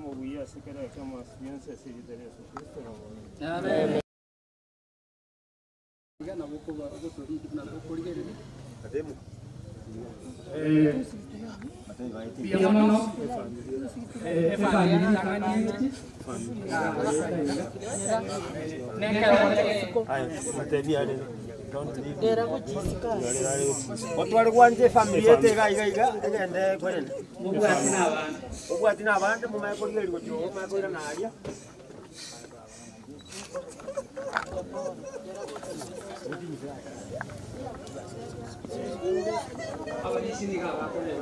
como voy a hacer que la más bien se sigue de eso. Amén. Otwali kwanje familia tega iga egende kwene. Obwatina abandi mu mayiko yeli gojo mayiko ira nalia. Abani sini ka ba ko le.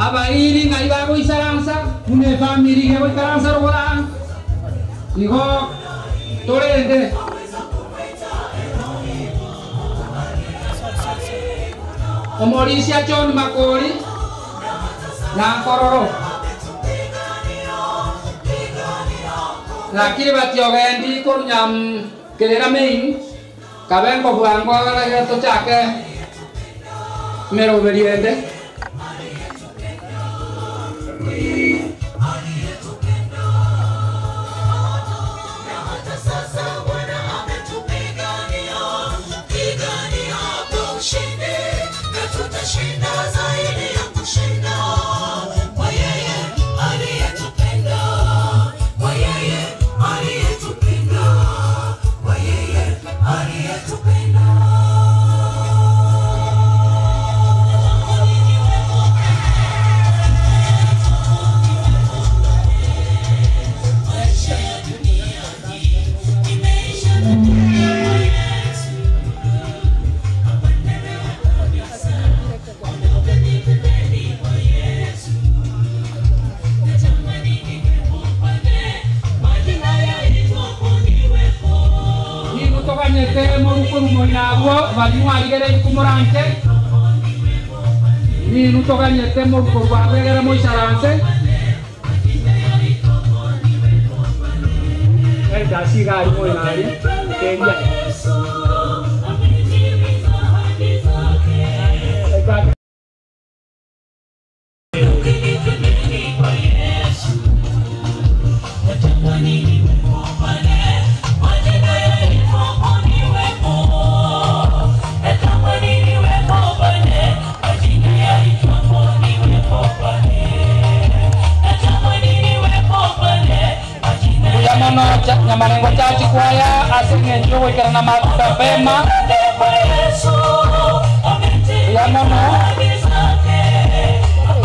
Abairi ngai bago isaransa une family ngai isaransa rola digo torende Omorisia John Makori na kororo lakini batiogendi korunyam kelera main kabengo bwango ala to chake mero beriende ni nutoka nyete mo kwa begera mo isaranse dasi gari mo nari Kenya Nyamanengo chachi kwaya asengenjo karena mapema ya mono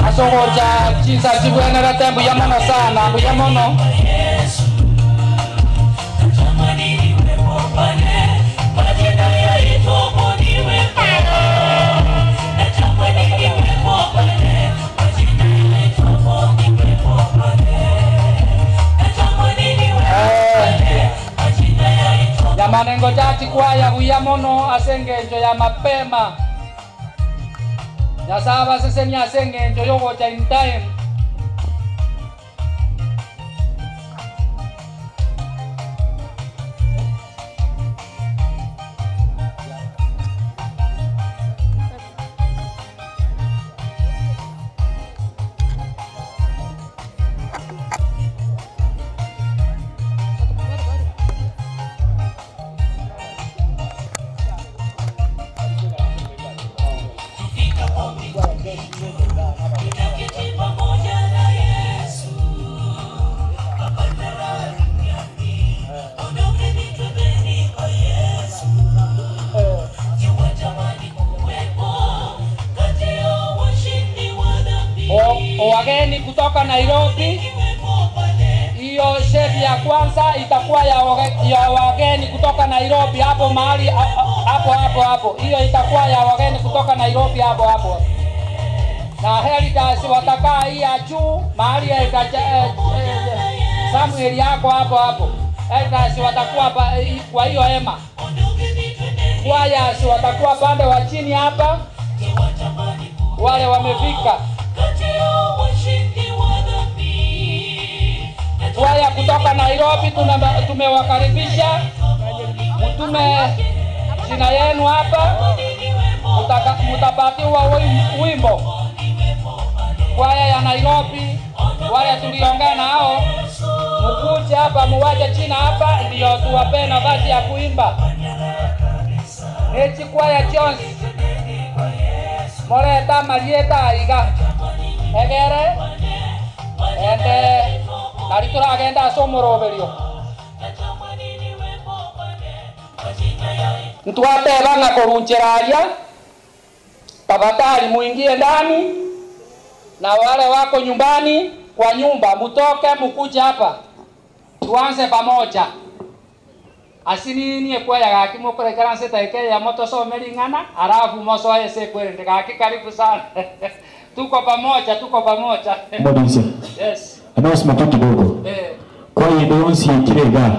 asogo cha chisa chibwana ratembu ya mono sana ya mono Manengo chachi kwaya kuyamono asengenjo ya mapema ya saba seseni asengenjo yogo cha in time kutoka Nairobi. Hiyo sherehe ya kwanza itakuwa ya wageni kutoka Nairobi hapo mahali hapo. Hiyo itakuwa ya wageni kutoka Nairobi hapo. Na heritage watakaa hii ya juu mahali Samuel yako hapo. Heritage watakuwa kwa hiyo hema. Kwayas watakuwa pande wa chini hapa. Wale wamefika. Kwaya kutoka Nairobi tumewakaribisha. Mtume jina yenu hapa. Mtapatiwa wimbo. Kwaya ya Nairobi wale tuliongea nao mkuje hapa muwaje china hapa ndio tuwape nafasi ya kuimba. Eti kwaya Jones Moreta Marieta iga egere ende naritura agenda somoroberio ntwateba na kurunjeraria tafadhali muingie ndani na wale wako nyumbani kwa nyumba mutoke mukuje hapa tuanze pamoja. Asini ni kwa ya gaki mukore karanse taike ya moto so melingana arafu moso ese kwende gaki karibu sana. Tuko pamoja. Mbona Yes. Announcement kidogo. Kwa hiyo si kirega.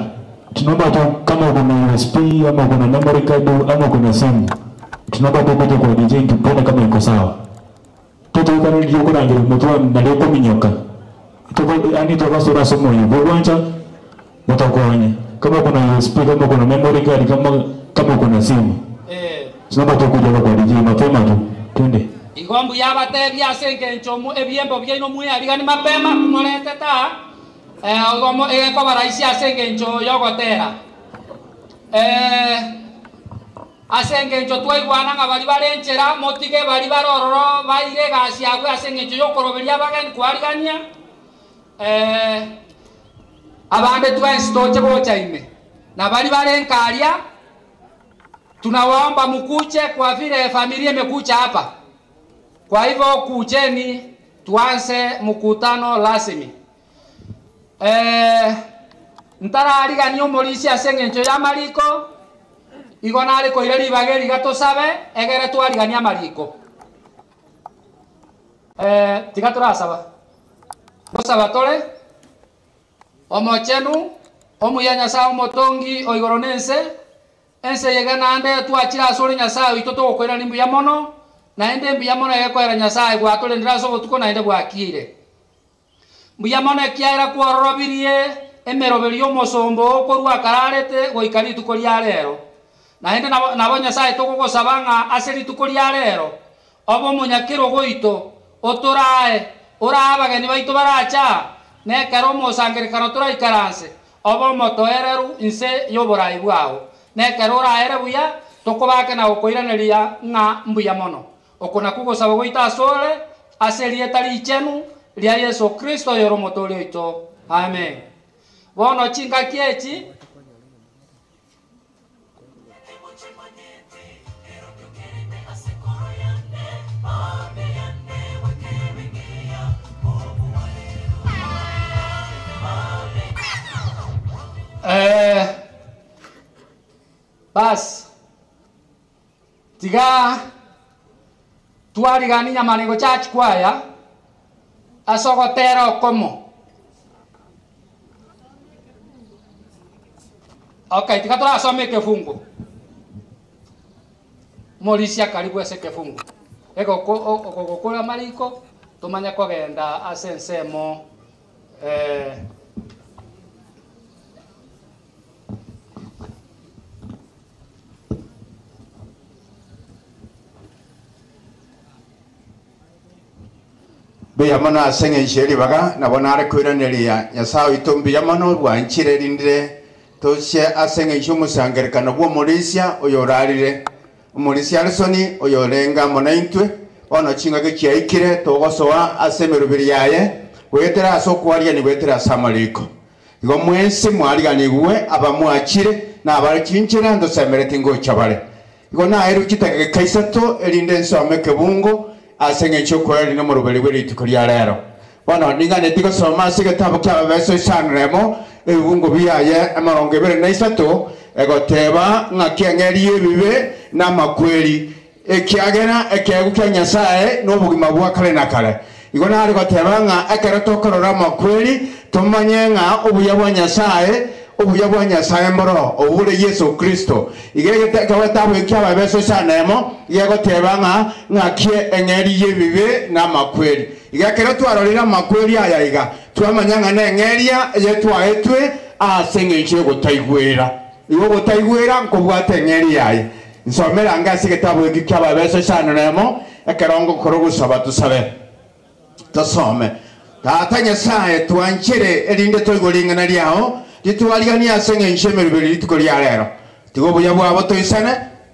Tunaomba tu kama kuna USB ama kuna memory card ama kuna simu. Tunaomba tu kuja kwa DJ tuone kama iko sawa. Toto kana ndio kuna ndio mtu na leo kuminyoka. Ani toka sura somo hiyo. Bwanja mtakoanye. Kama kuna USB kama kuna memory card kama kuna simu. Tunaomba tu kuja kwa DJ mapema tu. Twende. Igombu yabatebya senge nchomu ebyembo byino muya bigani mapema kumolete ta. Ogomo ko baraisi asenge ncho yogotera. Asenge ncho twaigwana nga bali barenchera motige bali barororo baire gasi agwe asenge ncho yokoroberia bagani kwarigania. Abande twenstoche gochaime. Na bali barenkaria tunawaomba mkuche kwa vile familia imekucha hapa. Kwa hivyo kujeni tuanze mkutano rasmi. Ntarariga ni omorisi asenge ncho ya mariko. Igona ariko ireri bageri gato sabe egere twarigania mariko. Tigatura saba. Osaba tole. Omochenu omuyanya sa omotongi oigoronense ense yegana ande tuachira sori nyasa itoto okwera nimbu ya mono. Na ende mbiyamona yekwera nyasaye gwatole ndiraso gotuko na ende gwakire mbiyamona kiaira kwororobirie emeroberio mosombo korwa kararete goikari tukoria rero na ende nabo nyasaye tokogosabanga aseri tukoria rero obo munyakiro goito otorae orabageni baito baracha ne karo mosangerekano toraikaranse obo motoereru inse yoborai bwao ne karo raere buya tokobake na gokoiraneria nga mbuyamono okona kugosaba goita asore aserie tari chenu lia Yesu Kristo yoro motole ito. Amen. Bono chinga kiechi bas tiga tuarigani nyamanengo church kwaya asogotera okomo. Okay, tiga turasome kefungu. Morisia karibu ese kefungu. Ego okokora mariko tumanya kogenda asensemo Biyamana asenge isheri baga nabona ari kwironeria nyasawe itumbi yamano rwanchire rindire toshe asenge ishumusangerekano bwo Morisia oyorarire Morisia Alsoni oyorenga monaintwe ono chinga gikiaikire togosoa asemerubiri yaye wetera asokwaria ni wetera samaliko igo mwensi mwariganigwe abamwachire na abari kinchira ndo semereti ngo chabare igo na eru kitake kaisato erinde nsome kebungo asenge chokwari no muruberi bweri tukoria rero bono ningane tigo soma sigetabu kya beso sanremo ebungo biyaye amarongebere naisato egoteba ngakengeri ebibe n'amakweri ekiagera ekegu kya Nyasaye n'obugima bwa kale na kale igona ari goteba nga ekero tokorora amakweri tumanye nga obuya bwa Nyasaye mboro obule Yesu Kristo igegete kawetabu kya beso sanremo igegoteba nga ngakie engeri yebibe n'amakweri igakero twarorira amakweri aya iga twamanyanga n'engeria yetwaetwe asengeche gutaigwera iwo gutaigwera nkobwate engeri yaye nsomera ngasi gitabo gikaba beso sanremo ekerongo korogusaba tusabe tusome tata Nyasaye twanchire elinde toigolingana lyao titwaligania asengeche meribiri litukolya lero tigo buya bwabo toisane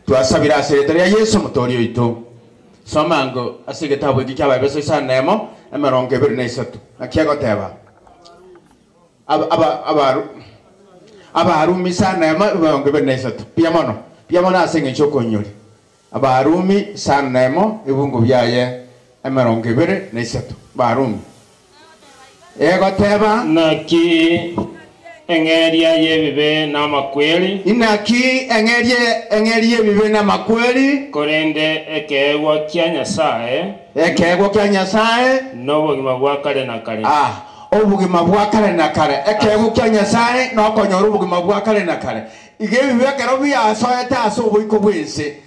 twasabira aseretari ya Yesu mutori oito somango asigetabu gikaba beso sanremo emerongo ebiri naisatu akiagoteba abarumi sanremo emerongo ebiri naisatu piamono asengeche okonyori abarumi sanremo ebungo byaye emerongo ebiri naisatu barumi egoteba naki engeria yebibe n'amakweri inaki engeri yebibe n'amakweri korende ekegwa kya Nyasaye n'obugima bwa kale na kale obugima bwa kale na kale ekegwa kya Nyasaye n'okonyora obugima bwa kale na kale igebibe kero byasoeta aso obuiko bwense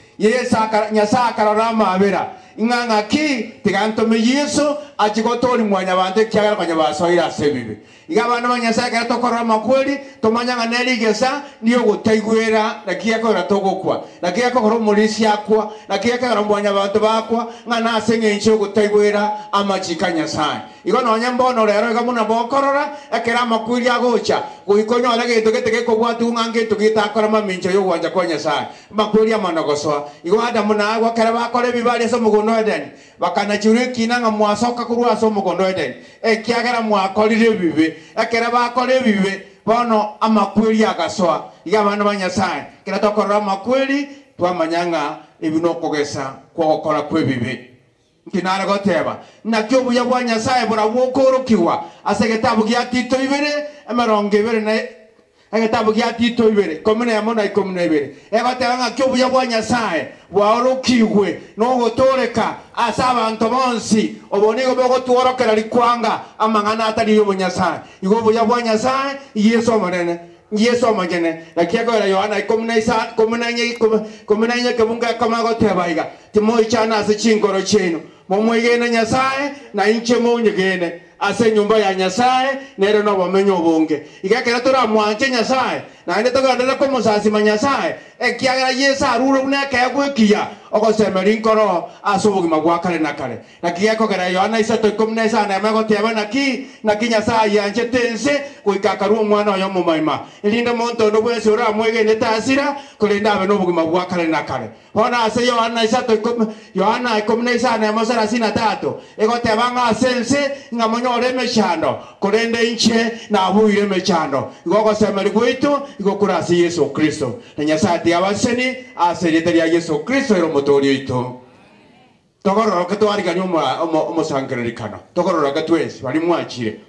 Nyasaye akarora amabera inganga ki tigantome Yesu achigotori mwanya bande kyagara kwanya basoira asebibe igabana Nyasaye kera tokorora makweli tomanyanga neligesa niyo gutaigwera nakiyakora togokwa nakiyakora umulisi yakwa nakiyakora mwanya bantu bakwa ngana asengenche gutaigwera amachika Nyasaye igona onyambono rero igamuna bokorora ekera makweli agocha guikonyo alage togete ko bwatu ngange tugitakora mamincho yo wanja kwa Nyasaye makweli amanogoswa igwada muna agwa kera bakore bibali so mugono edeni bakana churiki nanga mwasoka kurwa so mugono edeni ekiagera mwakorire bibe ekera bakore bibe bono amakweli agaswa igabana Nyasaye kera tokorora amakweli twamanyanga ebinokogesa kwa gukora kwebibe kinara goteba nakyo buya bwa Nyasaye burabwokorokiwa asegetabu gya Tito 2 emerongo 2 na egetabu gya Tito 2 komune ya mona 12 egoteba nakyo buya bwa Nyasaye bwaorokigwe no gotoreka asaba abantu bonsi obonigo bego tuorokera likwanga amangana atari yo Nyasaye igo buya bwa Nyasaye Yesu omonene Yesu omagene lakiagora Yohana 19 kebunga kama goteba iga timo ichana ase chingoro chenu momwegene Nyasaye na inche monyegene ase nyumba ya Nyasaye nero no bamenyo bonge igakera tora mwanje Nyasaye na inde togandela ko musasi ma Nyasaye ekiagara Yesu aruro uneke agwekia ogosemera inkoro asubugima bwa kale na kale nakiyako gara Yohana 3:19 na magoteba naki Nyasaye yanje tense kuikakaru omwana oyo mumaima ilinde monto no bwese ora mwegene tasira kulinda abe no bugima bwa kale na kale hona ase Yohana 3:19 na mosara sina tato egoteba nga sense ngamonyore mechando kulende inche na abuire mechando igogosemera gwitu igokurasi Yesu Kristo na Nyasaye abaseni aseretari ya Yesu Kristo ero motori ito togorora ko twariganya umusangererikana togorora gatwese bari mwakire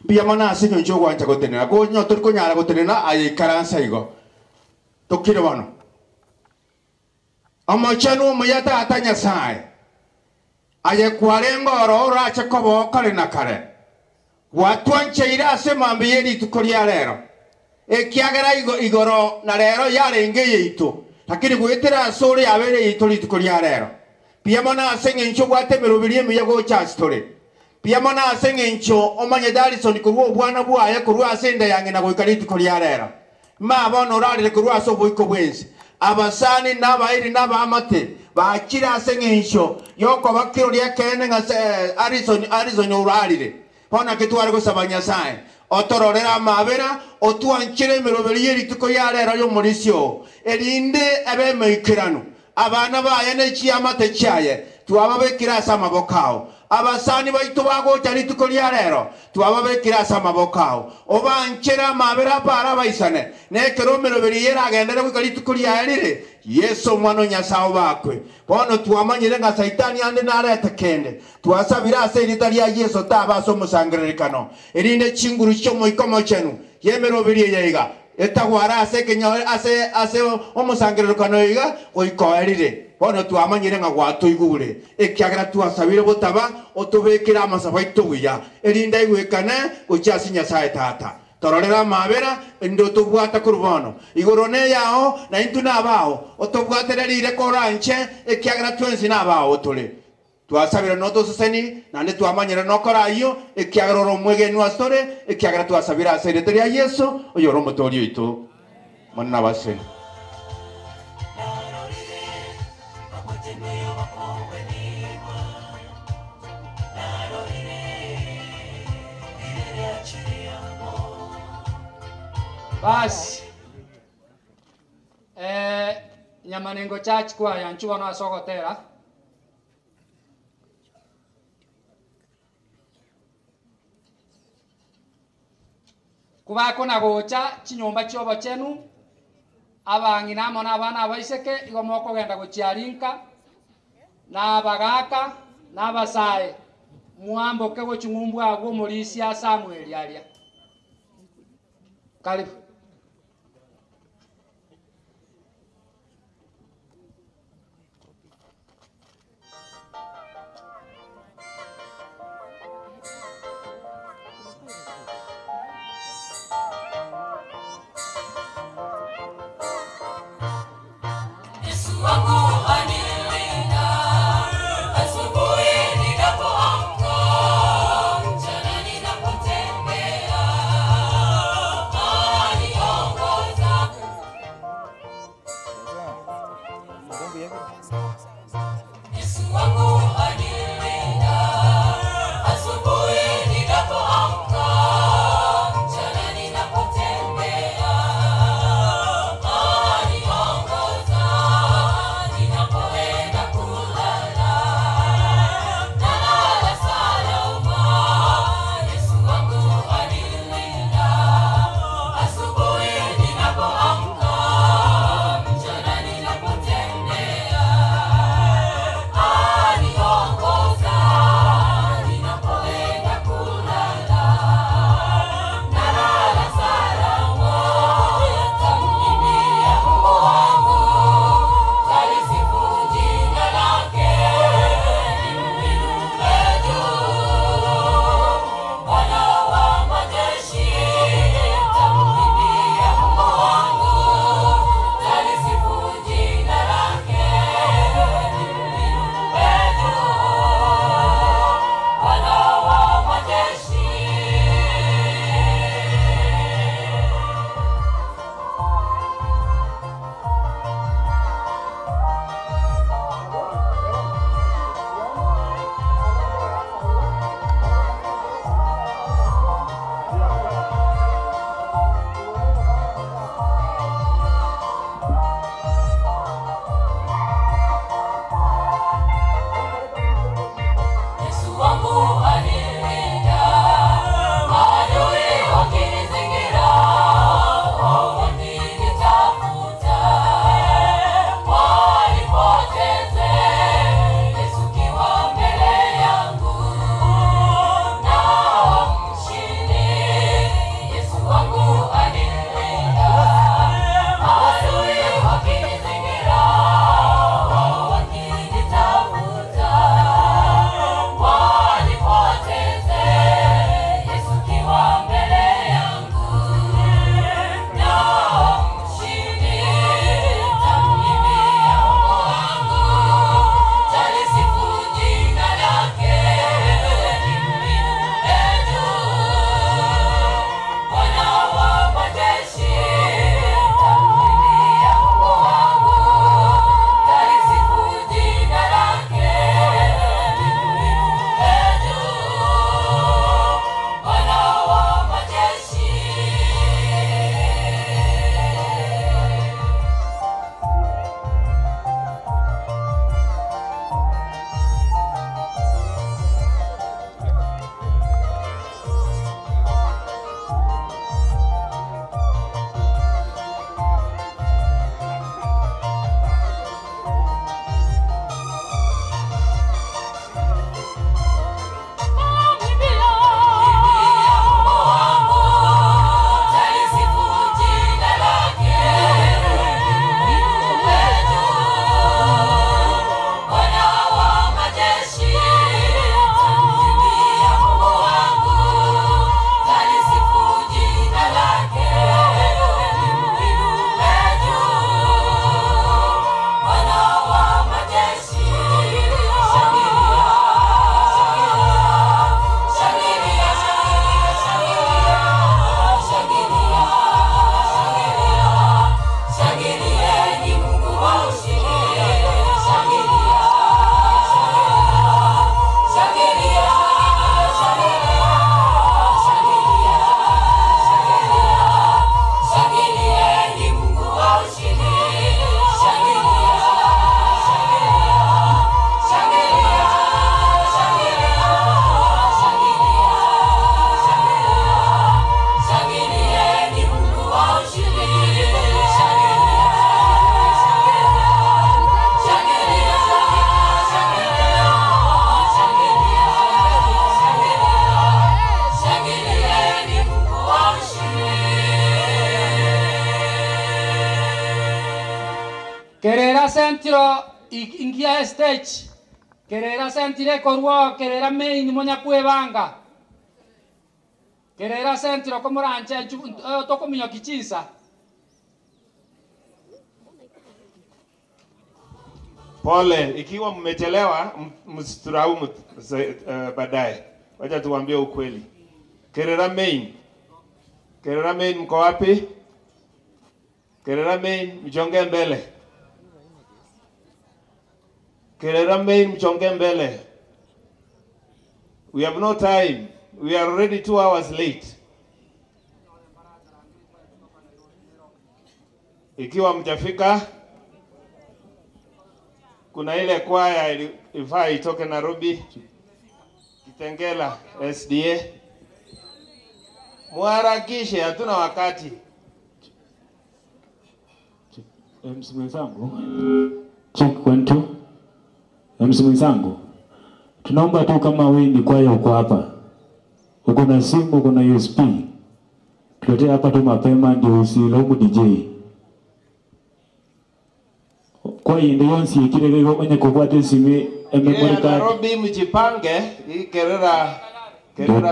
biyamana asinyo njo gwanja gotenera go nyoto ko nyara gotenera ayi karansa igo tokire bano amachano muyata ata Nyasaye aye kwarengo ora chakobo kale na kale watwanche ira semambe yeri tukoria rero ekiagera igoro na rero yarengeye ito lakini gwetera sore yabere ito litukoria rero piyamana asengencho gwatemero biriyeme yago cha story piyamana asengencho omanye Darison kurwo bwana bwaye kurwa asenda yange na goikari tukoria rero ma bono rarire kurwa so boiko bwensi abasani n'abairi n'abamate bakira asengencho yoko bakiroria kene nga Arison urarire hona kitware gusaba Nyasaye otororera mabera otwanchire miroberi yeri tuko yarera yo murisyo elinde abe meikirano abana baye ne chiyamate chaye twababekira sama bokao abasani baitu bagocha rituko ria rero twababekira sama bokao obanchera mabera para baisane ne keromero beriera agendere gwikari rituko ria rire Yesu mwana Nyasaye bakwe bono twamanyire nga Saitani ande nareta kende twasabira ase irita ria Yesu tabaso musangiririkano irinde chinguru cyo moikomo chenu yemero beriye yaiga etagwara ase kenyo ase omusangiririkano yiga oikoerire bono twamanyire nga gwatuigure ekiagera twasabire botaba otubekira amasaba ituguya erinda igwekane ucyasi Nyasaye tata tororera mabera ndo tubwata kurubono igorone yao na intu nabao otubwatererire koranche ekiagera twensi nabao tole twasabira noto seseni nande twamanyire nokora iyo ekiagera romwege nwastore ekiagera twasabira asereteri ya Yesu oyoro motorio ito manna baseni basi Nyamanengo Church kwa yanchuwa no asogotera kubako na gocha chinyomba chiobo chenu abangi namo na abana abaiseke igomoko genda gochiarinka na bagaka na basae muambo kego chingumbu agwo Morisia Samuel alia karibu Mchana ninapotembea kerera sentiro ingia stage kerera sentire korwo kerera main monya kwebanga kerera sentiro komoranche tokominyo kichisa. Pole, ikiwa mmechelewa msituraumu baadaye. Wacha tuwaambie ukweli. Kerera main mko wapi? Kerera main mchonge mbele. Kerera main mchonge mbele. We have no time. We are already 2 hours late. Ikiwa mjafika, kuna ile kwaya ifaa itoke Nairobi, Kitengela, SDA. Muharakishe, hatuna wakati. MC mwenzangu, check 1 2. MC mwenzangu, tunaomba tu kama wewe ni kwaya uko hapa, uko na simu, uko na USB, tuletee hapa tu mapema ndio usilaumu DJ. Kwa hiyo ndio yonsi kile kwenye kufuata simu memory card. Nairobi mjipange, hii kerera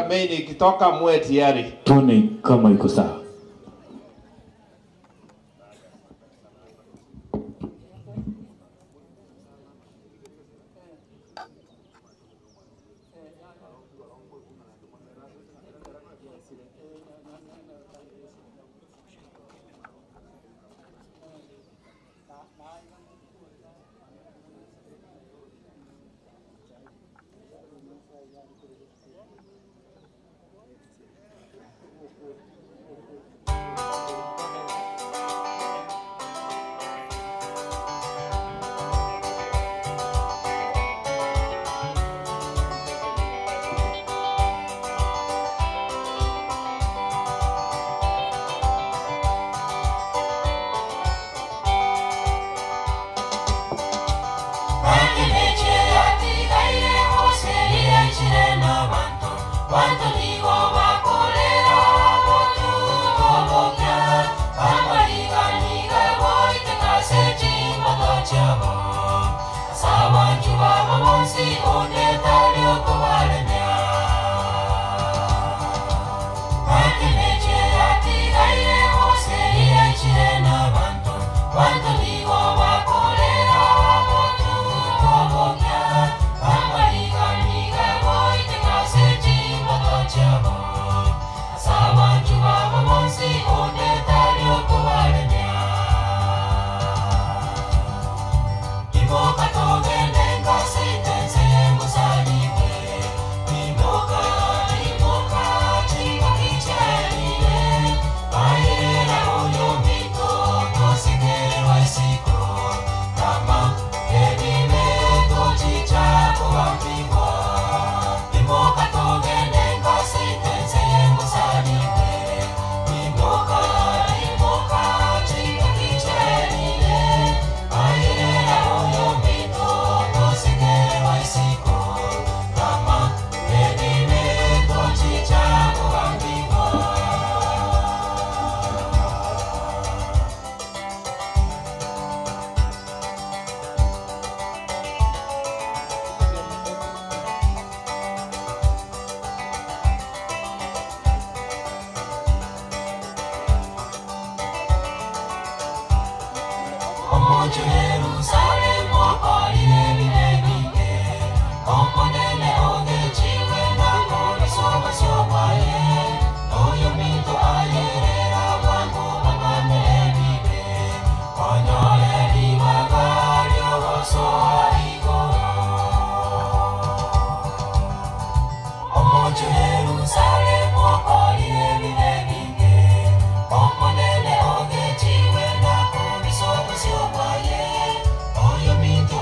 main ikitoka mwe tayari. Tuone kama iko sawa. Oyo mintu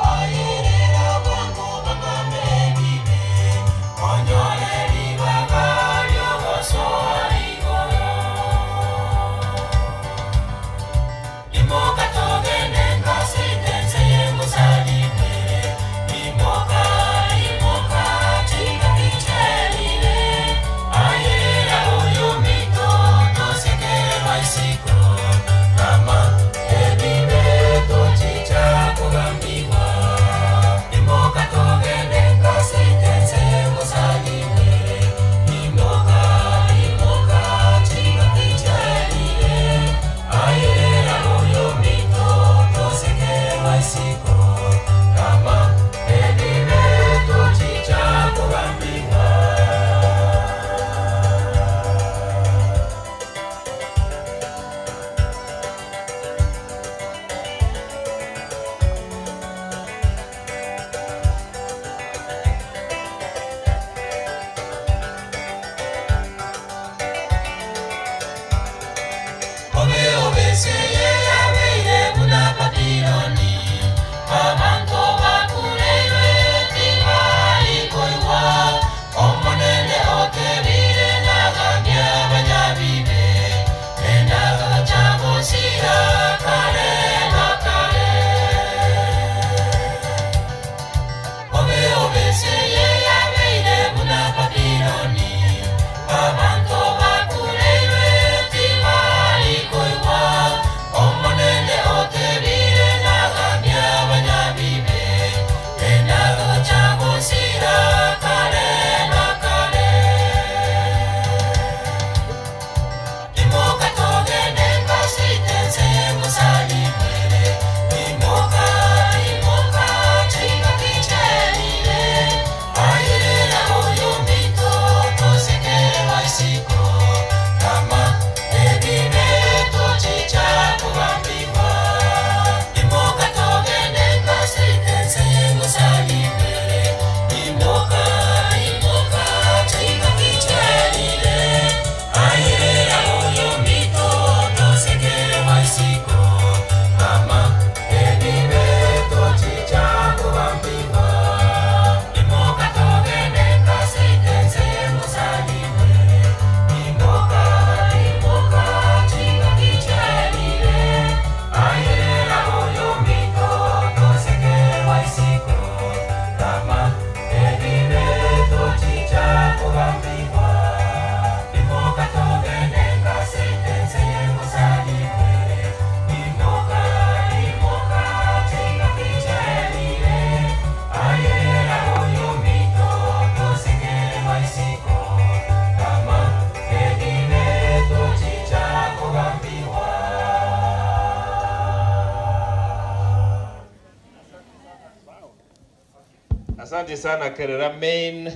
Asante sana Kerera Main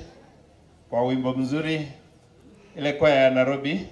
kwa wimbo mzuri, ile kwaya ya Nairobi.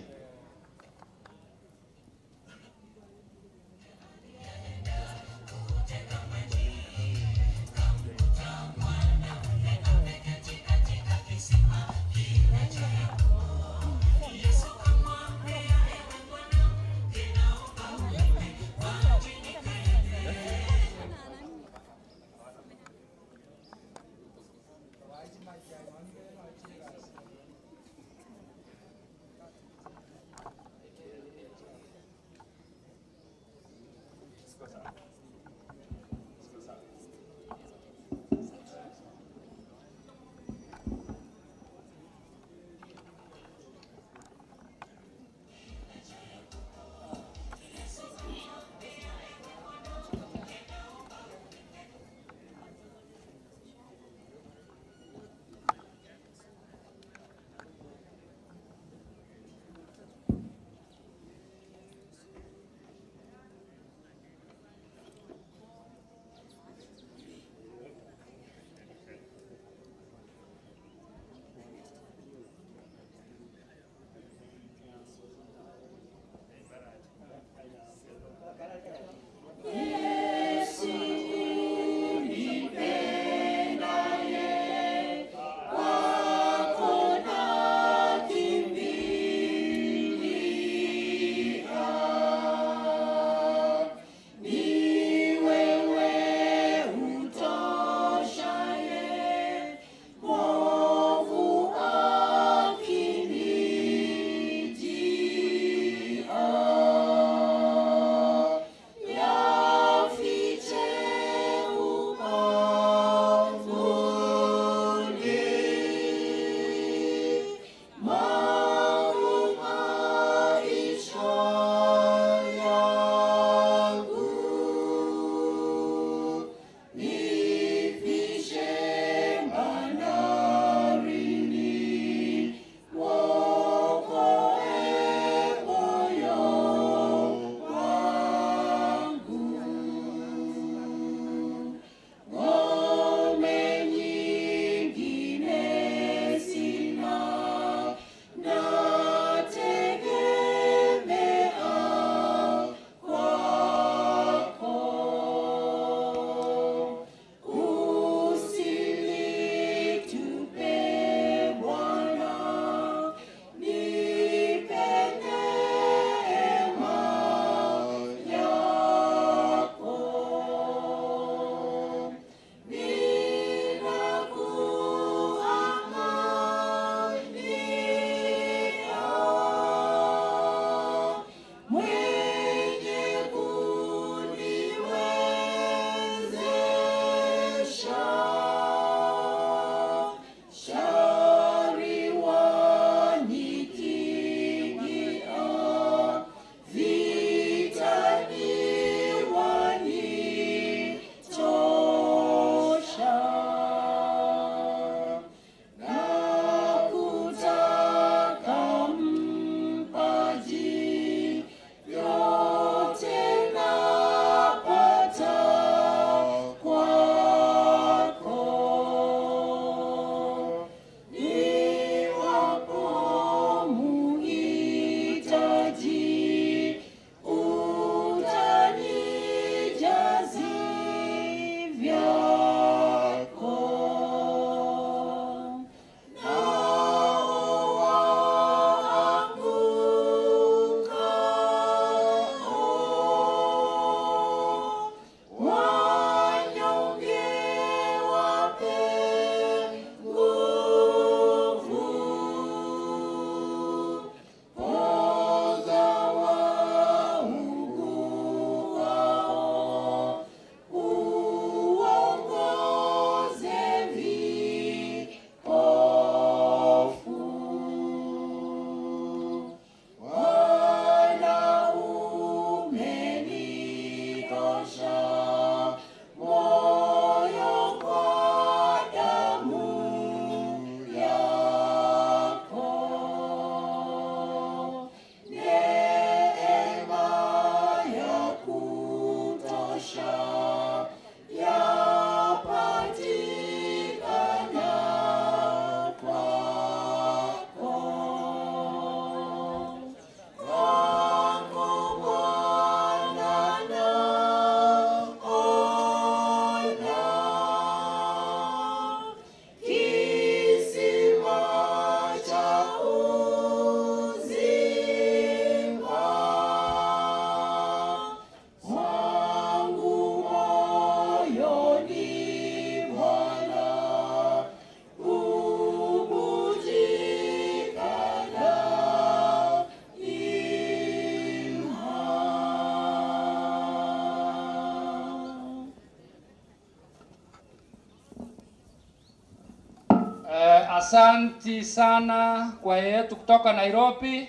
Asanti sana kwa yetu kutoka Nairobi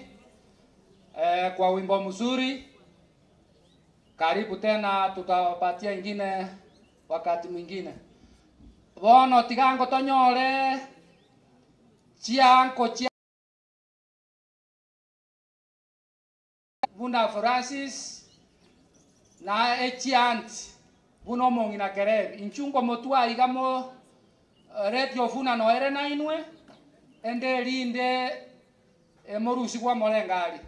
kwa wimbo mzuri. Karibu tena, tutawapatia ingine wakati mwingine. Bono tigango tonyore chianko chia Bunda Francis na echianti buno mongina kereb inchungo motua igamo radio funa no ere na inwe ende linde morusi kwa molengali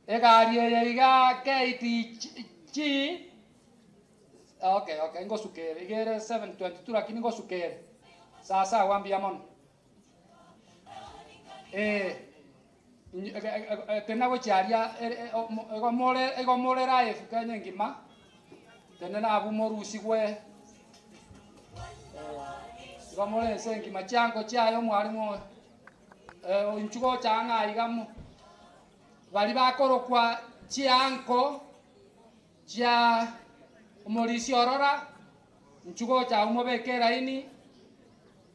egari iga KTG. Okay ngo sukere igere 722 lakini ngo sukere sasa wambia mono tena gocharia ego more life kanye ngima tena na abu morusi gwe ego more sengi machango chayo mwalimu inchugo changa igamu bali bakoro kwa chianko cha umorisi orora inchugo cha umobekera ini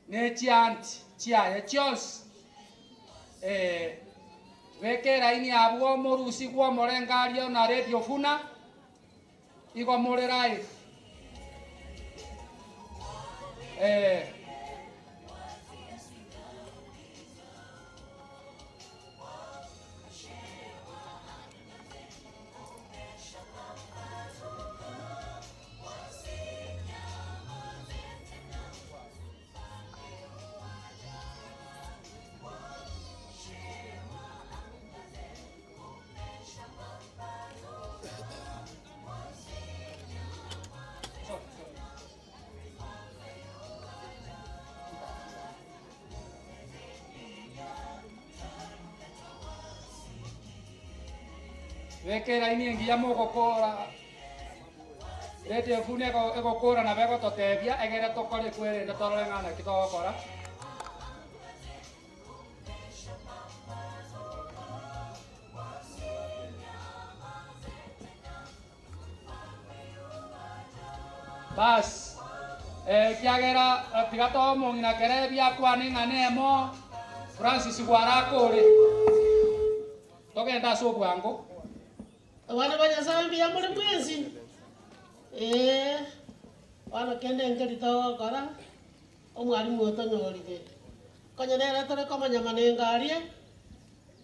ne chianti chiaye chios wekera ini abuo morusi gwo morengario na radio funa igo more live wekera ini ngiya mogokora rete fune egokora na bego totebia egere tokore kwerende torore ngana kitogokora bas kiagera tigato mongina kerebia kwaninga nemo Francis Gwarakore togenda so bwango wana banyasambi ya muri mwezi wana kende ngeli tawa kara omwalimu otonyorire konyenera tore komanya manengarie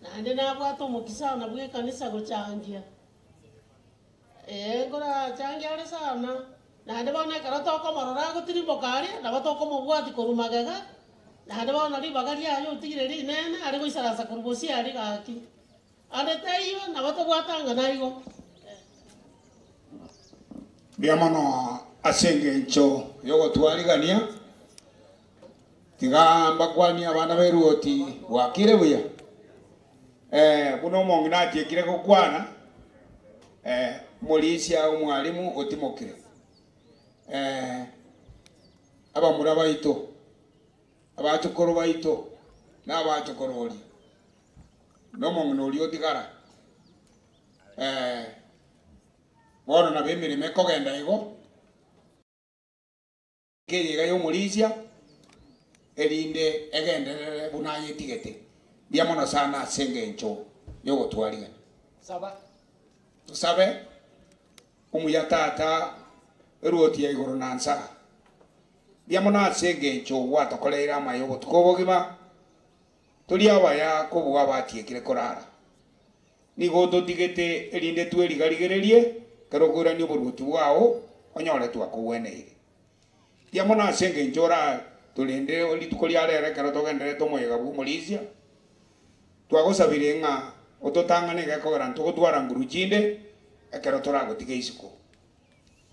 na ndi na bwato mukisana bwe kanisa gochangia ngora changia ore sana na ndi bona karato komorora gutirimbo kari na bato komobwati korumagaga na ndi bona libagari ayo tigire ri nene ari goisarasa kurubosi ari gaki adeteyo na bato gwatanga naigo biamono asenge ncho yogo twarigania tigamba kwani abana beruoti wakire buya buno mongina tiekire gukwana mulisia umwalimu otimokire abamura baito abatukoro baito na abatukororia no mongino ulio tigara bono na bemirime kogenda igo kiriga yo mulisia erinde egenderere bunaye tigete biamono sana senge ncho yogo twariga saba tusabe umuyatata eruoti ya igoro nansa biamono senge ncho watokoleira mayogo tukobogima tuli abaya kobuga batiekire korara nigo totigete erinde twerigarigeririe karogora ni oboruti bwao onyore twakugweneire biamono senge njora tulinde oli tukoliarere karo togendere tomoyega bu mulisia twagosabire nga ototangane gakogera ntugotwara nguruchinde ekero toragotige isiko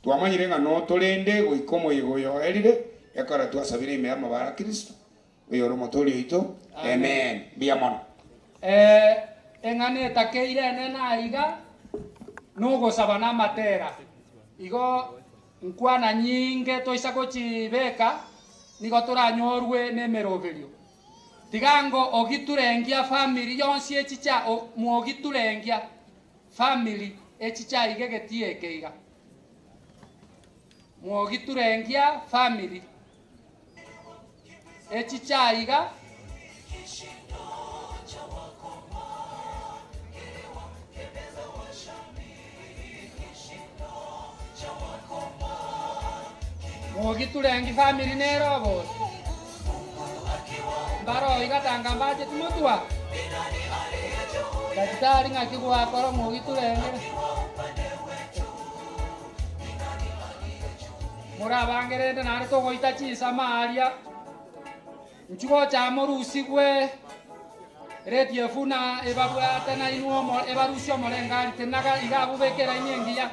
twamanyire nga no tolende goikomo igoyo erire ekara twasabire ime amabara Kristo uyoro motori ito amen biamono engane takeire nena iga nugo sabana matera igo nkwana nyinge toisako chibeka nigo toranyorwe nemerogerio tigango ogiturengia family yonsi echicha muogiturengia family echicha igegetiekeiga mwogiturengia family echichaiga mwogiturengi family nerobo mbaro igatanga mbaje tumutua daktari ngakigwa koro mwogiturenge murabangerende nari togoita chisa maria nchugo cha morusi gwe radio funa ebabwate na inuo ebarusio morengari tenaga igabubekera inyengiya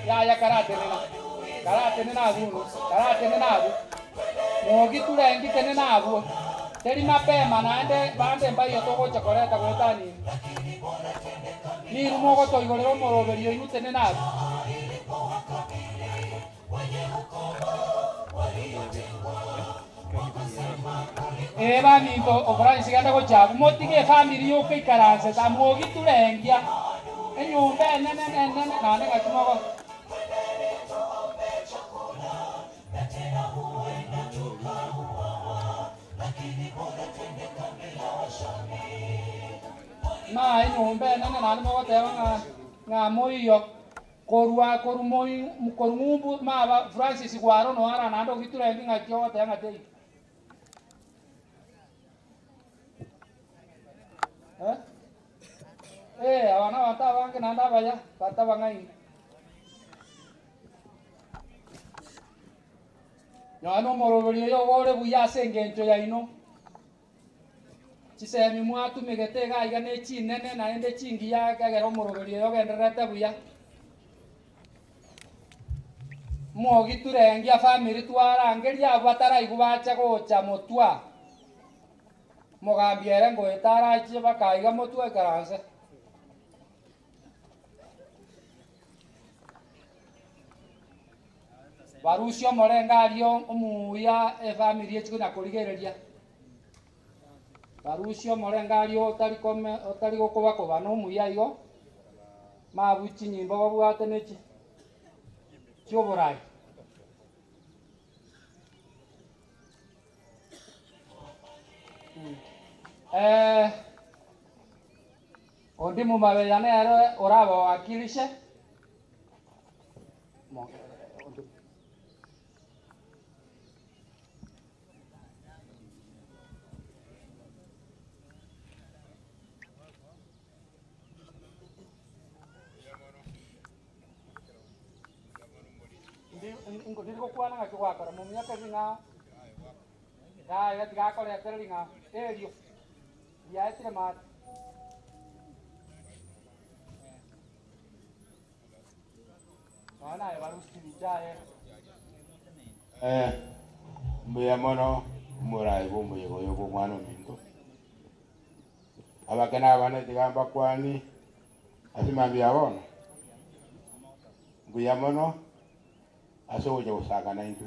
ya karate nena abuno karate nena abu mwogiturengi tenena abu teri mapema naende bande mbayo togo chokoleta gwetani ni rumogo to igorero moroberio inute nena abu eba minto okora isiganda go chabu motige family yo keikaranse ta mwogiturengia enyumba nene nane gatumogo ma inyumba nene nane mogo teba nga moyo korwa korumoy korumbu ma Francis Gwaro no ara nando giturengi ngakyo tanga tei abana bata bange nanda baya bata bangai no moroberi yo wore buya sengento ya ino chisemi mwatu megetega iga ne chinene na ende chingi ya kagero moroberi yo genderete buya mwogiturengia family twarangeria abatara igubacha gocha motwa mogambiere ngoetara chi bakaiga motwa karanse barusio morengario omuya family echikuna kurigereria barusio morengario otari gokoba no muya igo mabuchi nyimbo babwate nechi choborai ondi mumabeyane ero orabo wakilishe ndiko kwana ngakigwakora mumyaka zinga ya tigakora yatelinga erio ya etire ma ana ebaruski bijae mbuya mono murai bo muyo yo bo mwana minto abakena abana tigamba kwani asimambi abona mbuya mono asoje usaka na into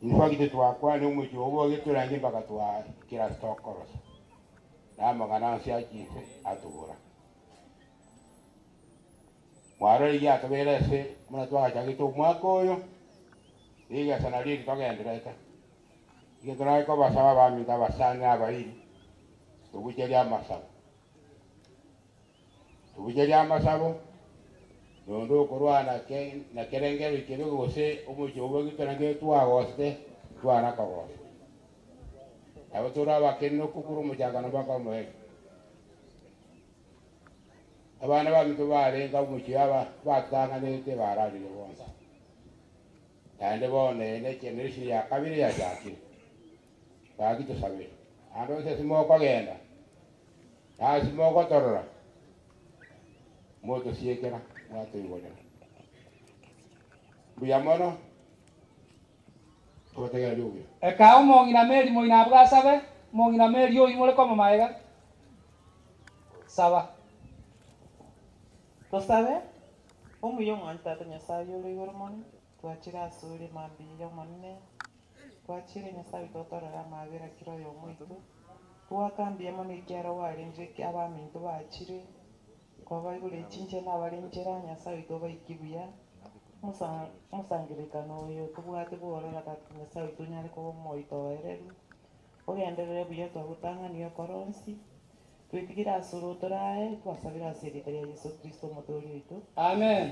infagite twakwa ni umujo obo giturangi mpaka twa kira stokoros na magana sia chise atugura mwaro ya tabela se muna twa chagito mwako yo iga sanali togendreka igedrai ko basaba ba mi ta basanga abairi tubujeria masabo nondo korwana ke na kerengero ikebe gose umujo obo giturangi twagoste twana kago abatura bakeno kukuru mujagana baka moe abana ba mito bare nga umujo aba batanga nete barari bonza tande bone ne generation ya kabiri ya jaki bagi to sabe ando se simo ko genda simo ko torora moto siekera wato iwoda buyamono to tega lubyo ka umongina meri moina bwasabe mongina meri yo imole como maega saba to sabe omuyo mwanta nyasaye yo igormoni twachira suri mambi yo monne twachire nyasaye totorera mabera kiro yo muito twakambia mono ikiara warenje abaminto bachire kwaba igure chinche n'abarenjera Nyasaye toba ikibuya musangirekano oyo tubwate bworora kati Nyasaye tunyare ko moitoereru ogenderere buya twagutanga niyo koronsi twitigira asurutorae twasabira serikali ya Yesu Kristo mutori witu amen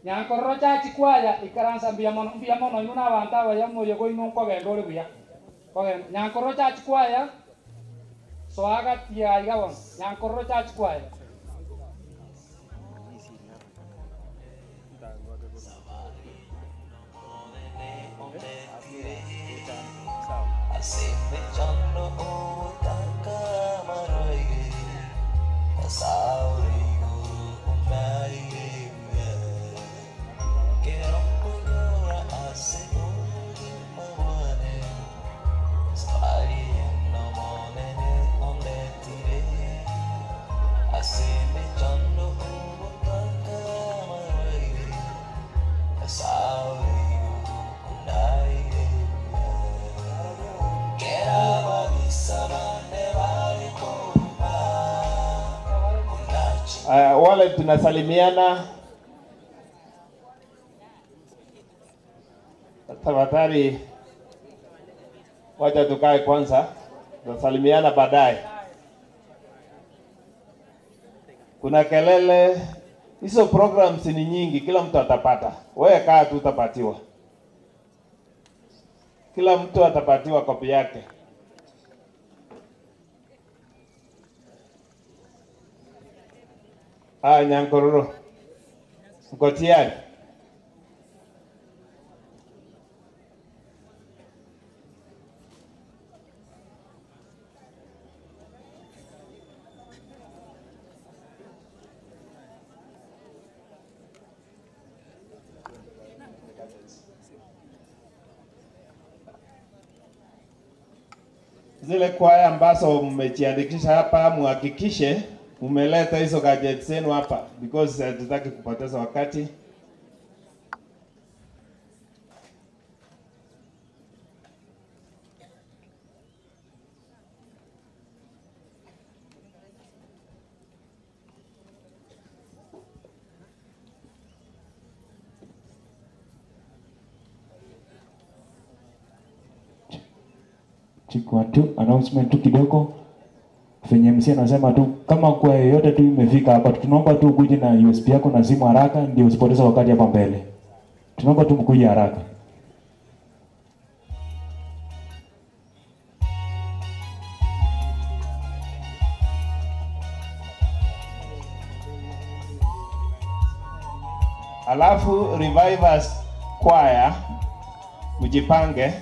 nyankorro chachi kwaya ikaransa mbia mono inu n'abantu abayamoyo goino kogenda ori buya kogenda nyankorro chachi kwaya swagatia igawon nyankorro chachi kwaya Wale tunasalimiana, tafadhali wacha tukae kwanza, tutasalimiana baadaye. Kuna kelele, hizo programs ni nyingi, kila mtu atapata. Wewe kaa tu utapatiwa. Kila mtu atapatiwa kopi yake. Nyankororo, uko tayari? Zile kwaya ambazo mmejiandikisha hapa muhakikishe umeleta hizo gadgets zenu hapa because tutaki kupoteza wakati. Chukua tu announcement tu kidogo. Venye MC anasema tu kama kwa yote tu imefika hapa, tunaomba tu ukuje na USB yako na simu haraka ndio usipoteze wakati hapa mbele. Tunaomba tu mkuje haraka. Alafu Revivers Choir ujipange.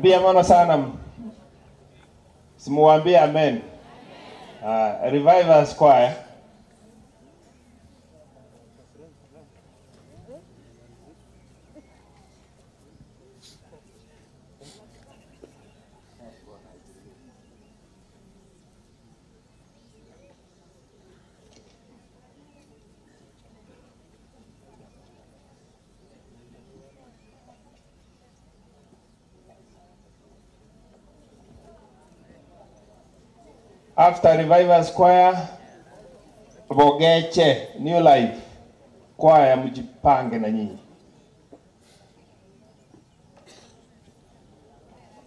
Mbia mono sana. Simuambie amen. Revivers Choir. After Revivers Choir, Bogeche New Life Choir, mjipange na nyinyi.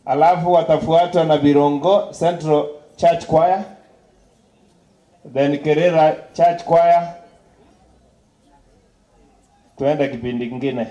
Alafu watafuatwa na Birongo Central Church Choir, then Kerera Church Choir. Tuende kipindi kingine.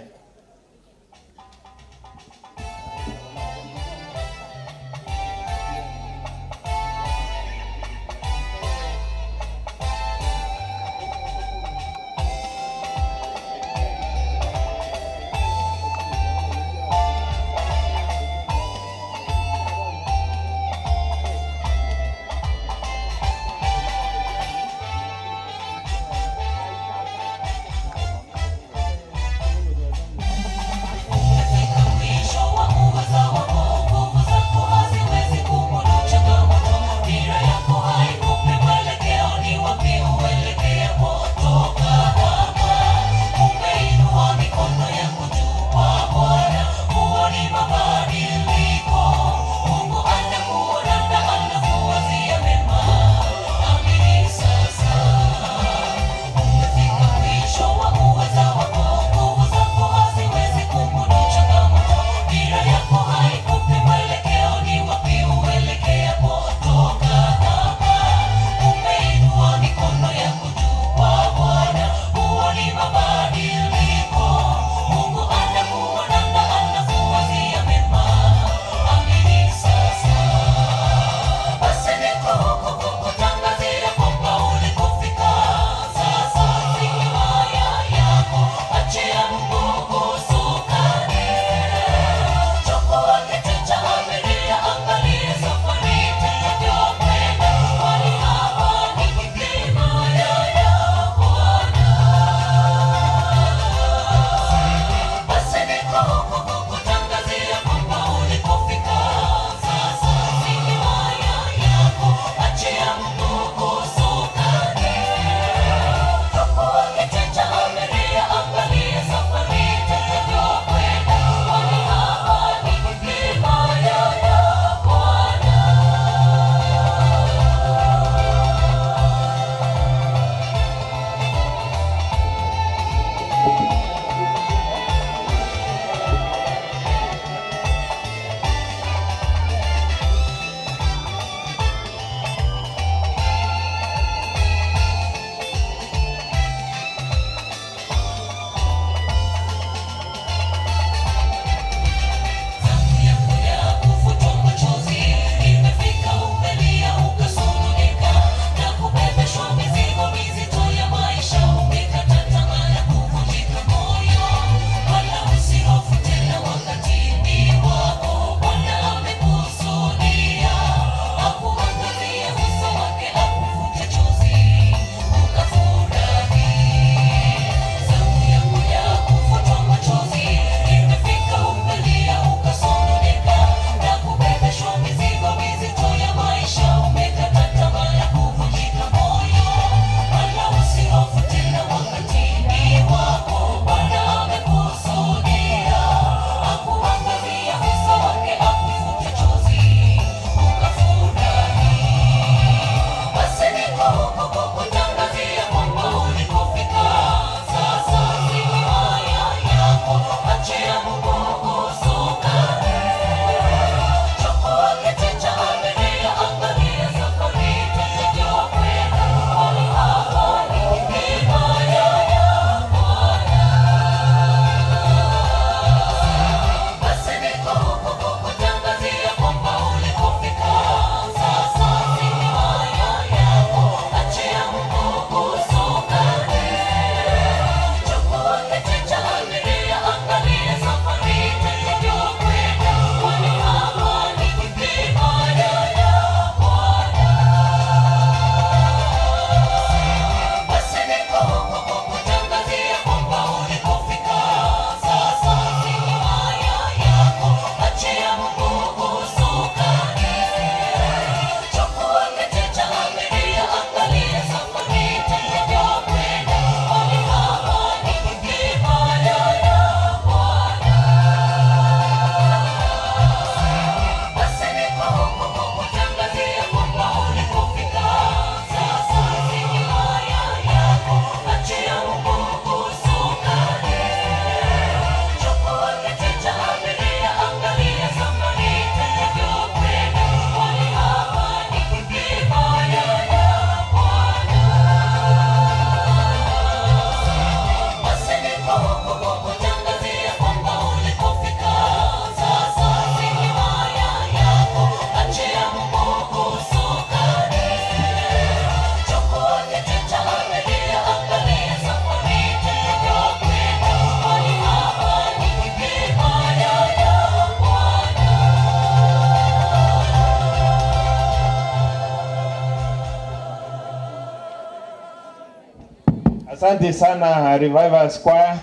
Asante sana Revivers Choir.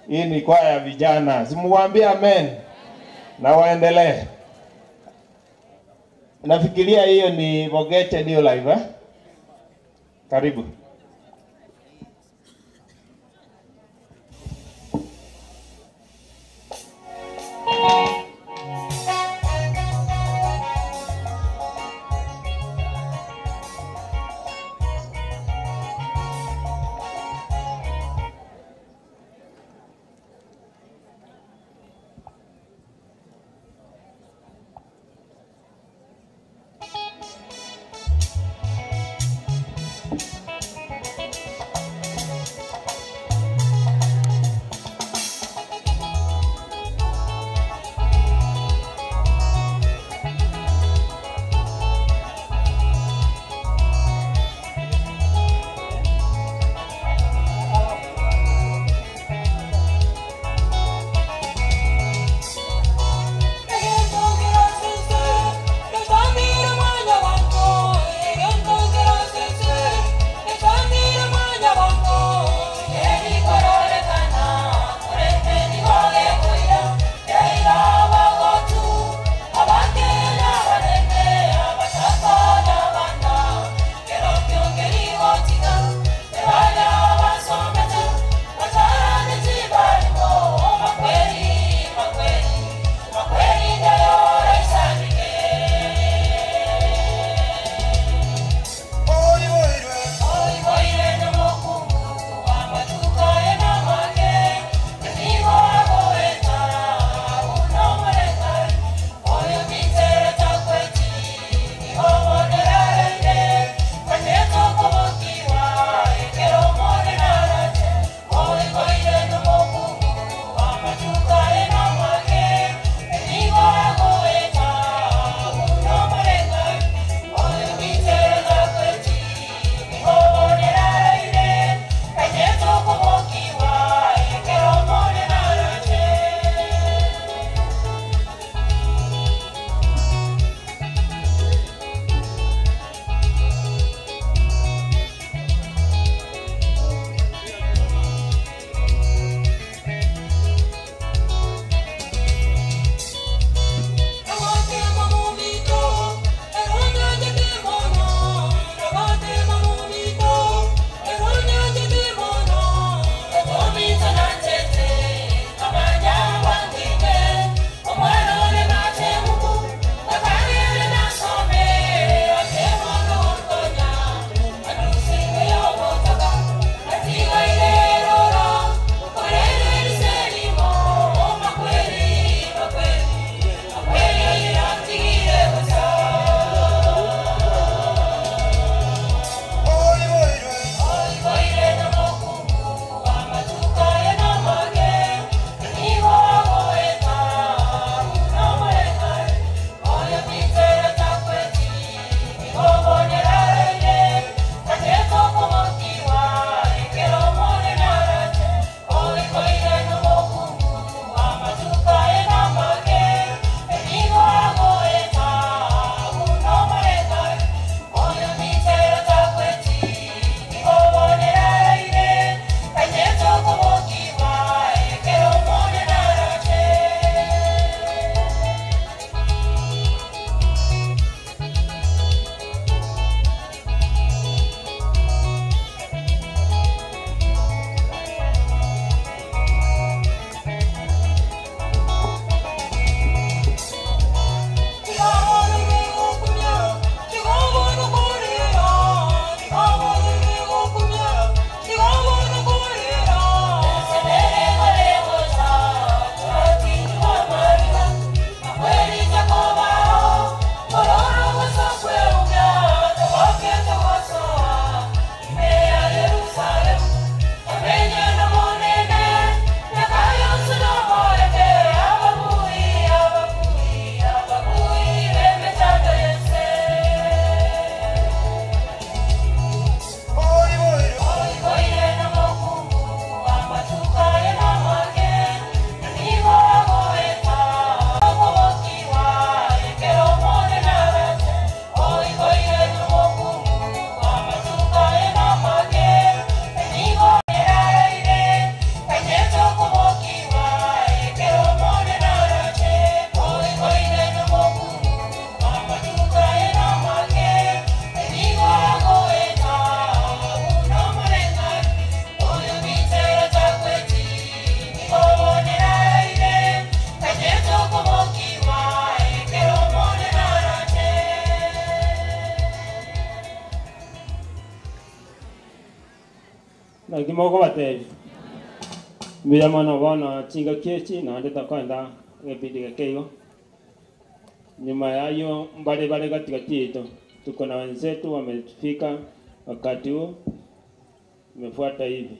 Hii ni kwaya ya vijana. Simuambie amen. Na waendelee. Nafikiria hiyo ni Bogeche ndio live, eh? Karibu. na kimoko batebi mbia mono bona chinga kiechi na ndeta kwenda ngepidi keigo nyuma yayo mbali katikati yetu tuko na wenzetu wamefika wakati huu umefuata hivi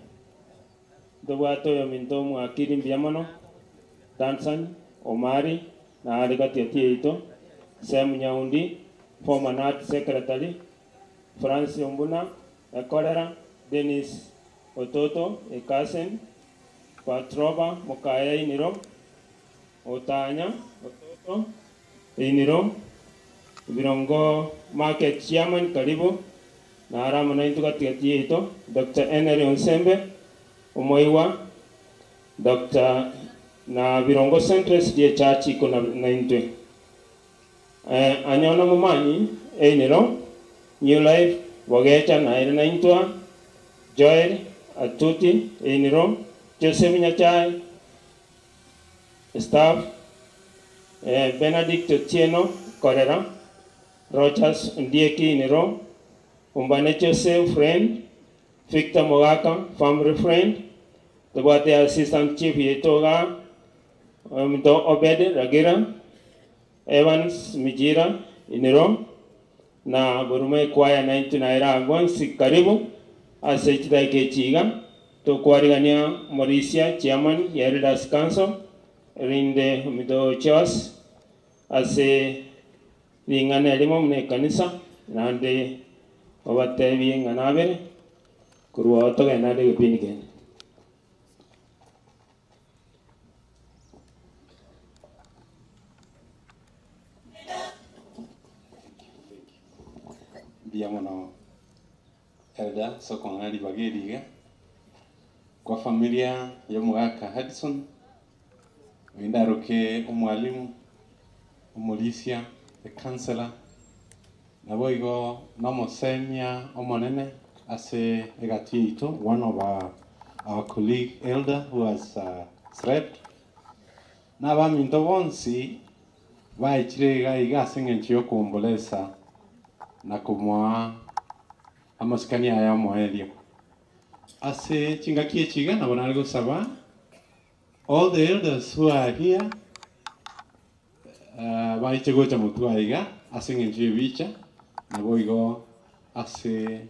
ndio watu ya mindomo akili mbia mono Tansan Omari na hali katikati yetu Sam Nyaundi former NAT secretary Francis Ombuna Ekolera Dennis Ototo Ekasen Patroba Mokaya Iniro Otanya Ototo Iniro Virongo Market Chairman karibu na haramu na intu katikati yetu Dr. Eneri Onsembe Umoiwa Dr. na Virongo Centres die church iko na intwe anyona mumanyi Iniro New Life Wagecha na ina intwa Joel Atuti Iniro Joseph Nyachai staff Benedict Tieno Korera Rogers Ndieki Iniro Umbane Joseph friend Victor Mogaka family friend the assistant chief Yetoga Mto Obed Ragira Evans Mijira Iniro na Burume Kwaya 99 Gwansi karibu asechida kechiga to kwarigania Mauricia chairman ya Elders Council rinde Mto Chos ase lingane limo mne kanisa nande obatebi nganabere kurwa to ganade gepinigen Biamono Elda Sokongali Bageriga kwa familia ya Mugaka Hudson windaroke umwalimu umulisia the counselor na boigo nomosemia omonene ase egatito one of our colleague elder who has slept na baminto bonsi baichirega igasengenchi yokumbolesa na kumwa amaskania ya moelio ase chingakie chiga na bonalgo saba all the elders who are here baichego cha mutuaiga asengenchi bicha na boigo ase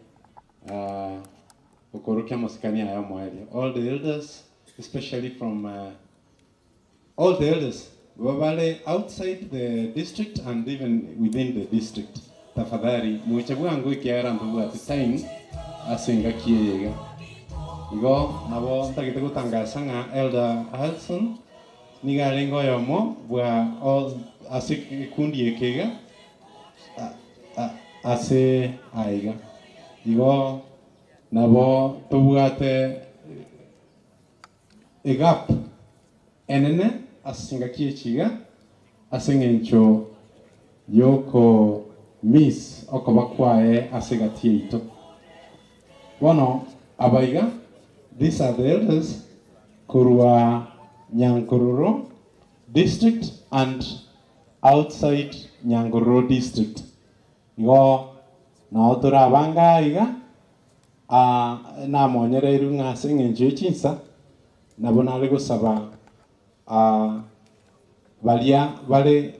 okorokia amaskania ya moelio all the elders especially from all the elders wabale outside the district and even within the district tafadhali muchagua ngo ikiara mbuga at time asenga kiega igo nabo ndagite gutangaza nga Elder Hudson nigarengo yomo bwa all asikundi ekega ase aiga igo nabo tubwate egap enene asenga kiechiga asengencho yoko Miss okobakwae asegatie ito. Bono abaiga these are the elders kurwa Nyangororo district and outside Nyangororo district. Igo na otora banga iga na monyere irunga sengenje chinsa na bonale gusaba balia bale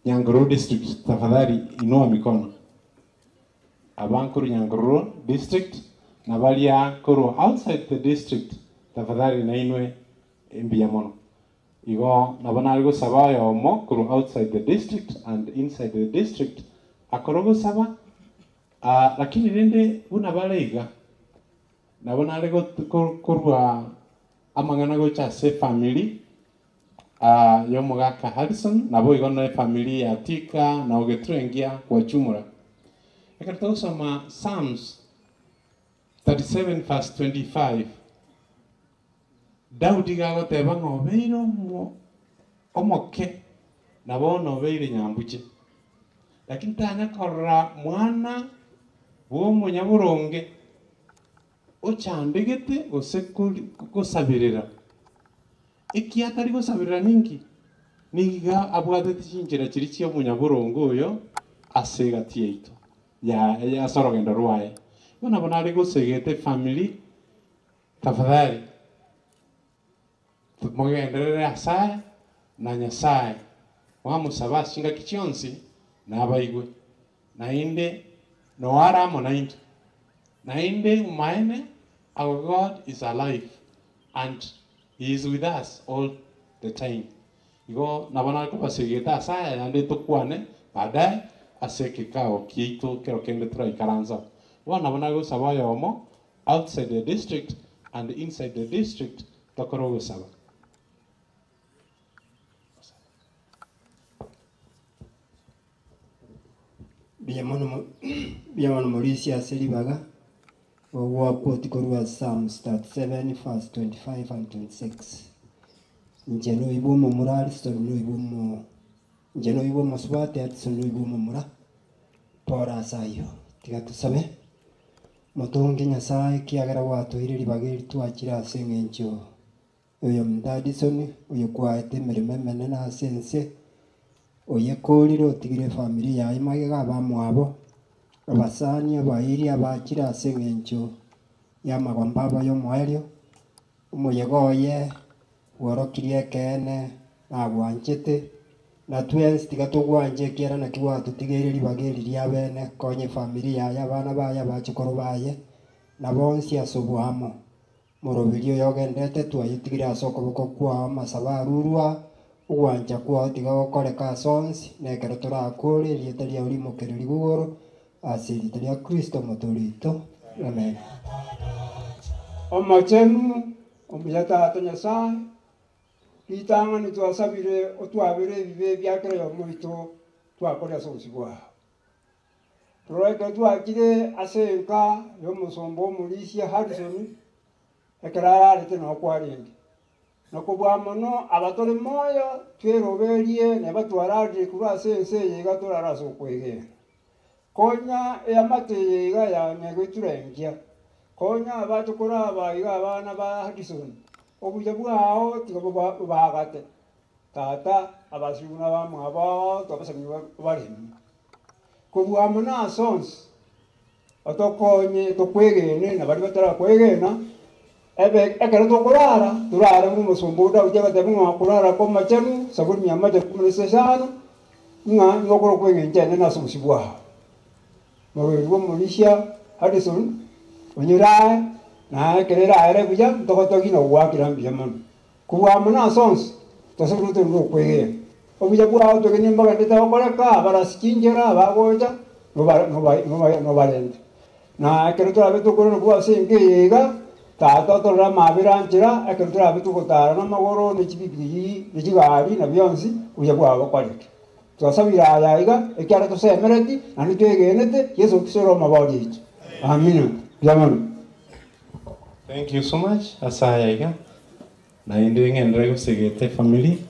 Nyangororo district tafadhali inua mikono abankuru Nyangororo district na balia kuru outside the district tafadhali na inwe mbia mono igo na banalgo saba ya omo kuru outside the district and inside the district akorogo saba lakini rende una baleiga na banalgo kurwa amangana go cha se family yo Mugaka Hudson nabo igono family ya Tika na ogetrengia kwa jumla. Ekata usoma Psalms 37 verse 25. Daudi gagoteba ngobeiro mo omoke nabo nobeire nyambuche. Lakini tanya korra mwana wo munyaburonge ochandegete gosabirira iki atari gosabirira ningi niga abwate tinjira kiri cyo munyaburongo oyo asegatie ito ya sorogendo rwaye bona bona ari gosegete family tafadhali tumugenderere Nyasaye na Nyasaye wamusaba singa kichionsi na abaigwe na inde no aramo na inde umaine. Our God is alive and He is with us all the time. Igo nabana ko pasigeta saya ande tukwane baadaye asekikao kiito kero kende tura ikaranza. Wa nabana go sabaya omo outside the district and inside the district tokoro go saba. Biyamano Mauricia Selibaga. Wa quote korwa Psalms 37 verse 25 and 26. Njeno ibumo murali sonu ibumo. Njeno ibumo swate at sonu ibumo mura. Pora sayo. Tiga tusabe. Motongi Nyasaye kiagara watu iri libageri tuachira sengencho. Oyo mdadi soni oyo kwaete merememene na sense. Oye koliro tigire family ya imagega bamwabo. Abasani abairi abakira sengencho yamagwambaba yo mwario umuyegoye worokirie kene nagwanjete na twens tigatugwanje kera na kiwatu tigeri bageri ria bene konye familia ya bana baya bachikoro baye na bonsi asobwamo morobirio yogendete twayitigira soko boko kwa masabarurwa ugwanja kwa tigagokoreka sons nekero turakore lietaria uri mokereri gugoro asili talia Kristo motorito. Amen. Omachenu omuyata Nyasaye kitanga ni twasabire otwabire bibe byakere omulito twakola sosibwa. Tureke twakire asenka yo musombo Mulisia Harrison ekarara lete no kwarindi. Nakubwa mono abatole moyo tweroberie ne batwarade kuba sense yigatorara sokwege. Konya yamateyega ya nyegweturengia konya abatukora abayiga abana ba Harrison obuja bwao tigo bagate tata abasuna bamwaba tobasami barimi kubwa mona sons otokonye tokwegene na bari batara kwegena ebe ekero tokurara turara mu musumbuda uje batemwa kurara ko machenu sabuni amaje kumusesano nga ngokoro kwegene na sumsibwa Moro Mulisia Harrison onyira na kerera are buja tokotoki no wakira mbiyamano kuwa mona sons tosuruto no kwege obuja bwa auto kene mbaga ndeta okoleka barasikinjera bagoja no barende na kerotora beto kono bwa senge yega tata tora mabiranjira ekerotora beto kotara na magoro ne chibibiri ne chigari na byonsi uja bwa bakoleka twasabira ayayiga ekyara tosemereti ani twegenete Yesu Kristo mabodi. Amen. Jamani. Thank you so much asayayiga na indenge ndrego segete family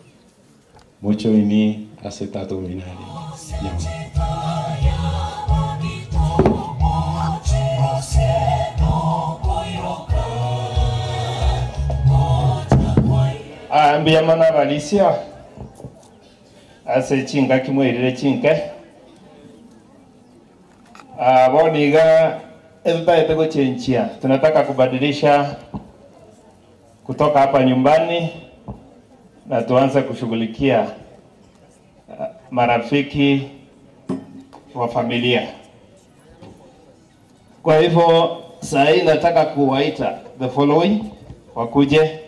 mucho ini asetato minali. Ambia mana Valicia ase chinga kimwirire chinke boniga everybody tego chenchia tunataka kubadilisha kutoka hapa nyumbani na tuanze kushughulikia marafiki wa familia. Kwa hivyo saa hii nataka kuwaita the following wakuje.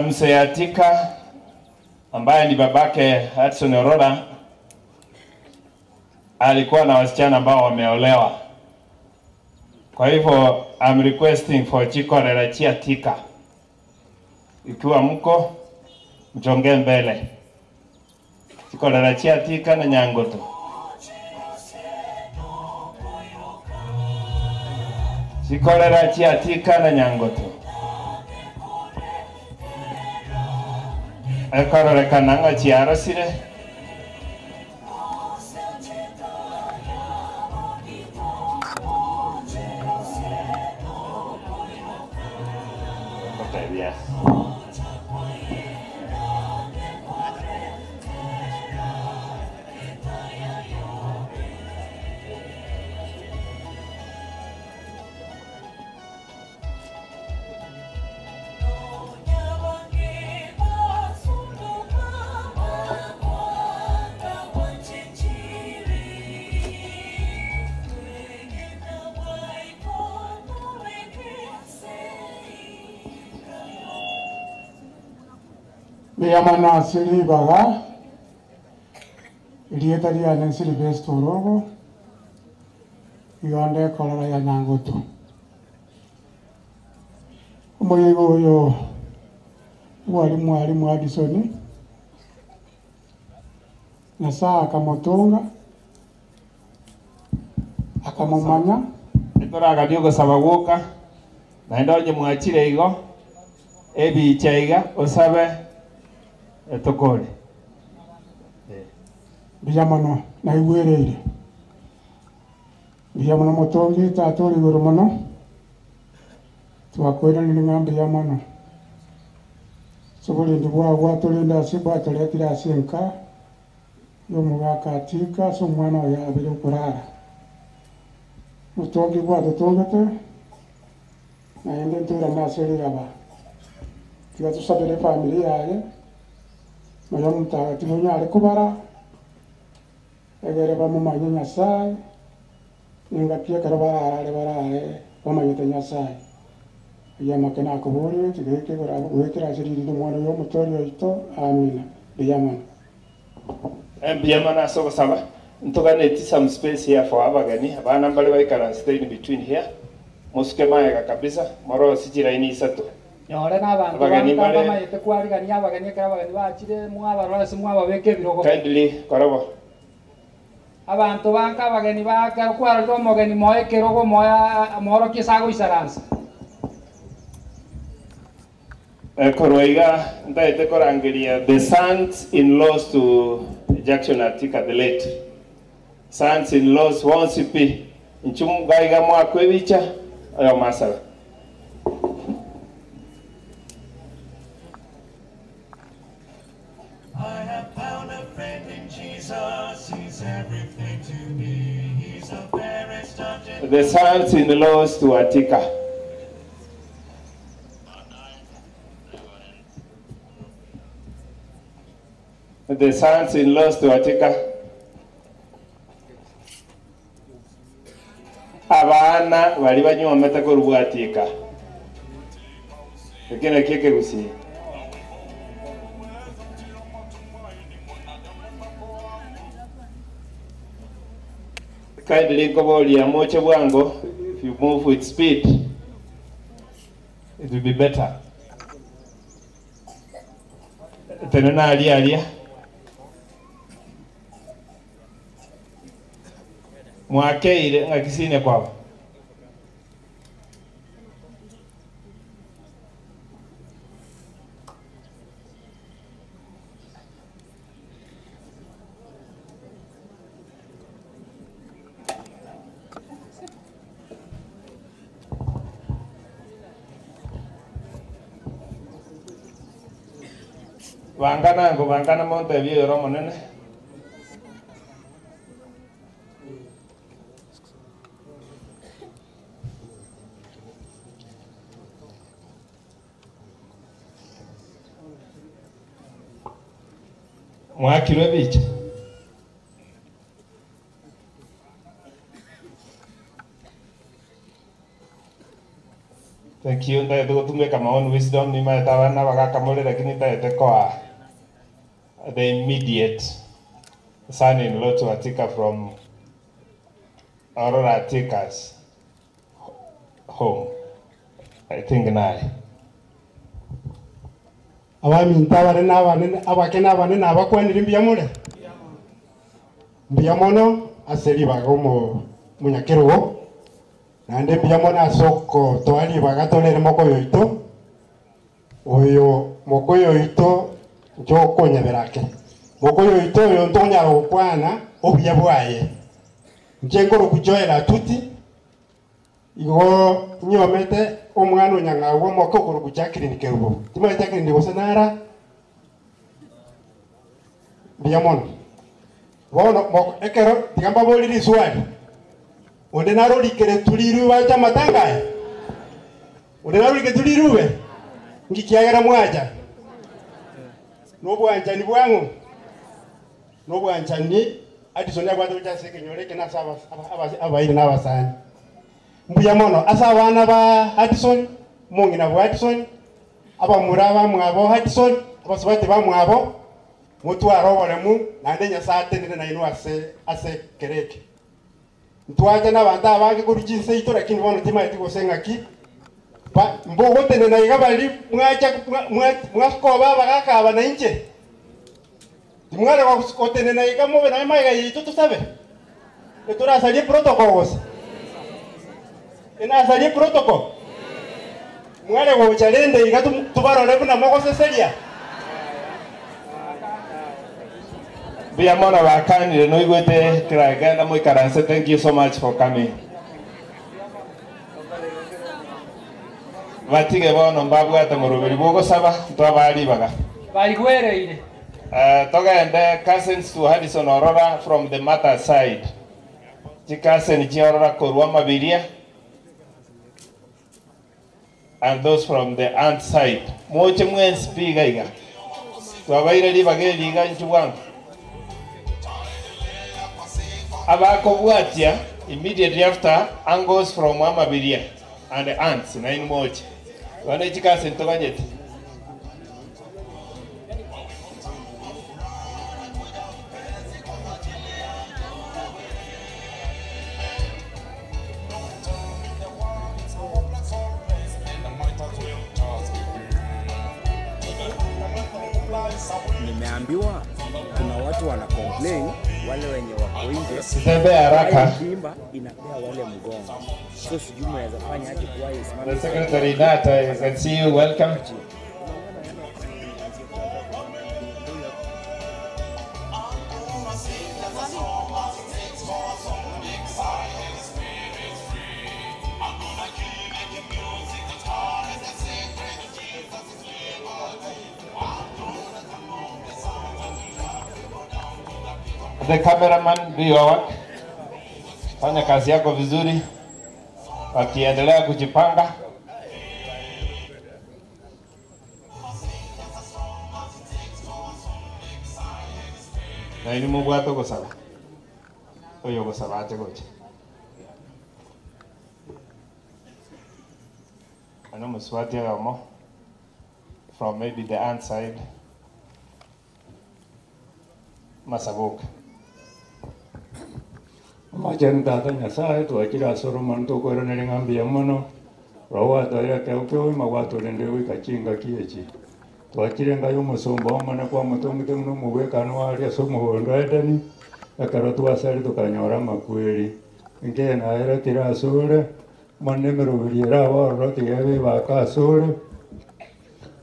Mseatika ambaye ni babake Hudson Orora alikuwa na wasichana ambao wameolewa. Kwa hivyo I'm requesting for Chiko Rerachia Tika. Ikiwa mko mjonge mbele. Chiko Rerachia Tika na Nyangoto. Chiko Rerachia Tika na Nyangoto. Ekoro kananga chiara sire. Okay, yeah. Biyamana Silibaga, Ilietaria and Silvestre Rogo, Yonde Coloraya Nangoto. Moyego yo walimu Addisoni, Nasa akamotonga, akamomanya, Itora kadiogo sabagoka, na ndoje mwachire igo, ebi ichaiga, osabe, etokole. Biyamano, na iwereire. Biyamano motongi, tatori gurumono, tuwakwera nilingamba biyamano. Sobulindi bwagwa tulinda siba tuletira asinka, yomugaka atika, so mwana oyo abiri okurara. Mutongi bwa tutongete, na ende ntura naserera ba. Tiga tusabire familia yaye, noyo mutagatifu nyari kubara, egere bamumanye Nyasaye, ningatie karo barare bamanyete Nyasaye. Yamakena akuburi, tigeke gorabo gwekera asiriri mwana yo mutori oito, amina. Biyamana. Biyamana so saba. Ntogane some space here for abagani. Abana mbale baikara stay in between here. Musuke maega kabisa. Moro sijira ini isato. Yore n'abantu bakaba mayete kwari abagani kara abagani bachire mwabarora se mwababeke birogo. Kindly korabo. Abantu banka abagani baka kwara ro mogani moye kerogo moya moro kisago isaransa. Koroiga ndaite korangeria the sons-in-laws to Jackson Atika the late. Sons-in-laws wonsipi nchumu gaiga mwakwebicha ayo masala. I have found a friend in Jesus, he's everything to me, he's the fairest of the sons-in-laws to Atika. The sons-in-laws to Atika. Abana bali banywa mata ko rwatika. Ekena keke gusi. Kindly koboli ya moche bwango, if you move with speed, it will be better. Tenena alia. Mwakeire ngakisine kwao. Vangana monte vio romo nene. Mwakirwe bicha. Thank you. Ndaye tukutume kama on wisdom ni maetawana wakakamole lakini taete kwa the immediate son-in-law to Atika from Aurora Atika's home. I think nae. Abami ntaware n'abanene abakena abanene abakwanira imbiyamure. Mbiyamono aseribaga munyakerugo. Nande mbiyamono asoko twali bagatolere mokoyo ito. Oyo mokoyo ito njo konyaberake. Mokoyo ito yo ntonyara okwana obuya bwaye. Njengoro kujoera tuti. Igo nyomete omwana onyangawo mokogoro kujakiri kerubo. Tima jakiri ndi gosanara. Biyamono. Wono ekero tigamba boliri swali. Onde naro likere tuliru bacha matanga. Onde naro likere tuliruwe. Ngikiagera mwaja. Nobwanja ni bwangu. Nobwanja ni Addison yagwado cyaseke nyoreke nasaba abayire n'abasani. Mbuyamono asa abana ba Addison mungina ba Addison abamuraba mwabo Addison abasubati bamwabo mutwara oboremu nande nyasate nire na inu ase kereke ntwaje n'abantu abage kurujinse ito lakini bono timaiti gosengaki mbogo tene na iga bali mwakoba bagakaba na inche timwale wakotene na iga mobe na maiga yito tusabe etura sali protocols ina sali protocol mwale wo chalende iga tubarole kuna moko seseria Bia mona wakani no igwete kiragenda muikaranse. Thank you so much for coming. Vatige bono mbabwate murubiri bwo saba twabali baga Baigwereire. Togende cousins to Harrison Aurora from the mother side. Cousin Aurora Korwa Mabiria and those from the aunt side. Moche mwen spiga iga. Twabaire libage liga nchuwangu. Abako Buatia immediately after angles from Mabiria and the aunts na inu moche. Wana cousin toganyete. Nimeambiwa kuna watu wana complain wale wenye wako nje. Sitembe haraka. Kimba inapea wale mgongo. So sijui mnaweza fanya aje kwa hiyo. The secretary Nata, I can see you. Welcome. The cameraman, do your work. Fanya kazi yako vizuri. Wakiendelea kujipanga. Na ili Mungu atogosaba. Oyo gosaba ate goche. Ano muswati yamo from maybe the aunt side. Masabuka. Machen tata nyasaye twakira soroman to kwero ne ngambi yamono rawa to ya keo magwato lende wi kachinga kiechi twakire ngayo musomba omana kwa mutongi no mubekano ari asomo hondo edani akaro twasari tukanyora makweri nge na era tira asore manne merobiriera wa tigebe bakasore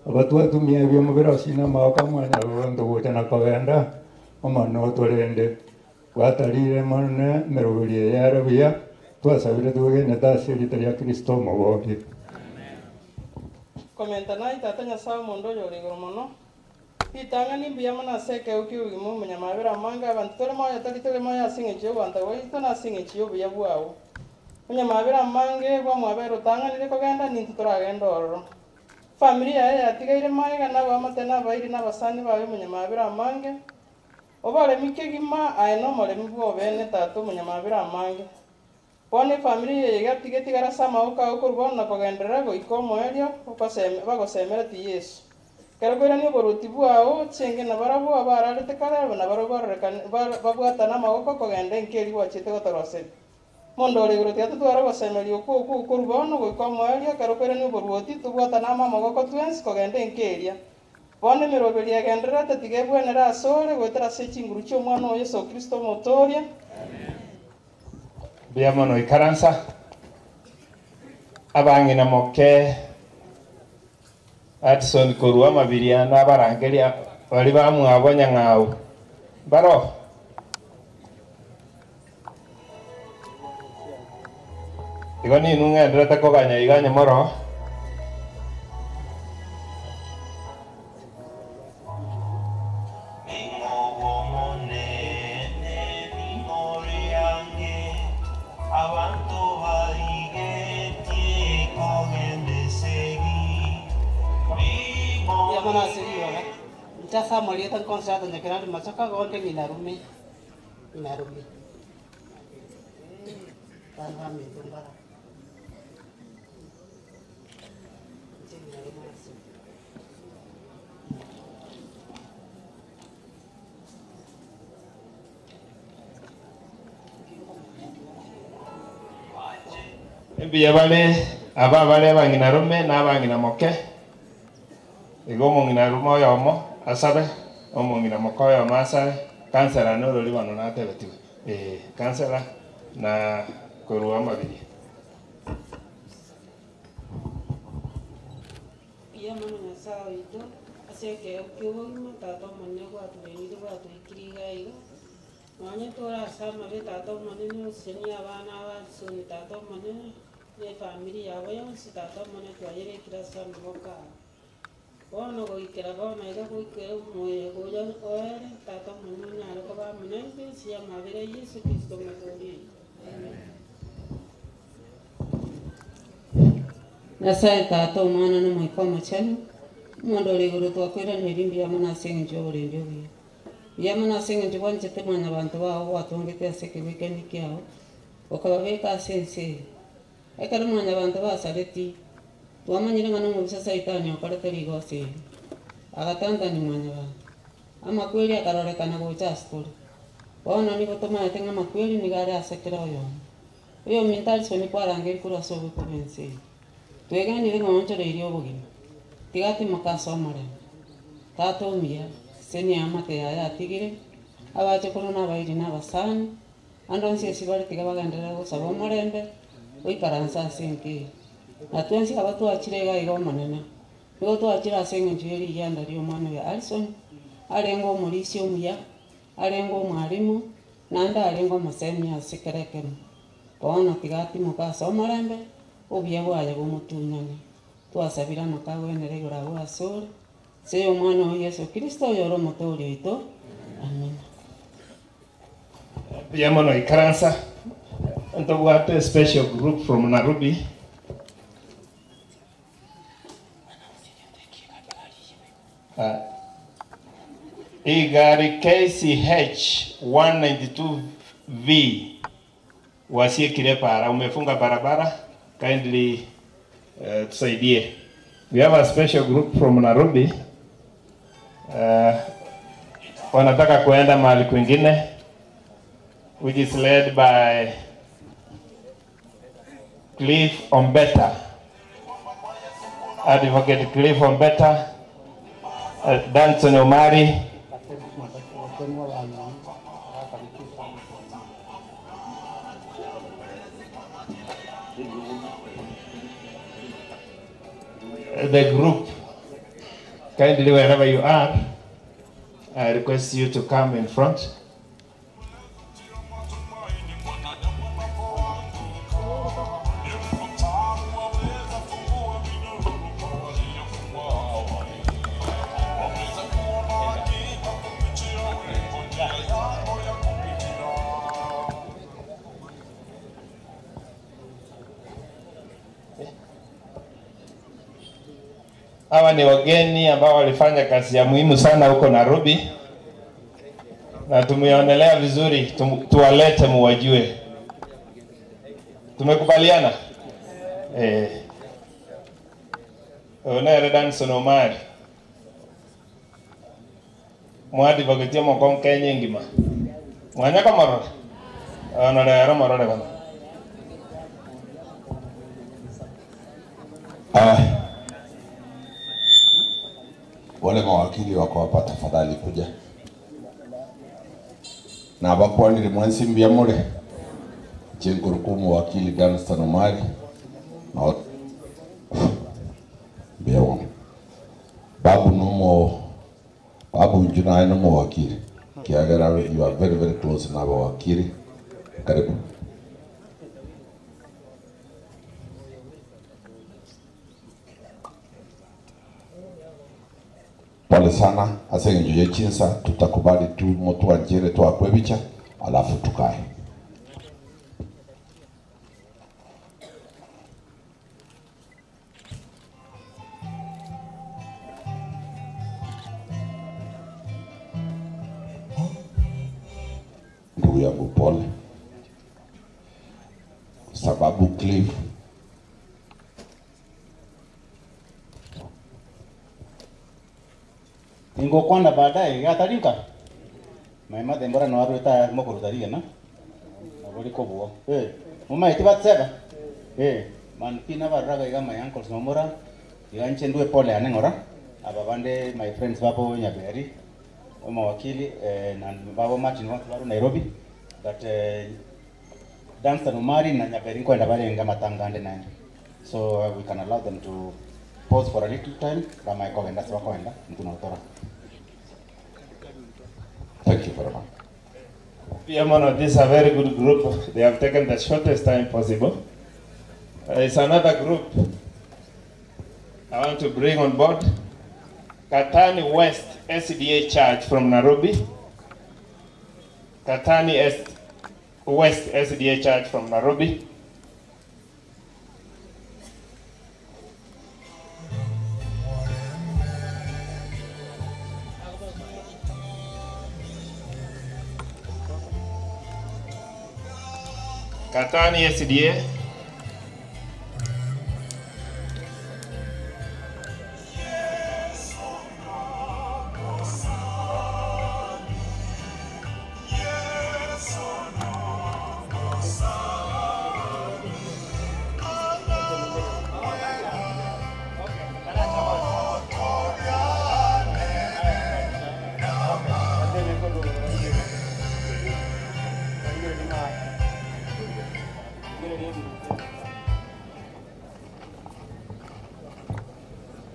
abatu atumie byo mubera sina maka mwanya rondo gutana kagenda omano tolende watarire manne merobirie ya rabia twasabire tugene tasiri taria Kristo mogoki komenta na itata nyasaye mondo yori goromono itanga ni biya mana seke ukiugimu munyamabera manga abantu tole moya tali moya singe chiyo banta we tona singe chiyo biya bwao munyamabera mange bwa mwabero tanga ni kogenda ni turagenda ororo familia ya tigaire maiga na bamatena bairi na basani bawe munyamabera mange obale mikegima aino molemi bwo bene tatu munyamabera mange pone familia yegatige tigara sama uka ukurubona kogendera go ikomo elio ukoseme bagosemera ti Yesu kero kwera ni boruti bwao chenge na barabo abararete kare na barabo babwata na magoko kogenda nkeri wachite gotorose mondo le grotia tutwara gosemeri ukurubona go ikomo elio kero kwera ni boruti tubwata na magoko twens kogenda nkeria pone meroberia gendera tatige bwenera asore gwetera secinguru cyo mwana wa Yesu Kristo motoria Biamono ikaransa abangi na moke Adson Korwa Mabiria na barangeria bali bamwabonya ngao baro igoni nungendera takoganya iganya moro Jasa melihat konser dan kira masaka konten Narumi. Tanpa itu barang. biya bale aba bale bangina rume na bangina moke igo mongina rumo yomo asabe omongina mokoyo masabe kansela no loli bano na tebeti kansela na korwa mabiri ya mano na sawa ito aseke ukiwa matato manne kwa tulenidi kwa tuikiriga iga mwanya tora sama be tato manne no seni abana ba soni tato manne ne family yabo yonsi tato manne twayere kira sama boka ono go ikera bona ida go ikera moye go ya ore tato manne na ro ba manne be sia mavere Yesu Kristo matori Nasa tato mana no mai koma chanu mondo le guru to kwera ne rimbi ya mana sengi jo le njobi ya mana sengi jo wanje te mana bantu ba wa to ngete aseke weekend kiao okawe ka sense e kar mana bantu ba saleti to amanyira ngano mu sasa itanya kare teri go se agatanda ni mana ba ama kweli akarore kana go cha story bona ni botoma tenga makweli ni gare asekera yo mental so ni para ngel kura so ko bense twega ni ngoncho le rio bugima tigati makasomore tato mia seni amate ya tigire abaje korona bairi na basani andonsi esibari tiga bagandera go sabo morembe oi paransa senki atwensi abatu achirega igo manene igo to achira sengi jeri yanda rio mwana ya Alison arengo mulisio muya arengo mwalimu nanda arengo masemi asikerekemo bona tigati makasomorembe obye bwaje bumutunyane twasabira makawe nere gurabu asore se omwana wa Yesu Kristo yoro motori ito amen Yamono ikaransa ento bwate special group from Nairobi igari KCH 192V wasie kile para umefunga barabara kindly tusaidie. We have a special group from Nairobi wanataka kuenda mahali kwingine which is led by Cliff Ombeta, Advocate Cliff Ombeta, Danson Omari, the group. Kindly, wherever you are, I request you to come in front. Hawa ni wageni ambao walifanya kazi ya muhimu sana huko Nairobi na tumeonelea vizuri tuwalete muwajue. Tumekubaliana? Onere Danson Omari mwadi bagetia mokon Kenya ngima mwanya kamaro ona lero marore bana wale mawakili wako hapa, tafadhali kuja na abakwani limwansi mbiamure jengurukumu wakili Danson Omari na bewa babu nomo babu njuna nomo wakili kiagera. You are very very close na wakili, karibu. Pole sana asengeje chinsa, tutakubali tu moto wa njere tu akwebicha alafu tukae. Ndugu yangu pole, sababu Cliff ingo kwanda baadaye yatarinka maima dembora no arweta mokuru tariga na abori kobuo muma itibatseba man pina barraga iga my uncles nomora iganche ndue pole anengora ababande my friends bapo Nyaberi mawakili na babo Martin watu Nairobi but Dunstan Umari na Nyaberi kwenda barenga matangande nande so we can allow them to pause for a little time kama iko wenda sawa kwenda mtu na utora. Thank you very much. Piamono, this is a very good group. They have taken the shortest time possible. It's another group I want to bring on board. Katani West SDA Church from Nairobi. Katani West SDA Church from Nairobi. Katani SDA.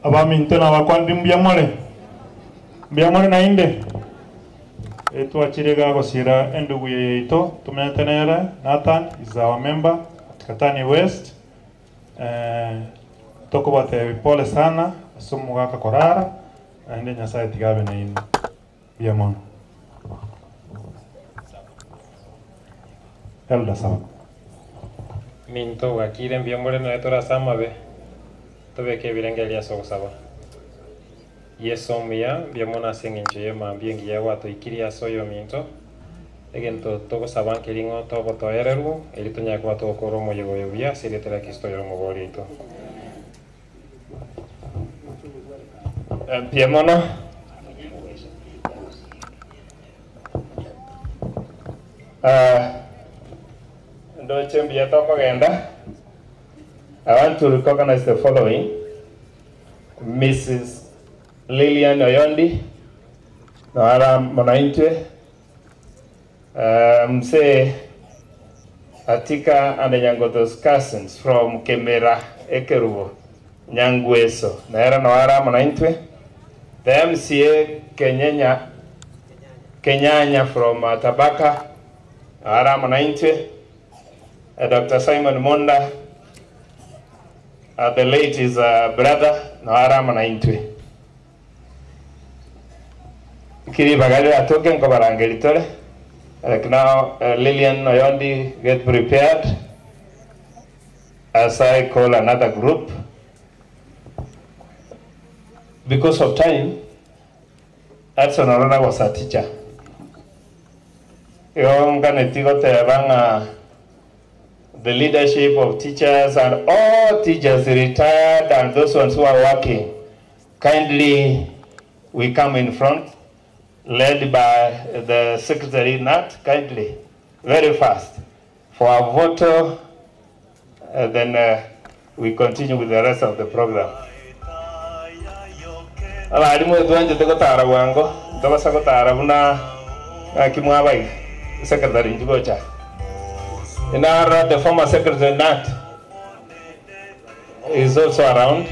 Abamintena bakwandi mbyamole na inde twachirega gosira endugu yeito tumetenera Nathan is our member Katani West toko bate pole sana sumu gaka korara ende Nyasaye tigabe na inde byamon elda sawa minto wakire mbyamole na etora samabe tobe ke birengelia sogosaba yesomia byamona sengenche yema byengi ya watu ikiria soyo minto egento togo saban kelingo togo toereru elitonya kwa to koromo yoyo bia siretera kisto yo mogolito byamona ndo chembi ya toko genda. I want to recognize the following: Mrs. Lillian Oyondi, Noara Monaintwe, Mse Atika and Nyangoto's cousins from Kemera, Ekeruo, Nyangweso, Naira Noara Monaintwe, the MCA Kenyanya from Tabaka, Noara Monaintwe, Dr. Simon Monda, the late is brother Noara Monaintwe. Kiri bagale atoke nko barangelitore. Like now Lillian Oyondi get prepared as I call another group. Because of time, Edson Orona was a teacher. The leadership of teachers and all teachers retired and those ones who are working, kindly we come in front, led by the Secretary Nat, kindly, very fast, for a vote, then we continue with the rest of the program. Secretary Njugocha. And our the former Secretary Nat is also around.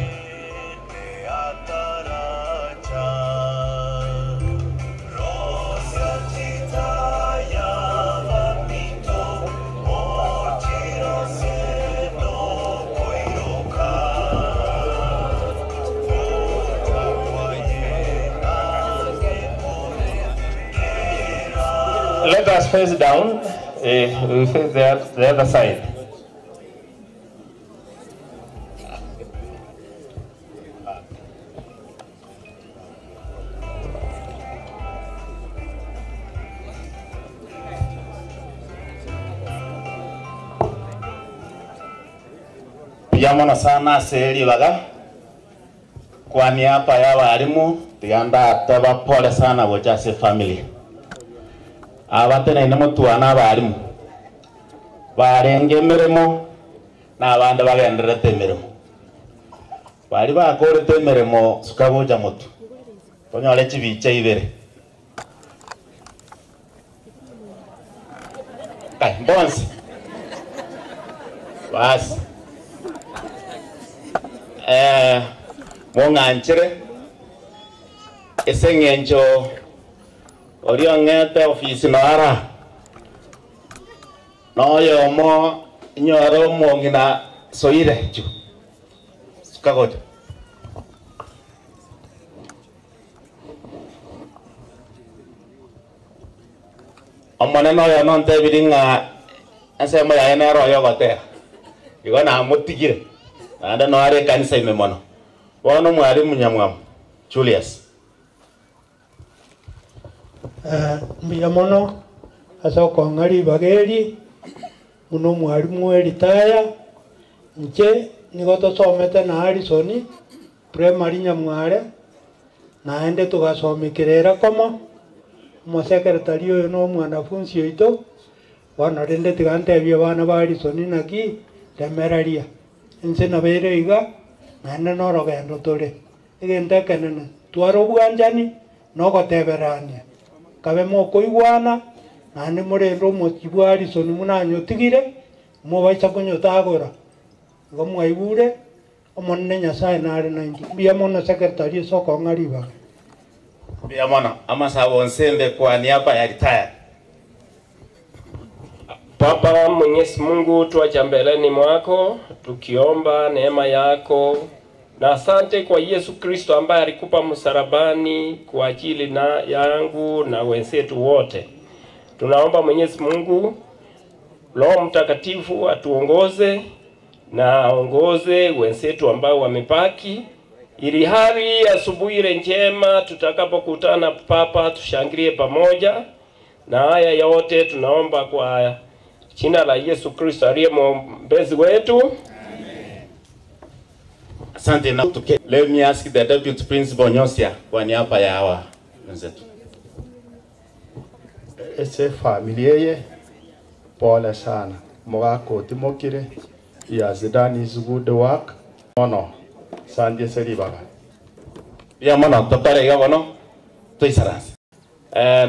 Let us face down. We face the other side. Piyamona sana seri baga kwa niaba ya walimu tiganda toba pole sana Wojase family. Abatena ina mutuana abarimu barenge mirimo n'abandi bagenderete emirimo bari bakorete emirimo sukaboja motu tonyole chibicha ibere kai mbonsi basi monganchire esengencho oriongete ofisi noara noyomo nyoro mongina soire chu sukagoja omone noyo nonte biringa asemo ya ene royo gote igo na mutigire anda no are kanisa imemono wono mwari munyamwam Julius mbiya mono asoko ngari bageri muno mwari mweritaya nche nigoto somete na Harrison primary nyamware naende tugasomikirera komo mo secretary oyo no mwanafunzi oito wana rende tigantebia bana ba Harrison naki temeraria nse na bere iga naende no rogendo tore igente kenene twaro bwanjani no goteberania kabe mo koigwana nane murendo mo kibwa Harrison munanyotigire mo baisa kunyotagora ngo mwaibure omonne nyasaye nare 90 bia mono secretary soko ngariba bia mono amasabo nsembe kwa niaba ya retire. Baba Mwenyezi Mungu, tuacha mbeleni mwako tukiomba neema yako, na asante kwa Yesu Kristo ambaye alikupa msalabani kwa ajili na yangu na wenzetu wote. Tunaomba Mwenyezi Mungu, Roho Mtakatifu atuongoze na aongoze wenzetu ambao wamepaki, ili hali asubuhi ile njema tutakapokutana Papa tushangilie pamoja. Na haya yote tunaomba kwa jina la Yesu Kristo aliye mwombezi wetu. Amen. Asante na tuke. Let me ask the deputy principal Nyosia kwa niaba ya hawa wenzetu. Ese familia ye pole sana. Mwako timokire. He has done his good work. Mono. Sandie Seribaga. Pia mono totare ya mono. Toisaransi.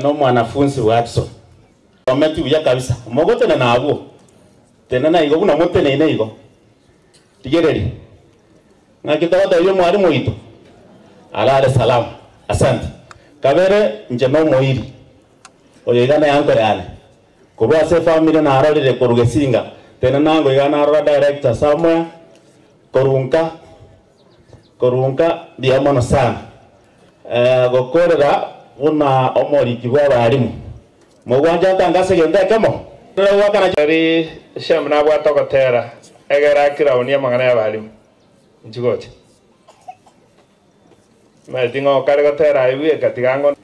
No mwanafunzi wa Watson. Ometi uya kabisa. Mogote na abo. Tena na igo kuna mote na ine igo. Tigereri. Na kitawata yo mwalimu ito. Alale salama. Asante. Kabere njeno moiri. Oyegana yanko yane. Kuba se family na arole korugesinga. Tena nango igana arora director somewhere. Korunka diamono sana. Gokorera una omori kibwa balimu. Mogwanja tangase gende kemo. Lewa kana jari shamna bwa tokotera. Egera kiraunia magana ya balimu. Njigote. Metingo kare gotera iwi katigango.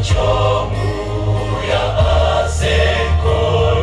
Chomu ya asekoro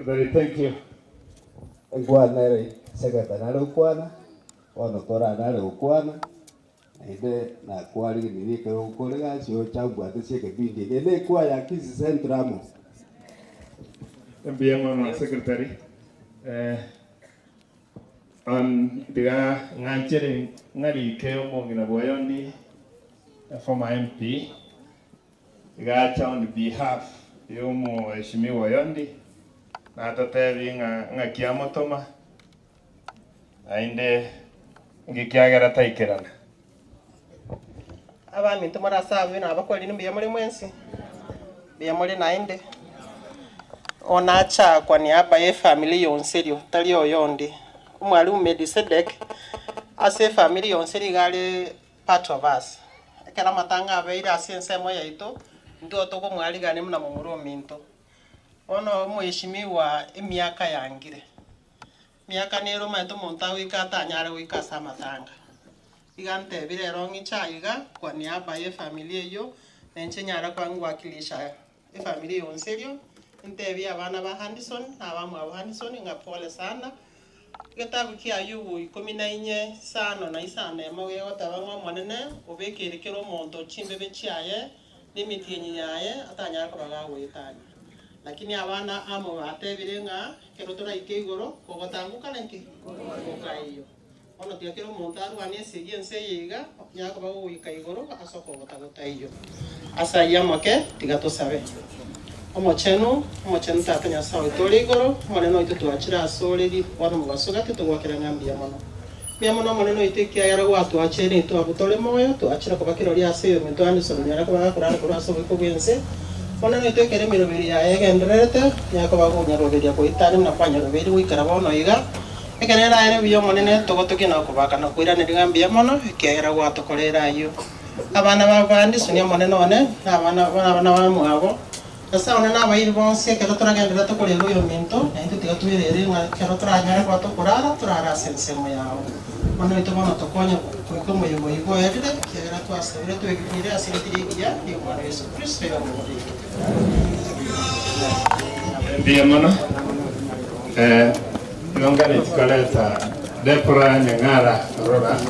Secretary, thank you. Ngwana secretary nalo kwana ono tora nalo kwana ide na kwali ni ke ukolega sio chagua tisieke bindi ile kwa ya Kisii Central MBM Secretary diga nganchere ngari keo mongina boyondi former MP diga on behalf yomo heshimiwa yondi na atatevi ngakiamo toma ainde ngikiagera taikerana abami ntumara sabu na abakweli nimbiya muri mwensi biya muri nainde onacha kwa niaba ya family yonserio tali oyondi umwalimu Melchizedek ase family yonseri gale part of us ekera matanga abeire ase nsemo yaito ndio toko mwali gane muna mumuro minto ono muheshimiwa emiaka yangire miaka nero maito monta wika tanyare wika samatanga igante bire rongi chaiga kwa niaba ya familia yo nenche nyara kwangu wakilisha familia yonserio ntebi abana ba Henderson abamu aba Henderson ngapole sana getabu kia yubu 14 sano na isana emawe otabangwa monene obekerekero monto chimbe bechiaye limiti nyaye atanyara kobaga wetani lakini abana amo batebirenga kero tora ikegoro kogotanguka nenki kokaiyo ono tiakero montaru anese yense yiga nyako bago ikaigoro asoko gotagota iyo asa yamoke tigato sabe omochenu tatanya sawe toligoro moneno ito tuachira asoreri wano mugasoga tutugwakira ngambia mono bia mono moneno itekia yara watu achene to abutole moyo to achira kubakiro lya seyo mento Anderson nyara kubaga kurana kuraso biko bwense moneno itekere miroberi ya egenderete nyako bago nyaroberi ya koitani na kwanya roberi wikara bono iga ekenera ere biyo monene togotoki na kubaka na kuirana ngambia mono ekera watu kolera yo abana ba Anderson ya moneno one abana ba mwabo sasa onana abairi bonse kero turagendera tukorera uyo minto nainde tigatwirere kero turanyara kwa tukurara turara sensemo yao mono itobono tokonya kuiko moyo igo edire kera twasabire twegire asiritiria yo mwana Yesu Kristo yo muri ndiye mono ngongare tikoleta Deborah Nyang'ara Rora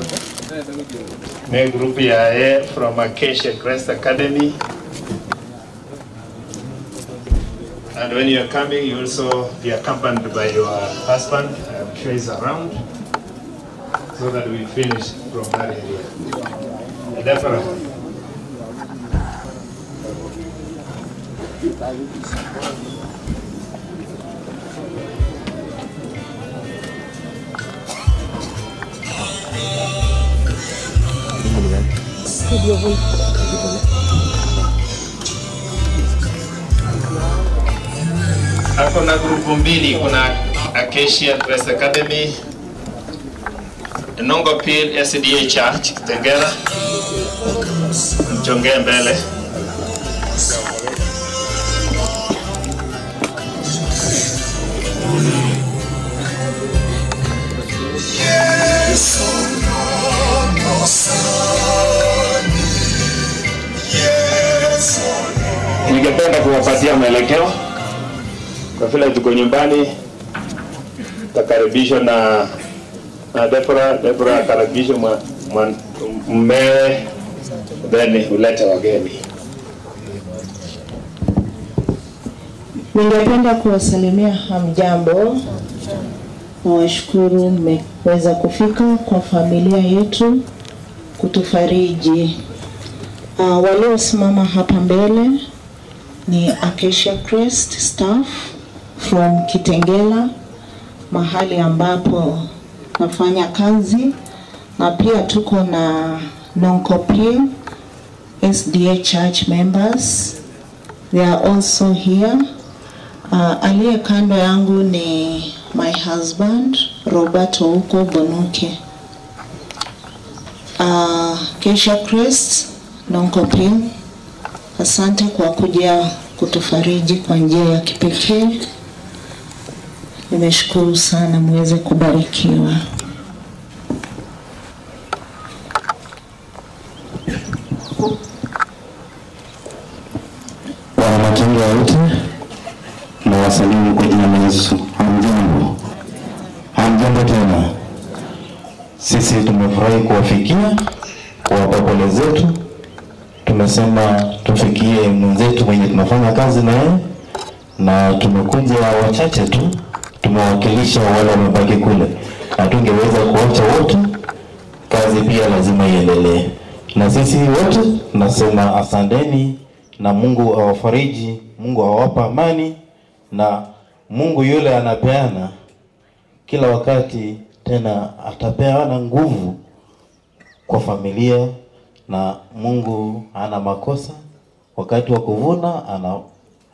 ne group ya from Acacia Crest Academy. And when you're coming, you also be accompanied by your husband. I'm sure he's around, so that we finish from that area. Deborah. Kuna grupu mbili, kuna Acacia Crest Academy, Nongo Pil SDA Church Kitengela, mchongee mbele. Ningependa kuwapatia mwelekeo kwa vile tuko nyumbani, takaribisho na Deborah akaribisho mmewe, then ulete wageni. Ningependa kuwasalimia hamjambo, na washukuru mmeweza kufika kwa familia yetu kutufariji. Waliosimama hapa mbele ni Acacia Crest staff from Kitengela, mahali ambapo nafanya kazi, na pia tuko na Nonkopil SDA Church members, they are also here. Aliye kando yangu ni my husband Robert Ouko Bonuke. Acacia Crest, Nonkopil, asante kwa kuja kutufariji kwa njia ya kipekee. Nimeshukuru sana, muweze kubarikiwa. Wanamatendo wote na wasalimu kwa jina la Yesu. Hamjambo. Hamjambo tena. Sisi tumefurahi kuwafikia, kuwapa pole zetu. Tumesema tufikie mwenzetu mwenye tunafanya kazi na yeye, na tumekuja wachache tu, tumewakilisha wale wamebaki kule. Hatungeweza kuacha wote, kazi pia lazima iendelee. Na sisi wote tunasema asanteni, na Mungu awafariji, Mungu awapa amani, na Mungu yule anapeana kila wakati tena atapeana nguvu kwa familia, na Mungu hana makosa. Wakati wa kuvuna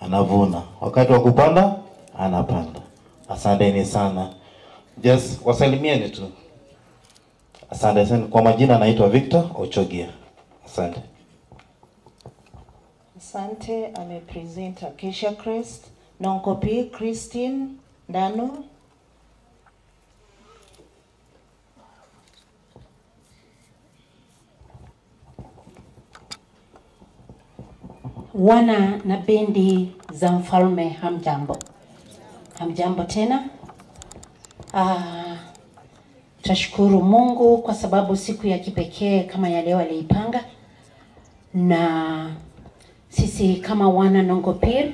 anavuna, wakati wa kupanda anapanda. Asanteni sana. Just wasalimieni tu. Asante sana. Kwa majina naitwa Victor Ochogia. Asante. Asante. Amepresent Acacia Crest, Nonkopi Christine Ndano. Wana na bendi za mfalme, hamjambo. Hamjambo tena. Tashukuru Mungu kwa sababu siku ya kipekee kama ya leo aliipanga, na sisi kama wana Nongopir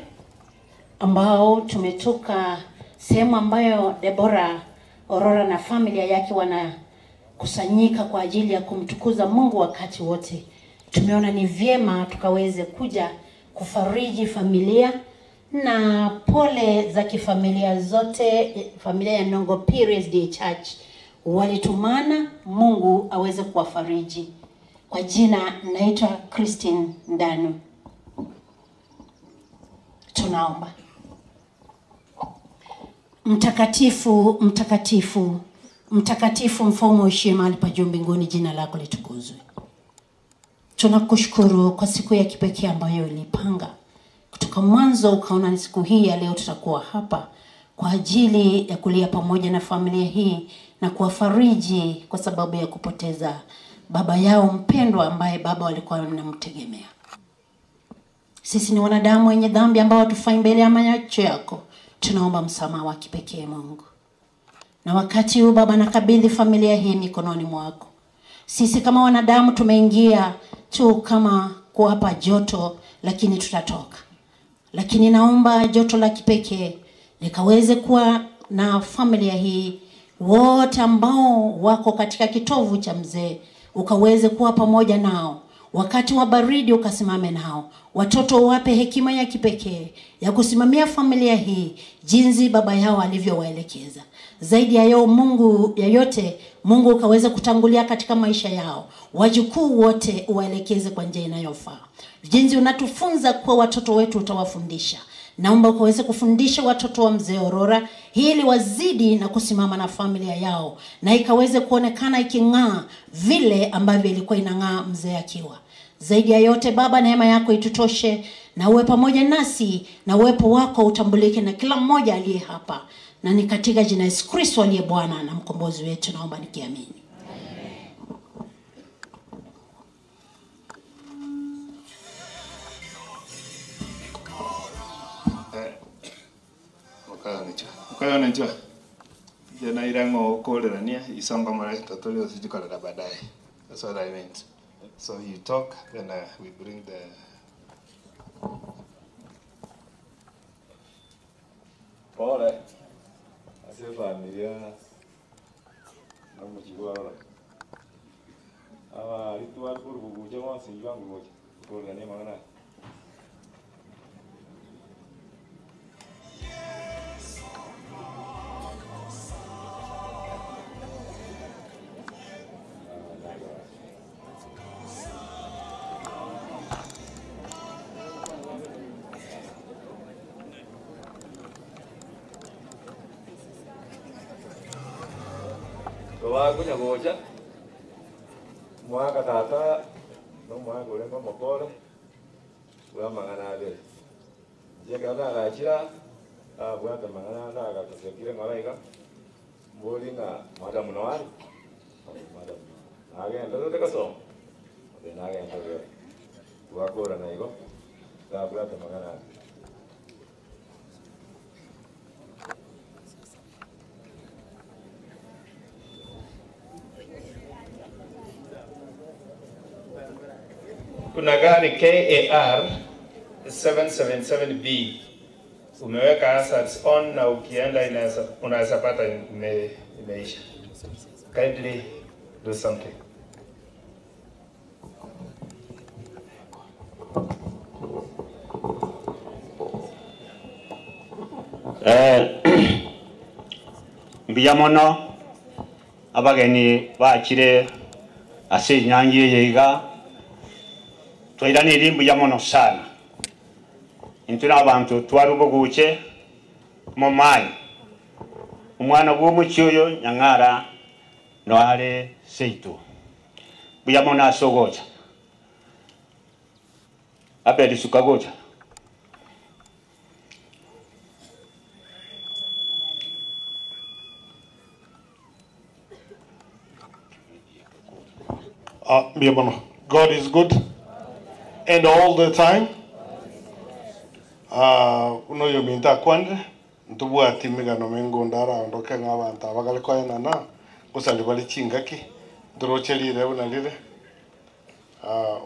ambao tumetoka sehemu ambayo Deborah Orora na familia yake wanakusanyika kwa ajili ya kumtukuza Mungu wakati wote, tumeona ni vyema tukaweze kuja kufariji familia na pole za kifamilia zote. Familia ya Nongopir SDA Church walitumana Mungu aweze kuwafariji. Kwa jina naitwa Christine Ndano. Tunaomba. Mtakatifu, mtakatifu, mtakatifu, mfalme uishie mahali pa juu mbinguni, jina lako litukuzwe. Tunakushukuru kwa siku ya kipekee ambayo ulipanga kutoka mwanzo, ukaona ni siku hii ya leo tutakuwa hapa kwa ajili ya kulia pamoja na familia hii na kuwafariji kwa sababu ya kupoteza baba yao mpendwa ambaye baba walikuwa wanamtegemea. Sisi ni wanadamu wenye dhambi ambao hatufai mbele ya macho yako. Tunaomba msamaha wa kipekee Mungu. Na wakati huu Baba, nakabidhi familia hii mikononi mwako. Sisi kama wanadamu tumeingia tu kama kuwapa joto, lakini tutatoka. Lakini naomba joto la kipekee likaweze kuwa na familia hii, wote ambao wako katika kitovu cha mzee, ukaweze kuwa pamoja nao. Wakati wa baridi ukasimame nao. Watoto wape hekima ya kipekee ya kusimamia familia hii jinsi baba yao alivyowaelekeza. Zaidi ya yote Mungu, ya yote Mungu ukaweze kutangulia katika maisha yao. Wajukuu wote uwaelekeze kwa njia inayofaa. Jinsi unatufunza kwa watoto wetu utawafundisha. Naomba ukaweze kufundisha watoto wa mzee Orora ili wazidi na kusimama na familia yao, na ikaweze kuonekana iking'aa vile ambavyo ilikuwa inang'aa mzee akiwa. Zaidi ya yote Baba, neema yako itutoshe na uwe pamoja nasi, na uwepo wako utambulike na kila mmoja aliye hapa. Na ni katika jina Yesu Kristo aliye Bwana na mkombozi wetu naomba nikiamini. Kwa hiyo jana irango kuolerania isonga mara totally usijikolera baadaye. That's what I meant. So you talk, then we bring the pole ase familia na mujibora awa ritual kurbu jamaa sinjangu moja pole ni magana kunya goja mwaka tata no mwaka ule kwa mapole wa mangana ale je kana la chira bwata mangana na ga kusekire malaika bolinga madam noari madam agenda ndo tekaso na agenda wa kora na iko bwata mangana kuna gari KAR 777B umeweka hazards on na ukienda unaweza pata imeisha. Kindly do something. Mbiyamono abageni bakire ase nyangi yeiga twairani mbiyamono sana intuna abantu twarubuguche mu mai umwana w'umucyoyo nyangara no ale seitu mbiyamono asogocha abedi sukagocha God is good and all the time. Uno yo minta kwande ntubu atimiga no mengo ndara ondoke ngabanta abagale kwa na kusali bali chingaki drocheli rebu na lile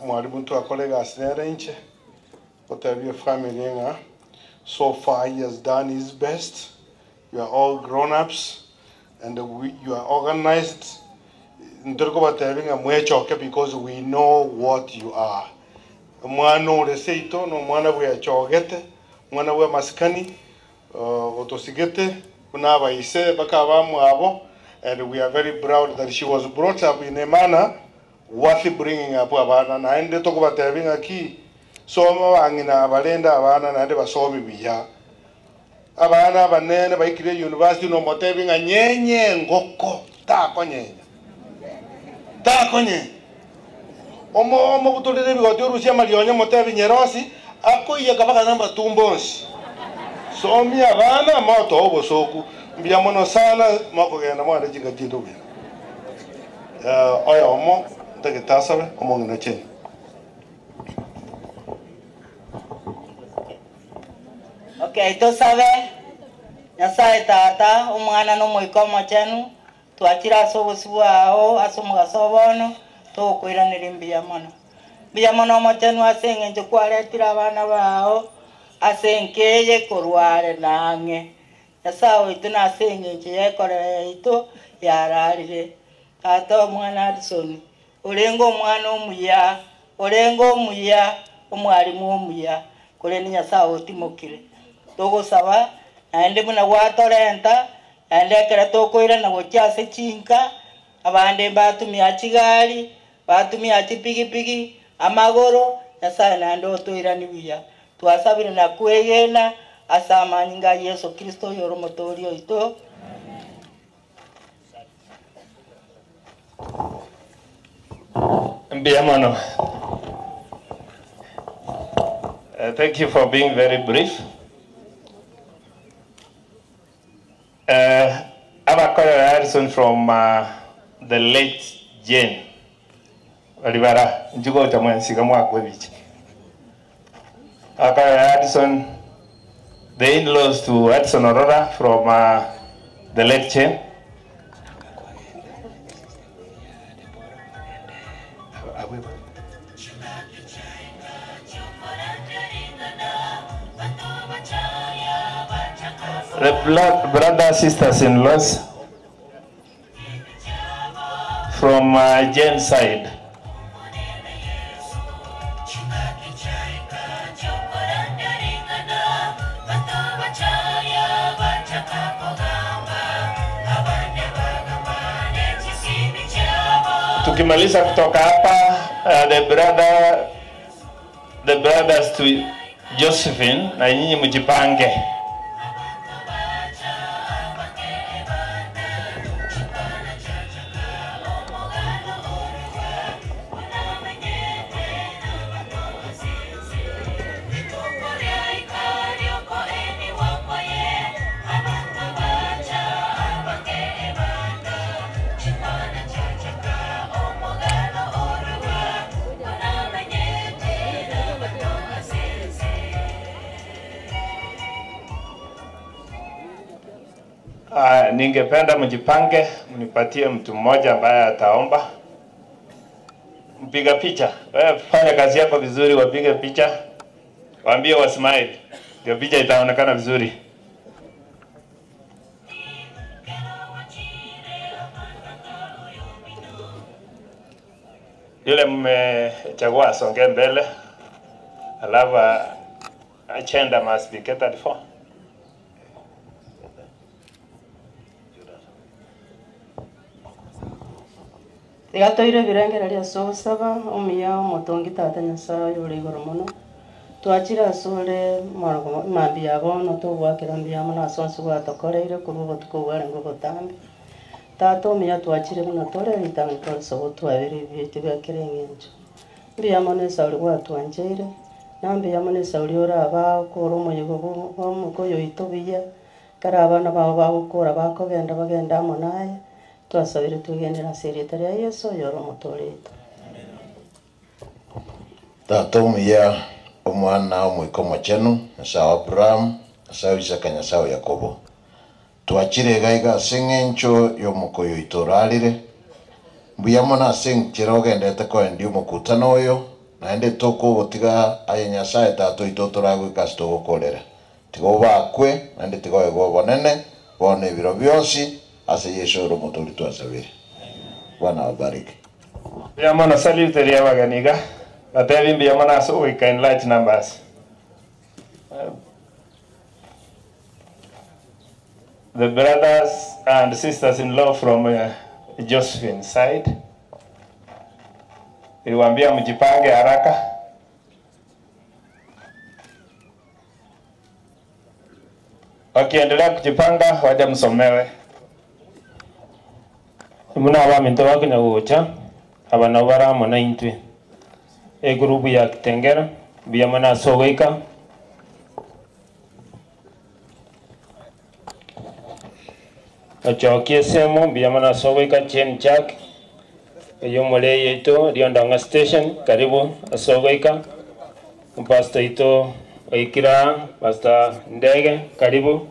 mwalimu tu akolega asinera inche otabi family nga so far he has done his best. You are all grown-ups and you are organized. Because we know what you are. Mwana ureseito no mwana we achogete mwana we maskani otosigete kuna baise bakaba mwabo, and we are very proud that she was brought up in a manner worth bringing up abana na ende to kubatevinga ki so mabangina abalenda abana na ende basomi biya abana banene baikire university no motevinga nyenye ngoko ta konye takonye omo kutolere bigoti orusia malionye motebi nyerosi akoiye kabaka namba tumbonsi somi abana moto obosoku mbiyamono sana makogenda mwana jinga tindu bya oya omo ndagitasabe omo ngina cheni Okay, to sabe Nyasaye tata umwana no moikomo chenu twakira sobosibwao asomugasobono tokwiranira mbiyamono mochenu asenge kwaretira abana bao asenkeye korware nange Nyasaye itu nasenge yekorere itu yararire tata omwana Addison olengo omwana omuya omwalimu omuya kore ni Nyasaye otimokire togosaba naende muna gwatorenta andekera tokoira na gochase chinka abande batumia chigari batumia chipigipigi amagoro Nyasaye nande otoirani biya twasabire na kwegena asamanyinga Yesu Kristo yoro motori oito. Mbiyamono, thank you for being very brief. Abakoya Harrison from the late Jane Olivera njugo tamwensiga mwakwe bichi. Abakoya Harrison, the in-laws to Harrison Aurora from the late Jane. The brother sisters-in-laws from Jane's side. Tukimaliza kutoka hapa, the brothers to Josephine na nyinyi mjipange. Ningependa mjipange, mnipatie mtu mmoja ambaye ataomba. mpiga picha, wewe fanya kazi yako vizuri, wapige picha, waambie wa smile, ndio picha itaonekana vizuri. Yule mmechagua asonge mbele, alafu agenda must be catered for. Tigatoire birengera ria sosaba omiya omotongi tata nyasaye uri igoro muno twachira asore mambi yabono tugwakira mbia muno asonsi gwatokoreire kurugo tukugware ngo gotambi tata omiya twachire muno tore ritanga twaso twabiri biti bakire ngenjo mbia muno sauri gwatwanjire nambi ya muno sauri ora ba koro moyigo bo mukoyo itobiya kara abana babo bagukora bakogenda bagenda monaye twasabire tugendera serieta ria Yesu yoro mutorete Tata omuya omwana omwikomo chenu sawa Abraham sawa Isaka nyasawa Yakobo twachire gaiga sing'encho yomukoyo itorarire mbuya mona sing'chira ogendete koendi omukutano oyo naende toko gotiga aye nyasaye tato itotoragwika sitogokorera tigo bakwe naende tigo ego bonene bone biro byosi ase Yesu ro mutori twasabire. Bwana wabariki. Ya mwana salute ria waganiga. Batevi mbia mwana so we can large numbers. The brothers and sisters-in-law from Josephine side. Iliwaambia mjipange haraka. Wakiendelea kujipanga waje msomewe. Muna abaminto bakenya gucha abana baramo na intwe grupu ya Kitengera biyamana soweika achokie semo biyamana soweika chen chak yomole yeto riondanga station karibu soweika pastor ito ikira pastor ndege karibu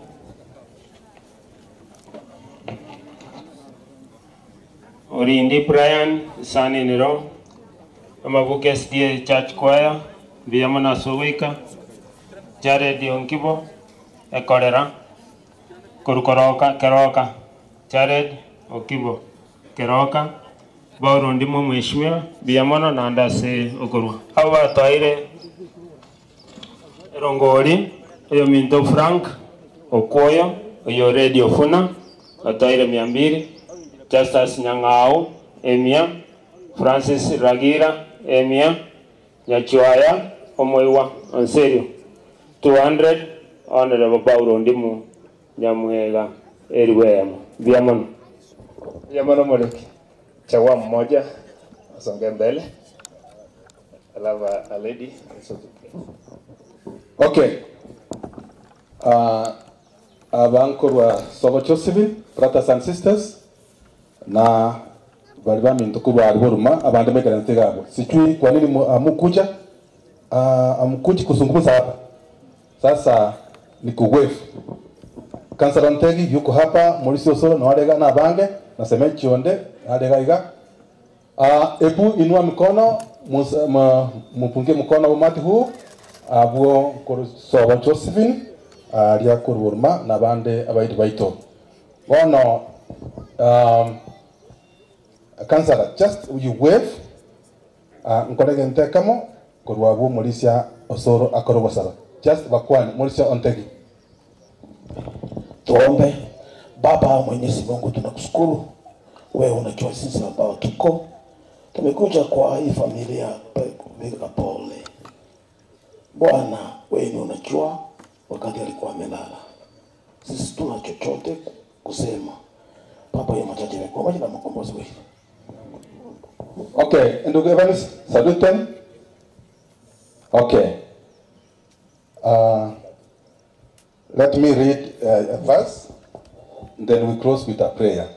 Orindi Brian Sani Niro Amabuke SDA Church Choir Biyamana Sowika Jared Yonkibo Ekorera Kurukoroka Keroka Jared Okibo Keroka Baurundi Mheshimiwa Biyamana Nandase Okorwa Hawa Toire Rongori Oyo Minto Frank Okoyo Oyo Radio Funa Toire 200 Justus Nyangao, Emia, Francis Ragira, Emia, Nyachuaya, Omoiwa, Onserio. 200, Honorable Paulo Ndimu, Nyamuega, Eriwemo. Biamono. Biamono Moleki. Chagua mmoja, asonge mbele. Alafu a lady. Okay. Abankorwa Sobo Josephine, brothers and sisters. Na bali baminto kuba aliboruma abande megana ntegabo sijui kwa nini amukuja amkuji kuzungumza hapa sasa ni kugwefu kansala Ntegi yuko hapa Mauricio Solo na walega na bange na Semechi Onde walega iga ebu inua mikono mupunge mkono umati huu abuo Sobo Josephine alia kuboruma na bande abaidi baito bono Kansala, just you wave nkolege ntekamo kurwabu Mauricio Osoro akorobo sala. Just bakwani Mauricio Ontegi. Tuombe. Baba Mwenyezi Mungu, tunakushukuru wewe, unajua sisi ambao tumekuja kwa hii familia kupiga pole. Bwana, wewe unajua wakati alikuwa amelala. Sisi tuna chochote kusema. Baba ya machache kwa maji na mkombozi wewe. Okay, ndugu Evans, salute. Okay. Let me read a verse, then we close with a prayer.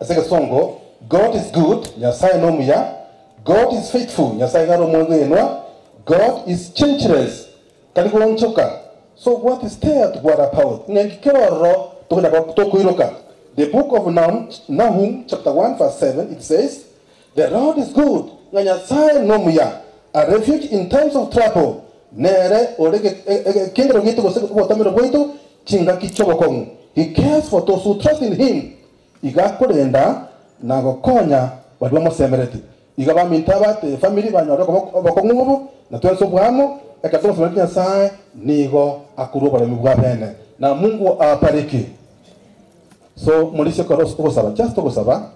Second song, God is good, Nyasai no muya. God is faithful, Nyasai garo mungu enwa. God is changeless, kaliko onchoka. So what is there to worry about? Ngekero ro tokuna tokuiroka. The book of Nahum, chapter 1, verse 7, it says, The Lord is good. Nyasaye nomuya. A refuge in times of trouble. Nere orege kingro gitu gotamiro boito chinga kichobokong. He cares for those who trust in him. Igakorenda na gokonya badwa mosemereti. Igaba mintaba te family banyoro bokongubu na twenso bwamo ekatomo family Nyasaye nigo akuru bale mubwa bene. Na Mungu awabariki. So mulise ko saba just ko saba.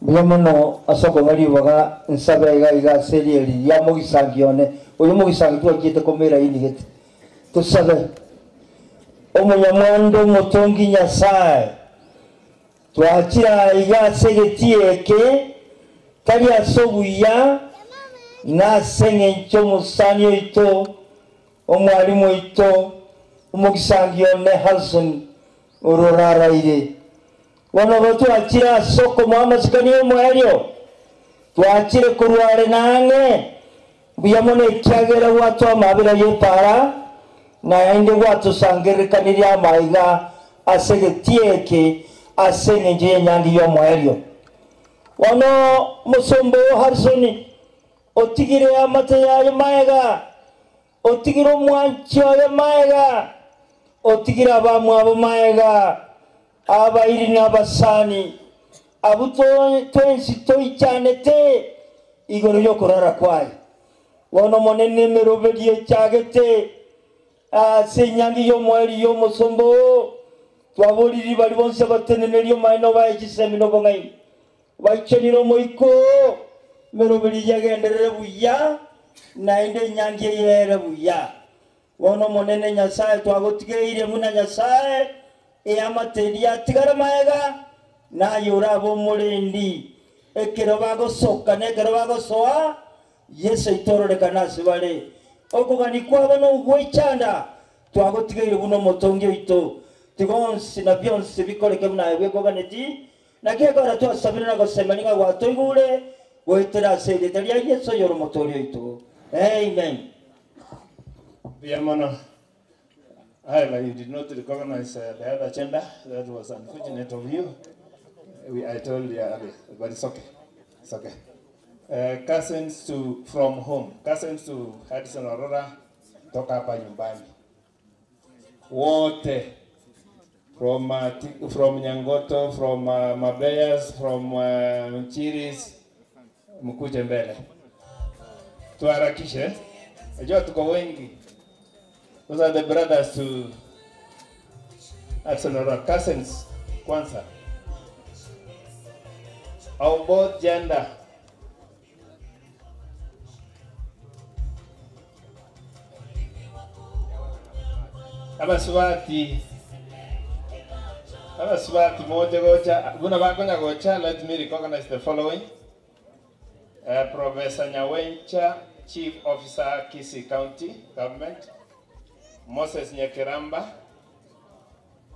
Biamono asoko ngari waga nsabega iga serieli ya mugisangione uyu mugisangi twagite komera ini gete tusabe omunyamwando mutongi Nyasaye twakira iga segetieke kali asobuya na sengencho musanyo ito omwalimu ito umugisangione Harrison urorara ire wana watu achira soko mama sikaniyo mwelio tuachire kuruare nange biyamone kyagera watu amabira yepara na inde watu sangerikanira maiga asegetieke asengeje nyangi yo mwelio wana musombo Harrison otigire amate ya maiga otigiro mwancho ya maiga otigira bamwe abo maiga abairi n'abasani abuto twensi toyi cyane te igoro yo kurara kwayo wono monene merobeliye cyagete senyangi yo mweri yo musombo twaboliri bali bonse batenene yo maino bayikisemino bongai bayicheniro moiko merobeli yagenderere buya nainde nyangi yere buya wono monene Nyasaye twagotigeire muna Nyasaye eyamateri tigara maega na yorabo mulendi ekero bago soka negero bago soa Yesu itorore kana sibale okugani kwabo no gwecyanda twagotigeire buno motonge ito tigonsi na byonse bikoreke muna yego ganeti nakegora twasabira na gosemani nga watoigure goitera sede tali Yesu yoro motorio ito. Amen. Biamono. However, you did not recognize the other agenda. That was unfortunate of you. I told you, but it's okay. It's okay. Cousins from home. Cousins to Hudson Aurora, toka hapa nyumbani. Wote from Nyangoto, from Mabeyas, from Mchiris, mkuje mbele. Tuharakishe. Najua tuko wengi. Those are the brothers to Hudson Aurora. Cousins kwanza. Of both gender. Abaswati moja gocha. Guna bakonya gocha. Let me recognize the following. Professor Nyawencha, Chief Officer, Kisii County Government. Moses Nyekiramba,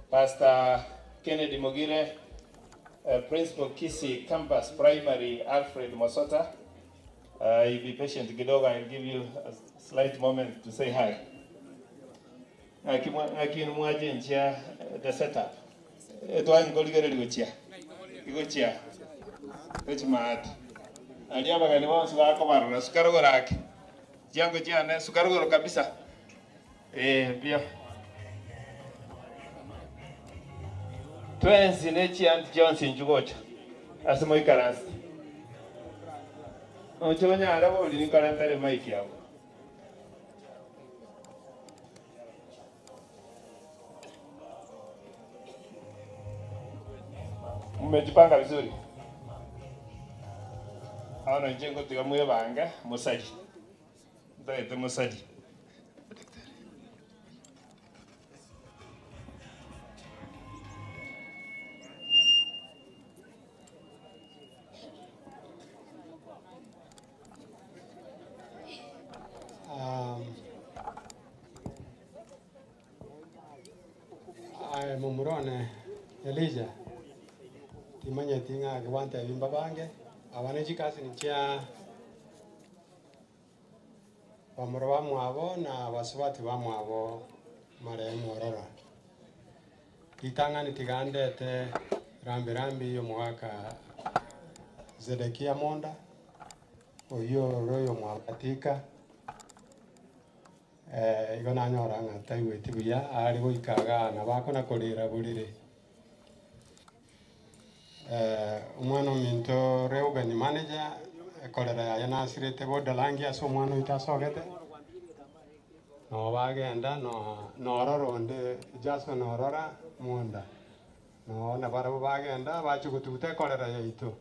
Pastor Kennedy Mogire, Principal Kisii Campus Primary, Alfred Mosota. You be patient, kidogo, I'll give you a slight moment to say hi. Akimwaje njia the setup. Etwa ngoligere ligochia. Ligochia. Echmat. Aliaba gani wansu wako barura sukarugo rake. Jango jana sukarugo kabisa. Pia. Twensi nechi and Johnson Jugocha. Asimo ikaransi. Ochonya arabo lini karantare maiki yao. Mmejipanga vizuri. Haona njengo tikamwe banga musaji. Ndaite musaji. Mumurone Elijah timanya tinga gwanta bimba bange abane jikasi nicha bamuro bamwabo na basubati bamwabo maremu Aurora litanga nitigandete rambi yo mwaka Zedekia Monda oyo royo mwabatika igona nyora ngata igweti buya ari goikaga na bakona korera burire umwana minto Reuben manager kolera ya nasirete bodalangi aso umwana itasogete no bagenda no roronde jaso no rora Monda no na barabo bagenda bachugutute kolera yaito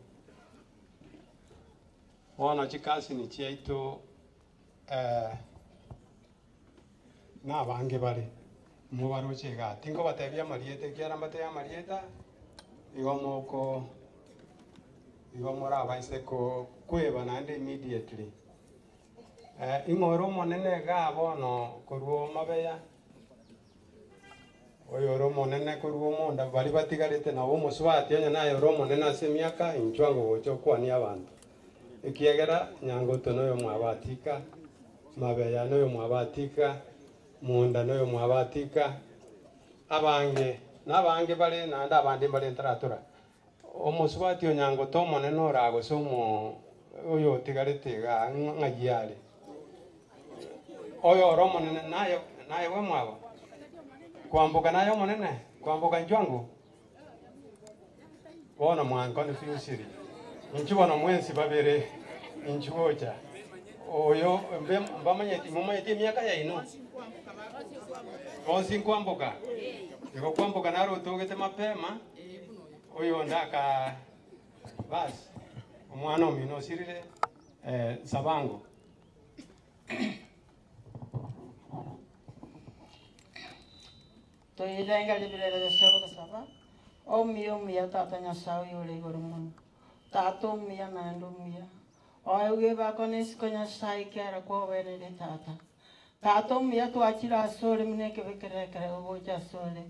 wana chikasi ni chiaito na bange bari mubaro chega tingo batebya mariete kiara batebya marieta igomoko igomora baise ko kweba nande immediately ingoro monene ga bono koruo mabeya oyo romo nene koruo Monda bari batigarite na bomo swati anya nayo romo nene asemiaka inchwango gocho kwani abantu ikiegera nyangoto noyo mwabatika mabeya noyo mwabatika Monda noyo mwabatika abange nabange bale nanda abandi bale ntaratura omuswati onyangoto monene orago somo oyo tigarite ga ngajyale oyo romo nene nayo we mwabo kwambuka nayo monene kwambuka njwangu bona mwanko ni fiusiri nchibona mwensi babere nchiwocha oyo mbamanyeti mumanyeti miaka ya ino onsi kwambuka iko kwambuka naro tugete mapema oyo ndaka basi umwana omino sirire sabango to ilenga libere de sebo saba o mio tata Nyasaye yole igoromono tato mia na ndo mia o uge ba konis ko Nyasaye kera ko werere tata tato mia to achira sole mine ke bekere kere o boja sole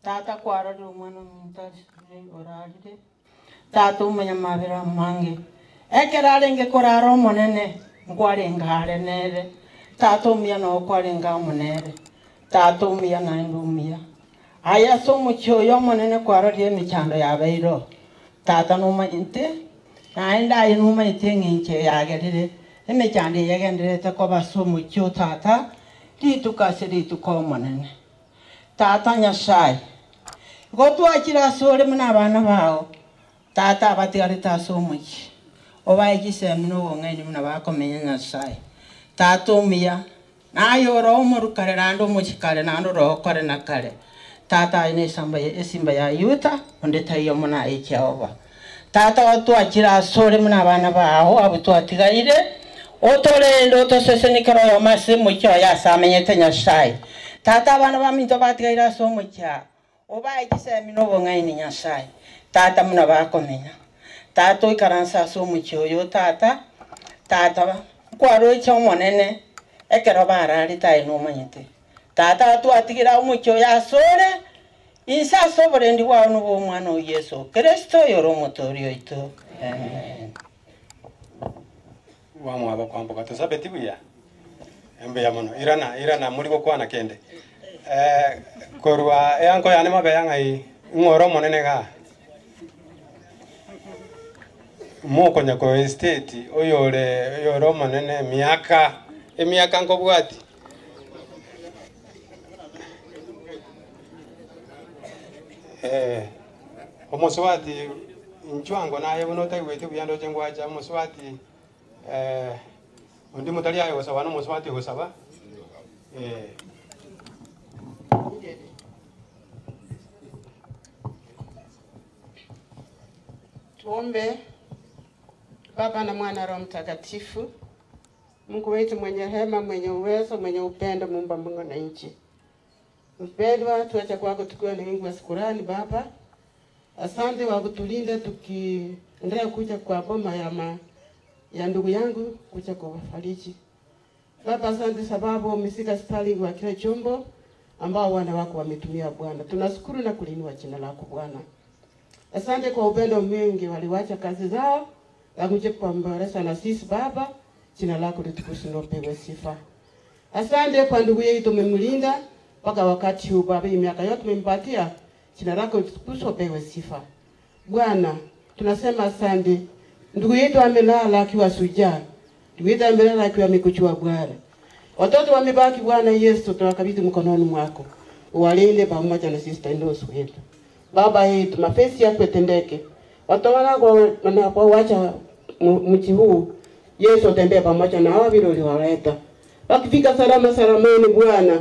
tata kwara do mano mintari oralide tato manya mabira mange ekera lenge koraro monene ngware ngare nere tato mia no kware ngamonere tato mia na ndo mia aya somo choyo monene kwara rie michando ya beiro tata no manyinte naenda ino manyinte nginche yagerire emechande yagendire te ko basomo cho tata ditukasiri tukomonene tata Nyasaye gotu achira sore muna bana bao tata batigarita somochi obaigise mino ngeni muna bakomenya Nyasaye tato mia nayo ro morukare rando mochikare nando ro kore nakare tata ine samba esimba ya yuta onde tayo muna echaova tata watu achira sore muna bana bao abutu atigaire otore ndo to sesenikaro yo masemo cho ya samenyete Nyasaye tata bana baminto batigaira somocha obaigise mino bongaini Nyasaye tata muna bakomenya tata ikaransa somocho yo tata kwaro cho monene ekero barari tai no manyete tata tu atigira umucho ya sore isa sobre ndi wa no mwana o Yesu Kristo yoro motorio ito amen wa mwaba kwambuka tusabeti buya embe ya mono irana muri go kwana kende korwa yanko yane mabeya ngai ngoro monene ga moko nyako estate oyore yoro monene miaka ngo bwati omuswati nchwango naye bunota gwete buyando chengwa cha muswati undi mutali ayo sawa no muswati gusaba tuombe. Baba na Mwana Roho Mtakatifu, Mungu wetu mwenye hema, mwenye uwezo, mwenye upendo, muumba mbingu na nchi. Mpendwa, tuacha kwako tukiwa na wingi wa shukrani Baba. Asante kwa kutulinda tukiendelea kuja kwa boma ya ndugu yangu kuja kuwafariji. Baba, asante sababu umesika stali wa kila chombo ambao wana wako wametumia Bwana. Tunashukuru na kulinua jina lako Bwana. Asante kwa upendo mwingi, waliwacha kazi zao na kuja kupambaresha na sisi Baba. Jina lako litukuzwe na upewe sifa. Asante kwa ndugu yetu tumemlinda mpaka wakati huu Baba, miaka yote tumempatia. Jina lako litukuzwe upewe sifa. Bwana, tunasema asante Ndugu yetu amelala akiwa sujaa. Ndugu yetu amelala akiwa mikuchua Bwana. Watoto wamebaki Bwana Yesu, tunawakabidhi mkononi mwako. Uwalinde pamoja na sister Ndosu wetu. Baba yetu, mapenzi yako yatendeke. Watu wanapoacha mchi huu, Yesu atembee pamoja na hao vile uliwaleta. Wakifika salama salameni Bwana.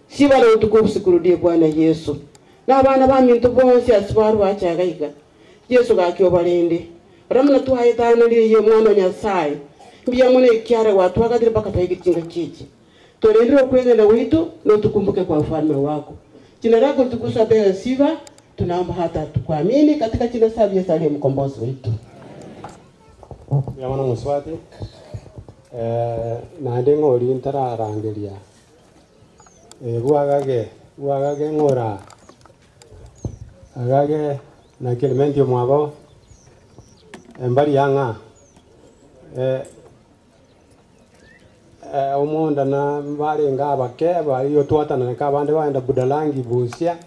Sifa na utukufu sikurudie Bwana Yesu. Na bana ba mintu bonse aswaru achagaiga. Yesu gakyo balinde. Ramuna tuhaye tano liye mwana Nyasaye. Mbiya mune kyara watu wakadire baka twayigitinga chichi. Torendro kwengenda witu na tukumbuke kwa ufalme wako. Jina lako tukusa bega sifa, tunaomba hata tukuamini katika jina safi Yesu aliye mkombozi wetu. Ya mwana Muswati. Na ndengo orientara arangelia. Guagage ngora. Agage na Clementio mwabo. Mbari yanga. Umonda na mbari ngaba keba iyo twatana na kabande baenda Budalangi Busia.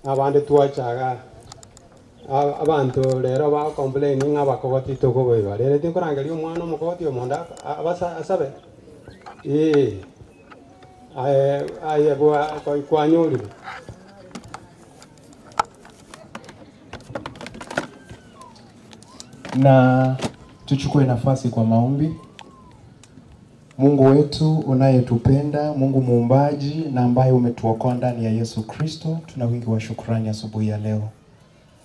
Abande twachaga. Abantu rero ba complaining abakogoti tokoboiba. Rero tinkorangelia umwana omukoti omonda abasa asabe. Aye kwa nyuri. Na tuchukue nafasi kwa maombi. Mungu wetu unayetupenda, Mungu muumbaji na ambaye umetuokoa ndani ya Yesu Kristo, tuna wingi wa shukrani asubuhi ya leo.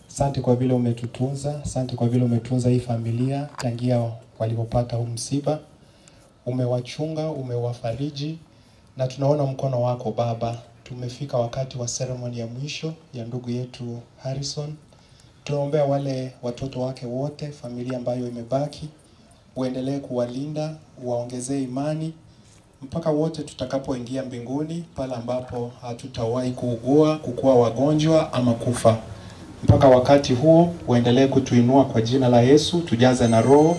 Asante kwa vile umetutunza, asante kwa vile umetunza hii familia tangia walipopata huu msiba. Umewachunga, umewafariji na tunaona mkono wako Baba. Tumefika wakati wa ceremony ya mwisho ya ndugu yetu Harrison. Tunaombea wale watoto wake wote, familia ambayo imebaki. Uendelee kuwalinda, uwaongezee imani mpaka wote tutakapoingia mbinguni, pale ambapo hatutawahi kuugua, kukua wagonjwa ama kufa. Mpaka wakati huo uendelee kutuinua kwa jina la Yesu, tujaze na roho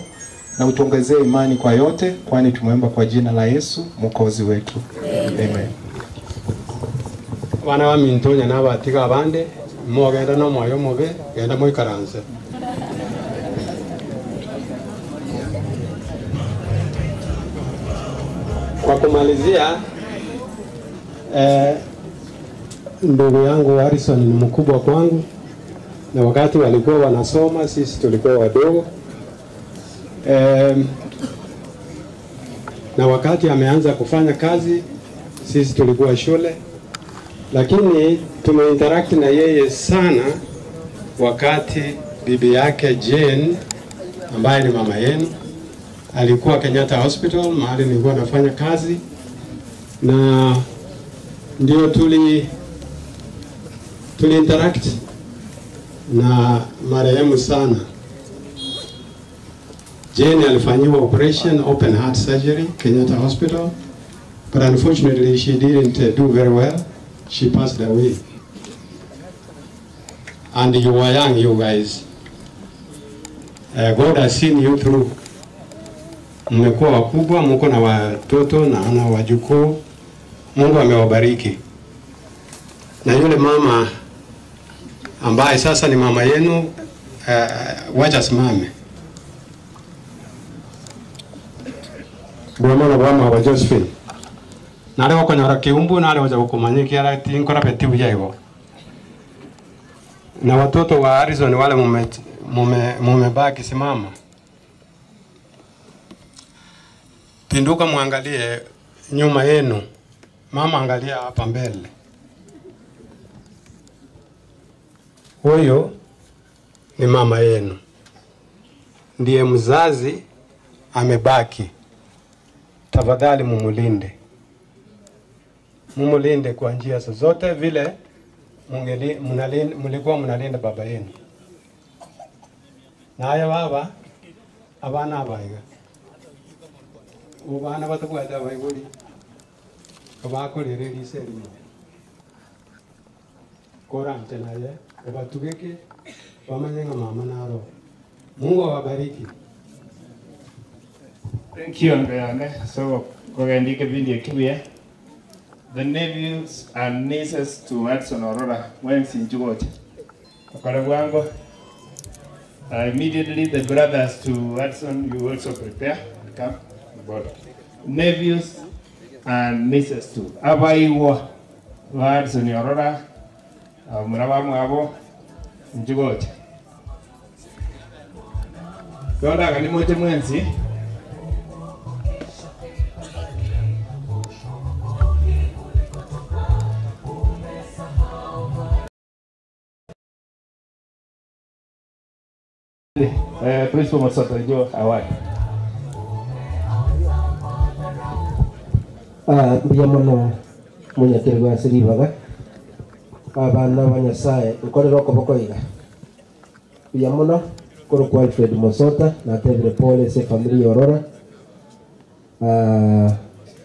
na utuongezee imani kwa yote, kwani tumeomba kwa jina la Yesu Mwokozi wetu. Amen. Bana wa mintonya na batiga abande mogenda no moyo mobe genda moikaranze. Kwa kumalizia, ndugu yangu Harrison ni mkubwa kwangu, na wakati walikuwa wanasoma sisi tulikuwa wadogo. Na wakati ameanza kufanya kazi sisi tulikuwa shule, lakini tumeinteract na yeye sana wakati bibi yake Jane ambaye ni mama yenu alikuwa Kenyatta Hospital, mahali nilikuwa nafanya kazi, na ndio tuli interact na marehemu sana. Jane alifanyiwa operation, open heart surgery, Kenyatta Hospital, but unfortunately she didn't do very well. She passed away. And you were young, you guys. God has seen you through. Mmekuwa wakubwa, mko na watoto na wajukuu. Mungu amewabariki. Na yule mama ambaye sasa ni mama yenu, wacha simame. Bwana wa Josephine. Nale wako nyara kiumbu, nale waja kukumanyiki ala tinkora betibu yaigo. Na watoto wa Harrison wale mumebaki simama. Pinduka muangalie nyuma yenu. Mama angalia hapa mbele. Huyo ni mama yenu. Ndiye mzazi amebaki. Tafadhali mumulinde. Mumulinde kwa njia zozote vile mlikuwa mnalinda baba yenu. Na haya baba abana abaiga. Ubana batakwata baiguri. Kabakorere liseri. Korante naye batugeke bamanyenga mama naro. Mungu awabariki. Thank you, Andreane. So, kugendike video kibia. The nephews and nieces to Edson Aurora, when Sinjugote. Karabuango, Immediately the brothers to Hudson, you also prepare, come, but nephews and nieces too. Abaiwa, Hudson Yorora, Muraba Mwabo, Njugocha. Goda kanimote mwenzi. Principal Masoto jo award. Biyamono munyatirwa siribaga. Abana banyasaye ukorera okoboko iga. Biyamono koro kwa Alfred Mosota na Tevre Pole se familia Aurora.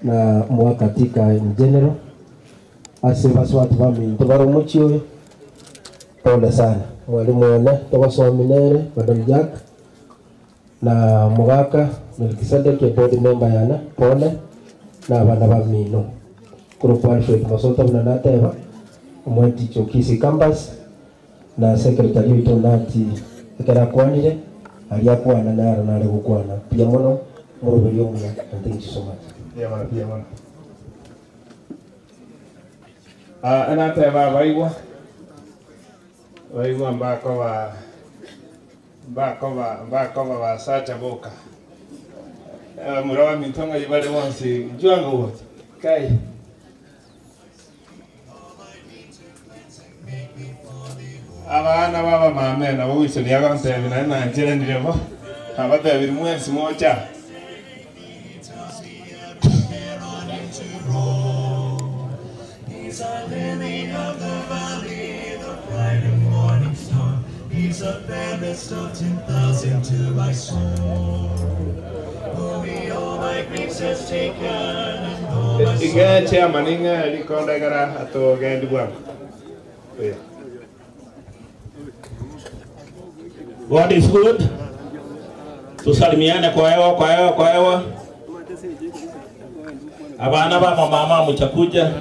Na mwakatika in general. Ase baswatu bami tubaro muchiwe. Pole sana. Mwalimu wana toka minere Madam Jack na Mugaka Melkisedek board member yana pole na abana bamino kurupa Alfred Masota na nateva mwenti chokisi campus na secretary wito nati ekera kwanire aliakwana na nale gukwana pia mono murubiri omya. Thank you so much. Pia mana anateva baigwa Waigwa mbako wa sacha boka. Murawa mintonga yibale wansi juanga wote. Kai. Abana baba mame na wuse ni yaga ntebe na njere ndirebo. Abata biri mwensi mocha. He's a lily of the valley, the bright and morning star. He's a band that stuck 10,000 to my soul. Who he all my griefs has taken and all my Iga chia maninga likonda gara ato gendi bwangu. God is good. Tusalimiane kwa hewa. Abana ba mama mutakuja.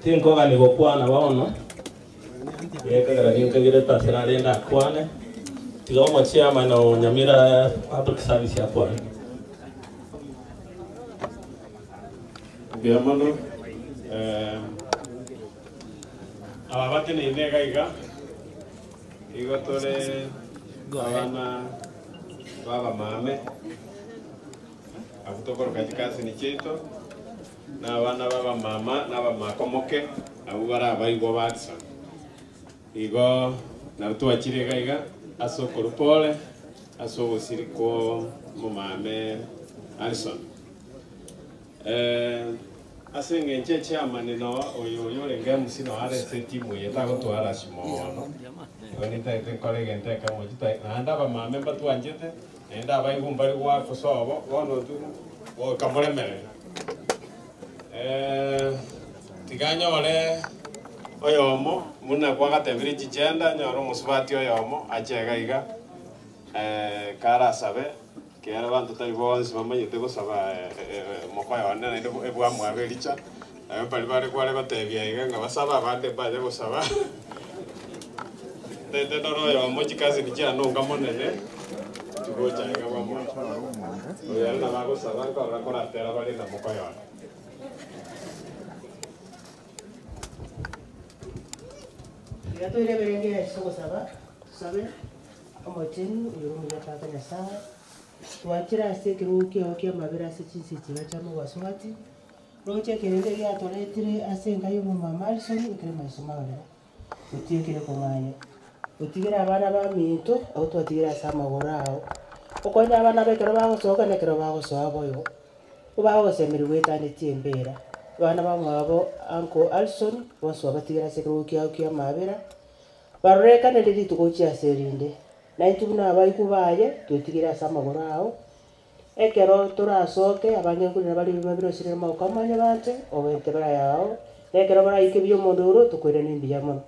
Tinko gani gokwana baono. Yeka gara ninka gire tasira lenda kwane. Tiga mo chama no Nyamira public service ya kwane. Biamono ababate ni nega iga igotore abana baba mame abutokoro katikasi ni cheto na abana baba mama na baba makomoke abubara abaigwa batsa igo na tuachirega iga aso korupole aso osiriko mu mame Alison asenge ncheche amaneno oyo yorenga musino arese timu yetago twara shimono onita ekore genteka mojita anda ba mame batu anjete enda ba igumbari wa kusobo wono tu o kamoremere tiganyo ole oyomo muna kwa gatebiri chichenda nyoro musubati oyomo achega iga kara sabe kera bantu tari bonse bamanyete gusaba mokoya wanene ebwa mwabericha ayo bali bari kware batebya iga nga basaba abande baje gusaba tete doro yo mochi kazi ni jana nunga monene tugocha iga bamwe oya na bago saba ko rakora tera bali na mokoya wana Gato ile berenge ya soko saba sabe amotin yuru ya tata ya sawa twakira ase kiruki okia mabera ase chinsiti bachamo waswati roche kerende ya toretire ase ngayo mu mama Alison ikire maisomagara utiekire konganya utigira abana ba minto au twatigira sama gorao okonya abana bekero bagosoka nekero bagosoa boyo ubagosemerwe tani tiembera bana bamwabo Uncle Alison boswa batigira ase kiruki okia mabera bareka neliri tugochia serinde na ituna abaikubaye twetigira samagoro ao ekero turasoke abanyankuri bali babiro sire maukamanya bante obentebera yao ekero bara ikebyo mondoro tukwira nimbiya mono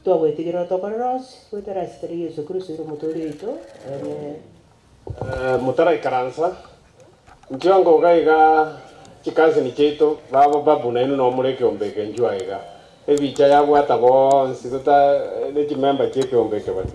twagwetigira tokoros wetera steri Yesu Kristo ro motori ito mutara ikaransa njongo gaiga chikazi ni cheto baba babu na ino no mureke ombeke njwa iga ebicha yabwata bonsi tota nekimemba kyekeombeke bati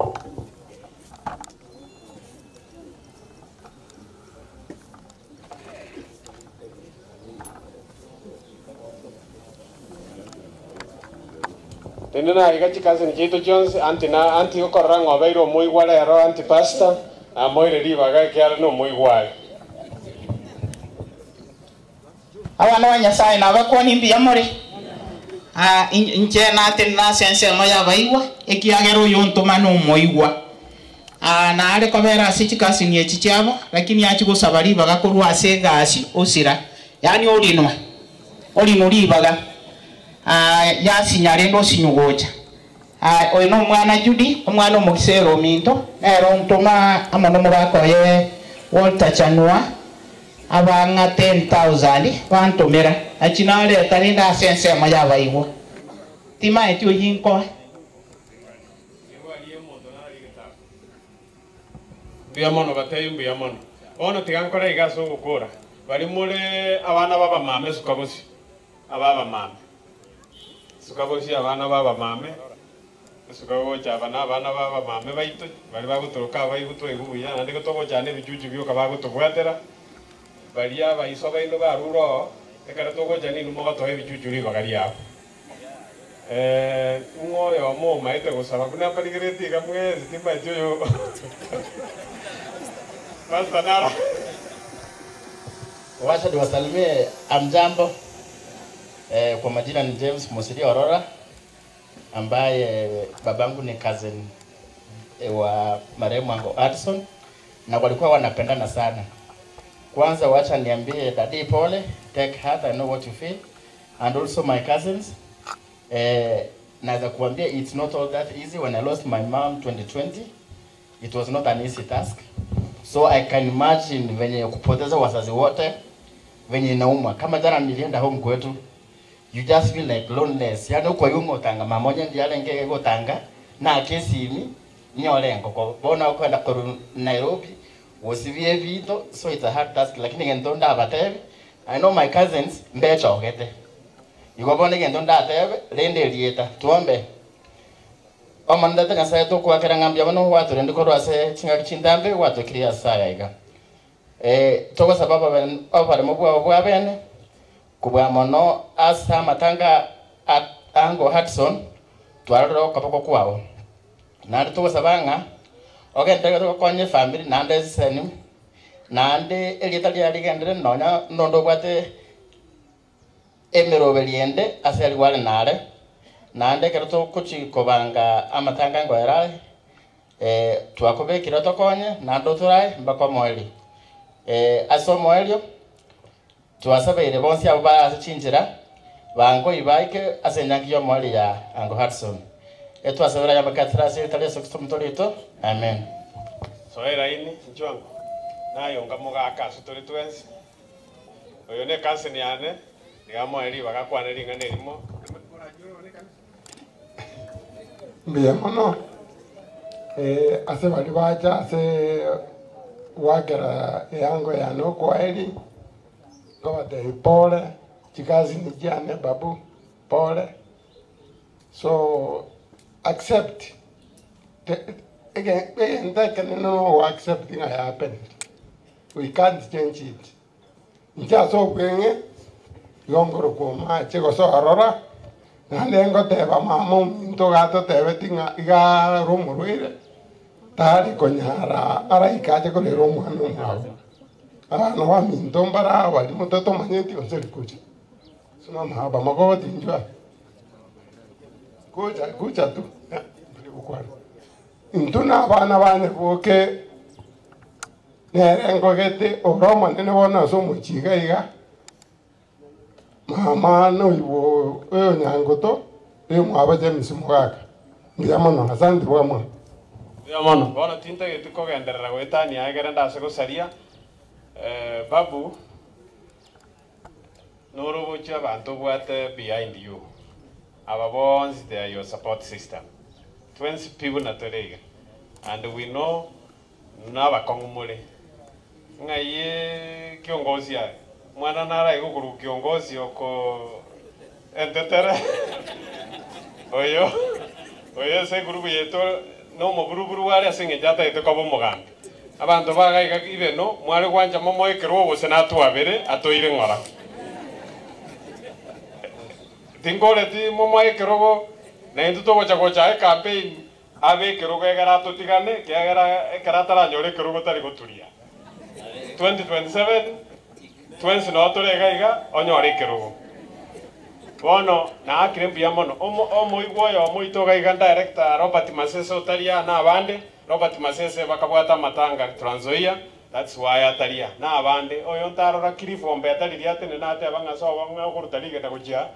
tenena igachikasi nikitu chionse anti ukorora ng'obeire omoigwa rero anti pastor amoire ribaga kiara no moigwa abana ba Nyasaye nabakwani mbiya muri inche natin na sense moya baigwa ekiagero uyu ntuma no moigwa na ale kobera sichikasi ni echichabo lakini achi gusaba ribaga kurwa ase gasi usira yani olinwa ribaga yasinyare ndo sinyugocha oyo no mwana Judy omwana omukisero minto ero ntuma amono murakoye Walter Chanua abanga 10,000 bantumira achinale talinda sense moya baigwa tima etyo yinko biamono biamono ono tigankora igaso gukura bari muri abana baba mame sukabosi ababa mame sukabosi abana baba mame sukabocha abana baba mame baito bari baguturuka bayigutu egubuya ndiko togo cyane bijuju byo kabagutubwatera bari aba isoba ino baruro ekara togo cyane numo gatohe bijuju ri bagari yabo ngoyo mo maite gusaba kuna paligreti kamwe zitimba yo basta nara wacha niwasalimie amjambo. Kwa majina ni James Mosiri Aurora ambaye babangu ni cousin wa marehemu Ango Hudson na walikuwa wanapendana sana. Kwanza wacha niambie daddy pole, take heart, I know what you feel, and also my cousins. Naweza kuambia it's not all that easy. When I lost my mom 2020, it was not an easy task. So I can imagine venye kupoteza wazazi wote venye inauma. Kama jana nilienda home kwetu, you just feel like loneliness. Yani uko yungo tanga mamoja ndiale ngeke go tanga na kesimi nyolengo ko bona ukwenda ku Nairobi wasivie vito, so it's a hard task. Lakini ngendonda abatebi, I know my cousins mbecho gete igobone ngendonda atebe rende rieta tuombe omanda tanga sa to kwa kera ngambia bano watu rende ko rwase chinga chindambe watu kiria saya iga togo sababu ben obare mobwa obwa bene kubwa mono asa matanga at Ango Hudson twaroro kapoko kwao na togo sabanga ogende ko konye family nande seni nande elietali ali gendere nonya nondo gwate emero beliende asali wale nare nande keroto kuchi kobanga amatanga ngoera twakobe kiroto konye nando turai mbako moeli aso moelio twasabeire bonsi abo basichinjira bango ibaike asenyangiyo moeli ya Ango Hudson twasabira ya bakatira sitale sokutomtorito amen. So era ini njwangu nayo ngamugaka sutore twensi oyo ne kanseni yane nigamoeli bagakwana ringa nerimo mbiyamono ase bali bacha ase wagera yango yano kwaeli ngobate pole chikazi ni jane babu pole so accept again that can no accepting I happened. We can't change it. Nja so kwenge yongoro kuma chego so arora nandengo teba mamo into gato tebe tinga iga rumurwire tari konyara ara ikaje ko lero mwana mwa no wa minto mbara wali mutoto manyeti onseri kuchi suma mahaba mago tinjwa kucha tu ukwara intuna abana bane boke nerengo gete oroma nene bona so muchiga iga mama no ibo nyangoto mwaba James Mugaka ngiyamono asante bwamwa yamono bona tinta gete ko genderera gwetani agera ndase gusaria babu noro bocha bantu bwate behind you our bonds they are your support system 20 people na torega and we know na bakongumule ngaye kiongozi ya mwana nara igukuru kiongozi oko entetere Oyo se grupu yetu no mo grupu wale asinge jata yetu kwa mugambi. Abantu bagaiga ibeno mwari gwanja momo ekero gose natwabere atoire ngora. Tingore ti momo ekero na ndu to gocha campaign abe ekero gegera totigane gegera ekaratara nyore ekero gotari goturia. 2027 twensi no toregaiga onyore ekero. Bono na akire ya mono omo igwoyo omo itogaiga director Robert Masese otaria na abande Robert Masese bakabwata matanga Trans Nzoia, that's why ataria na abande oyo ntarora kirifombe atariria atene na ate abangaso bamwe okurutariga ta gochia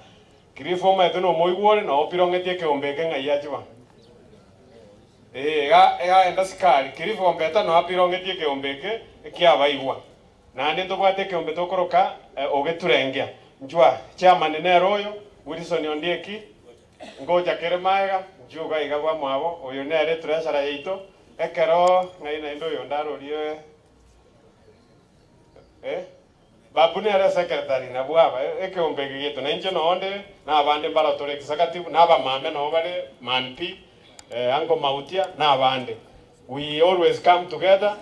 kirifombe etono mo igwore no opirongetie keombeke ngai achiba ega enda sikari kirifombe etano apirongetie keombeke ekiabaigwa na ndi tobwate keombe tokoroka ogeturengia njwa chairman nero oyo Wilson Ondieki ngoja kere maega njuga igabwa mwabo oyo nere treasurer yeito ekero ngai na ndo yo ndarorie babu nere secretary na bwaba ekeombege gitu na inje no onde na abande mbara tore executive na aba mame no bare manpi ango mautia na abande we always come together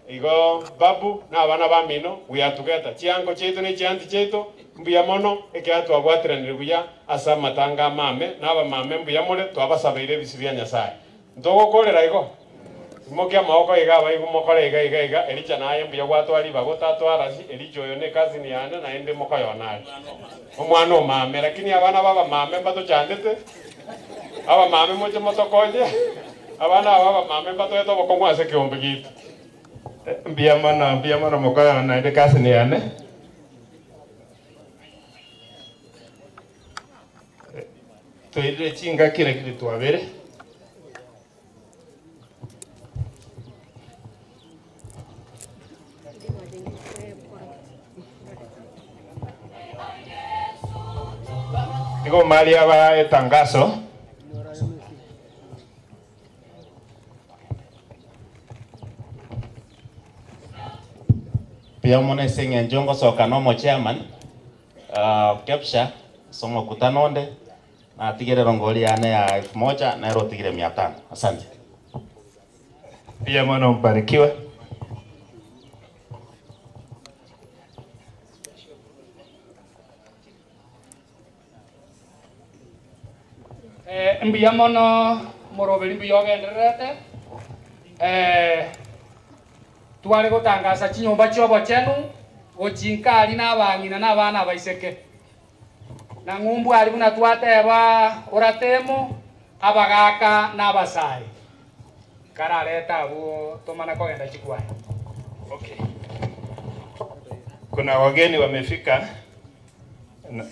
igo babu na abana bamino we are together chiango chetu ni chianti chetu mbuya mono ekiatu agwatiranire buya asa matanga mame naba mame mbuya mole twabasabeire bisibya nyasaye ndogo korera igo mokia maoko igaba igo mokore iga ericha naye mbuya gwatwari bagotatwara si ericho yo ne kazi ni ane na ende mokoyo nali omwana mame lakini abana baba mame bato chandete aba mame moche motokonye abana baba mame bato eto bokongwa se kiombe gitu mbuya mono mokoyo na ende kazi ni ane toire chinga kire twabere Digo mali aba etangaso pia mone singe njongo soka no mo chairman capture somo kutanonde na tigere rongoli ane ya 1000 na ero tigere 500. Asante. Pia mwana mbarikiwe. Mbuya mono moroberi mbuya genderete twari gutangaza chinyumba chiobo chenu gochinkari na bangina na bana baiseke na ngumbu ari buna twateba uratemo abagaka na basai karareta abo tomana kogenda chikwai. Okay. Kuna wageni wamefika.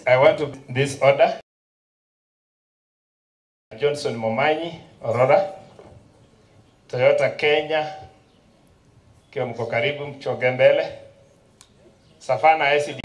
I want to this order. Johnson Momanyi Aurora, Toyota Kenya, kiwa mko karibu mchoge mbele. Safana SCD.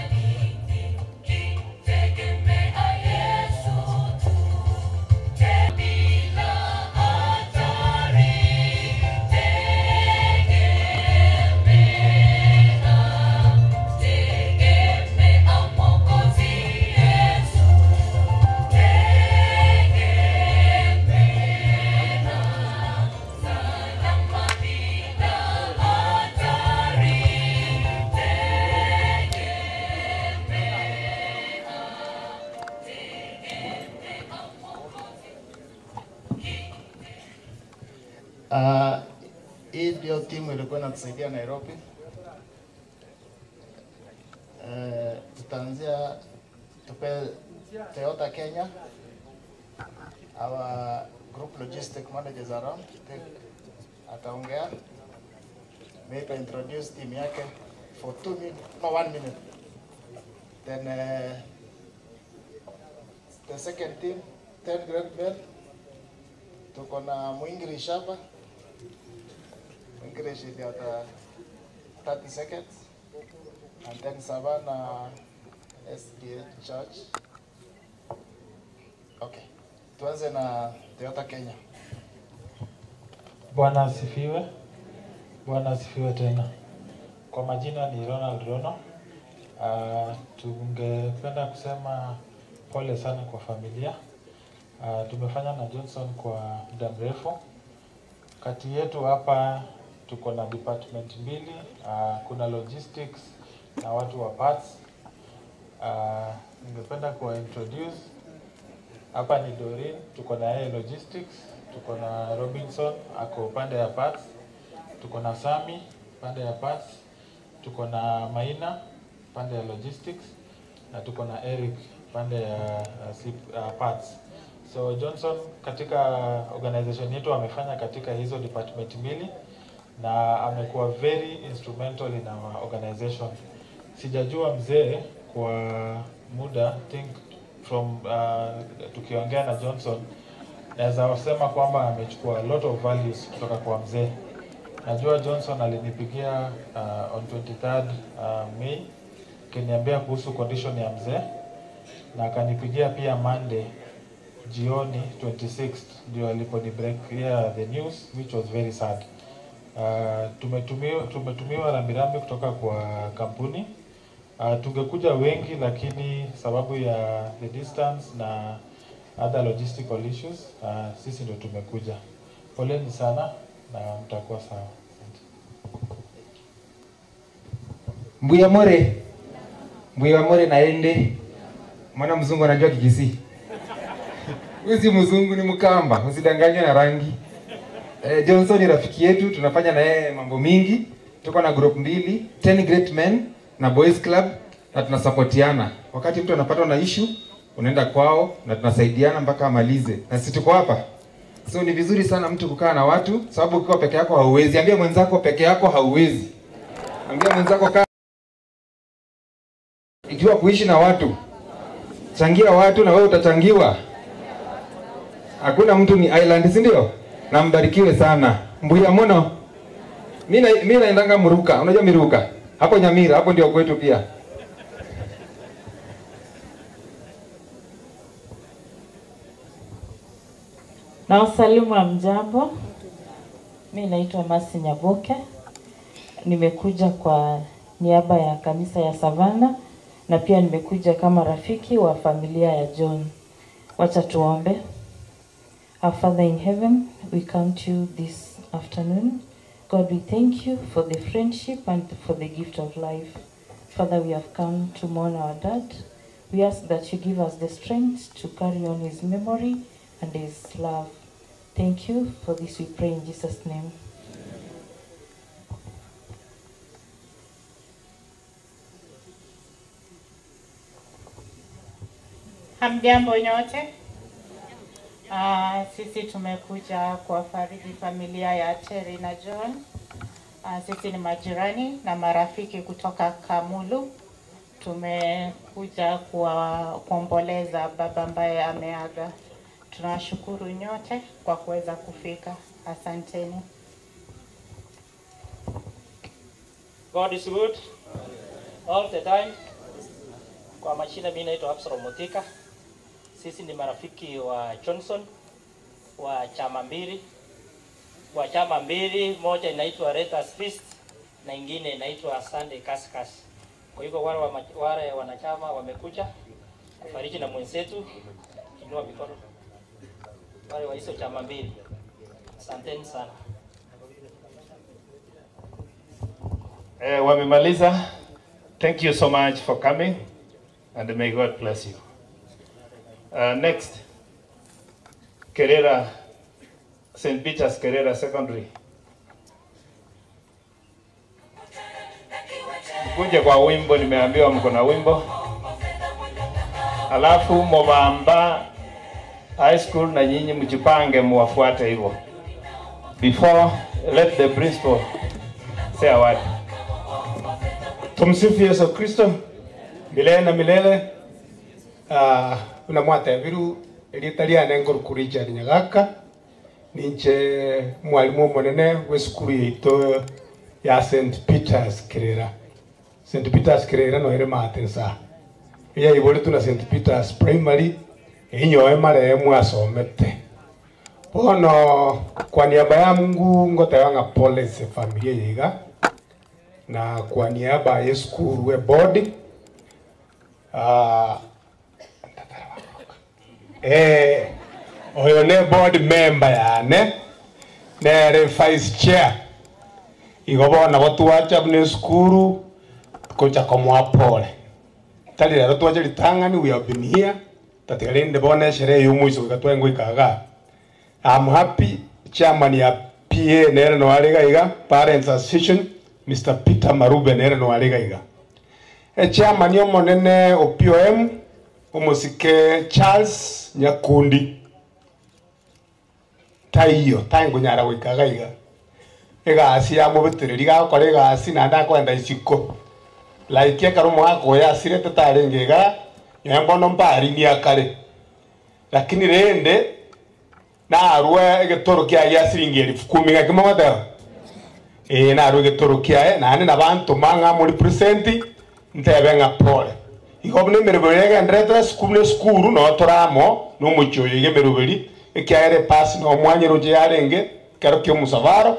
Hii ndio timu ilikuwa inatusaidia Nairobi. Tutaanzia tupe Toyota Kenya. Our group logistic managers around ataongea. Maybe introduce team yake for 2 minutes, no 1 minute. Then the second team, 10 grade men. Tuko na Mwingiri Shaba. English is at 30 seconds, and then Savannah SDA Church. Okay, tuanze na Toyota Kenya. Bwana asifiwe. Bwana asifiwe tena. Kwa majina ni Ronald Rono. Tungependa kusema pole sana kwa familia. Tumefanya na Johnson kwa muda mrefu. Kati yetu hapa tuko na department mbili, kuna logistics na watu wa parts. Ningependa kuwa introduce. Hapa ni Doreen, tuko na yeye logistics, tuko na Robinson ako pande ya parts, tuko na Sami pande ya parts, tuko na Maina pande ya logistics, na tuko na Eric pande ya parts. So Johnson katika organization yetu amefanya katika hizo department mbili na amekuwa very instrumental in our organization. Sijajua mzee kwa muda, think from tukiongea na Johnson naweza wasema kwamba amechukua a lot of values kutoka kwa mzee. Najua Johnson alinipigia on 23rd May kiniambia kuhusu condition ya mzee, na akanipigia pia Monday jioni 26th ndio aliponi break the news, which was very sad. Tumetumiwa rambirambi kutoka kwa kampuni. Tungekuja wengi lakini sababu ya the distance na other logistical issues sisi ndio tumekuja. Poleni sana na mtakuwa sawa. Mbuya more naende. Mwana mzungu anajua Kikisii. Usi mzungu ni Mkamba, usidanganywe na rangi. Johnson ni rafiki yetu, tunafanya na yeye mambo mingi. Tuko na group mbili, 10 Great Men na Boys Club, na tunasupportiana. Wakati mtu anapatwa na issue, unaenda kwao na tunasaidiana mpaka amalize. Na sisi tuko hapa. So ni vizuri sana mtu kukaa na watu, sababu ukiwa peke yako hauwezi. Ambia mwenzako peke yako hauwezi. Ambia mwenzako kaa. Ikiwa kuishi na watu, changia watu na wewe utachangiwa. Hakuna mtu ni island, si ndio? Na mbarikiwe sana. Mbuya mono. Mimi naendanga Muruka. Unajua Miruka? Hapo Nyamira, hapo ndio kwetu pia. Na wasalimu wa mjambo. Mimi naitwa Masi Nyaboke. Nimekuja kwa niaba ya kanisa ya Savannah na pia nimekuja kama rafiki wa familia ya John. Wacha tuombe. Our Father in heaven, we come to you this afternoon. God, we thank you for the friendship and for the gift of life. Father, we have come to mourn our dad. We ask that you give us the strength to carry on his memory and his love. Thank you for this, we pray in Jesus' name. Hamjambo nyote. Sisi tumekuja kuwafariji familia ya Terry na John. Sisi ni majirani na marafiki kutoka Kamulu. Tumekuja kuomboleza baba ambaye ameaga. Tunashukuru nyote kwa kuweza kufika. Asanteni. God is good all the time. Kwa majina mimi naitwa Absalom Mutika. Sisi ni marafiki wa Johnson wa chama mbili, moja inaitwa Retas Fist na ingine inaitwa Sunday Kaskas. Kwa hivyo wale wanachama wamekuja kufariji na mwenzetu, inua mikono. Wale wa hizo chama mbili. Asanteni sana. Wamemaliza. Thank you so much for coming and may God bless you. Next, Kerera, St. Peter's Kerera Secondary. Kuja kwa wimbo, nimeambiwa mko na wimbo. Alafu Mobamba High School na nyinyi mjipange muwafuate hivyo. Before, let the principal say a word. Tumsifu Yesu Kristo. Milele na milele. Una mwata viru elitalia nengor kurija nyagaka. Ninche mwalimu monene wesukuru yeito ya St. Peter's Kerera. St. Peter's Kerera no ere matensa. Iya ibole tuna St. Peter's Primary inyo emare mwasomete. Bono kwa niaba ya Mungu ngotewanga pole se familia yiga. Na kwa niaba ya skuru we board oyo ne board member yane nere vice chair igobona botwacha bune skuru kocha komwapole tali rero twaje litangani we have been here tatigalinde bona sherehe y'umuiso gatwengo ikaga. I'm happy chairman ya PA nere no alega iga Parents Association Mr. Peter Marube nere no alega iga chairman yo monene OPOM omosike Charles Nyakundi taiyo tango nyara wikaga iga egasi ya mubetereri ga kore gasi na nda kwenda isiko like ya karumo gako ya sirete tarengega nyambo no mbari ni akare lakini rende na arwe getoro kya ya siringi 10,000 gakimota na arwe getoro kya na ane na bantu manga muri presenti ntebe nga pole igobne merubere ndreta skuru no toramo no muchoyo igemeruberi ekyare pass no mwanyero je yarenge karo kyo musavaro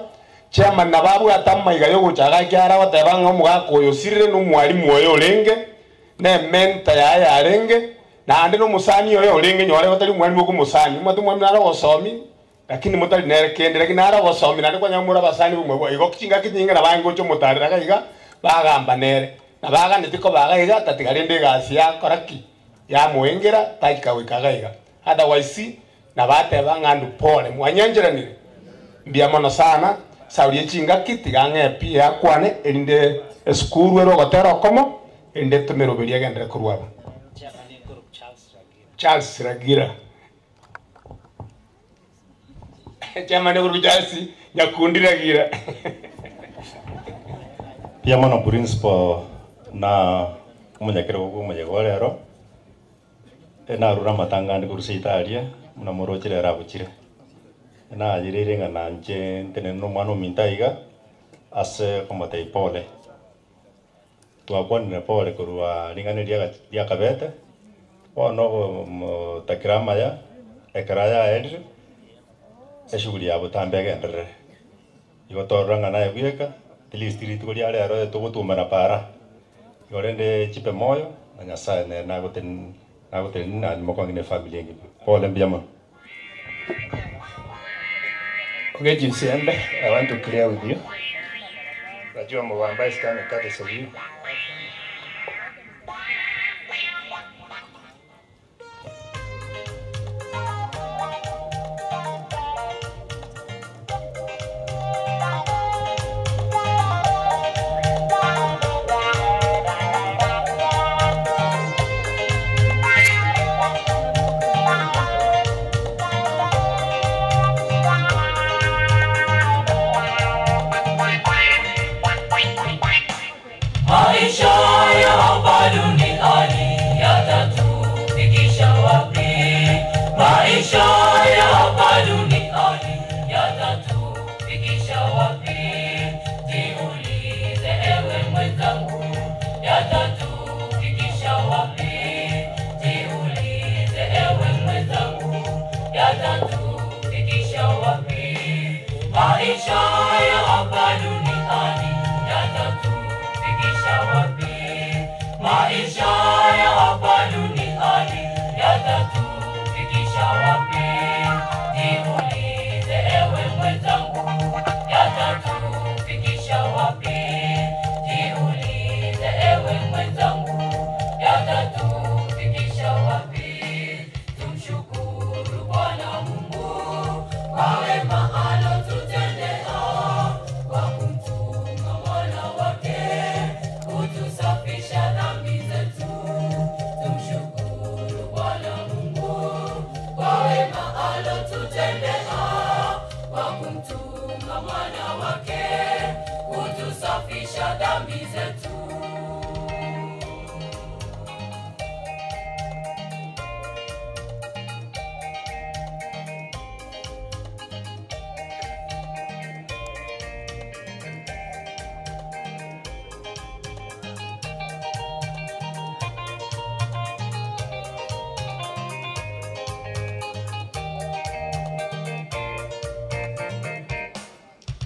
chairman nababu atamma igayo guchaga kyara batebanga mugako yo sirire no mwalimu oyo lenge ne menta ya yarenge na ande no musani oyo lenge nyore batali mwalimu ku musani matu mwalimu naro gosomi lakini mutali nere kende lakini naro gosomi nande kwa nyamura basani bumwe igo kinga kinyinga na bango cyo mutarira kaiga bagamba nere na baga nitiko baga iga tatigarende gasi ya koraki ya muengera taika wikaga iga otherwise na bate bangandu pole mwanyanjeranire mbiamono sana saurie chinga kitigange pia kwane ende skuru ero gotero komo ende tumeroberia gendere kurwaba Charles Ragira chama ne guru Charles Nyakundi Ragira pia mono principal na umunyakero umunyegorero na rura matangani kurusitaria muna morochire rabuchire na ajirire ngana nje tene no mano mintaiga ase komotei pole tuakwane pole kurwa lingane dia kabete ono takrama ya ekraya edri eshuguli ya butambege ndere igotoranga na ebieka tilistiri tukuli ale aro tugutumana para igorende chipe moyo na nyasaye ne nagoten na mokongine familia ngi pole mbiamo. Okay, Jinsiende, I want to clear with you. Najua mwamba is coming courtesy of you.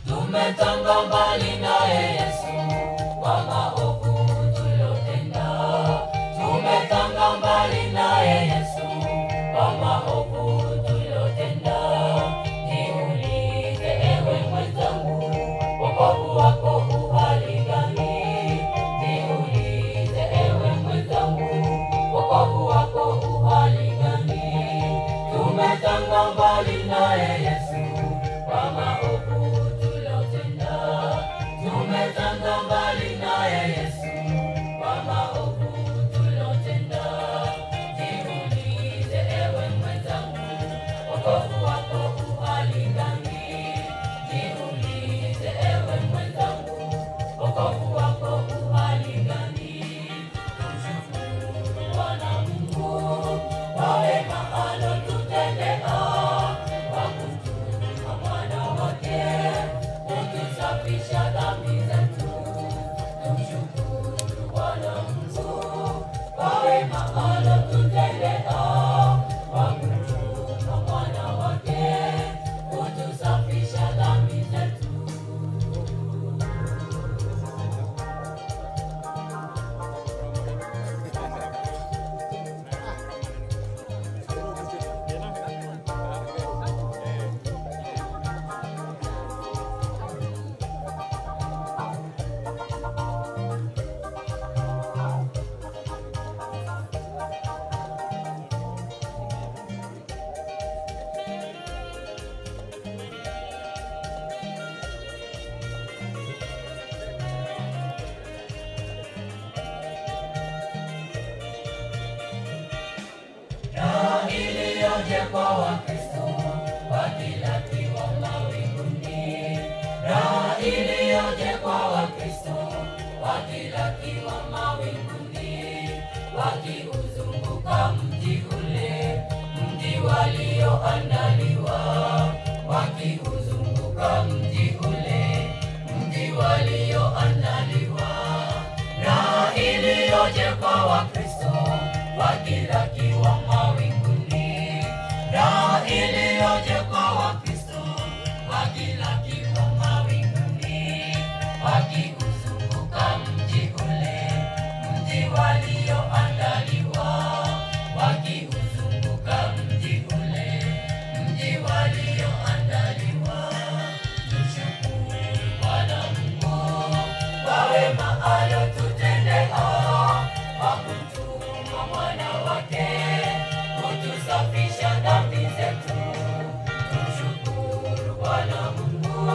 Tumetanga mbali naye Yesu kwa maovu tuliyotenda. Tumetanga mbali naye Yesu kwa maovu tuliyotenda. wema alotutendea, kwa kumtuma mwana wake kutusafisha dhambi zetu. Raha iliyoje kwa Wakristo wakilakiwa mawinguni, raha iliyoje kwa Wakristo wakilakiwa mawinguni, wakiuzunguka mji ule, mji walioandaliwa, wakiuzunguka mji ule, mji walioandaliwa. Raha iliyoje kwa Wakristo wakilakiwa mawinguni, raha iliyoje kwa Wakristo wakilakiwa mawinguni, wakiuzunguka mji ule, mji walioandaliwa, wakiuzunguka mji ule, mji walioandaliwa. Tushukuru Bwana Mungu kwa wema alotutendea, kwa kumtuma mwana wake kutusafisha dhambi zetu. Tumshukuru Bwana Mungu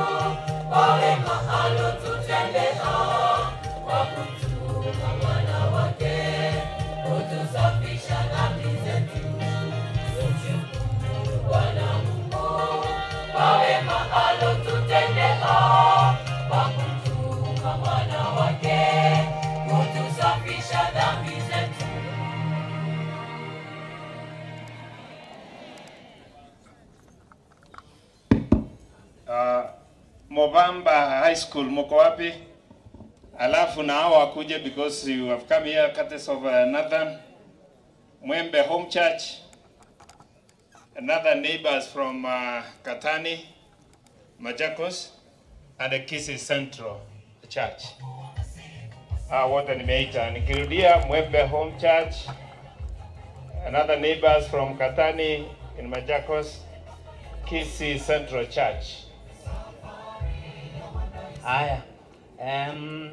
kwa wema alotutendea, kwa kumtuma mwana wake kutusafisha dhambi zetu. Tumshukuru Bwana Mungu kwa wema alotutendea, kwa kumtuma mwana wake kutusafisha dhambi zetu. Mobamba High School mko wapi? Alafu na hao wakuje because you have come here courtesy of Nathan. Mwembe Home Church. Another neighbors from Katani, Machakos, and the Kisii Central Church. Wote nimeita. Nikirudia Mwembe Home Church. Another neighbors from Katani in Machakos, Kisii Central Church. Aya.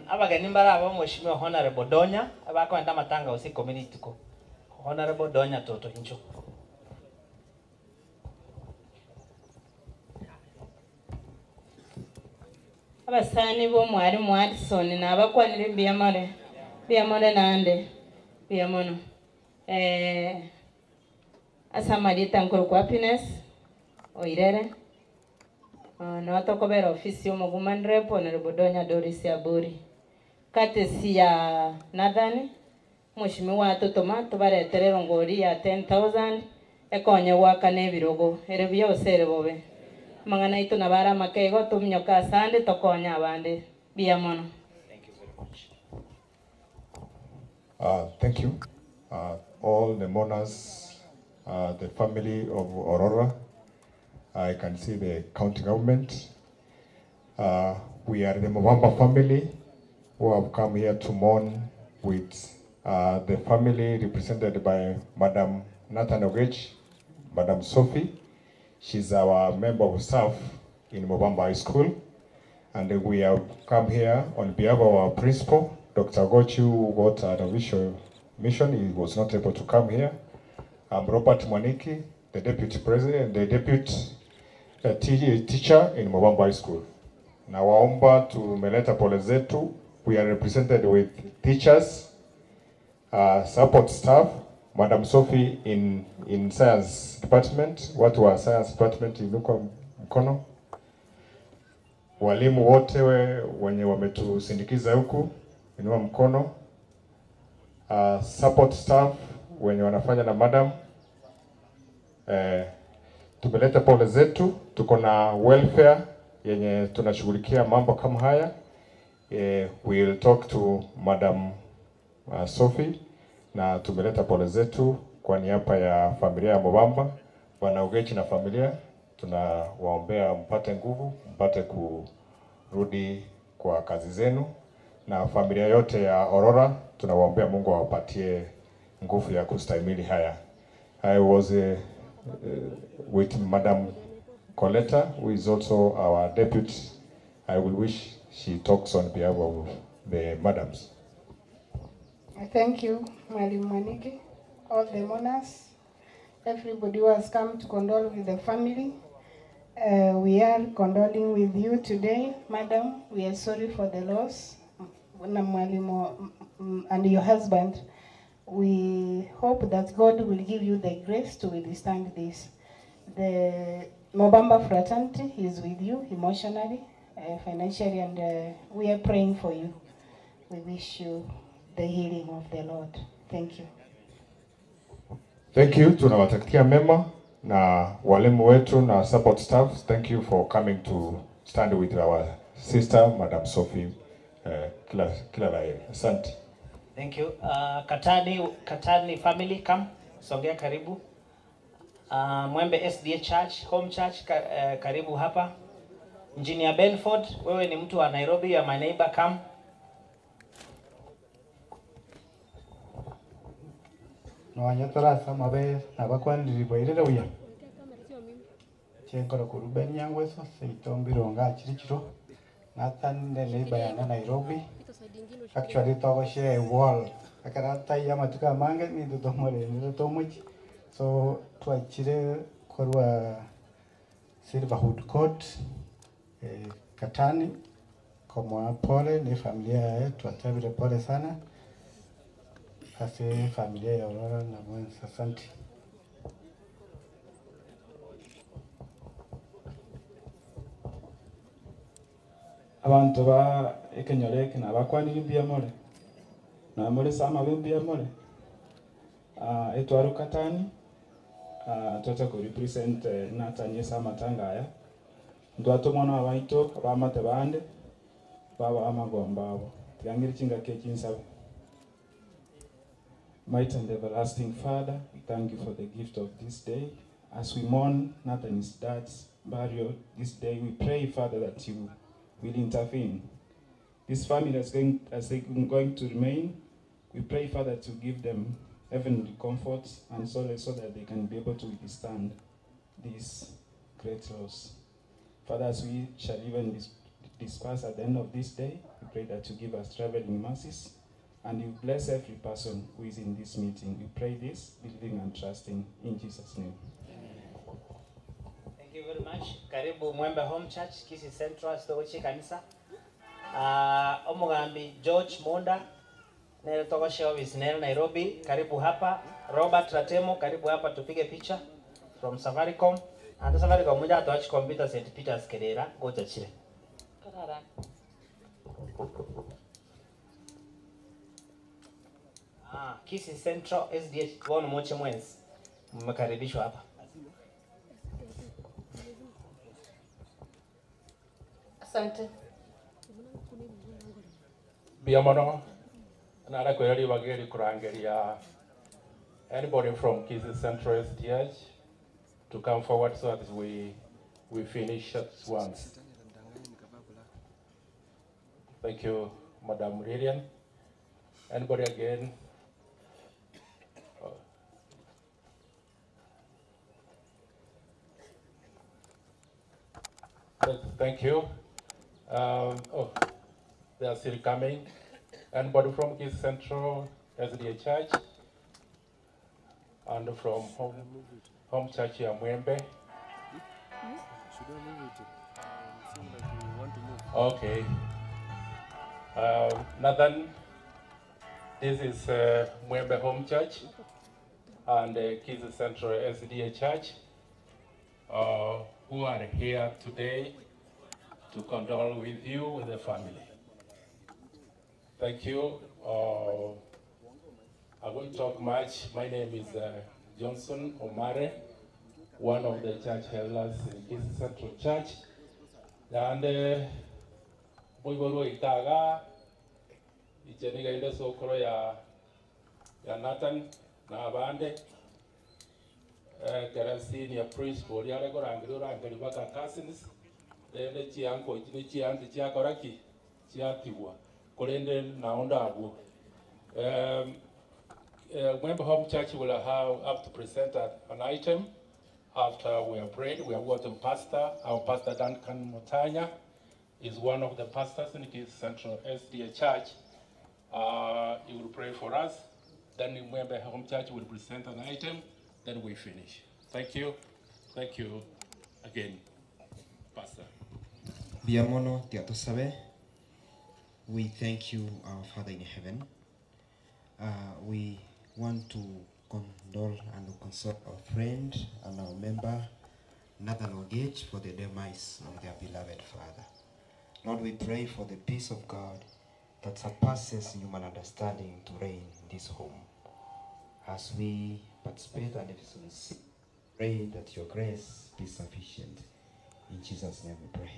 Abageni mbarabo Mheshimiwa Honorable Donya abakwenda matanga usi community ko. Honorable Donya toto incho. Abasani bo mwalimu Addison nabakwanire biyamore nande biyamono asamarita nkuru kwa happiness oirere na watokobera ofisi y'omugumani rep Honorable Donya Doris Aburi katesi ya Nathan Mheshimiwa Totoma tubareterero ngori ya 10,000 ekonye waka nebirogo ere byose ere bobe mangana ito nabara makego tumnyoka sande tokonya abande biyamono. Thank you. All the mourners, the family of Aurora. I can see the county government. We are the Mobamba family who have come here to mourn with the family represented by Madam Nathan Ogech, Madam Sophie. She's our member of staff in Mobamba High School. And we have come here on behalf of our principal, Dr. Gochu, who got an official mission. He was not able to come here. I'm Robert Mwaniki, the deputy president, the deputy teacher in Mobamba High School. Na waomba tumeleta pole zetu. We are represented with teachers, support staff, Madam Sophie in science department, watu wa science department inuka mkono. Walimu wote wenye wametusindikiza huku inua mkono. Support staff wenye wanafanya na madam. Tumeleta pole zetu, tuko na welfare yenye tunashughulikia mambo kama haya. We'll talk to Madam Sophie na tumeleta pole zetu kwa niaba ya familia ya Mubamba, Bwana Ugechi na familia. Tunawaombea mpate nguvu, mpate kurudi kwa kazi zenu, na familia yote ya Aurora tunawaombea Mungu awapatie nguvu ya kustahimili haya. I was with Madam Coletta, who is also our deputy. I will wish she talks on behalf of the madams. Thank you, Mwalimu Mwaniki, all the mourners, everybody who has come to condole with the family. We are condoling with you today, Madam. We are sorry for the loss, Mwalimu and your husband. We hope that God will give you the grace to withstand this. The Mubamba fraternity is with you emotionally, financially, and we are praying for you. We wish you the healing of the Lord. Thank you. Thank you. Tunawatakia mema na walimu wetu na support staff. Thank you for coming to stand with our sister, Madam Sophie kila laheri. Asante. Thank you. Katani family, come. Songea karibu. Mwembe SDA Church, Home Church, karibu hapa. Engineer Benford, wewe ni mtu wa Nairobi, ya my neighbor, come. Noanyatora sama be abakwani liboirere uya. Chenkora kurubeni yangu eso seitombironga chirichiro. Nathan the neighbor ya Nairobi. Actually togo share wall. Akarata ya matuka manga ni ndo tomole ni tomochi. So tuachire korwa Silverwood Court Katani kwa pole ni familia yetu, atabire pole sana. Hasi familia ya Aurora na mwenza. Asante. Abantu ba ekenyoreke na bakwani biamore na muri sama biamore etwaru Katani tota ko represent Natanye sama tangaya ndo atomwana abaito abamate bande baba amagomba abo yangiri chinga ke chinsabe. Mighty and everlasting Father, we thank you for the gift of this day. As we mourn Nathan's dad's burial this day, we pray, Father, that you will intervene. This family as they're going to remain, we pray, Father, to give them heavenly comforts and so that they can be able to withstand this great loss. Father, as we shall even disperse at the end of this day, we pray that you give us traveling mercies and you bless every person who is in this meeting. We pray this, believing and trusting in Jesus' name. Thank you very much. Karibu Mwembe Home Church, Kisii Central, Stogochi Kanisa. Omugambi George Monda, Nero Togoshe Office, Nero Nairobi. Karibu hapa. Robert Ratemo, karibu hapa tupige picha from Safaricom. And Safaricom muda atuachi computer St. Peter's Kerera, goja chile. Karara. Kisii Central SDH wao moche mwenzi. Mmekaribishwa hapa. Asante. Biamono nara kweli bageri kurangeria anybody from Kisii Central SDH to come forward so that we finish at once. Thank you, Madam Lilian. Anybody again? Thank you. They are still coming. Anybody from Kisii Central SDA Church and from Home Church ya Mwembe? Okay. Nathan, this is Mwembe Home Church and Kisii Central SDA Church who are here today to condole with you, with the family. Thank you. I won't talk much. My name is Johnson Omare, one of the church elders in Kisii Central Church. And Boiboro Itaga, Icheniga Inde Sokoro ya Nathan na abande kerasini ya principal yale korangiri baka cousins ende chianko chine chianti chiakoraki chiatiwa kolende naonda abu. Member Home Church will have to present an item after we have prayed. We have got a pastor. Our pastor Duncan Mutanya is one of the pastors in Kids Central SDA Church. He will pray for us. Then Member Home Church will present an item. Then we finish. Thank you. Thank you again, Pastor. Biamono Tiatosabe, we thank you, our Father in heaven. We want to condole and console our friend and our member, Nathan Ogage, for the demise of their beloved father. Lord, we pray for the peace of God that surpasses human understanding to reign in this home. As we participate and pray that your grace be sufficient. In Jesus' name we pray.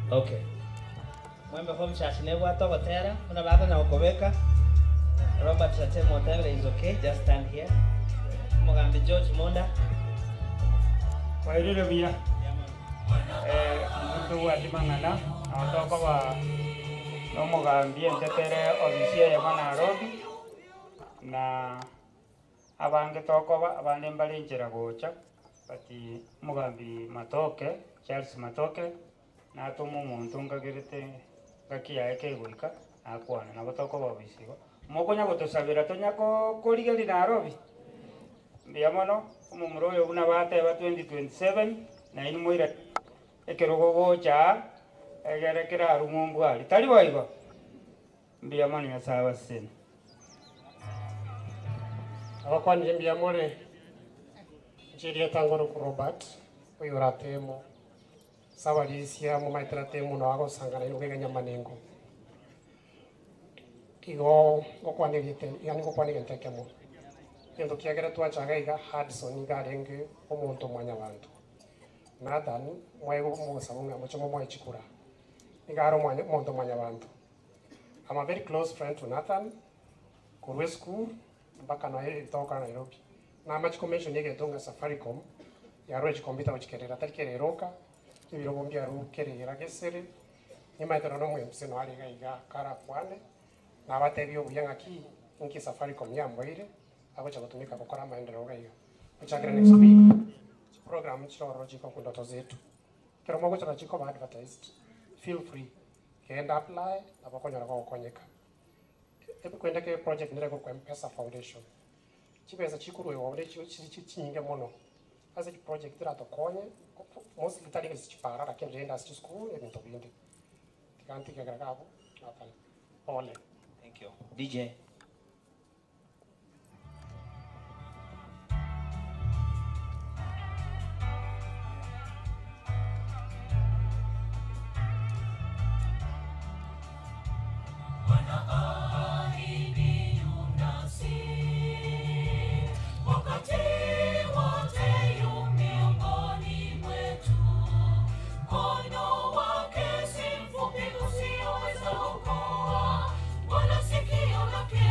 Okay. Member Home Church never talk about terror. Una baba na ukoweka. Robert Shatemo whatever is okay. Just stand here. Mugambi George Monda. Kwa ile bia. Mtu wa dimangana. Awatoka wa Mugambi entetere ofisi ya Nairobi. Na abange tokoba abande mbali njira gocha. Bati Mugambi matoke, Charles matoke. Na tomo muntu ngagirite gakia eke goika akwana na batoko babisigo mokonya gotosabira tonyako koligeli Nairobi biamono umumuro yo una bate ba 2027 na ini moira ekerogo gocha egerekera rumumbu ali tali waiba biamani ya sawa sen abakwani biamore jiria tangoro ku Robert uyoratemo sabalisia mu maitrate mu nago sangana inuge nyamanengo kigo gokwani gite yani gokwani gite mo endo kiagera twachaga iga Hudson garenge omuntu mwanya bantu Nathan mwego mu samunga muchomo mwa chikura igaro mwanya omuntu mwanya bantu. I'm a very close friend to Nathan kurwe school mpaka na yeye toka Nairobi na match commission yake tonga Safaricom ya roche kompyuta wachikerera talikerera ibiro bombia rukerera gesere nyuma itono mwe mseno ali gaiga kara kwane na batebyo buyanga ki inki Safaricom yamboire abacha kutumika gukora maendeleo gaiga uchagira next week program chiro jiko ku ndoto zetu kero mogo chira chiko ba advertised feel free kenda apply abakonyora kwa kukonyeka epo kwenda ke project ndire ko M-Pesa Foundation chipesa chikuru yo wabde chinyinge mono asa chi project ra to konye mostly tali ngisi chipara la kende enda sti school e bintu bindi tikanti ke garagabo Nathan ole. Thank you DJ. Sikio lake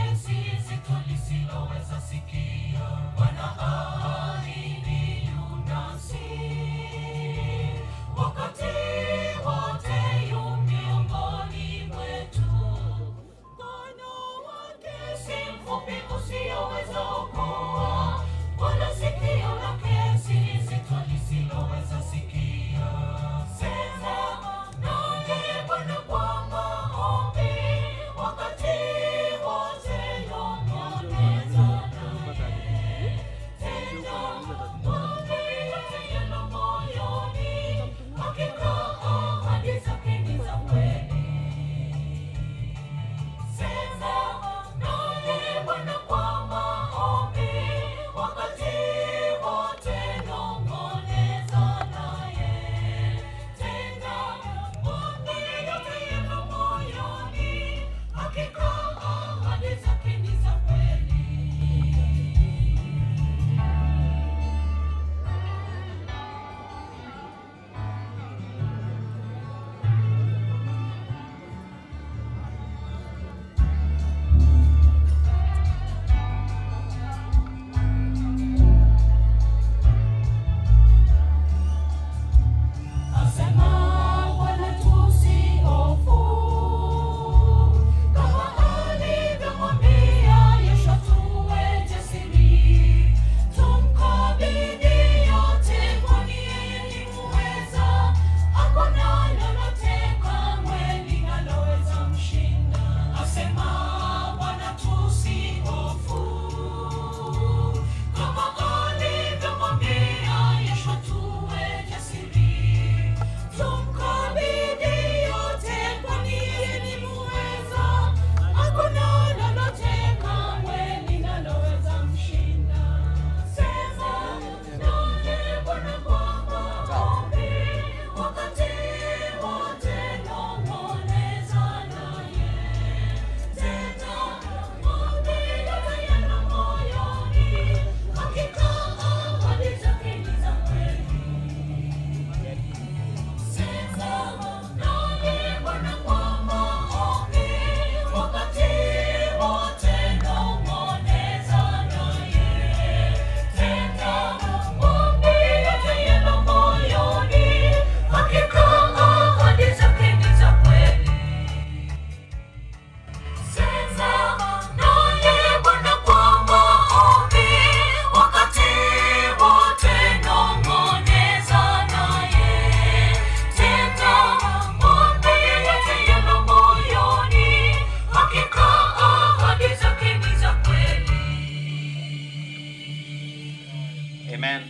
Amen.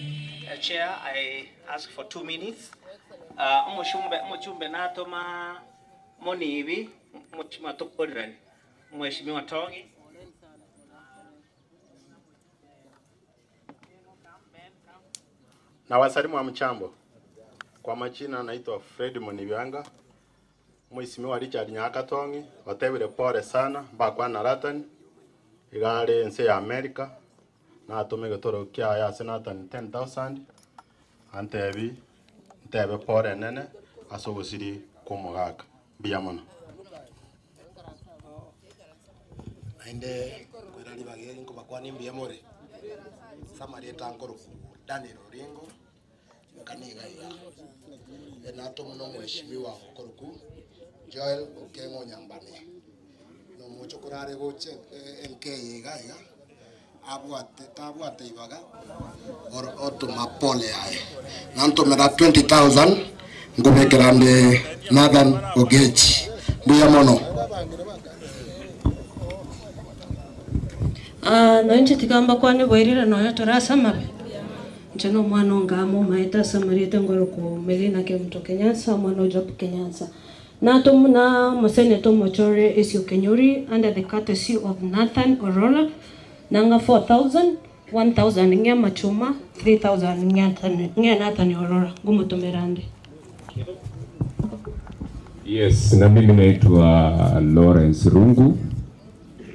Chair, I ask for 2 minutes. Mchumbe natoma moni hivi matokorani. Mheshimiwa Tongi. Na wasalimu wa mchambo. Kwa majina naitwa Fred Monibyanga. Mheshimiwa Richard Nyakatongi, watebile pole sana mbakwa na Ratani. Igale nse ya Amerika. Na atumege toro kia ya senatan 10,000. Ntebe pole nene asogosiri kumugaka. Biyamono. Ainde kwirali bageri ngo bakwani mbiyamore. Samari tankoro Daniel Oringo kaniga ya. Enato muno mheshimiwa Koruku Joel Okengo Nyambane. No mucho kurare goche MK igaya. Abwate ibaga oto mapole aye. Nanto mera 20,000 ngobekerande Nathan Ogechi. Biyamono. Noinche tigamba kwane boirira noyo torasa mabe. Ncheno mwana ngamo maita samarite ngoro ko Melina ke mto Kenyansa mwana Job Kenyansa. Nato muna moseneto mochore Esio Kenyuri under the courtesy of Nathan Orola. Nanga 4,000, 1,000 ngia machuma, 3,000 ngia Nathan Orola. Gumutomerande. Yes, na mimi naitwa Lawrence Rungu.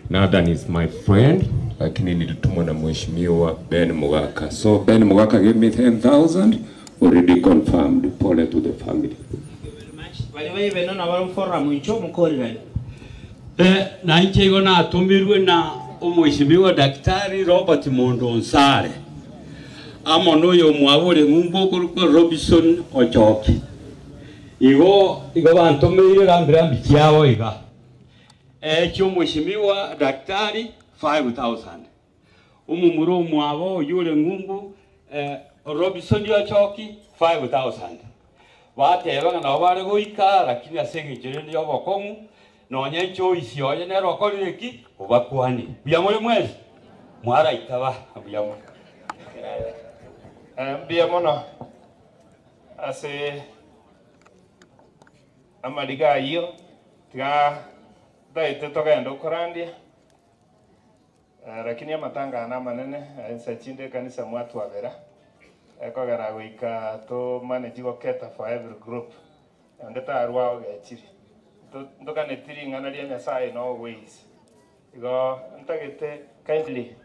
Nathan is my friend, lakini nilitumwa na mheshimiwa Ben Mugaka. So Ben Mugaka gave me 10,000, already confirmed. Pole to the family. Waliwe benona warumfora mwincho mkorira. Na nche igona atumirwe na umheshimiwa Daktari Robert Mondonsare. Amono yo mwabure ngumbo kuruko Robinson Ochoki. Igo bantumire rambira mbikiao iga. Mheshimiwa Daktari 5,000. Umumuro mwabo yule ngumbu Robinson Ochoki 5,000. Watebanga na bare goika lakini asenge jireni yobokomu nonye cho isiyoye nero koleki obakwani. Biyamole mwezi. Mwara itaba biyamole. Biyamono ase amaliga iyo tiga daite togenda kurandia lakini amatanga na manene nsachinde kanisa mwatu wabera ekogera goika to manage goketa for every group ndeta arwa ogechiri ndokane tiri ngana lia Nyasaye no ways igo ntagete kindly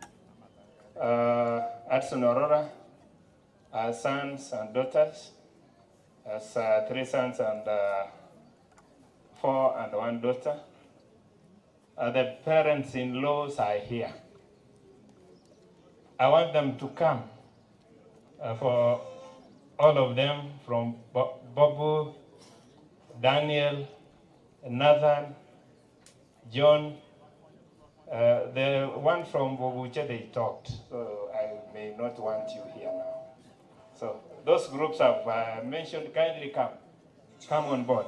Adson Aurora, our sons and daughters, as 3 sons and 4 and 1 daughter. The parents-in-laws are here. I want them to come for all of them, from Bobu, Daniel, Nathan, John. The one from Bobuche, they talked, so I may not want you here now. So those groups have mentioned, kindly come on board.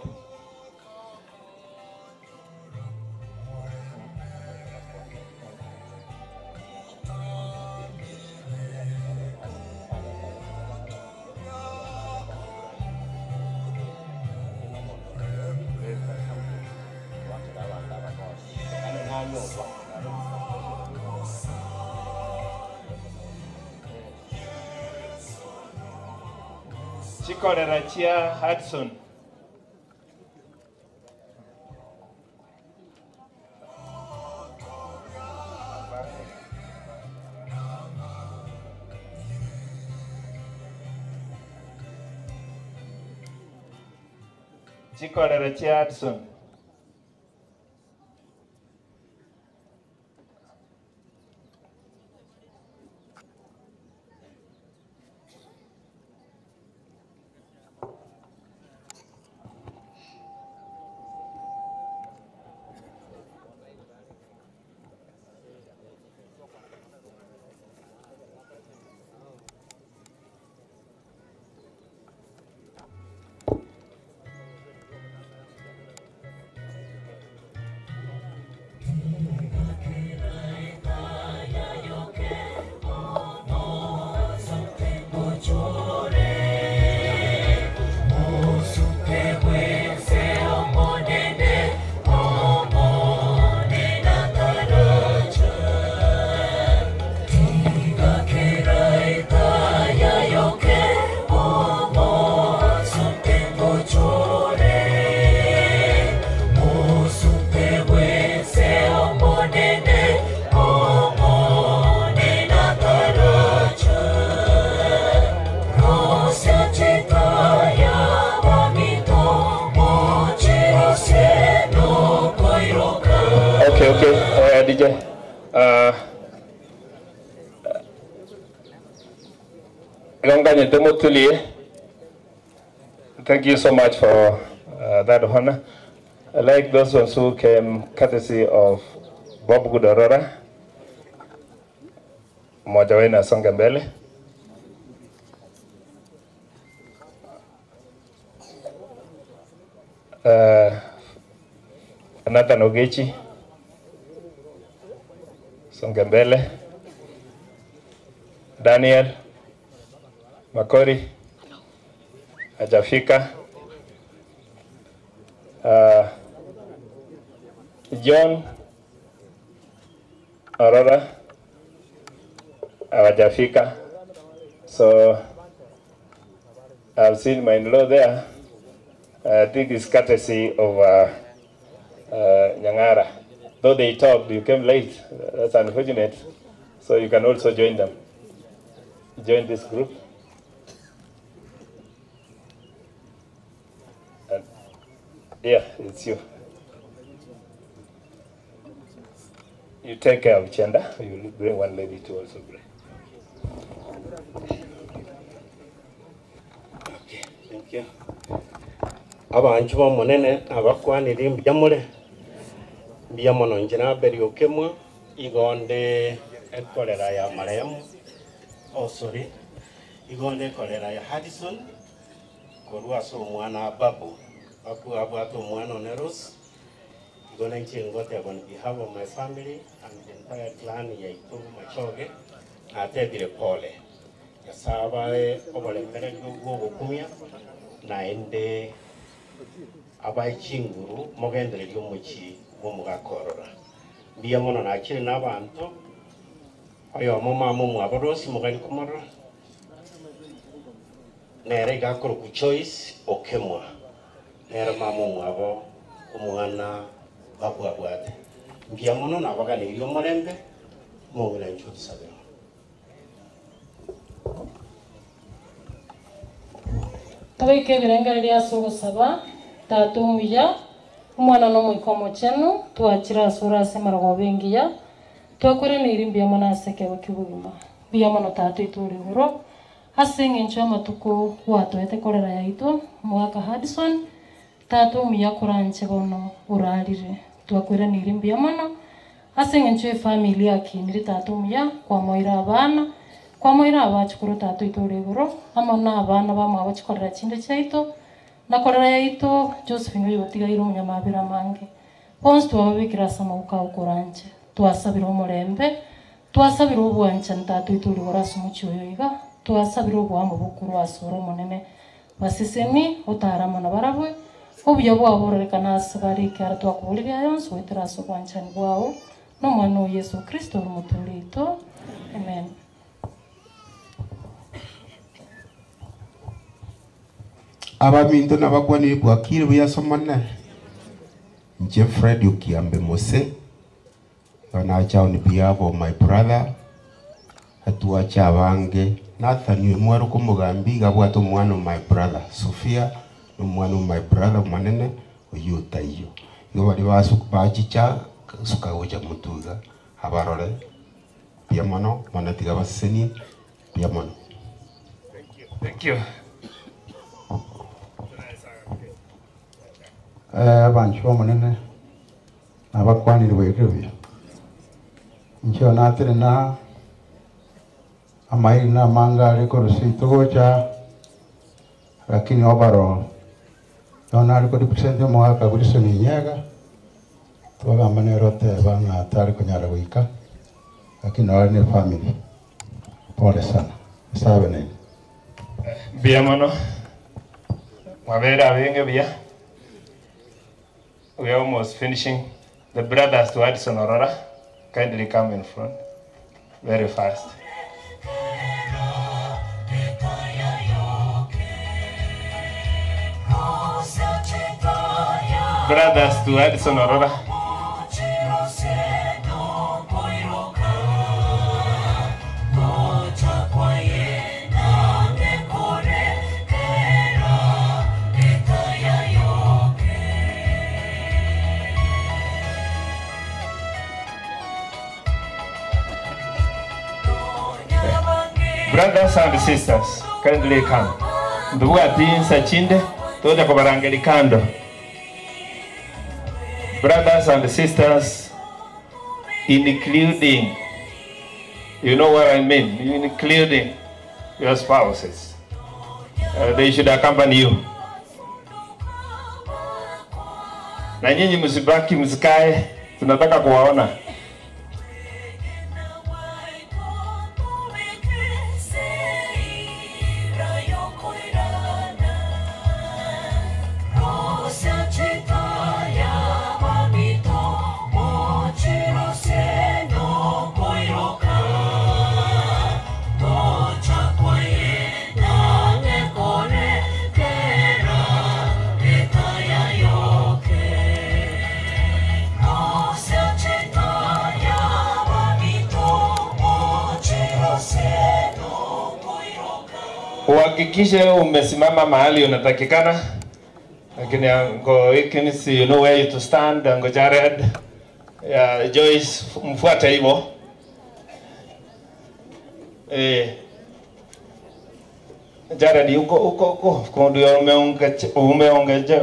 Chikorera Chia Hudson. Chikorera Chia Hudson. Thank you so much for that honor. I like those ones who came courtesy of Bob Gudorora, Mojawena Songambele. Nathan Ogechi, Songambele, Daniel Makori, Ajafika, John Aurora, Ajafika. So I've seen my in-law there. I think it's courtesy of Nyangara. Though they talked, you came late. That's unfortunate. So you can also join them. Join this group. And yeah, it's you. You take care of Chenda. You bring one lady to also bring. Okay, thank you. Abantu bamunene abakwanira mbyamule byamono njina beri okemwa igonde ekolera ya Mariam igonde kolera ya Hadison korwa so mwana babu abwato mwana oneros igone chingote on behalf of my family and the entire clan ya Itubu Machoge atebire pole yasabae obole mbere go kumya na ende abai chinguru mogendere y'umuki wo mugakorora biya mono nakiri n'abantu ayo mama mu aborosi mugani kumara nere gakoro ku choice okemwa nere mama mu abo umwana babwabwate biya mono nabagane yo morembe mu ngire nchuti sabe Tabike birengere ya sugusaba tatumuya umwana no mwikomo chenu tuachira sura semarago bengiya twakore ni irimbi amana seke bakibugima biya mono tatu ituri huro asenge nchoma tuko watu ete kolera ya ito mwaka Hadison tatumuya kuranche bono uralire twakore ni irimbi amana asenge nchwe familia kiniri tatumuya kwa moira abana kwa moira abachukuru tatu ituri huro amana abana bamwe abachikorera chinde chaito nakorera yaito Josephine yotigairo munyamabira mange ponse twabikira sama ukaukoranje twasabira umurembe twasabira ubwanje ntatu ituri gorasu mucyoyoiga twasabira ubwamo bukuru asoro munene basiseni utarama na barabwe obyo bwaborekana asabari kara twakubulira yonso weteraso kwanchani bwao no mwana Yesu Kristo rumutulito amen. Abaminto n'abagwani bwakire buyasomana Jeffrey Ukiambe Mose banacha on behalf of my brother atuacha abange Nathan mwaro kumugambi gabwato mwana my brother Sophia no mwana my brother manene oyuta iyo ngo bari bachicha sukawoja mutuga abarore piamono manatiga baseni piamono. Thank you. Abantu bamunene abakwanira werebye ncho natire na amai na mangale korosito gocha lakini obaro yona aliko dipsende mwaka guliso ni nyega toga manero te banga tari kunyara wika lakini wale ni family pole sana sabe nini bia mano mabera benge bia. We are almost finishing. The brothers to Addison Aurora, kindly come in front, very fast. Brothers to Addison Aurora. Brothers and sisters, kindly come. Ndugu atinsa chinde, toja kubarangeli kando. Brothers and sisters, including, you know what I mean, including your spouses. They should accompany you. Na nyinyi msibaki msikae, tunataka kuwaona. Uhakikishe umesimama mahali unatakikana. Lakini ngo ikinisi, you know where to stand. Ngo Jared, Joyce, mfuate hivyo. Jared, uko ndio umeongeje,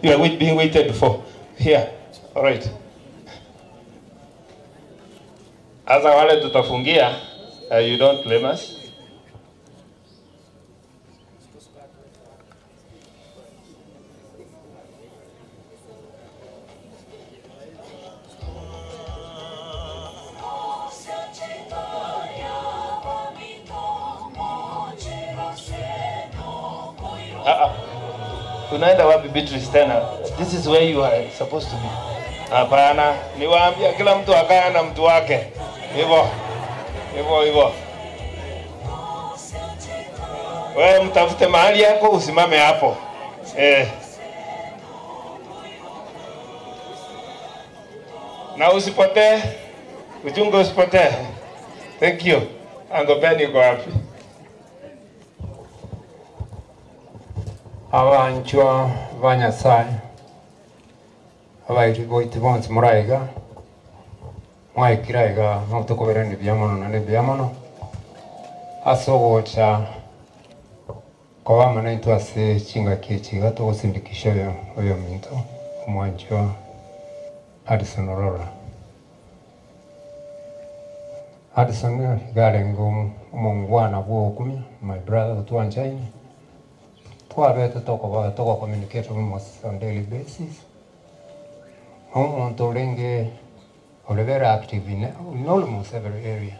you are being waited for here. All right. Asa wale tutafungia, you don't blame us. Tunaenda wapi Beatrice tena? This is where you are supposed to be. Hapana, niwaambia kila mtu akae na mtu wake. Hivyo. Wewe mtafute mahali yako usimame hapo. Na usipotee. Ujunge usipotee. Thank you. Angopeni kwa wapi? Abanchwa banyasaye abairi boite bonse muraiga mwaikiraiga notokoberani byamono na byamono asogocha kwa maana into ase chinga kichiga to sindikisha yo minto mwanchwa Addison Aurora Addison garengo mungwana bwo kumya my brother tuanchaini to talk about communicate almost on daily basis. To lenge are very active in almost every area.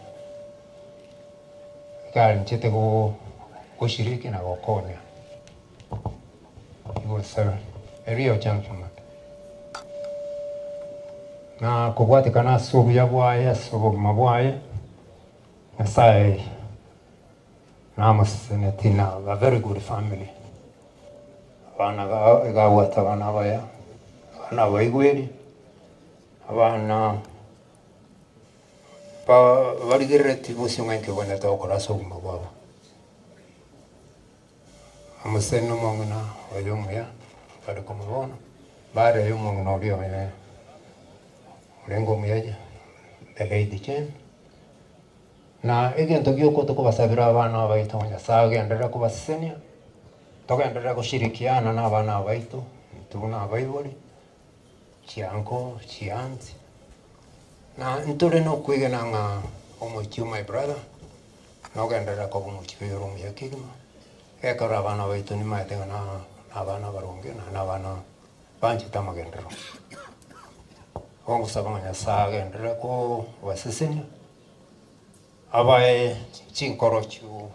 Karen chete go kushiriki na gokonya. He was a real gentleman. Na kubwati kana subu ya bwaye subu mabwaye. Nasai namas netina a very good family. Abana gawata abana baya abana bayigweri abana pa barigireti busimwenke bone to koraso mababa amuseno mongna oyumya bari kumubona bare yumongna obyo ne lengo muyaje begeidi chen na egento gyoko to kubasabira abana bayitonya sage ndera kubasenia togendera kushirikiana na abana baitu tuna abaibori chianko chianti na ntore no kwigena nga omochiu my brother no gendera ko omochiu yorumu yakigima ekara abana baitu ni maitenga na abana baronge na abana banchi tamagendero ongo sabanga saga gendera ko wasesenia abae chinkorochu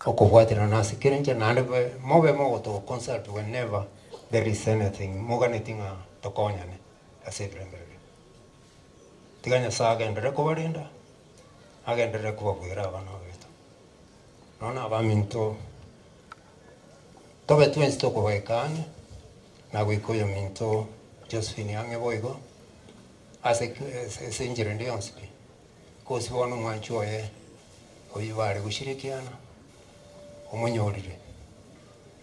okubwatira nasi kirenje nande mobe mogo to concert whenever there is anything moganitinga tokonyane asebrengere tiganya saga endere ko barinda agendere ko bagwira abana beto nona abaminto tobe twins to ko baikane na gwikoyo minto Josephine yange boigo ase senjere ndionsi ko sibona mwanchoye oyibare gushirikiana omonyorire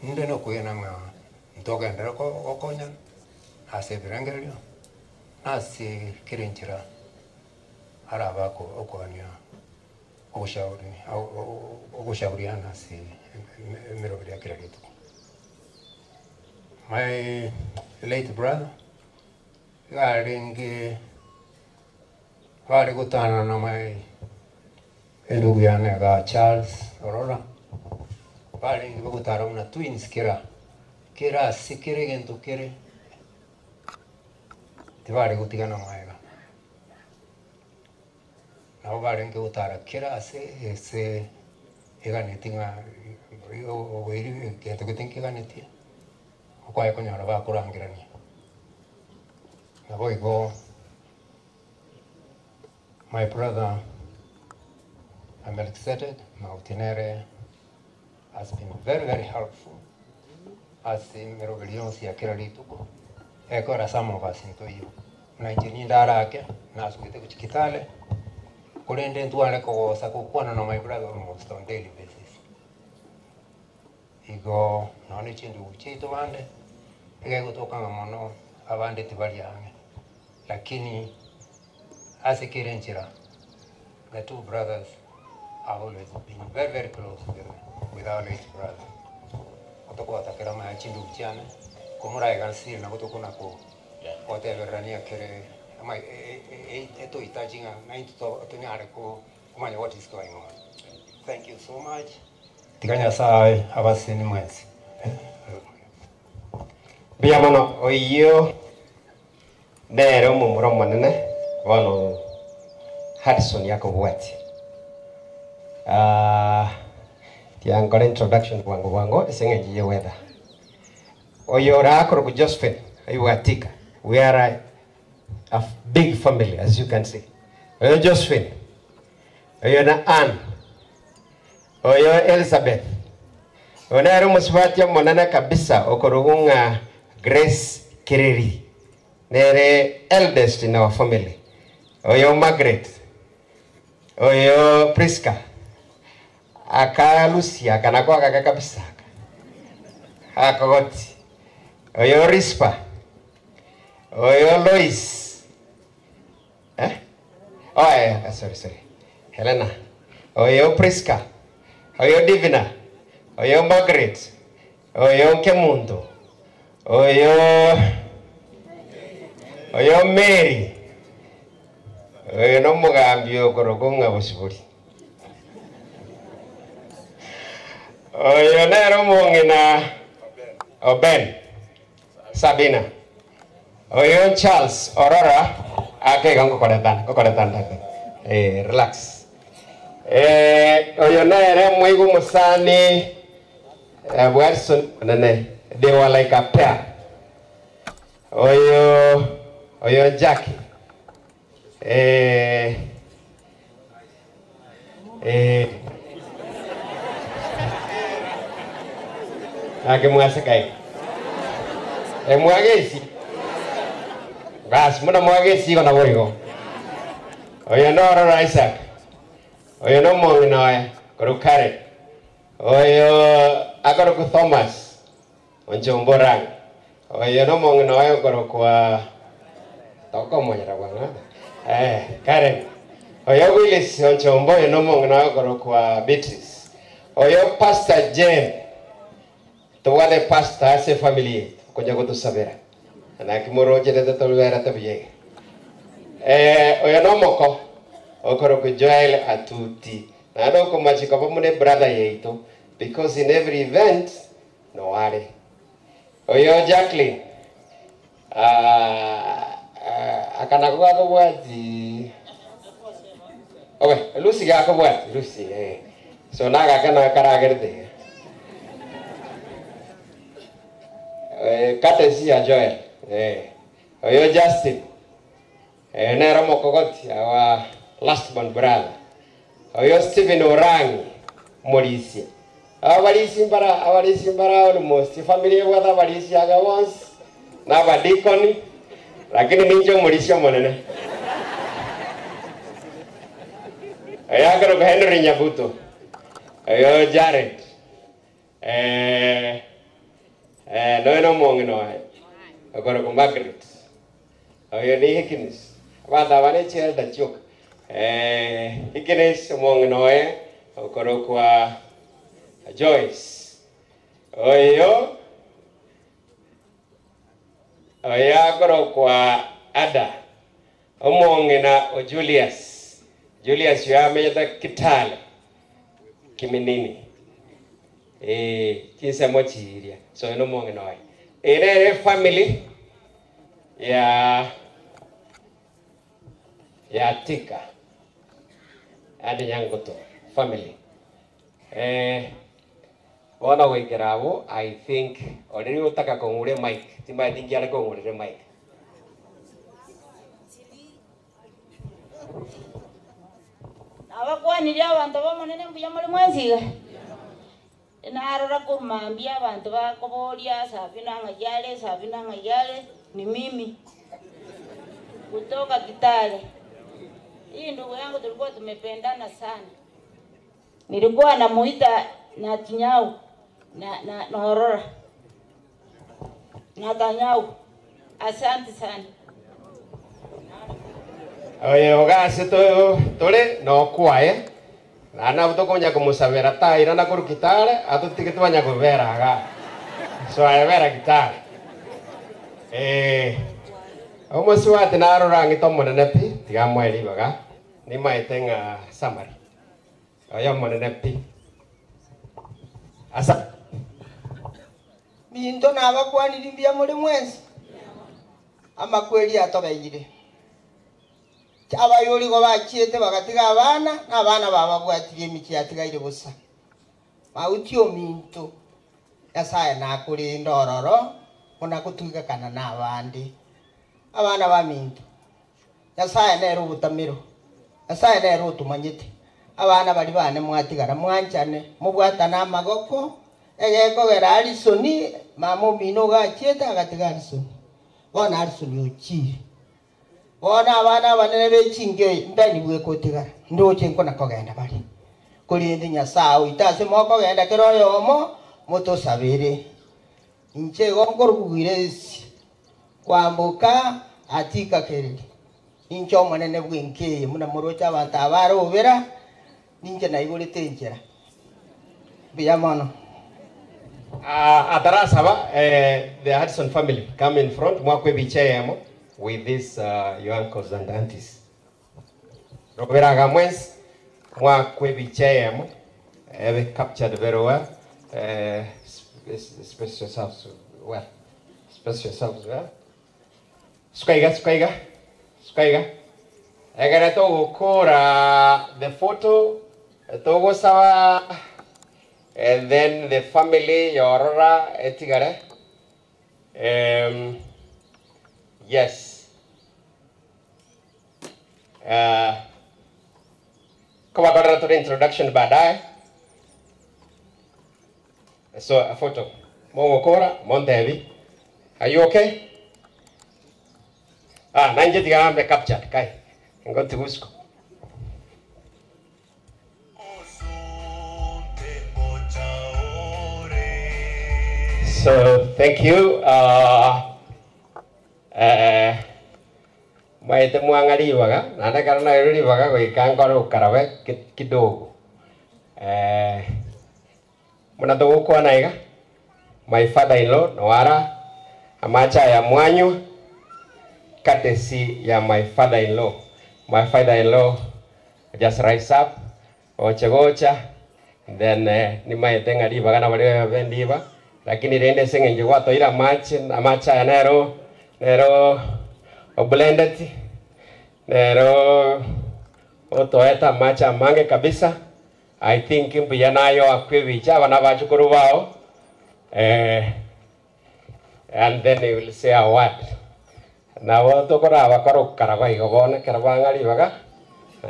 nde no kuyena nga ntogendera ko okonya ase birangerio ase kirenjera araba ko okwania ugushauriana si mirobiri kila kitu. My late brother garingi wali kutana na my ndugu yangu ga Charles Aurora wali kutana na twins kira sikire gento kire tiwali kutigana maiga na wali kutara kira se eganetinga o wiri gento kutinga ganetia kwa iko nyara ba kurangirania na boigo my brother Melchizedek Mautinere has been very helpful as in Merogelions ya kila lituko ekora some of us into you na injini ndara yake na suite kuchikitale kulende ntuale ko sakukwana na my brother almost on daily basis igo none chindu uchito bande ege kutoka ngamono abande tibali yange lakini asikire nchira the two brothers have always been very close with our late brother kutoka atakira ma chindu uchane kumura egansiri na kutoka ko whateverania kere ama eto itajinga na into tonyare ko kumanya what is going on. Thank you so much. Tiganya sai abasini mwezi biamono oyo nero mumuro manene wano Hudson yakobwati tiangore introduction wango isengeji weather oyo rakoro ku Josephine ayuatika we are a big family as you can see oyo Josephine oyo na Anne oyo Elizabeth onero muswati monana kabisa okorogunga Grace Kireri nere eldest in our family oyo Margaret oyo Priska aka Lucia kana kwa kaka kabisa akagoti oyo Rispa oyo Lois sorry Helena oyo Priska oyo Divina oyo Margaret oyo Kemundo oyo Mary oyo no mugambi okorogonga busibuli oyo nero mungina Oben Sabina oyo Charles Aurora akega ngokoretanda relax oyo nere mwigu musani Wilson nene they were like a pair oyo Jackie ake mwase kai mwagesi bas muna mwagesi kona boigo oyo no Aurora Isaac oyo no monginoe korukare oyo akoro Thomas onchomborang oyo no monginoe korokwa toko monyera bwana Karen oyo Willis onchombo oyo no monginoe korokwa Beatrice oyo Pastor Jane tuwa de pastor ase family koja kutusabera na kimoro jede tolwera tabiye oyo no moko okoroko Joel Atuti na do ko machika pamune brother yeito because in every event no wale oyo Jacqueline akana kwa kwati Lucy ga kwati Lucy so naga kana karagerde Katesi ya Joel oyo Justin nero mokogoti our last born brother oyo Stephen Orangi Morisi abalisi mbara almost family wada balisi aga once na badikoni lakini ninjo Morisi monene ayagaro Henry Nyabuto oyo Jared no mongino agora com Margaret oyo ni Hikins wada bane chel da chok Ikines mongnoe okoro kwa Joyce. Oyo koro kwa Ada. Omongena o Julius. Julius yameda Kitale. Kiminini. Kinsa mochiria. So no mongnoe. Ere family ya Tika adi yangoto family wana wikirawo I think already utaka kongure mic timba dingiara kongure mic abakwanira abantu bamonene mbuya muri mwenziga narora kumambia abantu bakoboria sabina ngayale ni mimi kutoka Kitale. Hii ndugu yangu tulikuwa tumependana sana. Nilikuwa namuita na Tinyau na Aurora. Na Tanyau. Asante sana. Oye ogase tole no kwae. Na butokonya kumusabera taira na kuru Kitale atutike twanya kubera ga. So ayabera Kitale. Omosi wate narora ngitomonene pi tiga mweli baga ni maitenga summary aya monene pi asa Minto nabakwanirimbia muri mwensi amakweli atobeyire abayori go bakiete bagatiga abana n'abana babagwatire emiki atigaire busa mauti ominto Nyasaye nakurinda ororo ona kutuga kana n'abandi abana ba Minto Nyasaye nero butamiro Nyasaye nero tumanyite abana bali bane mwatigara mwanchane mubwatana amagoko egeko gera Alisoni mamo mino gachieta agatiga Alisoni bona Alisoni uchi bona abana banene bechinge ndani bwekotigara ndoche nkona kogenda bali kulindi Nyasaye itase moko genda keroyo omo mutosabire nche gongoro kugiresi kwambuka Atika kerili nincho manene bwinke muna morocha abantu abarobera ninje naigolete injera biyamono atarasaba the Hudson family come in front mwakwe bicheyemo with this your uncles and aunties robera gamwens mwakwe bicheyemo ebe captured very well express yourselves well Skaiga. Egere to gukura the photo to go sawa and then the family yorora etigare yes kama kwa to introduction baadaye so a photo mongokora montevi are you okay? Nanje tigambe captured kai. Ngoti busko. So thank you. Maite muangali waga. Nanda karana yuri waga ko ikangoro karawe kidogo. Muna to ko naiga. My father-in-law Noara amacha ya mwanyo courtesy ya my father-in-law. My father-in-law just rise up, ochegocha, then ni maetenga diba kana wale vendiba, lakini rende senge njwa to ira amacha ya nero blended, nero otoeta macha mange kabisa. I think mpiya nayo akwibicha bana bachukuru bao, and then they will say a word. Na woto kora bakoro karabai gobone karabangali baga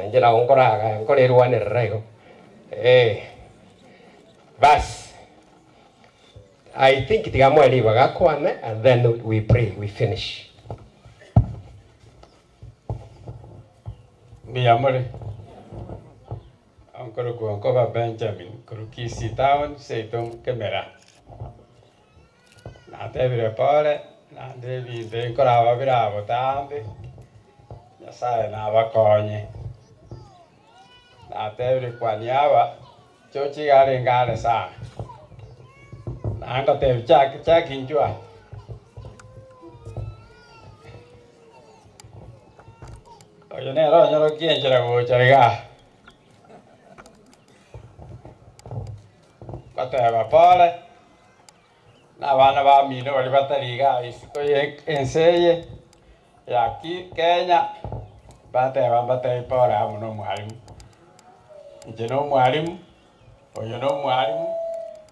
njira onkora ga nkore ruane rego bas I think tigamo ali baga kwane and then we pray we finish Miyamore onkoro ko onkoba Benjamin kurukisi town seiton kemera na tebire pare na devi de ancora bravo tambe Nyasaye na bakonye na tebri kwani aba chochi gare ngare sa na ngo te chak injua oyo ne ro nyoro kienjera go chariga bateba pole na bana ba mino bali batariga isiko enseye ya Kenya bateba pole muno mwalimu nje no mwalimu oyo no mwalimu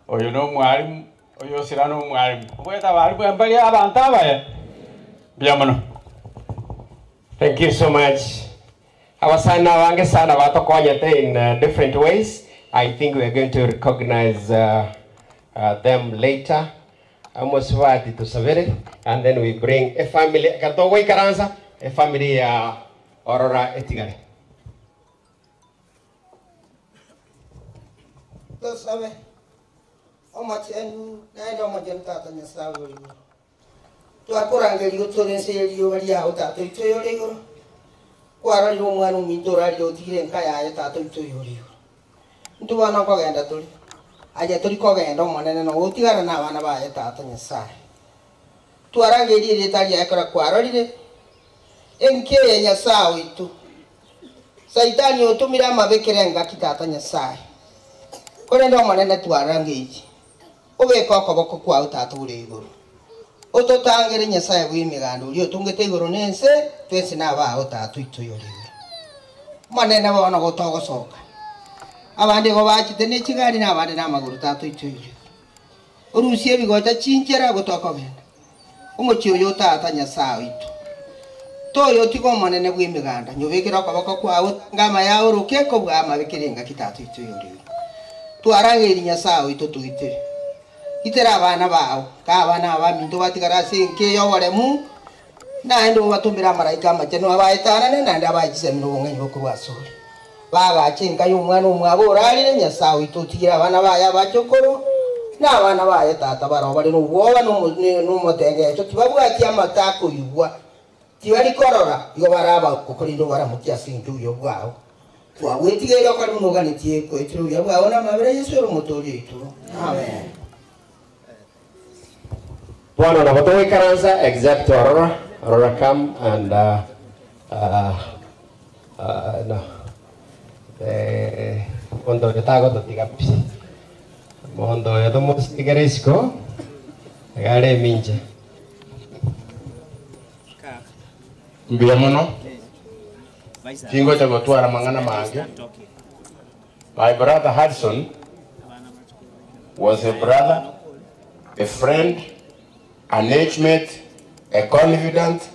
oyo no mwalimu oyo sira no mwalimu bweta bali bwembali abantu abaye biamono. Thank you so much. Awasana wange sana batokonyete in different ways. I think we are going to recognize them later. Amoswati to Savere, and then we bring a family. Katogo ikaranza a family Aurora Etigare. Sabe, omachenu naenda omajenta tanya sawe. Twakorangeli utorense yo bali ya utato itoyo lego. Kwara yo mwana mitora yo tigire nkaya ya tato itoyo lego. Ntubana ko genda tuli. Aje tuli ko genda mwana no utigara na bana ba ya tato nyasaye. Twarangeli ritali ya kara kwara lile. Enke ya nyasawe itu. Saitani otumira mabekere ngaki tato nyasaye. Kore ndo mwana twarangeli. Obeka ko kwa utato lego. Ototangere nyasaye bw'imigando uri otungete igoro nense twese naba otatu itoyorire manene bona gotogosoka abandi go bakite ne kigari nabandi namaguru tatu itoyorire urusiye bigota chinjera gotoka benda umuchi uyo tata nyasaye itu toyo tigo manene bw'imiganda nyubikira kabako kwawe ngama yawe rukeko bwama bikirenga kitatu itoyorire twarangeri nyasaye itu tuitire itera abana bawo kabana abaminto batigarase nke yo waremu na ndo batumira marayika amajeno abayitana ne nandi abagize mirongo nyo kubasura bagachinga y'umwana umwabora ari nyasawe itotigira abana baya bacokoro na abana baya tata baro bari n'ubwoba n'umutenge cyo tibabwati amatako yugwa tibari korora yo baraba kukurindo baramutya sinju yo bwawo twawetigera ko ari muganitiye ko ituru yo bwawo na mabere Yesu rumotori itu amen. Bwana na watu wikaranza except Aurora. Aurora come and no. Mondo yatago to tigapi. Mondo yatomos tigaresko. Gare minje. Mbiamono. Kingo cha gotwara mangana mange. My brother Hudson was a brother, a friend, an age mate, a confident,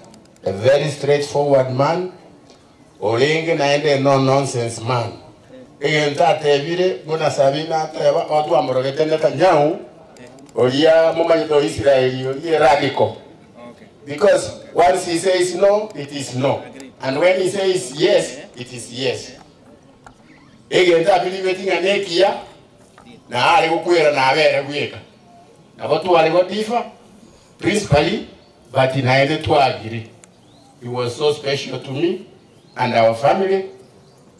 a very straightforward man, olingi naende no-nonsense man. Igenta tebire, muna sabina teba, watu amurogete Netanyahu, olia mumanyito Israeli, olia radical. Because once he says no, it is no. And when he says yes, it is yes. Igenta bilivetinga nekia, na ali kukwera na avere kweka. Na watu wali watifa, principally, but in Haile Tuagiri. He was so special to me and our family.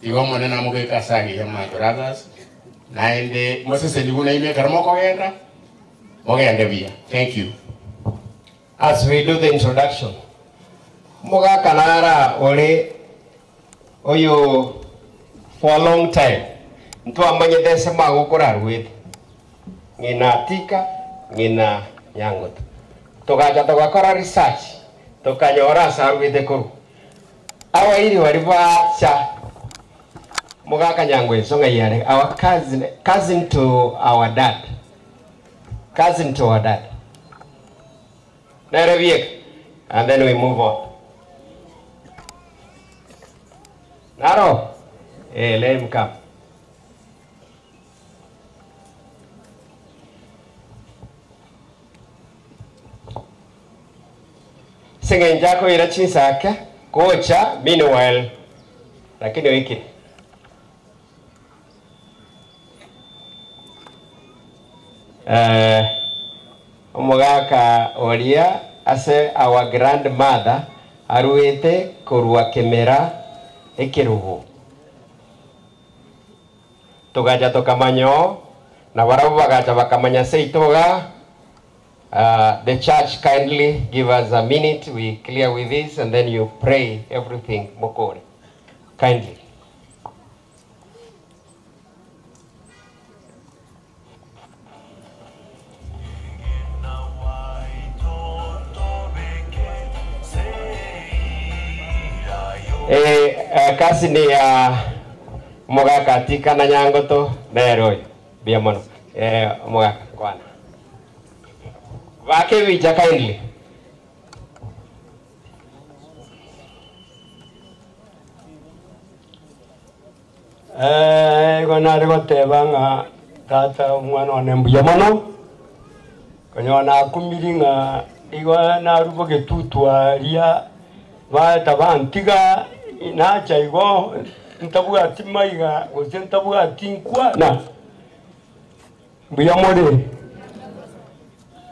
My brothers. Thank you. As we do the introduction, Moga Kanara Ole Oyo for a long time. Ntua manye desa magokorar with Nina Tika, Nina Yangot. Tokaja tokakora research tokanyora sarwe de koru awa iri wariba cha mugaka nyangwe songa yare our cousin to our dad Naraviek, and then we move on. Naro let him come. Singing Jaco Irachisaka, Kocha, meanwhile, lakini wiki. Omogaka Olia, ase our grandmother, Aruete, Korua Kemera, Ekeruhu. tugaja tukamanyo na warabu bagaja bakamanya seitoga. The church kindly give us a minute, we clear with this and then you pray everything mokore kindly. Kasi ni Mogaka tika na nyangoto neroi bia mono Mogaka kwana wake wija kindly. Gona rego tebanga tata mwana wa nembuya mono kanyona kumiringa igwa na rubo getutwa ria bata bantiga inacha igo ntabuga timaiga gose ntabuga tinkwa na mbuya more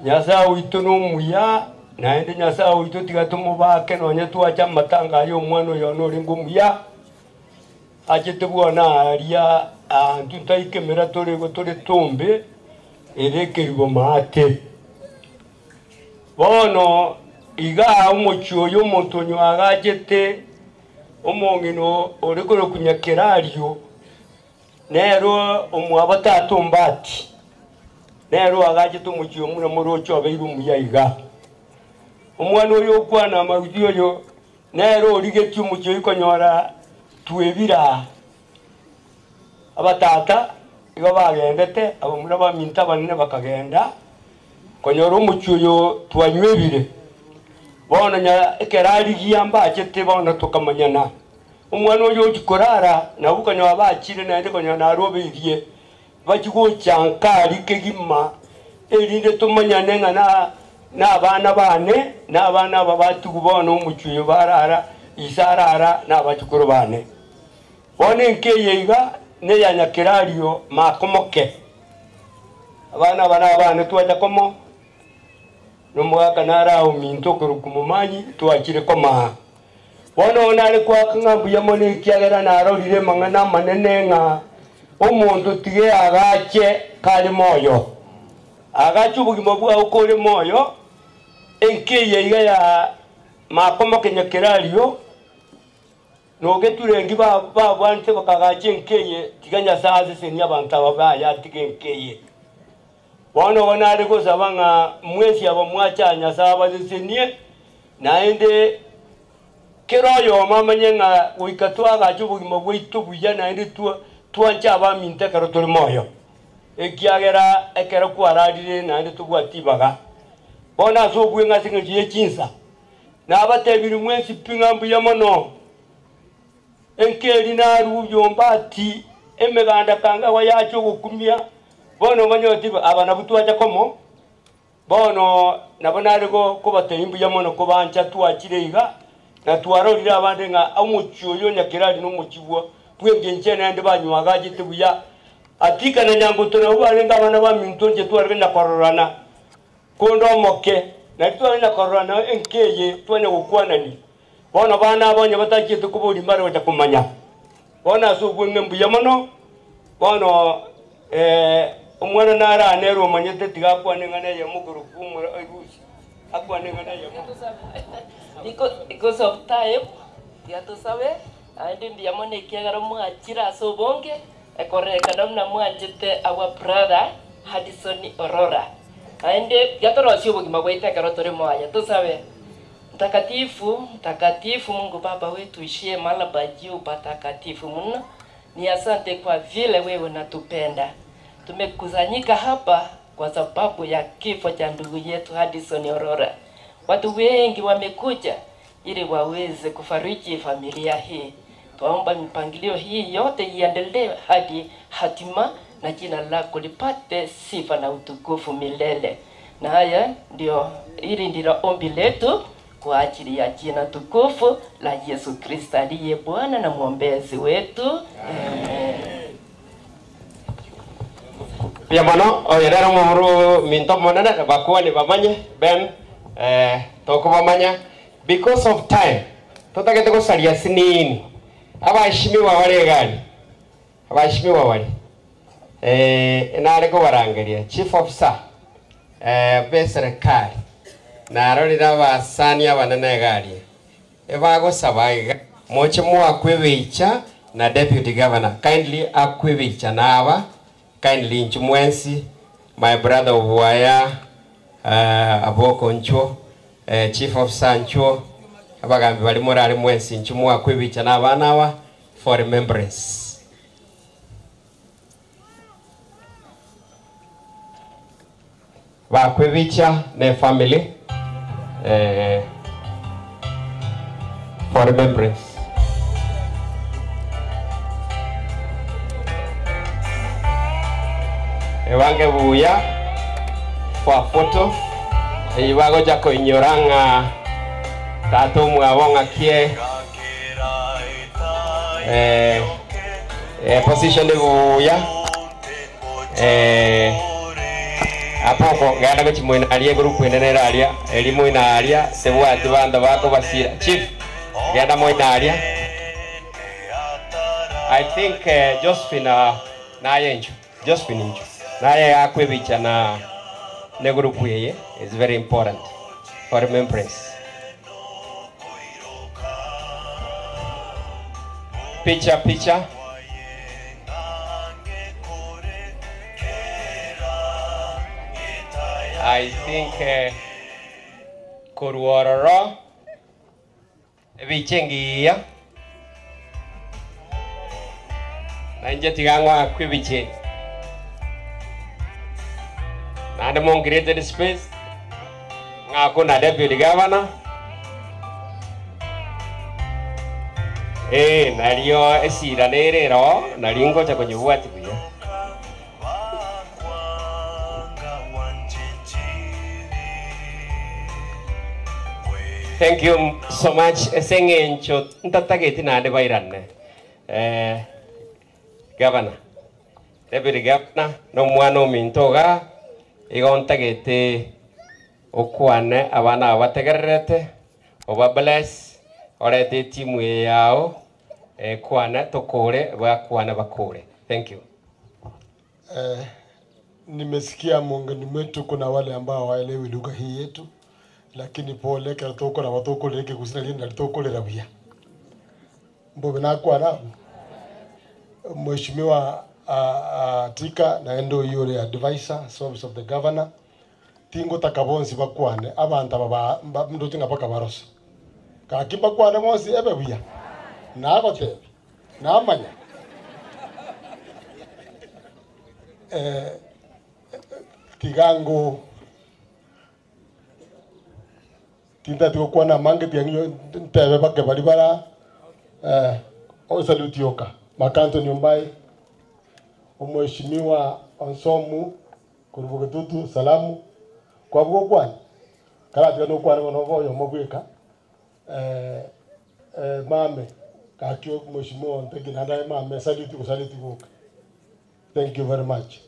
nyasa witu no muya na ende nyasa witu tigatumo bake no nyetu acha matanga yo mwana yo no ringo muya achetebuwa na aria ntutaike mera tore go tore tombe erekerwo mate bono iga umucho yo montonyo agajete omongino orekoro kunyakerario nero omwabatato mbati nero agajete umucho muna morocho abeiru muyayiga omwana oyo kwana marudio yo nero origeti umucho ikonyora tuebira abatata igo bagendete abamura baminta banene bakagenda konyora umucho yo twanywebire bona nya ekerari giyamba achete bona tukamanyana umwana oyo chikorara na ukanywa bachire na ende konyona aroberie bachigo chankari kegima erinde tumanyane ngana na abana bane na abana babatu kubona umucho yo barara isarara na bachikoro bane bona nkeyeiga ne yanyakerario makomoke abana bane tuaja komo nomwaka nara uminto kurukumumanyi tuachire koma bona onale kwa kangambu ya mone kiagera naro lire mangana manene nga omuntu tige agache kali moyo agachu bugimo bwa ukole moyo enkeyeiga ya makomoke nyakerario no geturengi ba bwante bakagache nkeye tiganya saze senya abantu abaya tigenkeye bona wanale ko sabanga mwezi abo mwachanya saba zisenie naende keroyo mamanyenga uikatwa gachubugimo bwitu buya naende twancha abaminta karotore moyo ekiagera ekera kwararire naende tubwatibaga bona so bwenga singiye chinsa na abatebiri mwezi pingambu ya mono enkeri na rubyo mbati emeganda kanga wayacho gukumia bono banyoti abana butwaja komo bono nabonarego kubateyimbu ya mono kubancha twachireiga na twarorira abande nga amucho yo nyakirari no muchibwa bwenge nchene ande banywaga gitebuya atika na nyangoto na ubarenga abana ba mintonje twarenda kororana kondo moke na twarenda kororana enkeye twanya gukwanani bono bana abonye batakite kuburi mare wacha kumanya bona so bwenge mbuya mono bono umwana nara nero manyete tigakwane ngana ya mukuru kumura irusi akwane ngana ya because of time ya to sabe andi ndiamone kiagara mwachira so bonge ekoreka namna mwachete our brother Hadison Aurora ande yatorosio bugima bwaita karotore mwaya to sabe mtakatifu Mungu Baba wetu ishie mala bajio patakatifu mno ni asante kwa vile wewe unatupenda. Tumekusanyika hapa kwa sababu ya kifo cha ndugu yetu Hadison Aurora. Watu wengi wamekuja ili waweze kufariji familia hii. Tuomba mipangilio hii yote iendelee hadi hatima na jina lako lipate sifa na utukufu milele. Na haya ndio hili ndilo ombi letu kwa ajili ya jina tukufu la Yesu Kristo aliye Bwana na mwombezi wetu. Amen. Pia mano oyera mumuru minto monana bakwani bamanye ben toko bamanya because of time tutagete ko salia sinini abashimiwa wale gani abashimiwa wale Nare ko barangeria chief officer be serikali na arorira basania banene gari ebago sabaiga moche mu akwebicha na deputy governor kindly akwebicha naba kindly nchumwensi my brother Waya aboko ncho chief officer ncho abagambi bali morali mwensi nchumu akwebicha nabana wa for remembrance. Bakwebicha ne family for remembrance. Ewange buya for photo iwago jako inyoranga tato mwabonga kie position buya apoko gada ko chimoina aliye group enera alia elimu ina alia sebwati banda bako basira chief gada moina alia I think Josephine nayenjo Josephine njo naye akwebicha na ne group yeye is very important for remembrance. Picha I think Koruororo Vichengia Nanja Tigangwa Quibiche Nadamon created space Nakuna deputy governor Nario Esira Nere Ro Naringo Chakojuati. Thank you so much. Sengencho ntatageti na de bairanne. Governor. Deputy governor no mwana mintoga igon tagete okwane abana abategererete oba bless orete timu yao kwana tokore bakwana bakore. Thank you. Nimesikia miongoni mwetu kuna wale ambao hawaelewi lugha hii yetu. Lakini pole kwa toko na watoko leke kusina linda toko le rabia mbobe na kwa na mheshimiwa Tika na endo yule advisor service of the governor tingo takabonsi bakwane abanta baba ndo tinga paka barosa ka kiba kwane monsi ebe bia na akote na amanya Tigango tinta tuko kwa na mange tianyo tebe bake balibara o saluti yoka makanto nyumbai mheshimiwa Onsomu kurubugetutu salamu kwa bwokwan kala tano kwa no voyo mobweka mame kakyo mheshimiwa ntegi nanda mame saluti boka. Thank you very much.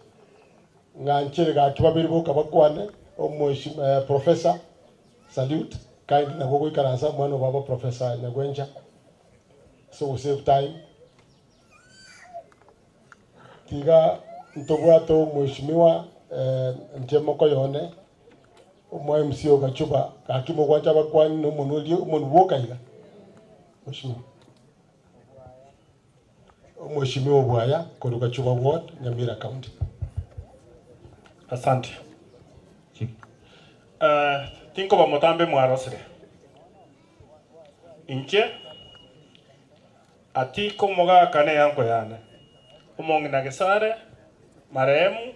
Nganchere kakyo babiri boka bakwane o mheshimiwa professor salute kind na bogo ikaransa mwana baba professor Nyagwenja so we save time. Tiga ntobwato mheshimiwa ntemo koyone umwe MCO gachuba kakimo kwacha bakwani no munuli umuntu wokaiga mheshimiwa Bwaya kuruka Chuba ward Nyamira county. Asante. Tinko ba motambe mwarosire. Inche ati komoga kane yanko yane. Umongi na gesare maremu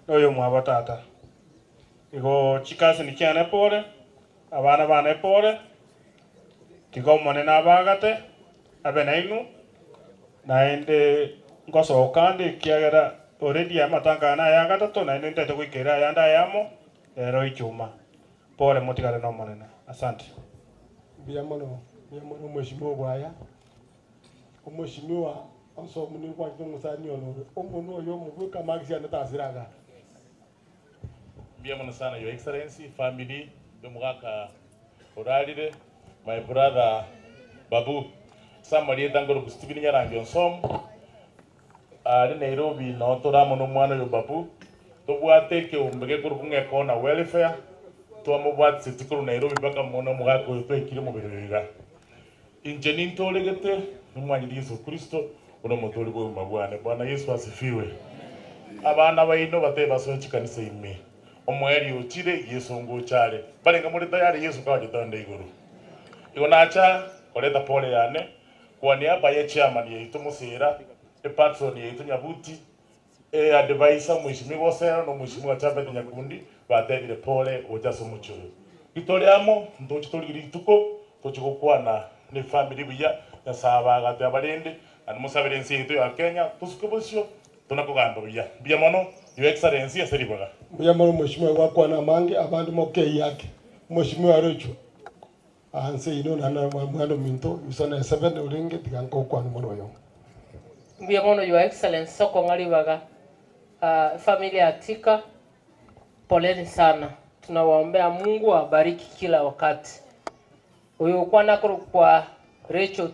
noyo mwabatata. Igo chikasi ni kiane pore abana bane pore tigo monena bagate abenainu naende ngoso kandi kiagera already amatanga na yagata to naende ntete kwikira yanda yamo ero ichuma pore motigare no monena. Asante. Biamono mheshimiwa Bwaya mheshimiwa anso muni kwa kitungu sani ono omono yo mubuka magisi anatasiraga. Biamono sana your excellency family domugaka oralire my brother Babu somebody tangoro kustibini nyarangi onsom ari Nairobi no toramo no mwana yo babu tobwate ke umbege kurunge kona welfare twamubwatse tikuru Nairobi baka mona mugako twekire mu birega injeni ntolegete numwanyiri Yesu Kristo uno mutoli bwo mabwana Bwana Yesu asifiwe. Abana baino bate basochi kanisa ime omweri utire Yesu ngochare balenga muri tayari Yesu kaje tande iguru igonacha oleta pole yane kwa niaba ya chairman yetu musira e patron yetu Nyabuti advisor mheshimiwa Sera no mheshimiwa Chabet Nyakundi batebire pole ojaso muchuru itoliamo ndochi toligiri tuko tochikokwana ni family biya nasaba gate abalende and musabire nsi yetu ya Kenya tusukubusho tunakugamba biya mono your excellency aseribaga biya mono mheshimiwa wako na mange abantu mokei yake mheshimiwa Rocho anse ino na mwando minto usana 7 uringe tikanko kwa mono yo biya mono your excellency soko ngalibaga familia Atika poleni sana, tunawaombea Mungu awabariki kila wakati. Uyu kwa nakuru kwa Rachel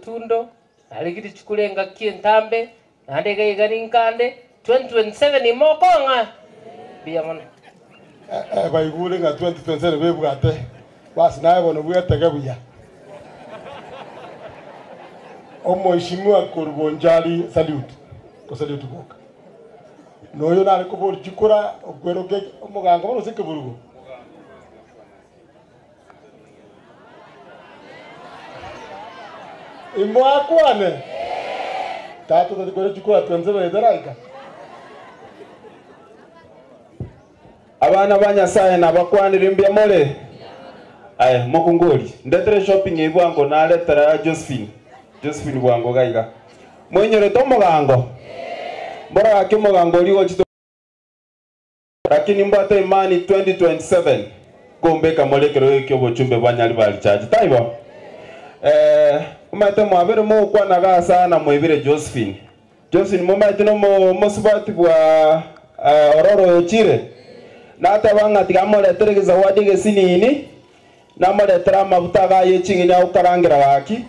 Tundo aligiti chikulenga kientambe na ndege igarinkande 2027 imokonga biya mono baigure nga 2027 bebwate basi naye bono bwetege buya omweshimiwa Kurubonjali salute ko salute boka noyo nari kubur chikura okweroke omuganga bono sekeburugo imwakwane tato tatikore chikura twenzebe edaraika abana banyasaye nabakwanira imbya mole aya mokungoli ndetere shopping ibwango naletera Josephine bwango gaiga mwenyore to mugango mbora ake mugango liwo chito lakini mbata imani 2027 gombeka molekero ekyo bochumbe banyali bali chaji taibo umate mwabere mo kwana gasa na mwebire Josephine mumate no mosubati bwa ororo chire nata banga tigamoletere zawadi gesinini namoletera amavuta ga yechingi na ukarangira gaki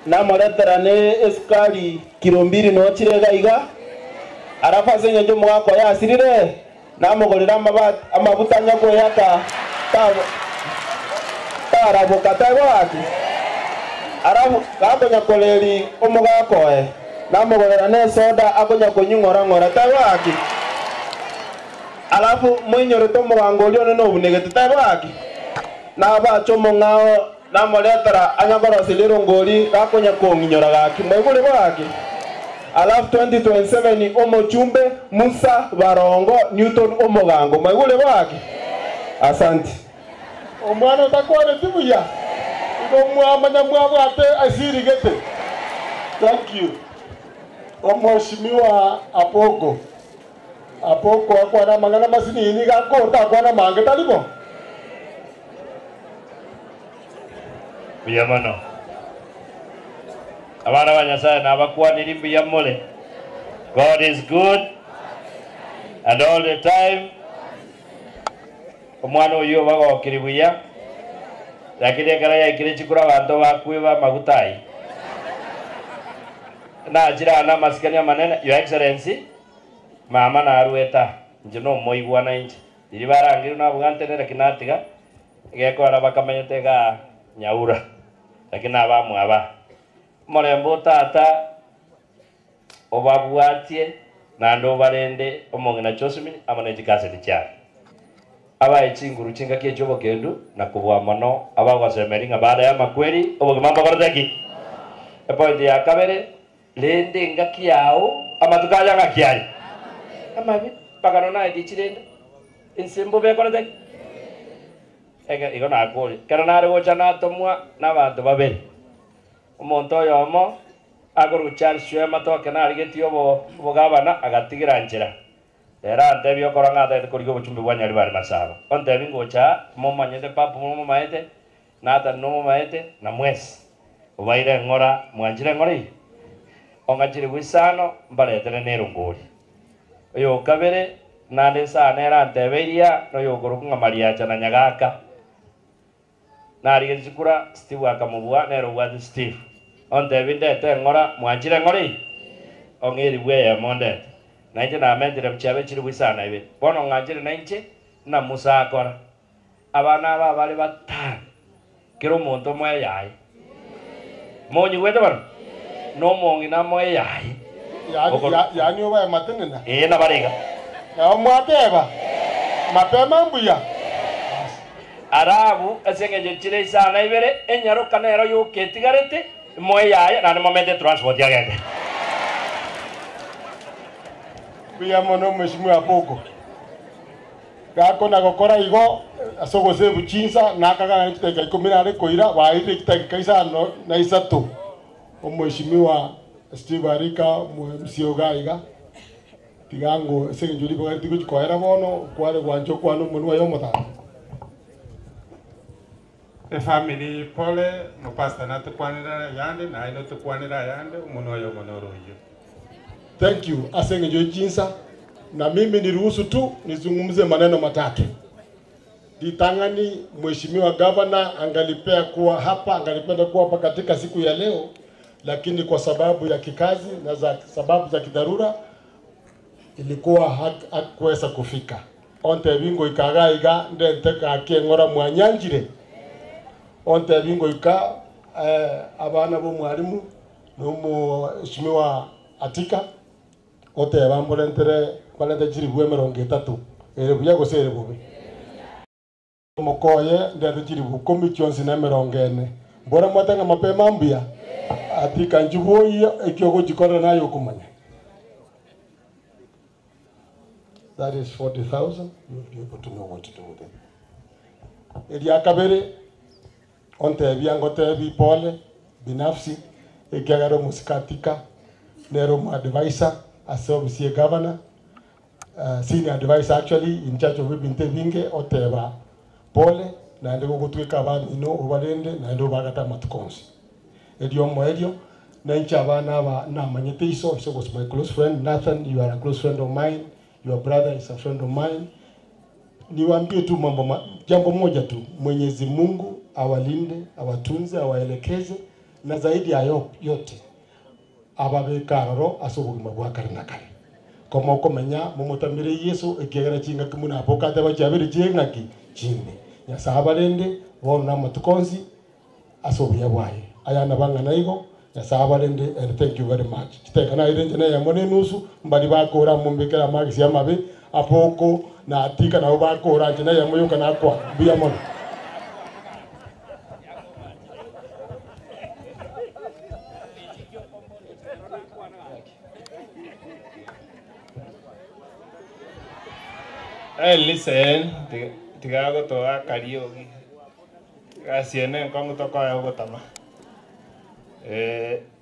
namoletera ne esukari kilo 2 no chirega iga arafa zenye njo mwako ya asirire namugorera amavuta nyako yaka tara bokata waki arabu gakonya koleri omugako namugorera ne soda akonya konyungora tawaki alafu mwenyore to mugango lyo no bunegete tabaki naba chomo ngao namoletera anyagoro siliro ngoli gakonya konginyora gaki mwegule baki alafu 2027 omochumbe Musa Barongo Newton omugango mwegule baki asante omwana takwane tibuya ngo mwamanya mwabwate asirigete thank you omweshimiwa Apoko akwana mangana masini ini gakota akwana mange talibo biyamano abana banyasaye nabakwanira imbiya mole God is good and all the time omwana uyo bagokiri buya lakini kara ya kire chikura bantu bakwiba magutai na jira na masikania manene your excellency mama na arueta njino moigwana inji iri barangiru na bugantenera kinatiga geko ara bakamenyete ga nyaura lakini abamu aba morembo tata obabwatie na ndo barende omongena Josephine amane jikase dicha aba echinguru chinga kie jobo kendu na kubwa mono aba gwasemeringa baada ya makweri obogimamba goroteki epoide ya kabere lende ngaki yao amatukaya ngakiai amabi pagano na edichirende insimbo be goroteki igona akuri kana nare gocha natomwa n'abantu babiri umuntu yomo agoruchar shwema toke na rigetio bogabana agatigira njira era ndebyo koranga ta kurigo buchumbi bwanyari bari masaba onde bingocha momanyete papu momaete nata no maete na mwesi ubaire ngora mwanjire ngori ongachiri wisano mbaretere nerunguri oyo kabere nande sana era nteberia no yogorukunga maria chana nyagaka nari gechikura Steve akamubwa nero wa Steve onte vindete ngora mwanjire ngori ongeri bwe monde na nje na amendire mchabe chiri wisana ibe bono nganjire na nje na musa akora abana ba bali batano kiro muntu mwe yai monyi wete bana no mongi na mwe yai ya ni oba matenena na bariga ya mwateba mapema mbuya arabu asenge chire sana ibere enyaro kanero yo ketigarete mwe yai na momente transport yagende Pia mono mheshimiwa Pogo. Gako na gokora igo asogo se buchinsa nakaga kiteka 10 koira waire kiteka isa no na isatu. Mheshimiwa Steve Arika msiogaiga. Tigango senjuri bogati kuchikoera bono kwale gwancho kwano munwa yo mota. The family pole no pastor na tukwanira yande na ino tukwanira yande munwa yo monoro hiyo. Thank you. Asenge Joy Chinsa. Na mimi niruhusu tu nizungumze maneno matatu. Ditangani mheshimiwa governor angalipea kuwa hapa, angalipenda kuwa hapa katika siku ya leo, lakini kwa sababu ya kikazi na sababu za kidharura ilikuwa hakuweza kufika. Onte bingo ikagaiga ndenteka akengora mwanyanjire. Onte bingo ika abana bo mwalimu no mheshimiwa Atika ote bambolentere balente chiri bwe 30 ere buya gosere bobe mokoye ndete chiri bukomi chonsi na 40 mbora mwatanga mapema mbia Atika njuboye ekyogo chikora nayo kumanya. That is 40,000. You'll be able to know what to do with it. Elia kabere onte biango te bi pole binafsi ekiagaro musikatika nero mu advisor as obviously governor senior advisor actually in charge of Binte Binge oteba pole na ndego gutwika abana ino ubalende na ndo bagata matukonsi edio moedio na incha abana aba na manyete iso was my close friend Nathan. You are a close friend of mine, your brother is a friend of mine. Niwaambie tu jambo moja tu, Mwenyezi Mungu awalinde, awatunze, awaelekeze na zaidi ya yote ababekararo asobugima bwa karinakare komo komenya mumutamire Yesu ekegera chinga kimuna bokate bachabire chingaki chinde nyasabalende bona matukonzi asobuya bwaye ayana bangana igo nyasabalende and thank you very much kitekana irenje na yamone nusu mbali bakora mumbekera magisi yamabe apoko na Atika na bakora jina yamoyoka na kwa biya mono. Listen, tigago toa karaoke. Gasiene kongo toko ya gotama.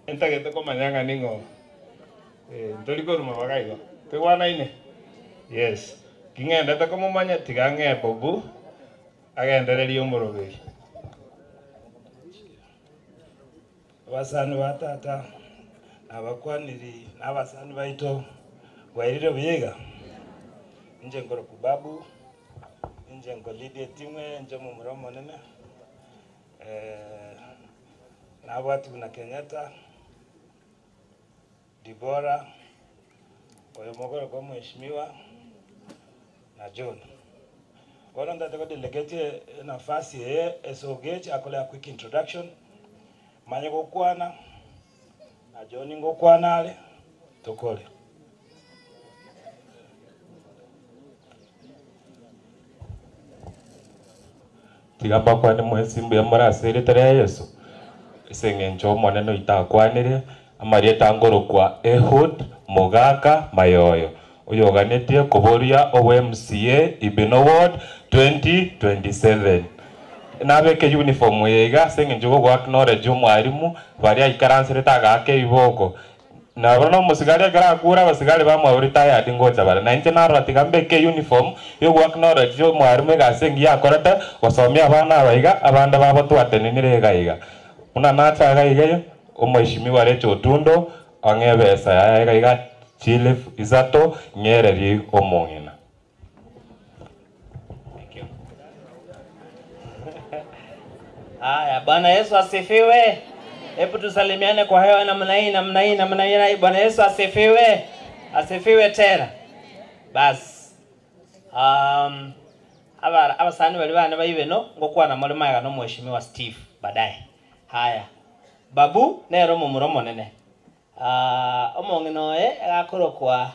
Enta que te komanyanga ningo. Ndoriko ruma bagaigo. Te wana ine. Yes. Kingenda ta komo manya tigange bobu. Agendereri omoroge. Basani batata abakwaniri n'abasani baito wairire buyega. Nje ngoro kubabu nje ngolide timwe nje mu muromo nene na watu na Kenyatta Dibora oyo mogoro kwa mheshimiwa na John wala ndataka delegate nafasi esogechi akola quick introduction manye kokwana na John ngokwana ale tokole. Tigamba kwa ni mwesimbu ya murasiri tere Yesu isenge ncho mwaneno itakwanire amarieta ngoro kwa Ehud Mogaka Mayoyo uyoganetie kuboria OMCA Ibino Ward 2027 nabeke uniform yega senge njugo kwa acknowledge umwarimu bari ayikaransire tagake iboko na bono musigari akura basigari bamwe retire ngoja bara 19 atigambeke uniform yo kwa acknowledge umwarimu gasengi yakorata wasomya abana abayiga abanda babo twatenenire gaiga una nata gaiga umweshimiwa Recho Tundo angebesa ya gaiga Chief Izato Nyereri omongina. Haya, Bwana Yesu asifiwe. Hebu tusalimiane kwa hewa namna hii namna hii namna hii. Bwana Yesu asifiwe. Asifiwe tena. Bas. Abasani bali bana bayibeno ngokwa na mulima ya no mheshimiwa Steve baadaye. Haya. Babu nero mu muromo nene. Omongino agakoro kwa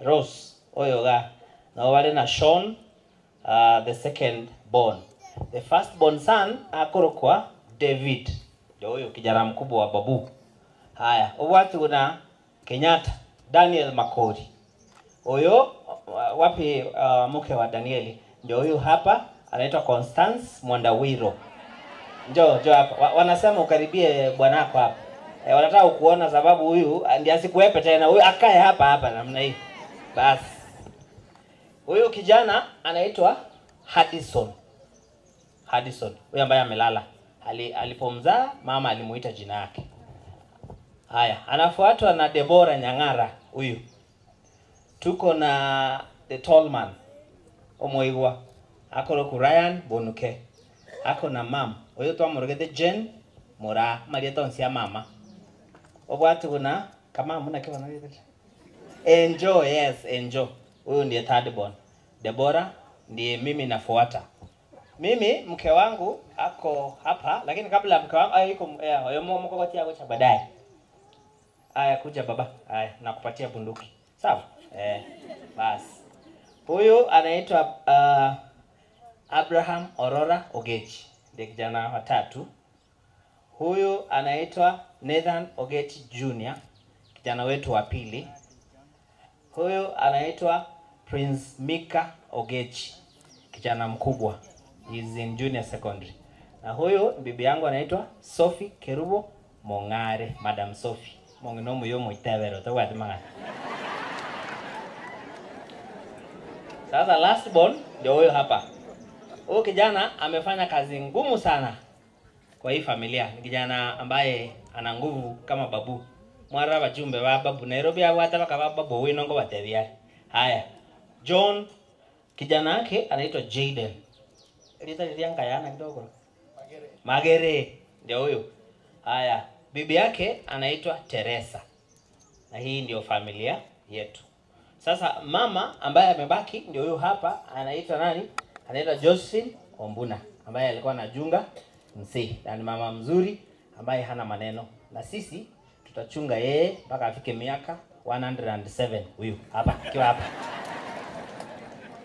Rose oyoga na wale na Sean the second born. The first born son akoro kwa David. Ndio huyo kijana mkubwa wa babu. Haya, watu kuna Kenyatta Daniel Makori. Huyo wapi mke wa Danieli? Ndio huyo hapa anaitwa Constance Mwandawiro. Njoo hapa. Wanasema ukaribie bwanako hapa. Wanataka kuona sababu huyu ndiye asikuepe tena. Huyu akae hapa namna hii. Basi. Huyu kijana anaitwa Haddison. Huyu ambaye amelala. Alipomzaa mama alimuita jina yake. Haya, anafuatwa na Deborah Nyang'ara huyu. Tuko na the tall man. Omoigwa. Ako ku Ryan Bonuke. Ako na mam. Huyu twamurugete Jen Mura Marieta nsia mama. Obwatu kuna kama muna kiwa na yeye. Enjoy, yes, enjoy. Huyu ndiye third born. Deborah ndiye mimi nafuata. Mimi mke wangu ako hapa, lakini kabla mke wangu yuko mko kwa tiago cha baadaye. Aya kuja baba. Aya nakupatia bunduki. Sawa? Basi. Huyu anaitwa Abraham Aurora Ogechi. Ndiye kijana wa tatu. Huyu anaitwa Nathan Ogechi Jr. Kijana wetu wa pili. Huyu anaitwa Prince Mika Ogechi. Kijana mkubwa. He's in junior secondary. Na huyu bibi yangu anaitwa Sophie Kerubo Mongare, Madam Sophie. Mongino muyo muitevero tawati mangana. Sasa last born ndio huyo hapa. Huyu kijana amefanya kazi ngumu sana kwa hii familia. Ni kijana ambaye ana nguvu kama babu. Mwara bajumbe wa babu Nairobi au hata kama babu wino ngo batebia. Haya. John kijana yake anaitwa Jaden. Lita lianga yana kidogo. Magere ndio huyo. Haya, bibi yake anaitwa Teresa. Na hii ndio familia yetu. Sasa mama ambaye amebaki ndio huyo hapa anaitwa nani? Anaitwa Josephine Ombuna ambaye alikuwa anajunga msee. Na ni mama mzuri ambaye hana maneno. Na sisi tutachunga yeye mpaka afike miaka 107 huyu hapa kiwa hapa.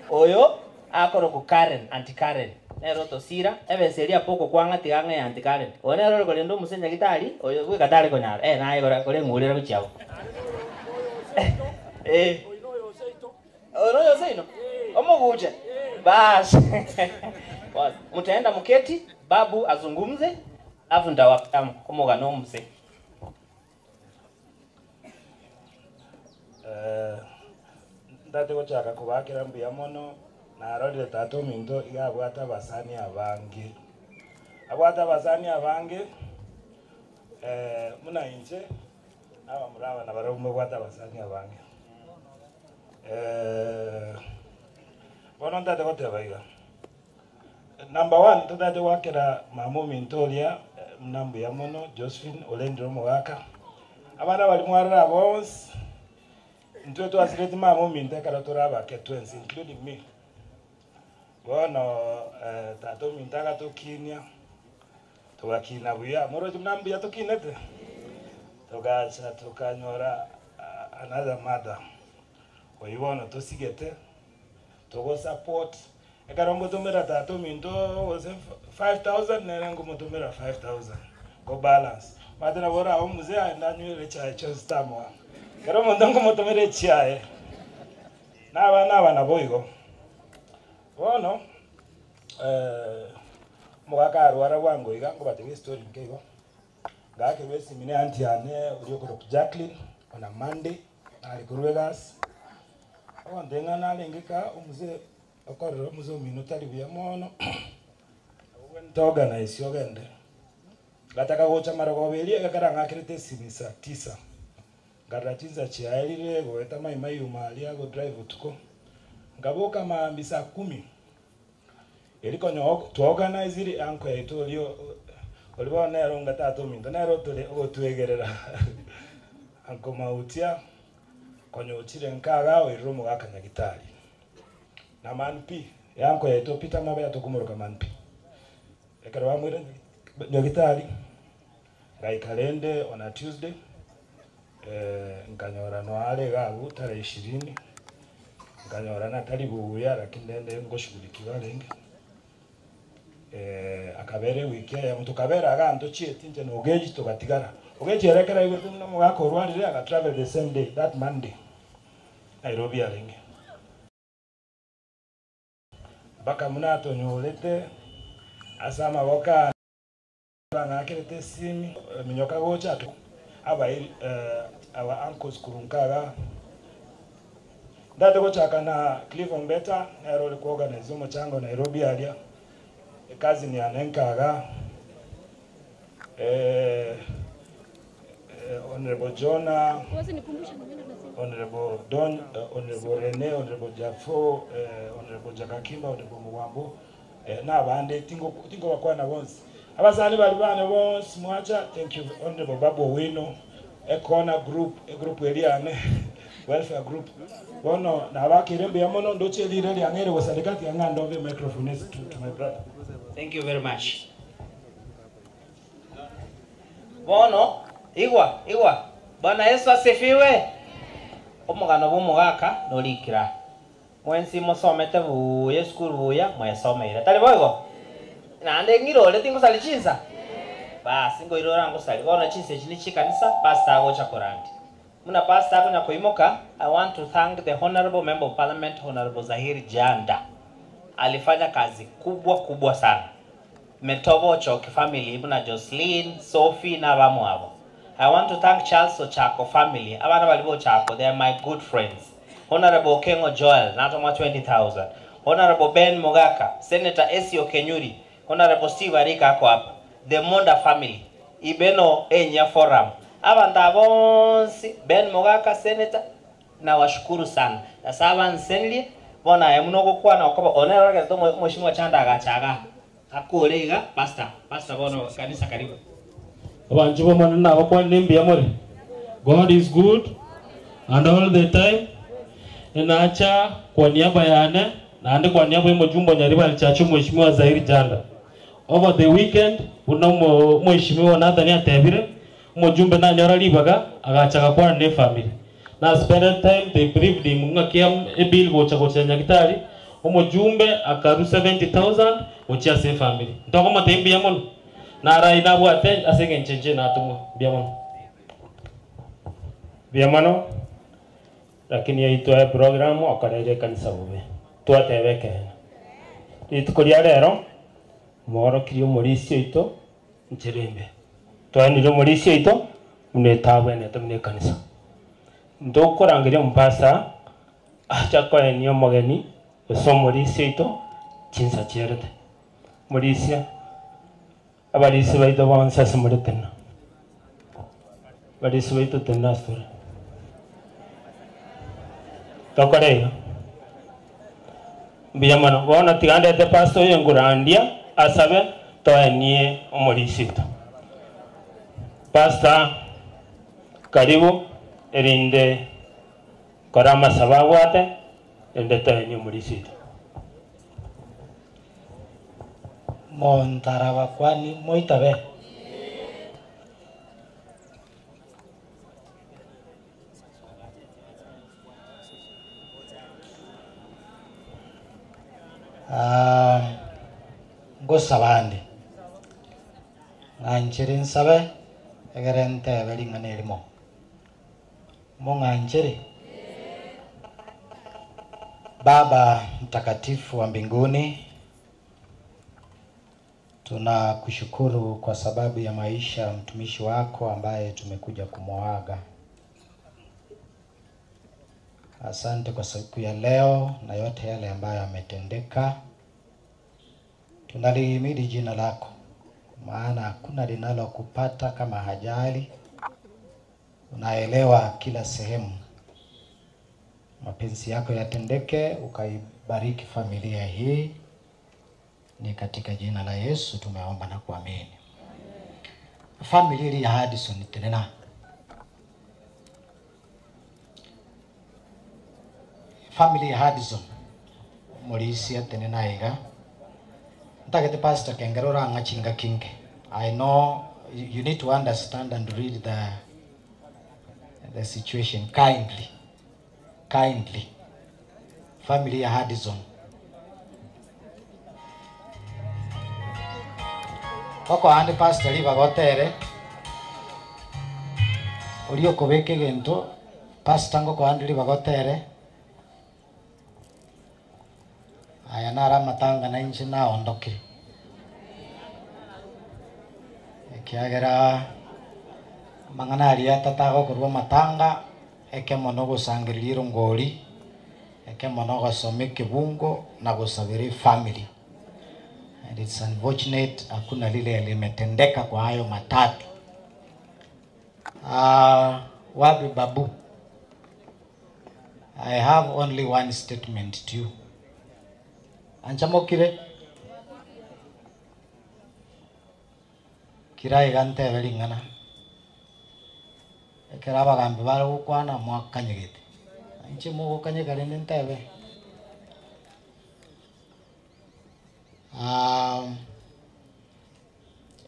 Oyo akoro ku Karen, Auntie Karen. Nero to sira, seria poko kwanga tiganga ya Auntie Karen. Onero ko lendo musenya gitari, oyo ku katari ko nyara. Na igora ko ngurira ku chiao. Ono yo seino. Omuguje. Bas. Bas, mtaenda mketi, babu azungumze, afu ndawakomoga no mse. Ndate ko chaka kubakira mbuya mono narorire tato minto igabwata basani abange abwata basani abange muna inche aba muraba na barumwe bwata basani abange bono ndate ko tebaiga number 1 tudate wakira mamu mintolia mnambu ya mono Josephine Olendro Mwaka abana bali mwarara bonse ntwe twasireti mamu minte kara turaba ke twins including me bono tato mintaga tukinia tugakina buya moro tumnambu ya tukinete tugacha tukanyora another mother oyibono tusigete tugo support ekarombo tumera tato minto was 5000 nerengo mutumera 5000 go balance madana bora aho muzee andanywere chai cho stamwa karomo ndongo mutumere chai naba boigo bono mugakaru ara wango igango batege story nkego ngake besi mine anti ane uriyo ko Jacqueline on a Monday ali kuruegas ondenga nalengeka umuze okorero muzo minuta libya mono wentoga na isiogende gataka gocha marogobeli gakaranga kirete simisa 9 garatinza chiairire goeta mai umali ago drive utuko ngaboka maambisa 10 eliko nyo to organize ile anko yaitolio Koliwa nero ngatato minto nero tole otuegerera. Anko mautia konyo chire nkaga oiromo gaka nyagitari. Na manpi yanko yaito pita mabe atokumoroka manpi. Ekero wamwire nyagitari. Ngai kalende on a Tuesday. Nkanyora noale gabu tare 20. Nkanyora na talibuya lakini ndende ngoshugulikiwa lenge. Akabere wiki ya mtu kabera aganto chieti nje no geji tugatigara. Ogeji yerekera igwe no mwako rwandire aga travel the same day that Monday. Nairobi alenge. Baka munato nyolete asama boka bangakirete simi minyoka gocha to abai our uncles kurunkaga ndate gocha kana Cleveland Better nairo ko organize mo chango Nairobi alia kazi ni anenkaga Honorable Jonah, Honorable Don, Honorable Rene, Honorable Jafo, Honorable Jakakimba, Honorable Muwambo, na bande tingo wakwana once. Abasani balibane once mwacha. Thank you Honorable Babu Wino, Ekona group, group eliane, welfare group. Bono na bakirembe yamono ndoche lireli angere wasadikati angando ve microphone to my brother. Thank you very much. Bono, igwa. Bwana Yesu asifiwe. Omugano bw'omugaka nolikira. Mwensi musomete buye skulu buya mwesomeire. Tali boigo. Nande ngiro leti ngusali chinsa. Basi ngoirora ngusali. Bono chinsa chini chikanisa pastor agocha korandi. Muna pastor agonya koimoka. I want to thank the honorable member of parliament Honorable Zahiri Janda. Alifanya kazi kubwa sana. Metobo Choki family, muna Jocelyn, Sophie na bamu abo. I want to thank Charles Ochako family. Abana balibo Ochako, they are my good friends. Honorable Kengo Joel, natoma 20,000. Honorable Ben Mogaka, Senator Esio Kenyuri, Honorable Steve Arika ako hapa. The Monda family, Ibeno Enya Forum. Abanta bonsi, Ben Mogaka Senator, na washukuru sana. Na saba nsenli, bona ya mnogo kwa na wakoba onera kwa tomo mheshimiwa Chanda agachaga. Hakuolega pastor bono kanisa karibu. Abanjibo manana bakwa nimbi amore. God is good and all the time. Naacha kwa niaba yane na ande kwa niaba ya mjumbe nyariba alichachu mheshimiwa Zahiri Janda. Over the weekend uno mheshimiwa Nathania Tebire mjumbe na nyora libaga agachaga kwa ne family. Na spend time they briefed him ngakiam ebil gocha nyagitari. Omujumbe akaru 70,000 uchia se family. Ndoko matembi yamono. Nara inabu ate asenge nchenche na atumo biamono. Biamano. Lakini yaitwa programu akarere kanisa bube. Twatebeke. Itukuria rero moro kirio morisio ito ncherembe. Twanire morisio ito munetabwe ne tamne kanisa. Ndokorangiria mpasa achakwa enio mogeni so morisio ito chinsa cherete. Morisia abarisi baito bansa semuretena. Barisi baito tena sura. Tokoreo. Biyamano bona tigande te pastor yengurandia asabe toenie omorisi ito. Pastor karibu erinde korama sabawate endeta ni omorisi ito. Montarawa kwani moitabe. Ngosabande. Nganjiri nsabe egerente belingane elimo. Monganjiri. Baba mtakatifu wa mbinguni, tunakushukuru kwa sababu ya maisha ya mtumishi wako ambaye tumekuja kumwaga. Asante kwa siku ya leo na yote yale ambayo yametendeka. Tunalihimidi jina lako, maana hakuna linalokupata kama hajali. Unaelewa kila sehemu. Mapenzi yako yatendeke, ukaibariki familia hii. Ni katika jina la Yesu tumeomba na kuamini. family iri ya Hudson tenena family ya Hudson Mauricia tenena iga ntagete pastor kengerora ngachinga kinge. I know you need to understand and read the situation kindly. Family ya Hudson Oko andi pastor liba gotere Olio kobeke gento pastor ngo ko andi liba gotere aya nara matanga na inchi na ondoke kiagera mangana ria tatago kurwa matanga eke mono gusangirira ngori eke mono gosome kibungo na gusabiri family. And it's unfortunate hakuna lile limetendeka kwa hayo matatu. Wabi babu, I have only one statement to you. Anchamokire kirai gante velingana ekeraba gambe baro kwana mwakanyegete anche mo kanyegale nentebe.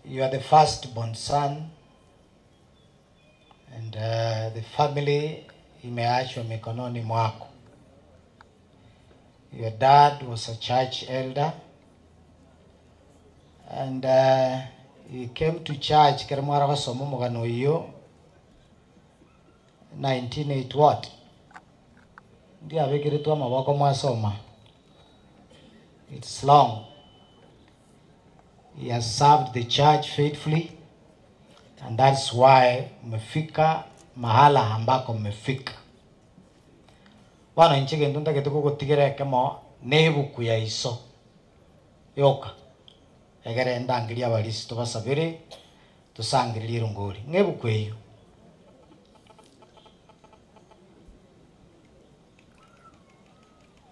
You are the firstborn son, and the family imeachwa mikononi mwako. Your dad was a church elder, and he came to church kermara gasomo mugano iyo 1980 what ndi abekiritwa maboko mwasoma. It's long. He has served the church faithfully, and that's why mmefika mahala ambako mmefika. Bana nchige ndunda ketuko kutigera kemo nebuku ya iso yoka egere ndangiria balisi tubasabire tusangirira ngori ngebuku eyo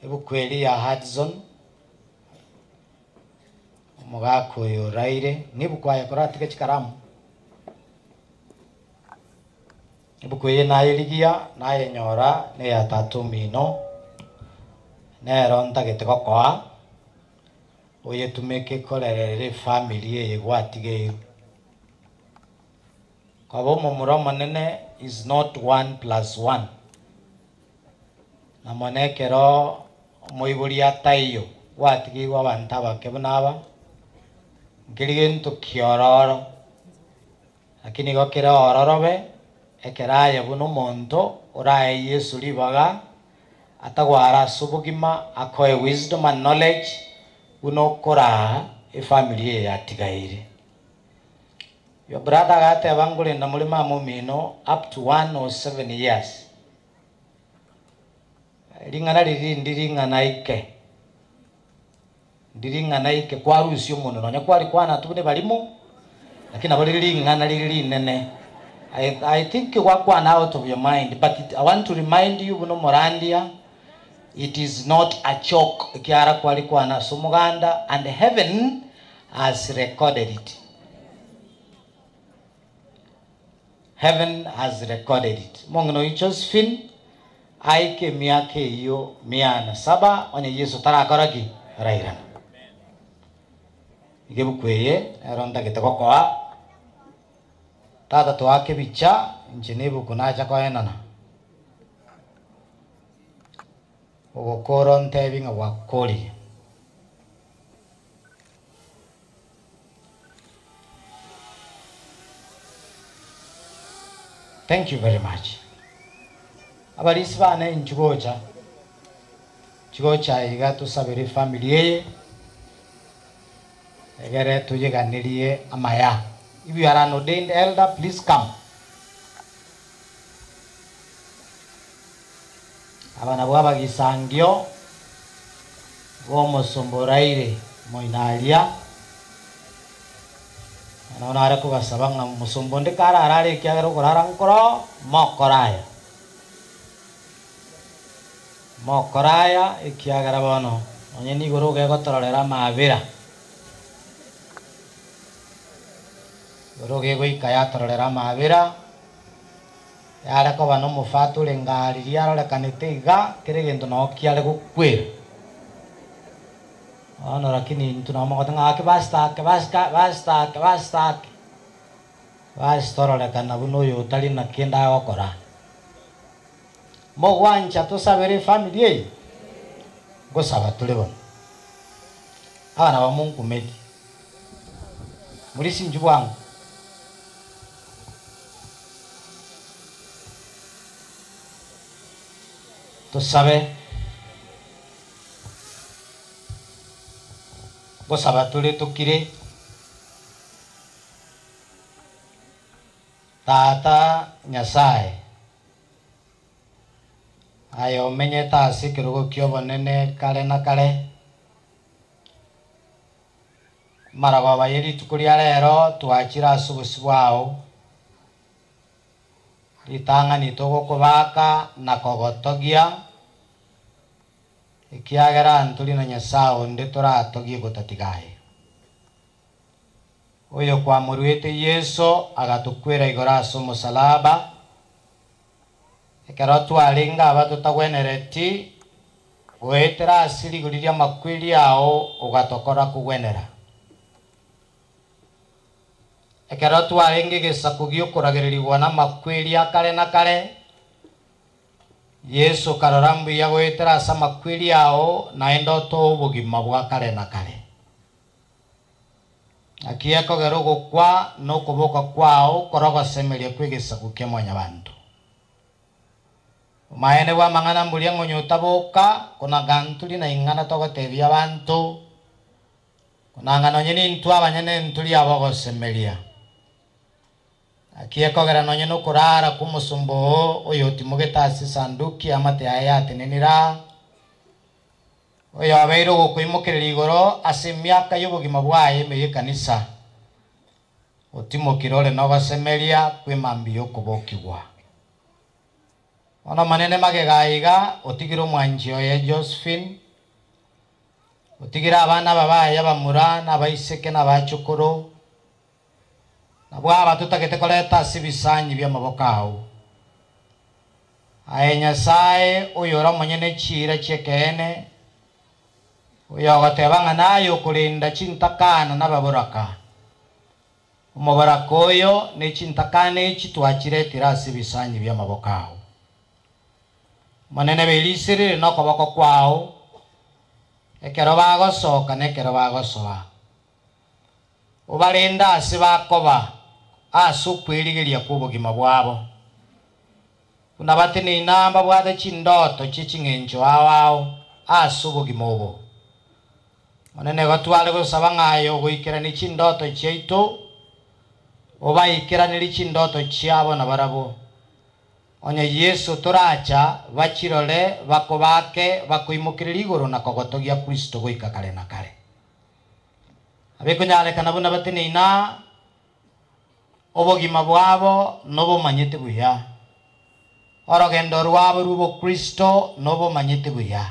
ebukweli ya Hudson mugako yo raire nibukwaya koratika chikaramu ibukwe na iligia na yenyora ne ya tatu mino ne ronta geteko kwa oye tumeke kolerere family ye gwatige kwa bomo muroma nene is not 1+1 na monekero moiburi atayo watige wa bantaba kebunaba ngirigento kiororo lakini gokera ororobe ekeraye buno monto oraye Yesu libaga atagwara subugima akoe wisdom and knowledge buno kora e family ya tigaire. Your brother gate abangule na mulima mumino up to 1 or 7 years ringana riri ndiringana ike kwa rusio muno nonya kwari kwana tubune balimo lakini abaliringana riri nene. I think you work one out of your mind, but I want to remind you, buno Morandia, it is not a joke. Kiara kwali kwana sumuganda, and heaven has recorded it. Heaven has recorded it. Mongno Josephine, aike miake iyo miana saba onye Yesu tarakoraki rairana. Igebu kweye eronda kitako kwa tata to ake bicha njinebu kunacha kwa enana ogokoron tebing wakoli. Thank you very much. Abalisi bane nchugocha iga tusabiri family ye egere tuyeganirie amaya. If you are an ordained elder, please come. Abana bwaba gisangio gomo somboraire moinalia naona ara kubasabanga musombonde kara arare kyagero korara nkoro mokoraya ikyagara bono onye ni goro ge gotororera mabira roge goika yatororera mabira yare ko bano mufatule ngari yarore kanete iga kire gento no kiale gukwira ono lakini tunamo kotanga ke basta torore kana buno yo tali na kenda okora mo wancha to sabere family go sabatule bon abana ba Mungu medi muri sinju wangu to sabe go sabatule tukire tata Nyasaye ayo menye tasi kirugo kyo bonene kale na kale maraba bayiri tukuria rero twachira subusibwao litanga nitogo kubaka na kogotogia ikiagera ntuli na Nyasaye nde toratogie gotatigaye oyo kwa muruete Yesu agatukwera igoraso musalaba ekero twalinga abatutagwenereti goetera asili guriria makwiri yao ugatokora kugwenera ekero twalinga gesaku giokuragirirwa na makwiri akare na kare Yesu karorambu ya goetera asa makwiri yao naenda to ubugima bwa kare na kare akieko gerogo kwa no kuboka kwao korogo semeria kwigesaku ke mwanya bantu maene wa mangana mbulia ngonyo taboka kuna gantuli na ingana togo tebia bantu kuna ngano nyini ntu abanyene ntuli abogo semeria akieko gera no nyino kurara kumusumbo oyo timugeta sanduki amate ayate nenira oyo abeiro gokwimukirira igoro ase miaka y'obugima bwaye meye kanisa otimukirore no basemeria kwimambi yokubokigwa ona manene magegaiga otigiro mwanjio ya Josephine otigira abana babaya bamura na baiseke na bachukuru nabwo abatutagete koleta sibisanyi bya mabokao aye Nyasaye uyora munyene chira chekene uyogatebanga nayo kulinda chintakana nababuraka umubaraka oyo ni chintakana ichi twachiretira sibisanyi bya mabokao manene belisirire no koboko kwao ekero bagosoka nekero bagosoba ubalinda asibakoba asukwirigiria kubugima bwabo kuna batini inamba bwade chindoto chichingenjo awao asubugima obo manene gotwale gosaba ngayo goikira ni chindoto cheitu oba ikira ni chindoto chiabo na barabo onye Yesu turacha bachirole bakobake bakuimukirira igoro na kogotogia Kristo goika kale na kale abikunyale kana buna batini ina obogima bwabo nobo manyete buya orogendo rwabo rubo Kristo nobo manyete buya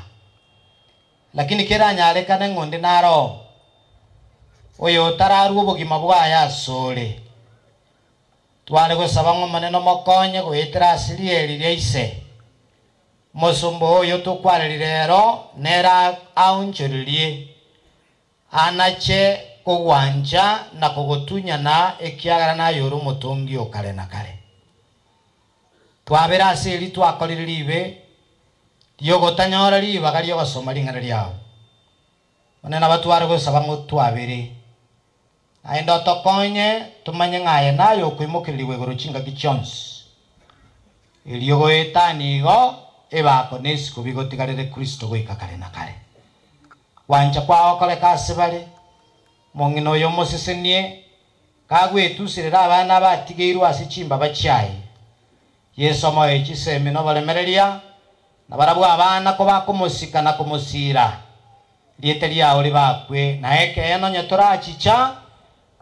lakini kera nyale kana ngonde naro oyo tararu obogima bwaya sole twale gosaba ngo maneno mokonye goetera asili eri ise mosombo oyo tukwarire rero nera aunchuririe anache kugwanja na kugutunya na ekiagara na yoro mutungi okare na kare twabera asili twakorire ribe yogotanyora riba gari yogosoma ringana ryao manena batware gosaba ngo twabere aenda tokonye tumanye ngaye nayo kwimukiririwe goro chinga gichons iliyogo etanigo ebako nesi kubigotigarire Kristo goika kare na kare wanja kwao kale kasibale mongino yo mosesenie kagwetusirira abana batigeirwa asichimba bachayi Yesu moye chiseme no balemereria na barabwa abana ko bakumusika na kumusira lieteria oli bakwe na eke eno nyetora chicha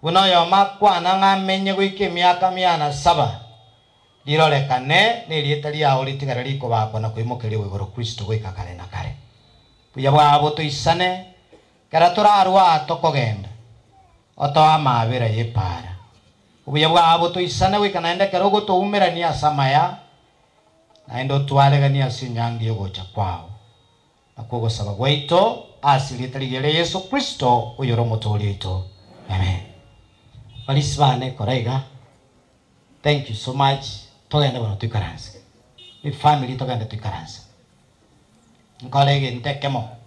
buno yo makwana ngamenye goike miaka 7 lirolekane ne lieteria oli tigara liko bako na kwimukiriwe goro Kristo goika kare na kare buya bwabo toisane kara torarwa tokogenda oto amabera yepara ubuya bwabo tuisana wikanaenda kerogo tuumirania samaya naendo twaregania sinyangi yogocha kwao nakwo gusaba gwaito asilitarigere Yesu Kristo uyoro mutulito. Amen. Balisbane koraiga. Thank you so much. Togenda bano tuikaranse. Ni family togenda tuikaranse. Nkolege ntekemo.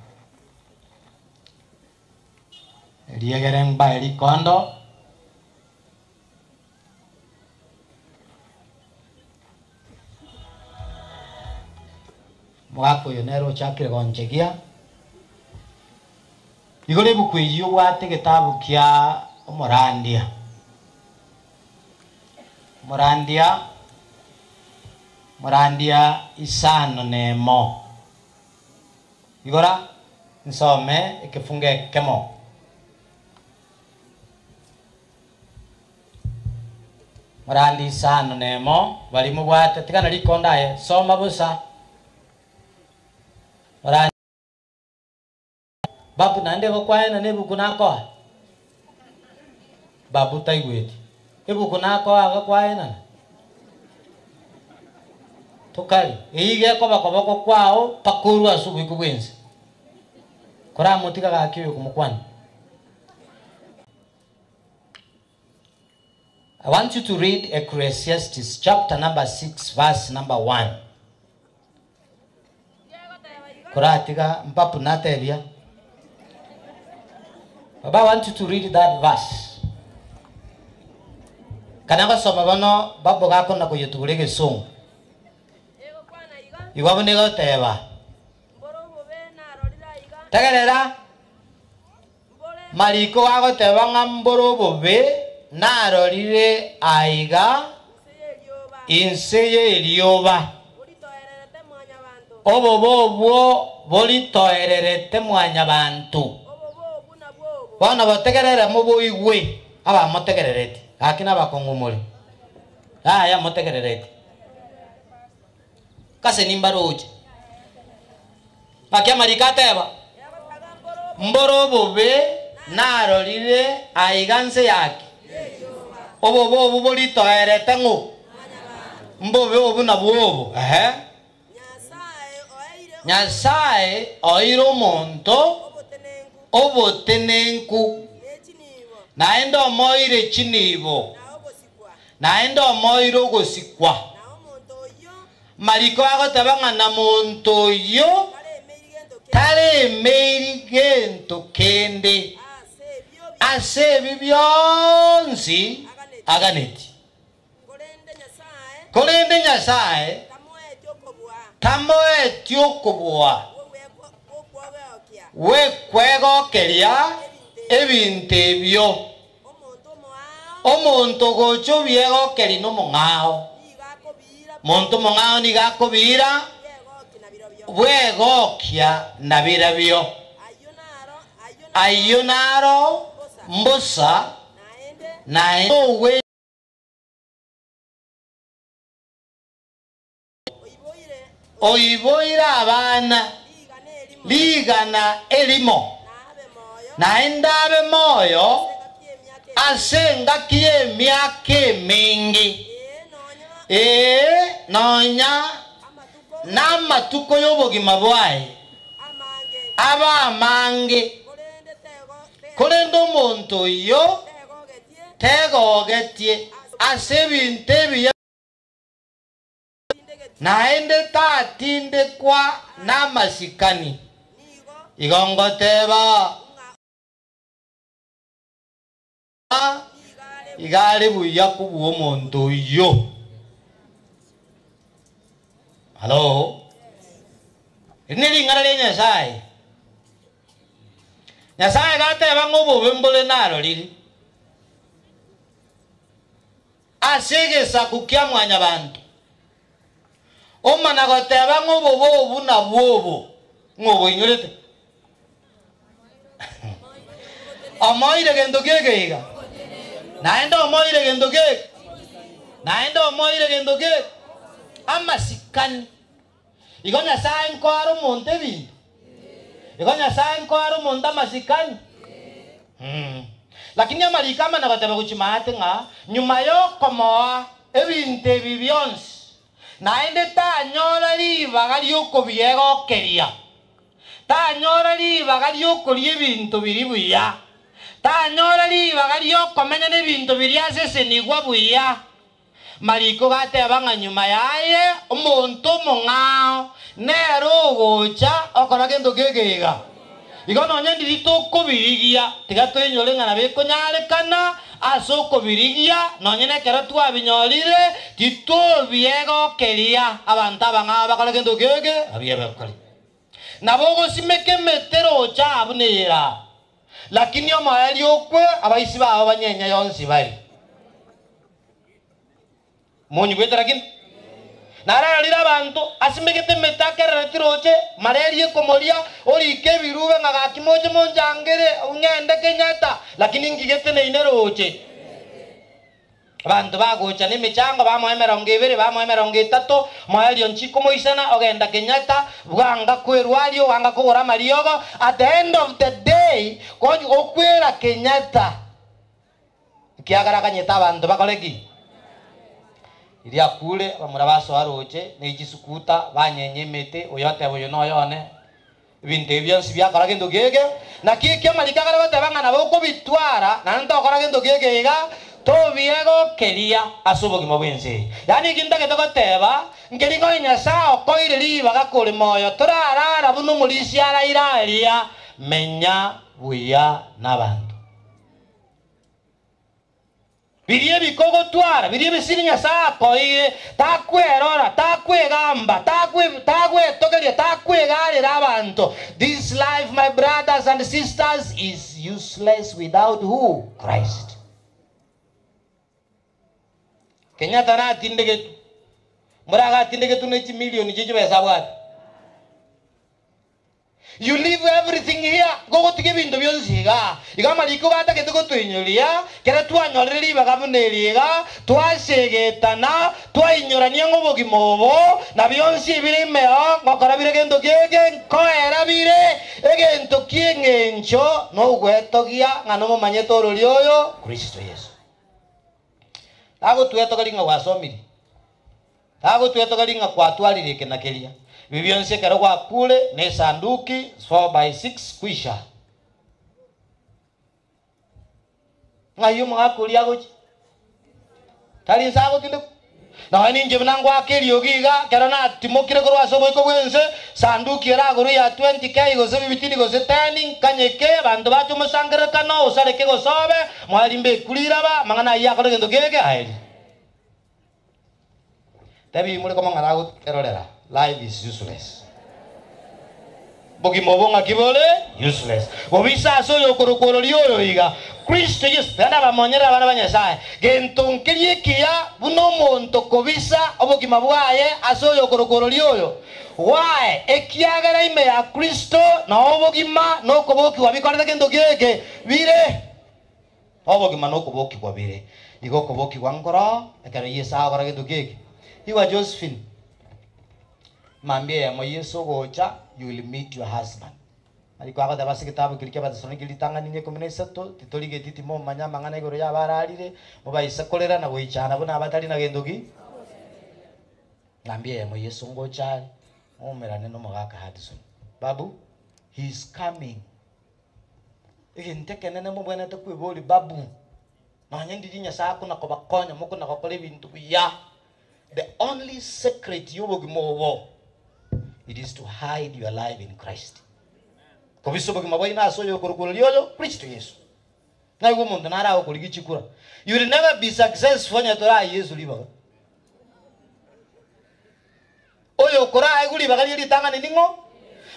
Eliegeren baili kondo. Mwako yonero chakire gonchegia. Igore buku iyo wate gitabu kya Morandia. Morandia isano nemo. Igora nsome ikifunge kemo. Morandi isano nemo bali mubwate tikana likondaye soma busa. Morandi babu nande bakwaye na nebuku nako. Babu taigweti. Ebuku nako agakwaye na. Tukali. Ige ko bakobako kwao pakuru asubuhi kubwenzi. Kora mutika gakiyo kumukwani. I want you to read Ecclesiastes chapter number 6 verse number 1. Kora tika mpapu natebia. Baba, I want you to read that verse. Kanaka soma bano babo gako na kuyutugulege song. Iwabu nigo teba. Tegerera. Mariko wako teba ngamboro bobe narorire aiga inseye elioba. Obo bobo bolitoererete mwanya bantu. Bana bategerera mubo igwe aba motegererete. Akina bakongomole. Ya motegererete. Kase nimbaroje. Makia marikateba. Mboro bobe narorire aiganse yake. Obo bobo bolito erete ngo. Mbobe obo na bobo. Nyasaye oiro monto obo tenenku. Naendo moire chinibo. Naendo moiro gosikwa. Mariko agotebanga na monto yo tare meirigento kende ase bibyonsi aganeti kolende nyasaye tamoeti okobwa we kwego keria ebintu ebyo omonto gocho biego keri no mongao monto mongao ni gakobira bwegokia na birabyo ayonaro mbusa na owe oiboira abana ligana elimo naendabe moyo asenga kie miake mingi nonya namatuko y'obugima bwaye aba amange kolenda omonto yo tegogetie ase ebintu ebiya naende tatindekwa n'amasikani igongoteba igare buya kubwa omonto yo. Hello? Nili ngara Nyasaye. Nyasaye gateba ngobobe mbole naroriri. Asegesa kukia mwanya bantu. Omana gateba ngobobo obu na bwobo. Ngobo inyorete. Amoire gendo gegeiga. Naenda amoire gendo gege. Naenda amoire gendo gege. Amasikani. Igonya saen kwaro montevi. Igonya saen kwaro monta masikani. lakini amarikama na bataba kuchimate nga nyuma yo komoa ebinte bibyonsi naende tanyora libaga ly'okobyegokeria tanyora libaga ly'okoria ebinto biri buya tanyora libaga ly'okomenya n'ebinto biri asesenigwa buya mariko gateba nga nyuma yaye omonto omong'ao nero ogocha okora gento gegega igo nonya ndiri tokobirigia tiga twenyore ng'ana bekonyarekana ase okobirigia nonya nekero twabinyorire titobiegokeria abanto abang'ao bakora gento gege abiebekori nabo ogosimeka emetero ocha abunera lakini omoeri okwe abaisi babo banyenya yonsi bari monyi gwetera kin nararira abantu asimegete metakere tiroche malaria komoria orike birube ngagakimoje monjangere ungende Kenyatta lakini ngigete ne ineroche abantu bagocha ne michango bamoemera ngibere bamoemera ngitato moelio nchiko moisana ogenda Kenyatta bwanga kwerwario wanga kugora mariogo at the end of the day konyi okwera Kenyatta kiagara kanyeta abantu bakoleki iria kule bamura basoaroche ne igisukuta banyenyemete oyote boyo noyone ibintu byonsi byakora gendo gege na kike malikagara batabanga nabo ko bitwara na ntokora gendo gege iga to biego keria asubogi mobwense yani kinda ketokoteba ngeringo nyasa okoire libaga kuri moyo turarara bunu mulisi arairaria menya buya nabantu birie bikogo twara birie bisirinya sako iye takwerora takwegamba takwetokeria takwegarira abantu. This life, my brothers and sisters, is useless without who? Christ. Kenyatta na tindegetu muraga tindegetu nechi milioni chichi besabwat. You leave everything here. Go to give into Bionsiga. You got Maliko Gata get to go to Inulia, get to an already Bagabunelia, twice Getana, twice in your Anyango, Nabionsi Meo, Mokarabir again to Gegen, Koerabire, again to King and Cho, no Guetogia, Nanomo Magneto Rolio, Christ yes. I go to Etogaling a Wasomi. I go to Etogaling a Quatuari Kenakelia. Bibionse karawa kule ne sanduki 4x6 kwisha. Ngayo mga kulia gochi. Tali sago tindu. Na hani nje mnango akeli yogiga karana timokire korwa sobo ko wense sanduki era guru ya 20k go sebi bitini go setani kanyeke bantu bacho musangere kano usareke go sobe mwalimbe kulira ba mangana ya ko gendo gege aeli. Tabi mure ko mangana go erorera. Life is useless. Bogi mobonga kibole useless. Bobisa so yo korokoro liyo iga. Kristo yes tanda bamonyera bana banyasai. Gentonkerie kia buno monto kobisa obogi mabwaye aso yo korokoro liyo. Why? Ekiagara ime ya Kristo na obogi ma no koboki wabikorda gendo gege bire. Obogi ma no koboki kwa bire. Igo koboki wangora ekara yesa agora gendo gege. Iwa Josephine Mambia mo Yesu gocha, you will meet your husband. Aliko ako dabasi kitabu kilikia batasoni kilitanga ninye kumene sato titoli getiti mo manya mangana igoro ya bararire mo baisa kolera na goichana bona abatali na gendogi. Mambia mo Yesu gocha, o merane no mogaka Hudson. Babu, he is coming. Igenteke nene mo bwana takweboli babu. Na nyindi dinya sa kuna ko bakonya mo kuna ko kole bintu ya. The only secret you will go it is to hide your life in Christ. Kobiso bagi mabai na so yo korokoro liyo preach to Yesu. Na yugo mundu nara okoligi chikura. You will never be successful nya tora Yesu liba. Oyo kora ai guli bagali litanga ningo.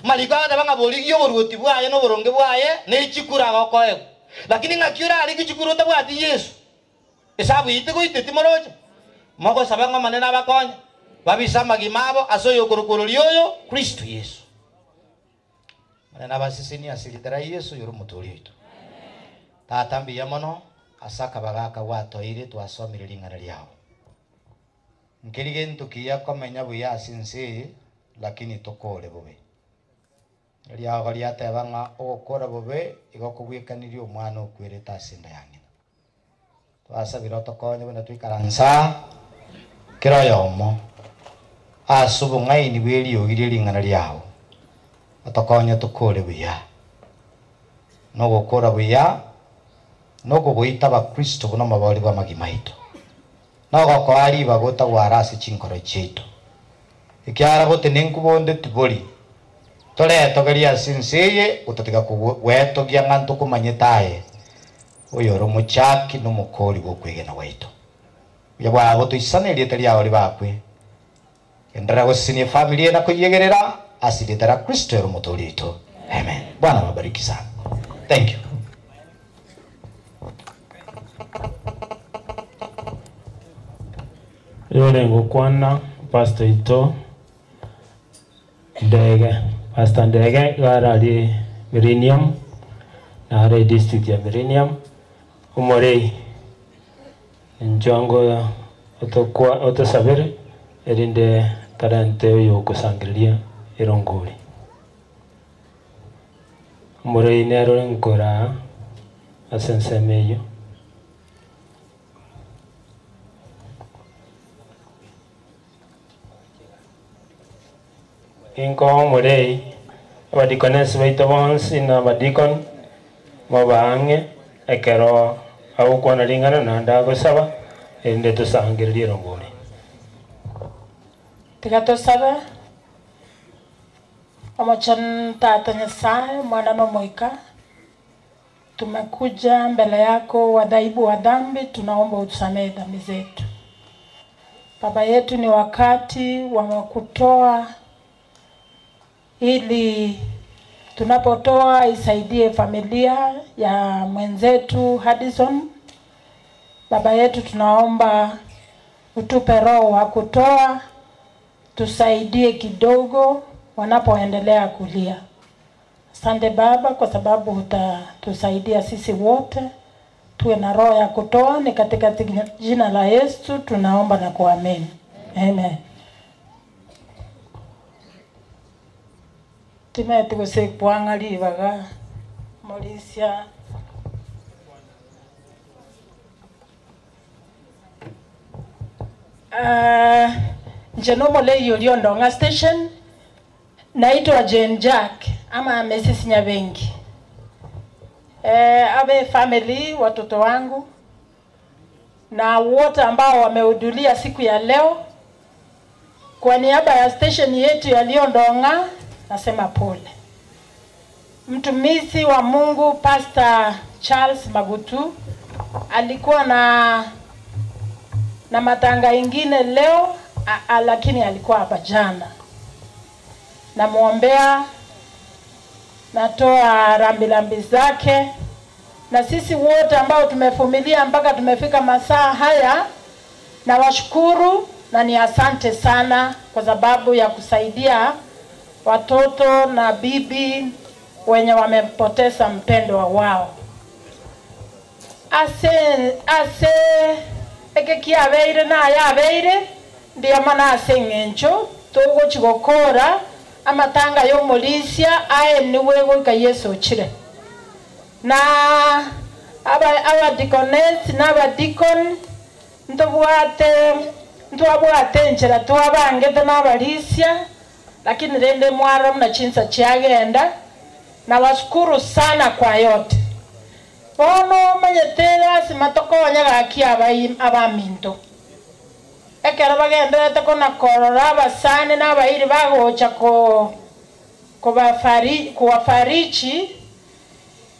Malika tabanga boligi yo boruti bwaye no boronge bwaye ne chikura gokoe. Lakini ngakyura ali kichikuru tabwati Yesu. Esabu itego itetimoroje. Moko sabanga manena bakonya. Babisama gimabo asoyo korokoro liyo Kristo Yesu. Manena basisini asilitera Yesu yoro mutoli itu. Tatambi yamono asaka bagaka wato ire twasomire lingana lyao. Nkirige ntukiya komenya buya sinse lakini tokole bobe. Riago riatebanga ogokora bobe igokubwikaniria omwana okwireta asinda yange. Twasabira otokonye buna twikaransa kero yomo asubu ng'aini bweri ogire ring'ana riao otokonye tukore buya nogokora buya nogogoita bakristo buna mabori bwa magima itu nogokwari bagota gwarasi chinkoro chitu ikiara gote nenkubonde tibori tole togeria sinseye utatiga kugweto gya nganto kumanyetaye oyoro muchaki no mukori gokwegena waitu yabwa goto isane lieta lya oli bakwe endera gosinie familia na kuyegerera asidetara Kristo ero mutolito. Amen. Bwana wabariki sana. Thank you. Yole ngokwana Pastor Ito Ndege. Pastor Ndege garali Millennium na hare district ya Millennium umorei njongo otosabere erinde tarante yo kusangiriria irongori umorei nero nkora asensemeyo inko umorei abadikones baito bonsi na badikon mabange ekero au kwa nalingana na ndago saba ende tusangiririe rongoni tigato saba amachan tata Nyasaye mwana no moika tumekuja mbele yako wadhaibu wa dhambi, tunaomba utusamehe dhambi zetu. Baba yetu, ni wakati wa kutoa ili tunapotoa isaidie familia ya mwenzetu Hadison. Baba yetu, tunaomba utupe roho wa kutoa, tusaidie kidogo wanapoendelea kulia. Asante Baba kwa sababu utatusaidia sisi wote tuwe na roho ya kutoa. Ni katika jina la Yesu tunaomba na kuamini. Amen. Timete kusekwa libaga Mauricia Njenomo leyo Liondonga station. Naitwa Jane Jack ama Mrs. Nyabengi. Abe family, watoto wangu na wote ambao wamehudhuria siku ya leo, kwa niaba ya station yetu ya Liondonga nasema pole. Mtumishi wa Mungu Pastor Charles Magutu alikuwa na matanga ingine leo, lakini alikuwa hapa jana. Namuombea, natoa rambirambi zake, na sisi wote ambao tumevumilia mpaka tumefika masaa haya, na washukuru na ni asante sana kwa sababu ya kusaidia watoto na bibi wenye wamepoteza mpendwa wao. Ekekia beire na ya beire ndiye mana asengencho togo chigokora amatanga yo Mauricia aye niwe goika Yesu chire na aba deaconess na aba deacon ntwabwate nchera twabange na Mauricia, lakini rende mwara mna chinsa chiagenda na washukuru sana kwa yote. Bono manyetera simatokonya gakia abaminto ekero bagendete kona korora basane n'abayiri bagocha kuwafarichi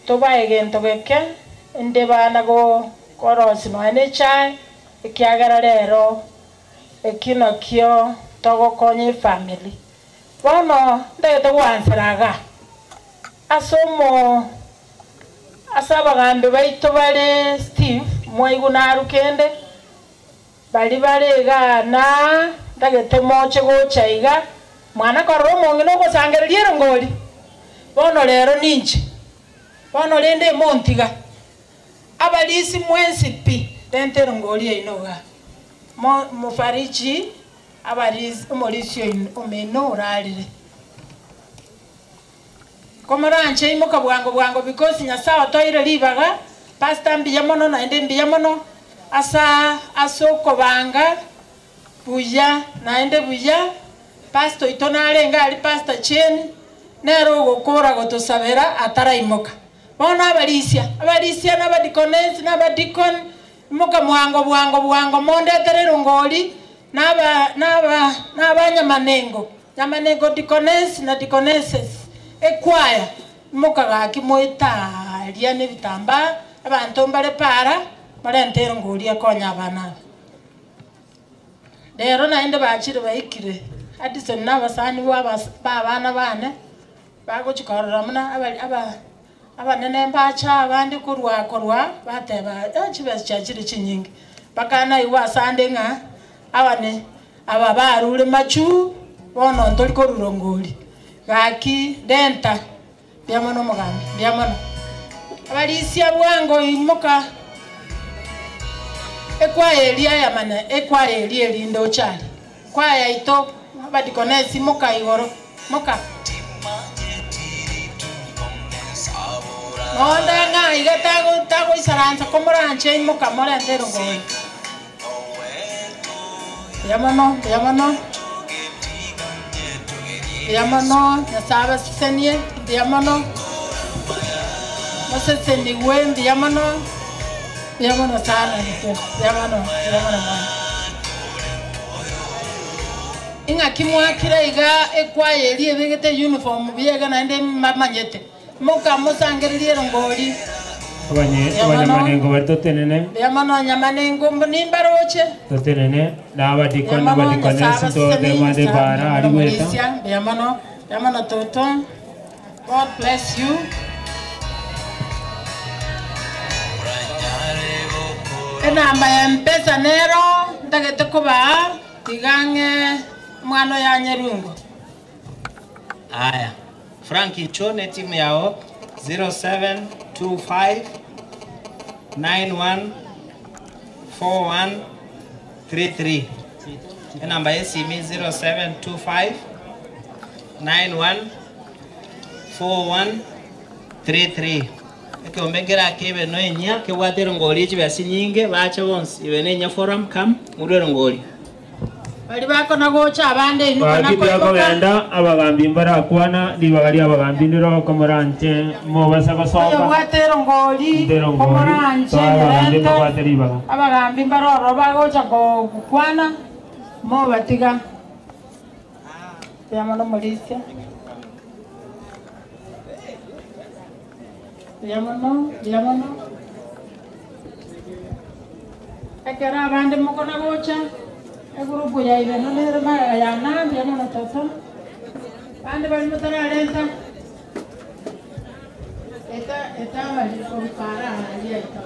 tobaegento geke inde bana go korosi no ene chai ekiagara rero ekino kio togokonye family. Bono ndete gwanseraga asomo asabagambe baito bali Steve Mwaiguna Rukende bali gana ndagete moche gochaiga mwana kororo mongino go sangereria ngoli. Bono lero ninche bono lende montiga abalisi mwensi pi tente ngoli inoga mufarichi abalisi umolisi omeno ralire komoranche imoka bwango because nyasaye toire libaga pastor mbiya mono naende mbiya mono asa asokobanga buya naende buya pastor itona arenga ali pastor cheni nero gukora gotosabera ataraimoka bona abalisia n'abadikonesi n'abadikon imoka bwango monde terero ngoli n'abanyamanengo nyamanengo dikonesi na dikoneses ekwaya imoka gaki moitalia n'ebitamba abantu mbale para marentero ngoli akonya abana rero naende bachire baikire adison n'abasani b'abana bane bagochikorora muna abanene mbacha abandi kurwa bateba chibesi chachire chinyingi bakana iwa sande nga abane aba barure machu bono ndoli korurongoli gaki denta byamono mugambi byamono abalisia bwango imoka ekwaya elia yamane ekwaya elia lindo chali kwaya ito abadikonesi moka igoro moka onda nga igatago isaranza komoranche moka mora entero ngoi yamono nasaba senie yamono moseseni wendi yamono sana yamono inga kimwakira iga ekwaye elie begete uniform biega naende mamanyete moka mosangererie ngoli abanyamanengo batotenene yamono nyamanengo nimbaroche totenene n'abadikonesi todemande bara ari weta yamono toto. God bless you. Enamba ya mpesa nero ndagete kuba tigange mwano ya Nyerungu. Aya, Frankie Chone timu yao 0725 914133. Enamba ya simi 0725 914133. Eke ombengera kebe no enya ke watero ngoli chibe sinyinge bacha bonsi ibe nenya forum kam murero ngoli. Bali bako nagocha abande inuka nako bako benda abagambi mbara kwana libagali abagambi ndiro komoranche mo basaba soka watero ngoli komoranche abagambi mbara bagocha ko kwana mo batiga yamano Malaysia yamano akara abande mo kona gocha egrupo ya ibe no nere mara ya nambi yamano toto bande bali mutara lenta eta bali ko para ya ito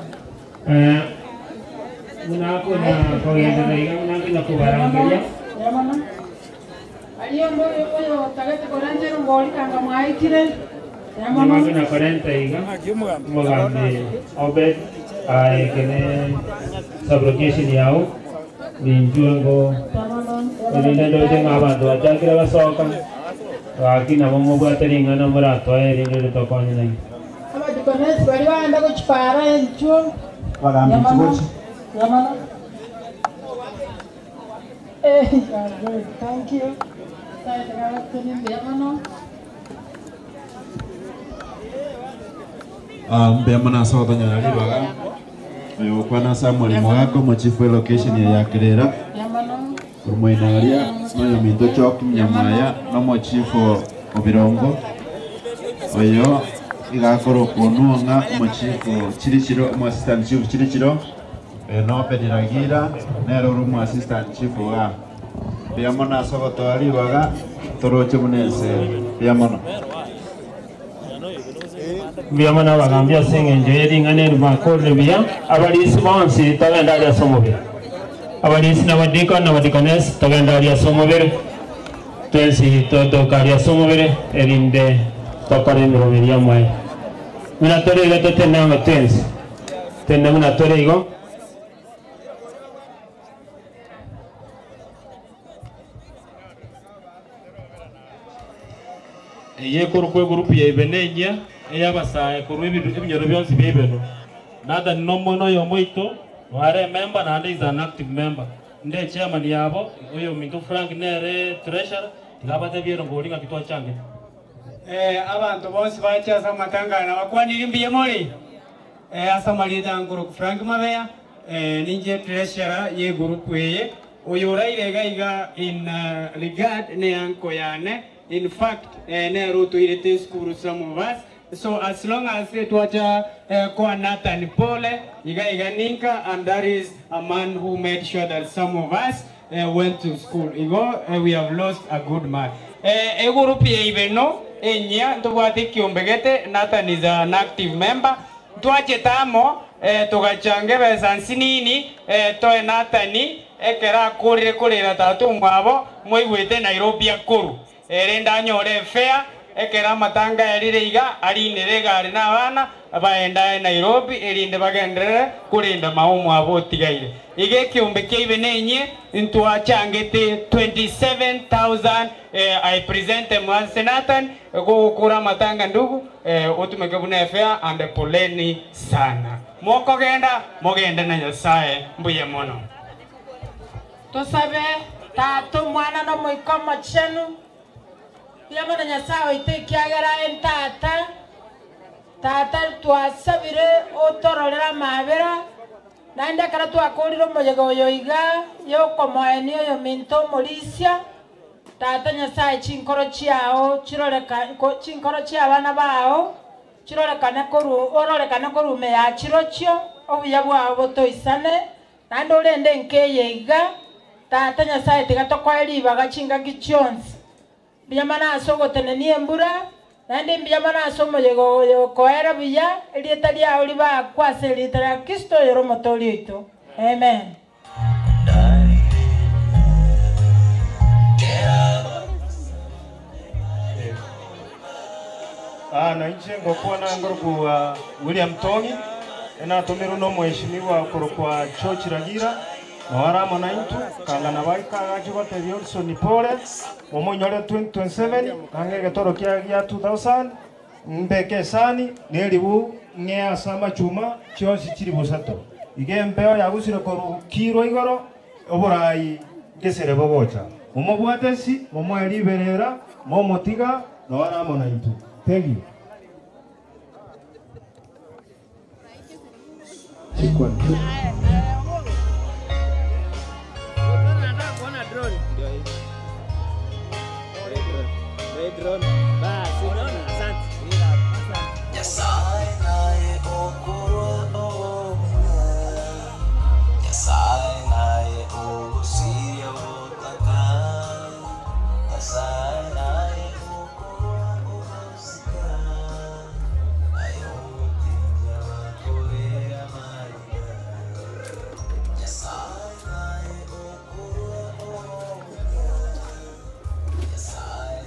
unako na kogenda na iga unako na kubarangeria yamano aliyo moyo tagate koranje ngoli kanga mwaikire yamano na 40 iga mugambe obed ai kene sublocation yao ninjuengo nilinde doje ngabando ajakira basoka wakina momo bwateringa na murato erinde tokoni nai abadikonesi bali banda ko chipara encho bagambi tugochi yamano thank you mbemana soto nyali baga yokwana Samuel Mwako mochifu location ya Yakirera kurmoinaria no minto chok nyamaya no mochifu obirongo oyo igakoro kununga mochifu chirichiro mo assistant chief chirichiro no pediragira nero rumo assistant chief wa Biamona sogoto ali baga toroche munese biamona biamona bagambia sengenje yeringane bakole bia abalisi bonsi tagenda ya somobere abalisi nabadika nabadikanes tagenda ya somobere tensi todo karia somobere erinde tokare mromeria mai mina tore gato tenanga tensi tenna mina tore igo ye kurukwe group ya ibenenya eyabasa kurwe ibinyoro byonse byebeno nada nomono yo moito ware member na is an active member nde chairman yabo oyo Minto Frank nere treasurer ngabate byero ngolinga kitwa change abantu bose bachaza matangana bakwanira imbiye mori asa malita nguru Frank Mabeya ninje treasurer ye group weye oyo rairega iga in regard ne anko yane in fact ne roto irete skuru some of us. So as long as it was kwa Nathan Pole, iga ninka, and that is a man who made sure that some of us went to school. We have lost a good man. Egurupi ibeno enya tuwati kiombegete. Nathan is an active member. Tuache tamo tugachange besansinini toe Nathani ekera kurira tatu mwabo mwiwete Nairobi akuru. Renda nyore fair ekera matanga yaririga arinirega ari nabana abaenda Nairobi erinde bagendere kurinda maumu abotigaire ige kiumbe kibe nenye into achangete 27,000 I present Nathan go kura matanga ndugu otumeke bune fair and poleni sana moko genda mogenda na Nyasaye mbuye mono tusabe tatu mwana no moikomo chenu Yamana Nyasaye itekiagera entata tata twasabire otororera mabera nanda kara twakoriro mojego yoiga yokomoeni yo Minto Morisia tata Nyasaye chinkoro chiao chinkoro chia abana bao chirorekana koru ororekana korume ya chirochio obuya bwao botoisane nanda orende nkeyeiga tata Nyasaye tigatokwaeriba gachinga gichionsi Biyamana asogo tenenie mbura nande biyamana asomo yego koera biya elieta lya oliba kwase elieta ya Kristo yoro motoli ito amen na nje ngokuwa na ngoroku William Tongi ena tomeru no mheshimiwa korokwa Church Ragira na warama na intu kangana baika gajiba tebionso ni pole Momonyore 2027 kangege toro kia 2000 mbeke sani nelibu ngea sama chuma chiosi chiri busato ige mbeo ya gusire koru kiro igoro oborai gesere bogocha momo bwatesi momo eliberera momo tiga no waramo na itu thank you drone. Basi unaona, asante. Nyasaye naye okorwa omenya. Nyasaye naye ogusiria botaka. Nyasaye naye okorwa ogusika. Ayo mutinya bakorera mariga. Nyasaye naye okorwa omenya. Nyasaye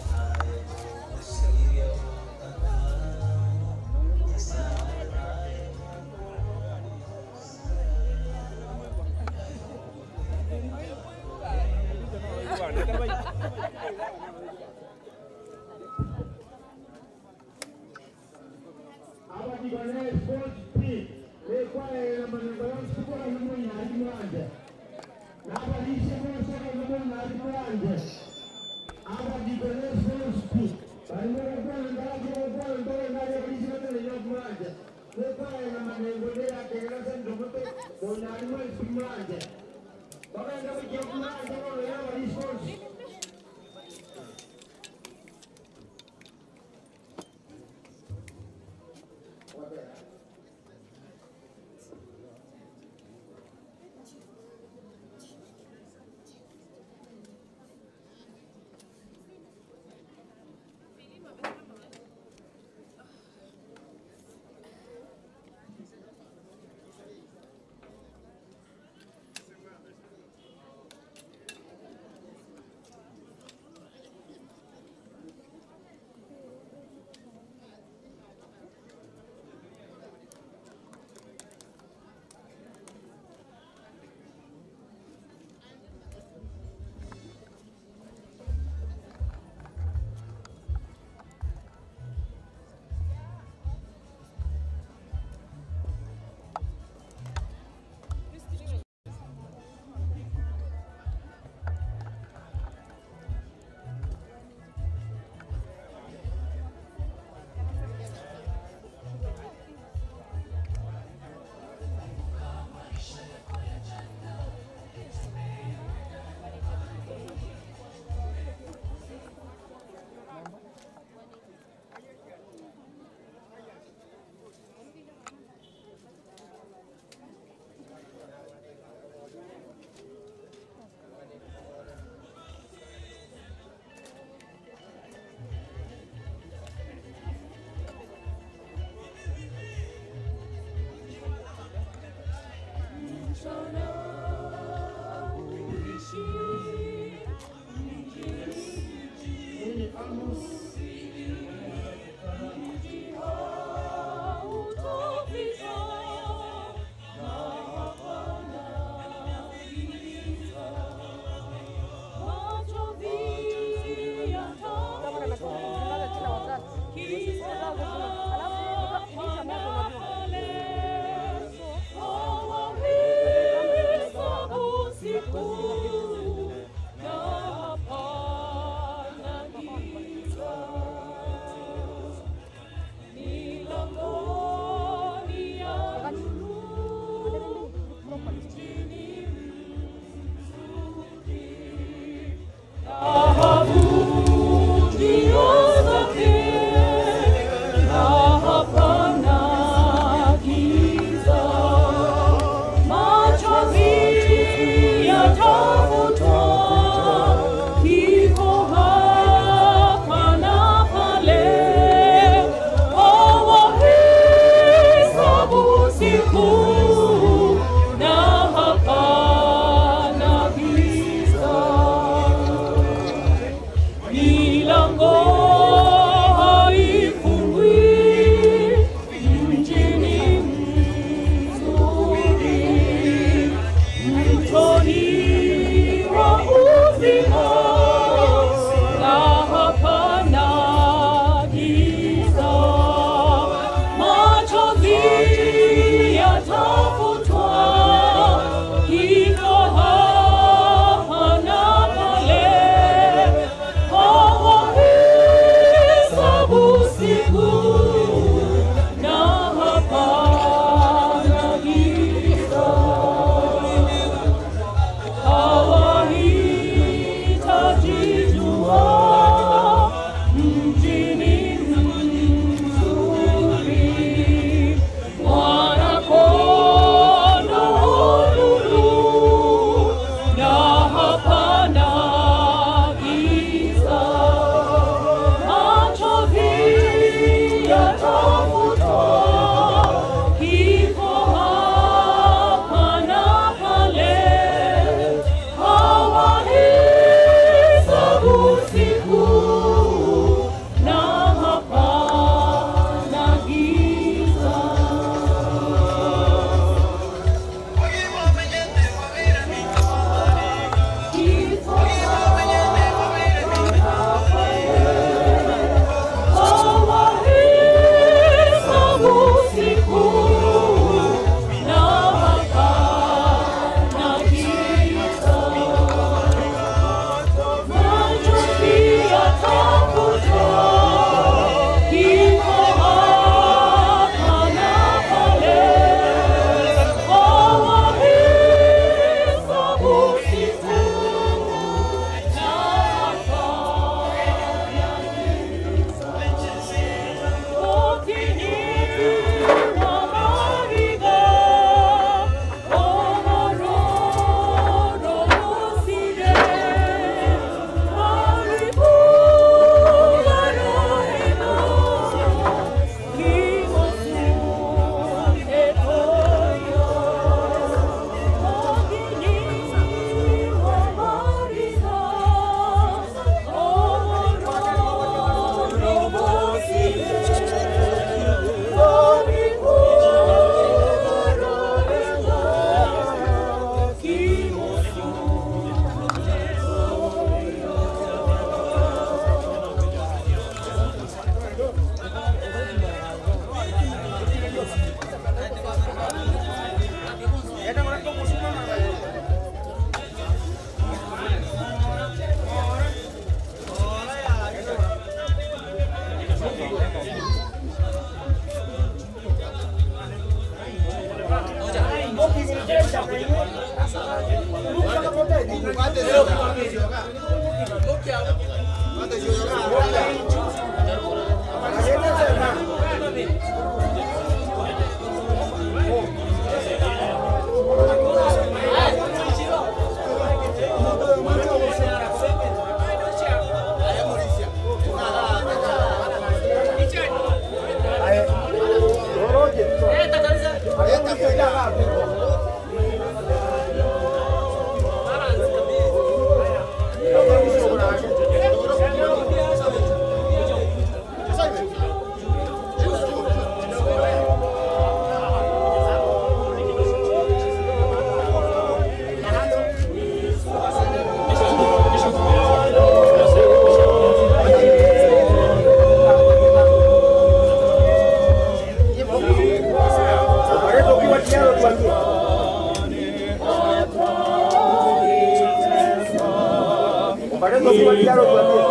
si waliaro tuambie.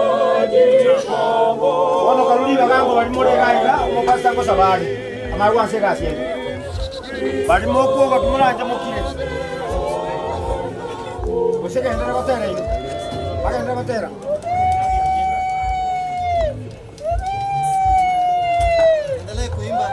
Wano karudi bagango bali more gaira mo pasta ko sabari. Amaru anse gasie. Bali mo ko ga tumura nje mo kile. Você quer entrar na batera aí? Vai entrar na batera. Endelee kuimba.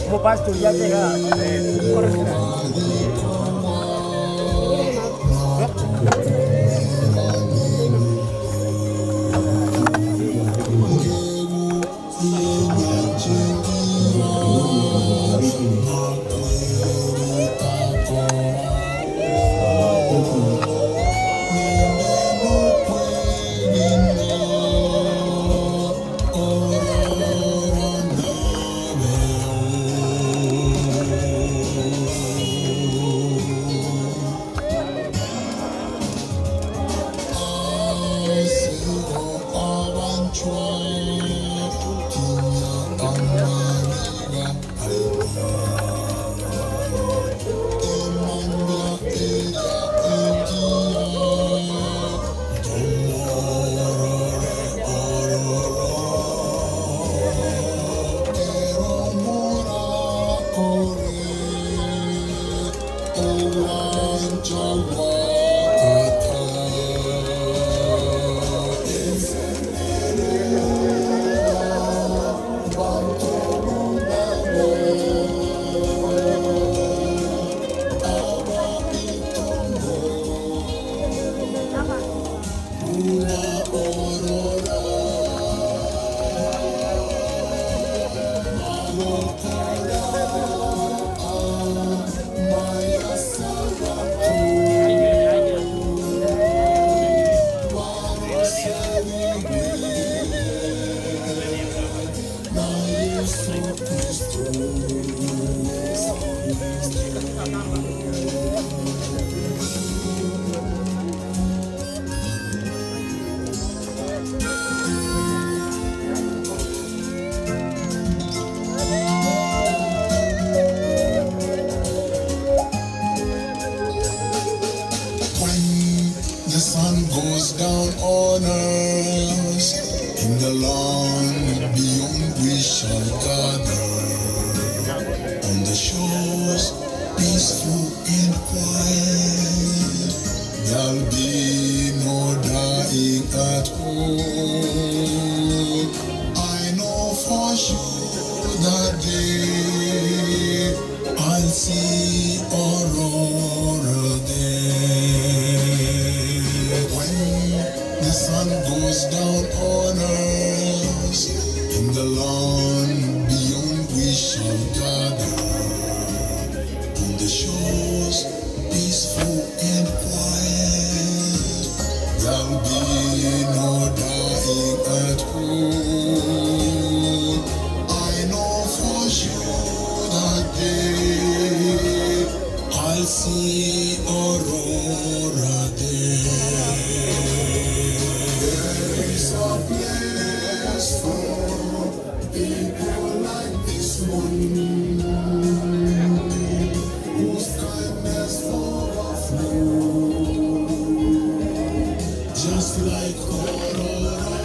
Como pastor ya llega. The sun goes down on us, in the land beyond we shall gather, on the shores peaceful and quiet. There'll be no dying at all. I know for sure that day I'll see Aurora there. The sun goes down on us, in the land beyond we shall gather, on the shores peaceful and quiet. There'll be no dying at all. I know for sure that day I'll see Aurora there. A place for people like this one, whose kindness overflows, just like auroras,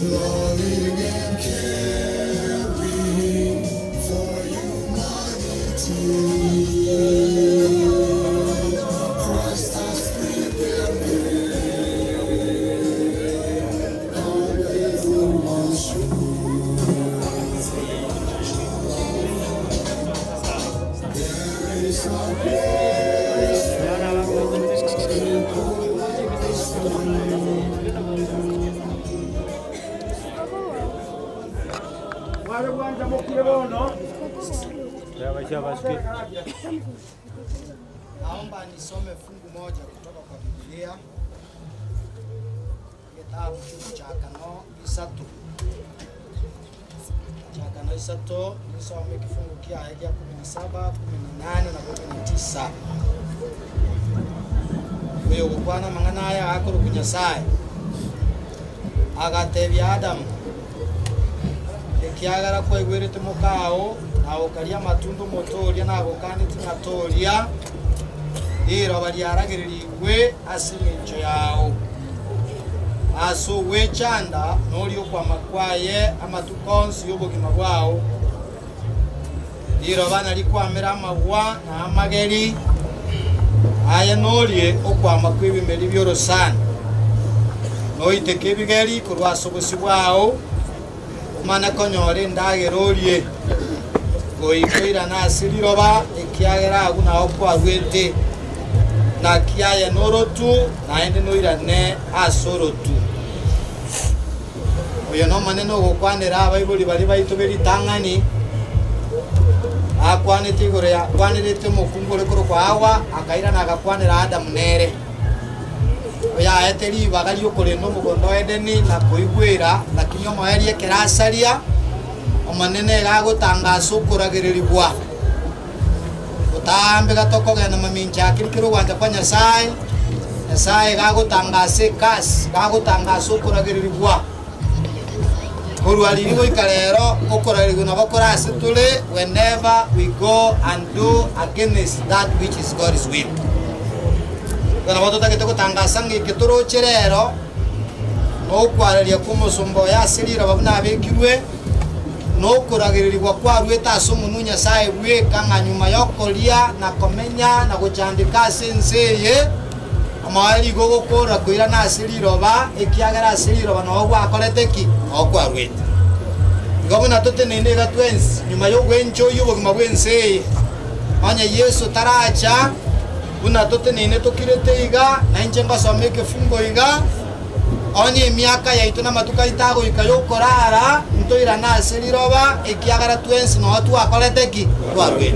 loving and caring for humanity. Mwale bwanja mukire bono. Naomba nisome fungu moja kutoka kwa Biblia. Kitabu cha Agano Isatu. Agano Isatu nisome kifungu kia 17, 18 na 19. Wewe ukwana mangana ya akuru kunyasaye. Agatebya Adamu. Ekiagara kwa igwerete mukao na ukaria matundu motoria na gokaniti ngatoria. Iro baliaragiririrwe asimincho yao. Aso wechanda noli okwa makwaye amatukonsi yobogima bwao. Iro bana likwamera amagwa na amageri. Aya noli okwa makwibi meri byorosana. Noiteke bigeri kurwaso bwao. Umana konyore ndagerorie. Goikoira na asiriroba ekiagera aguna okwa wete. Na kiaya norotu na ende noirane asorotu. Oyo no maneno gokwanera abaibuli bali baitoberi tangani. Akwanete igore ya kwanirete mukungure kuro kwa hawa akaira na agakwanera Adamu nere. Oya eteri bagali okore no mugondo edeni na koigwira lakini omoerie kerasaria omanene gagotangaza okuragiriribwa. Tambe gatoko gena maminja kirikiro gwanja kwa Nyasaye. Nyasaye gagotangaza kasi, gagotangaza okuragiriribwa. Korwaliriwo ikarero okuragirirwa nabakora asitule whenever we go and do against that which is God's will. Kana watu takitoko tangaza ngikitoro cherero okwareria kumusumbo yasirira babuna abekirwe no kuragirirwa kwa rweta asomunu Nyasaye bweka nga nyuma yokoria na komenya na guchandika senseye amari gogo kora kwira na asiriroba ekiagara asiriroba no gwakoreteki okwa rweta ngobo na tote nene ga twins nyuma yo gwencho yubo mabwense anya Yesu taracha una tote nene tokirete iga na inchenga someke fungo iga onye miaka ya ituna matuka itago ikayokorara ntoira na asiriroba ekiagara twensi no watu akoleteki twarwe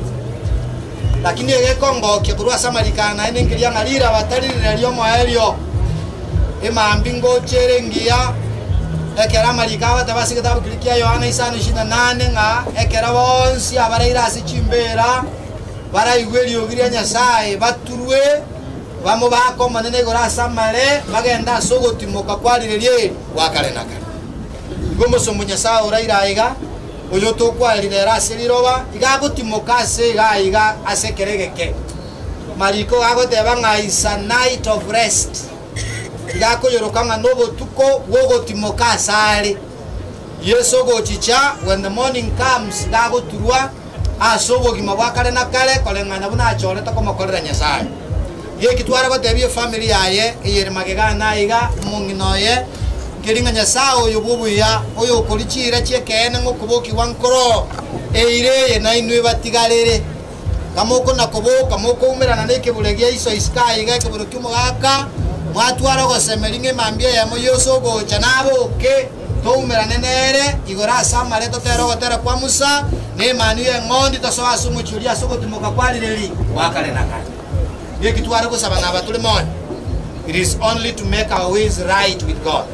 lakini egekongo kikurwa samarikana ene ngiria ngarira batarire lyo moelio emambingo cherengia ekera marika batabasi kitabu kilikia Yohana 5:28 nga ekera bonsi abareira asichimbera bara igwelio giria Nyasaye baturwe vamo bako manene gora samare bagenda sogotimoka kwarirerie wakarenaka ngomo somunya sa oraira iga oyo to kwarire rasiriroba igagotimoka se iga asekeregeke mariko agoteba nga is a night of rest igako yorokanga nobo tuko wogotimoka sare Yesu gochicha when the morning comes gagoturwa asobo gimabwakare nakare kolengana buna achore to komokorera Nyasaye ye kitwara batebye family yaye eyere magegana iga munginoye kiringa Nyasaye oyo bubuya oyo kolichira chekene ngokuboki wankoro eire na inwe batigarere kamoko nakoboka moko umerana neke bulegia iso iskai iga keburuki mugaka mwatwara gosemeringe mambie ya moyoso gocha nabo ke to umerane nere igora samare to tero gotera kwa Musa ne manu ye ngondi to so asumuchulia soko timoka kwalireli wakale nakane. It is only to make our ways right with God.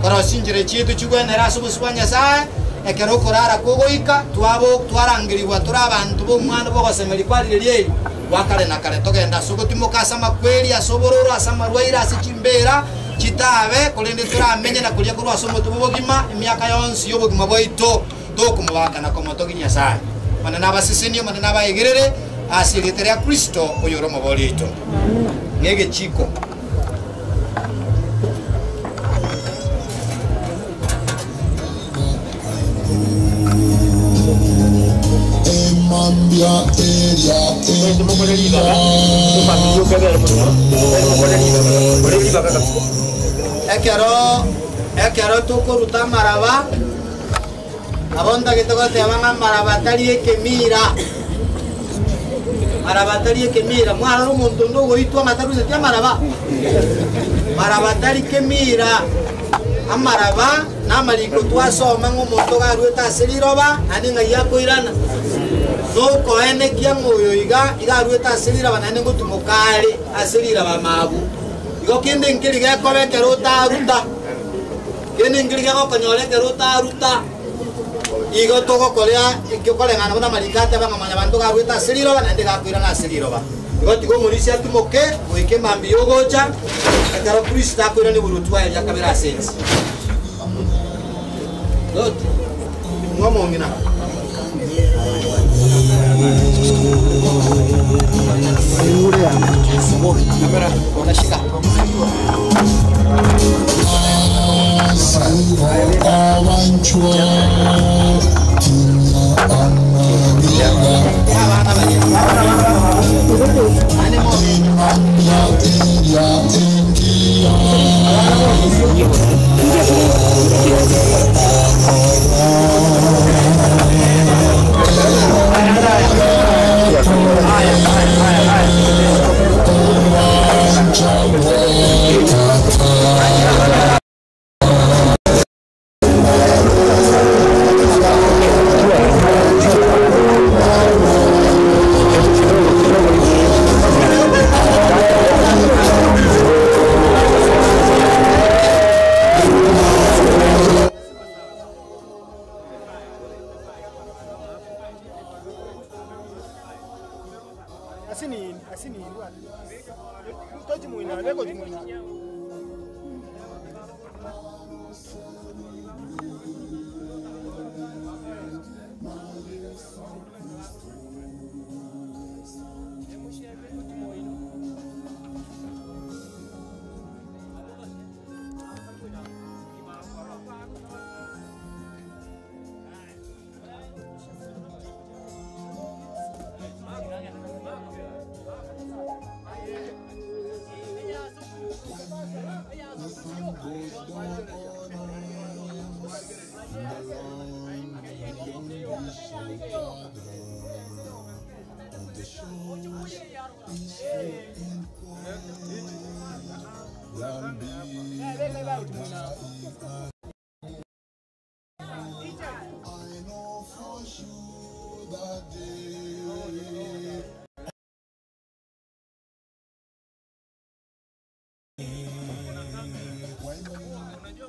Karo sinjire chitu chugwe neraso buswanya sa ekero korara kogoika twabo twarangiriwa turabantu bo mwana bo gosemeri kwalireli wakale nakale togenda soko timoka sama kweli asobororo asama rwaira asichimbera chitabe kolende turamenye na kulia kurwa somo tubogima emyaka yonsi yobogima boito to kumubaka na komotogi Nyasaye manana basisenio manana baegerere asileterea Kristo oyoro mobolito ngege chiko Emambia ekero tukuruta maraba abonda gitogo tebanga maraba tari ekemira maraba tari ekemira mwana omuntu ndogo itwa mataruze tya maraba maraba tari kemira amaraba namariko twasoma ng'omonto garwete ase riroba naende ng'ai yakoirana nokoenekia ng'oyo iga igarwete ase riroba naende ngotumokare ase riroba mabu igo kende nkeri gekobekera otaruta kende nkeri gegokonyora otaruta igo togokorea ikiokoreng'ana bona marikate bang'amanya banto garwete ase riroba naende gakoirana ase riroba igo tigo ng'onisi atumoke goike mambi yogocha ekero kristo akoirane burutwa eria kabera ase ensi Good. Ngomongina. Kamera, unashika.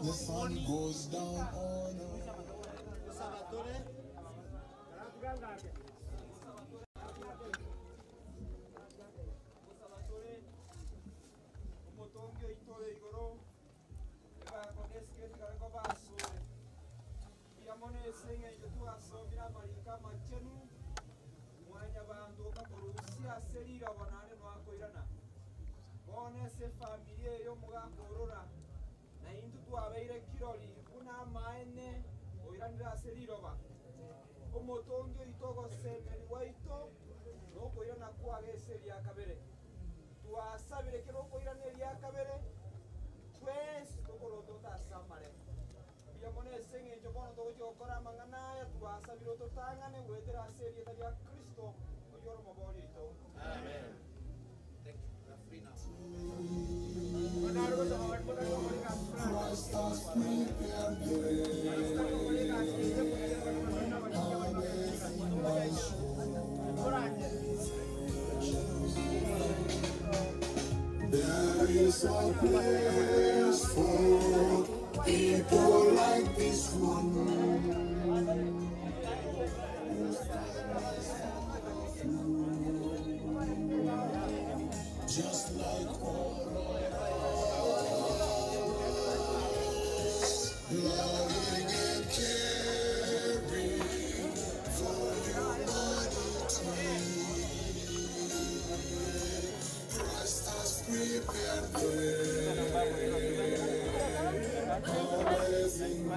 The sun goes down on omotongi oito semeri waito nokoirana kwagese ria kabere twasabire kero okoirana ria kabere twese tokoroto tasamare bia mone seng'encho bono togochokora amang'ana aya twasabire ototang'ane gwetera ase erieta ria kristo oyoro mobori oito amen. Thank you. We are free now. There is a place for people like this one. Just like loving and caring for humanity. Christ has prepared always in my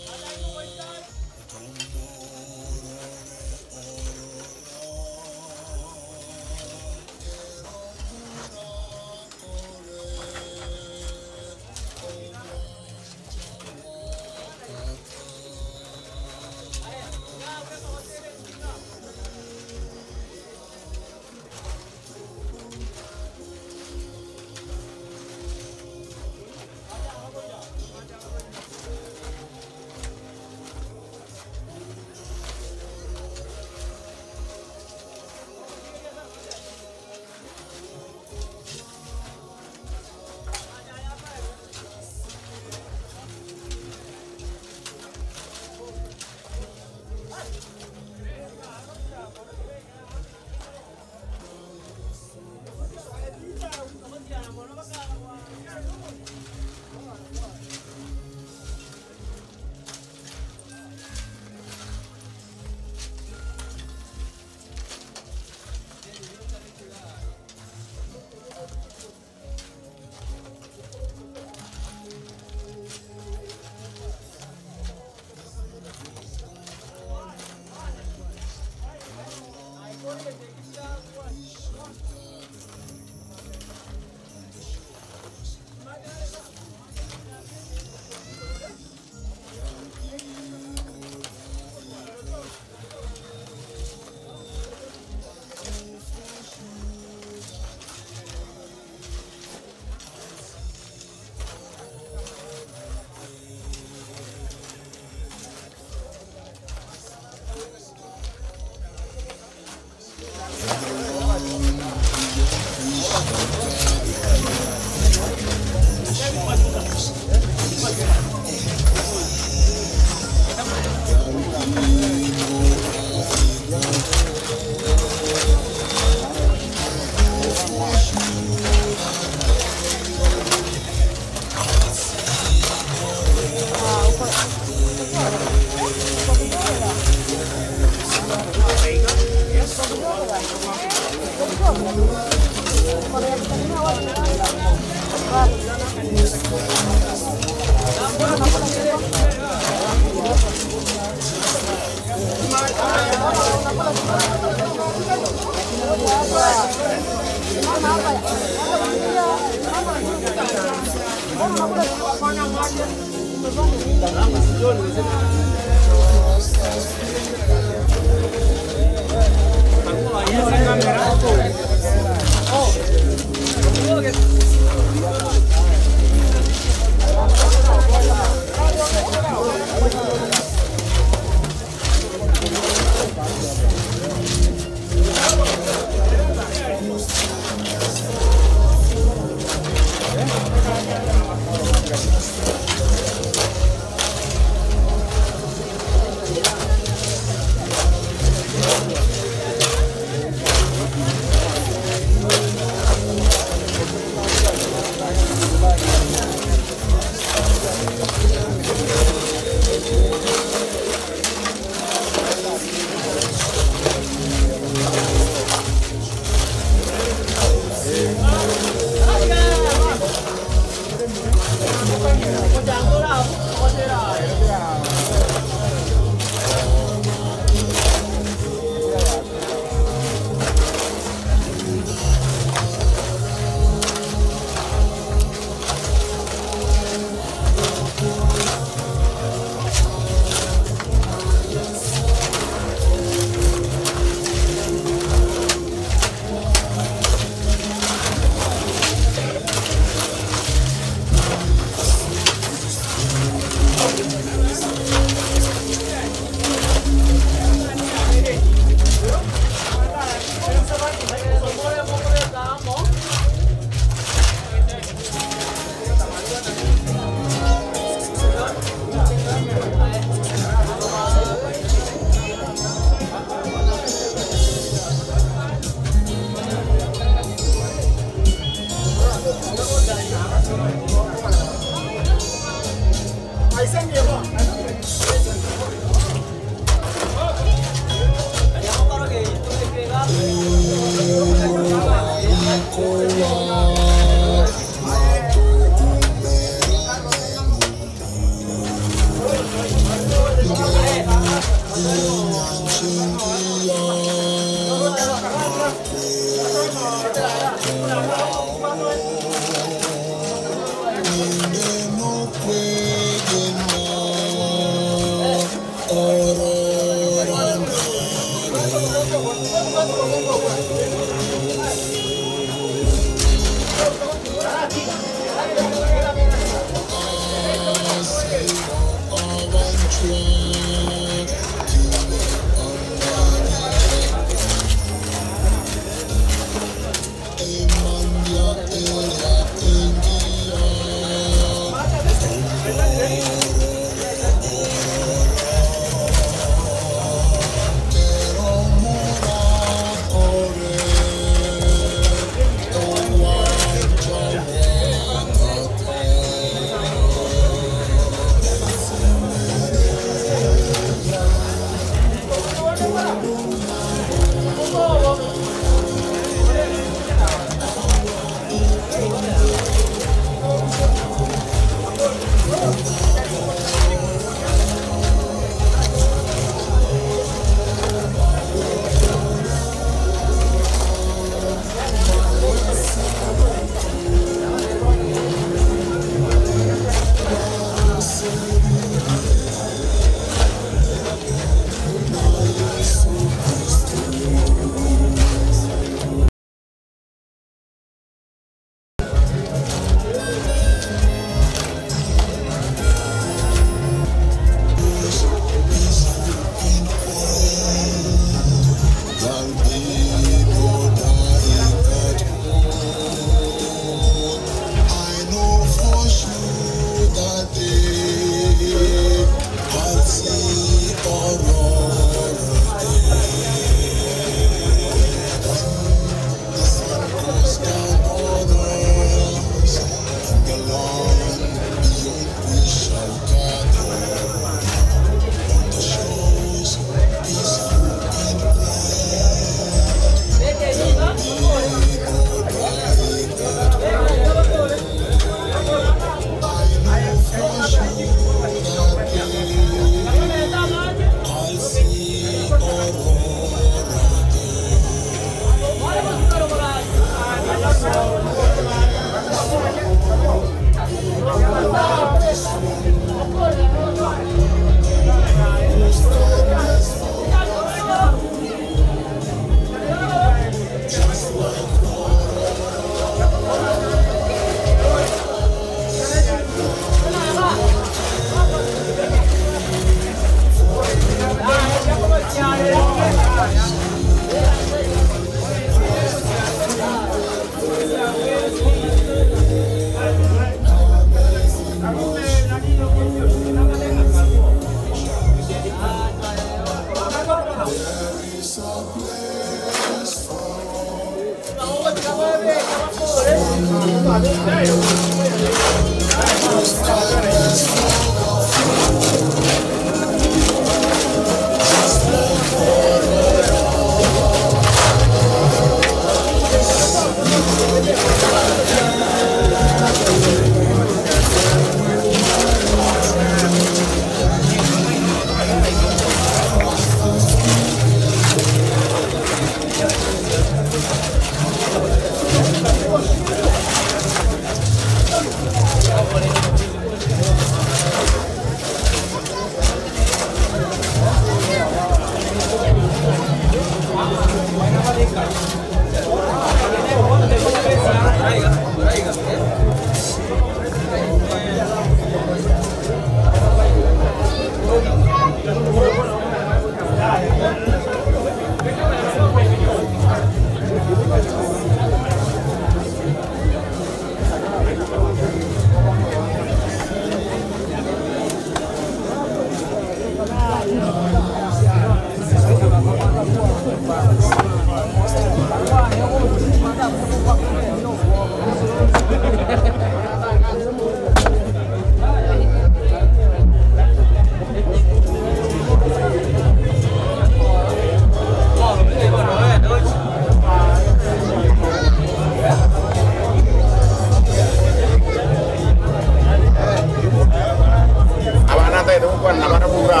kwa na barabuga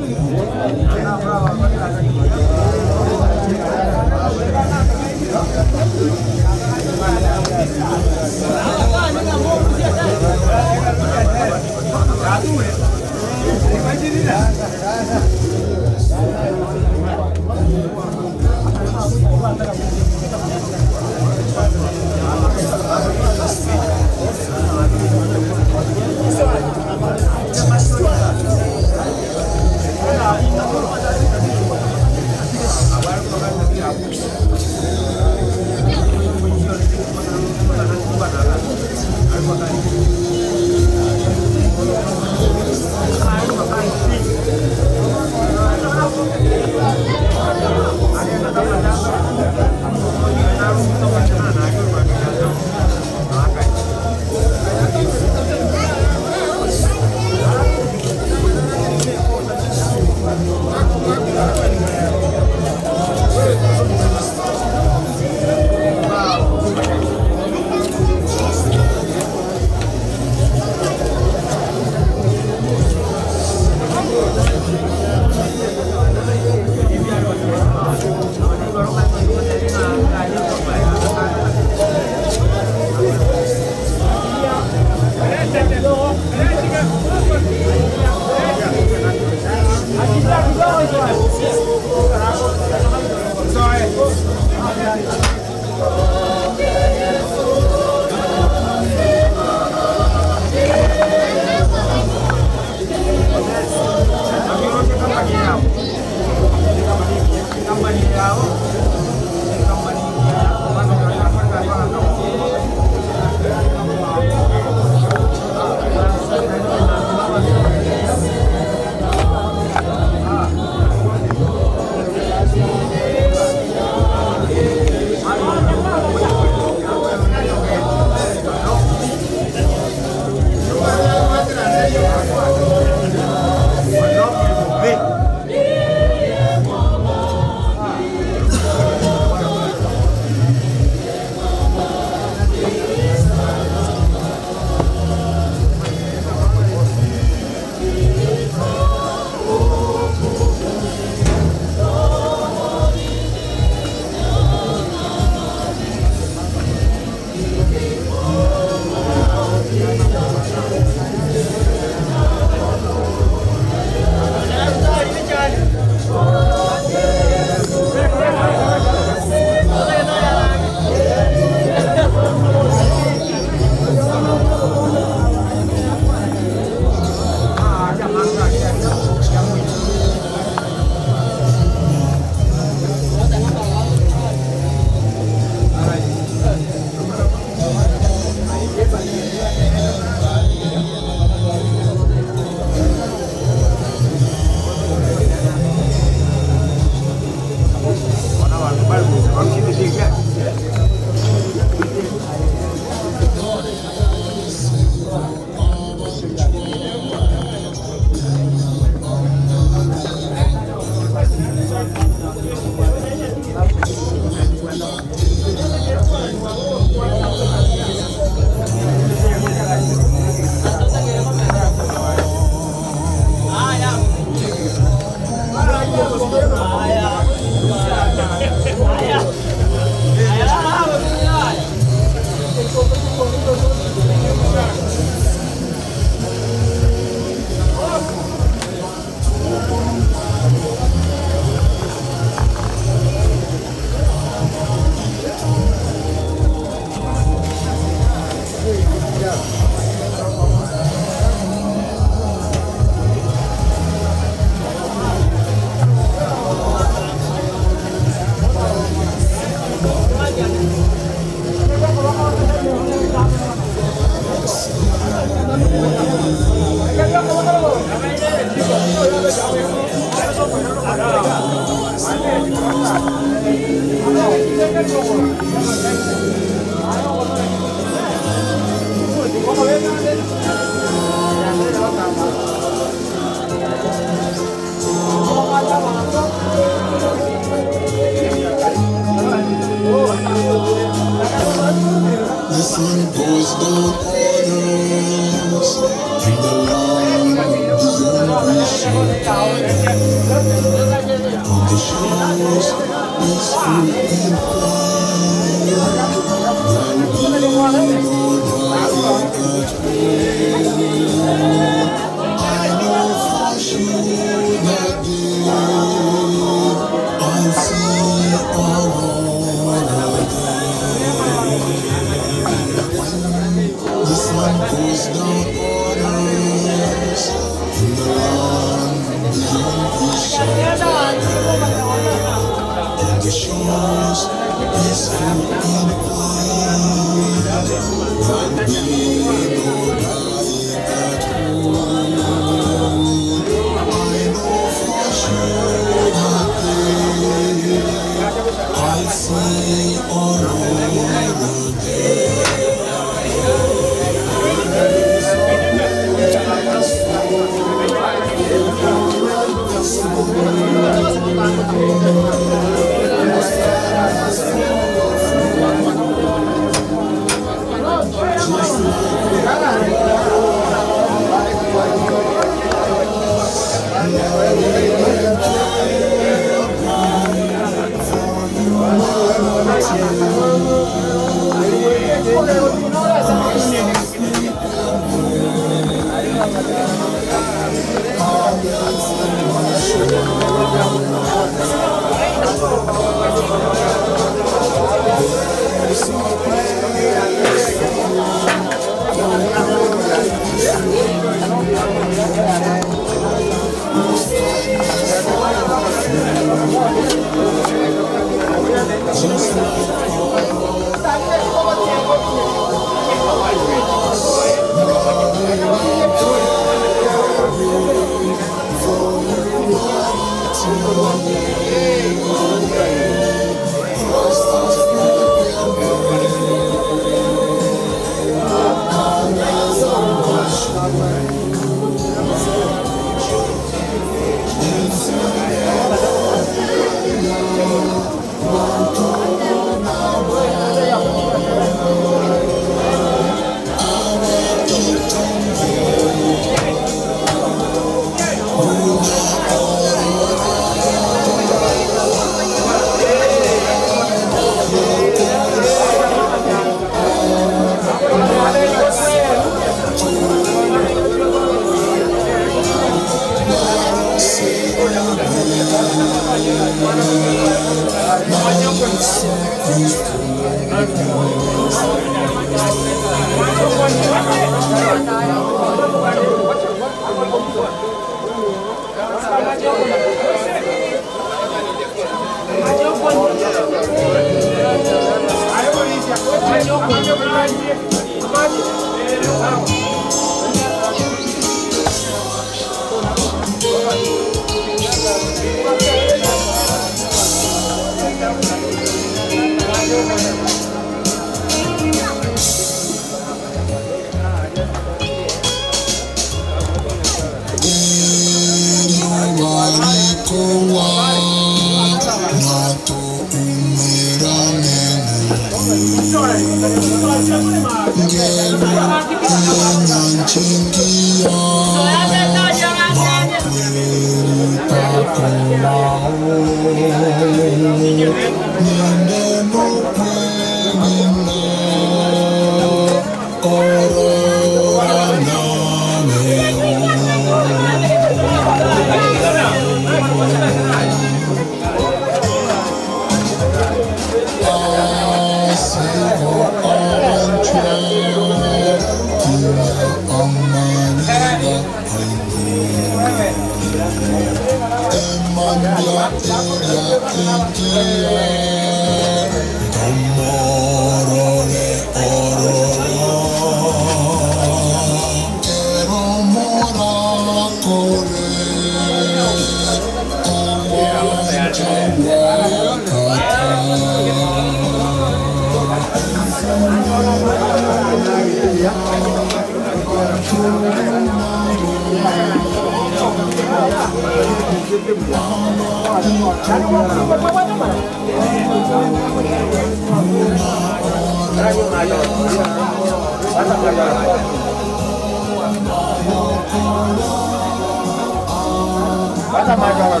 Wata major.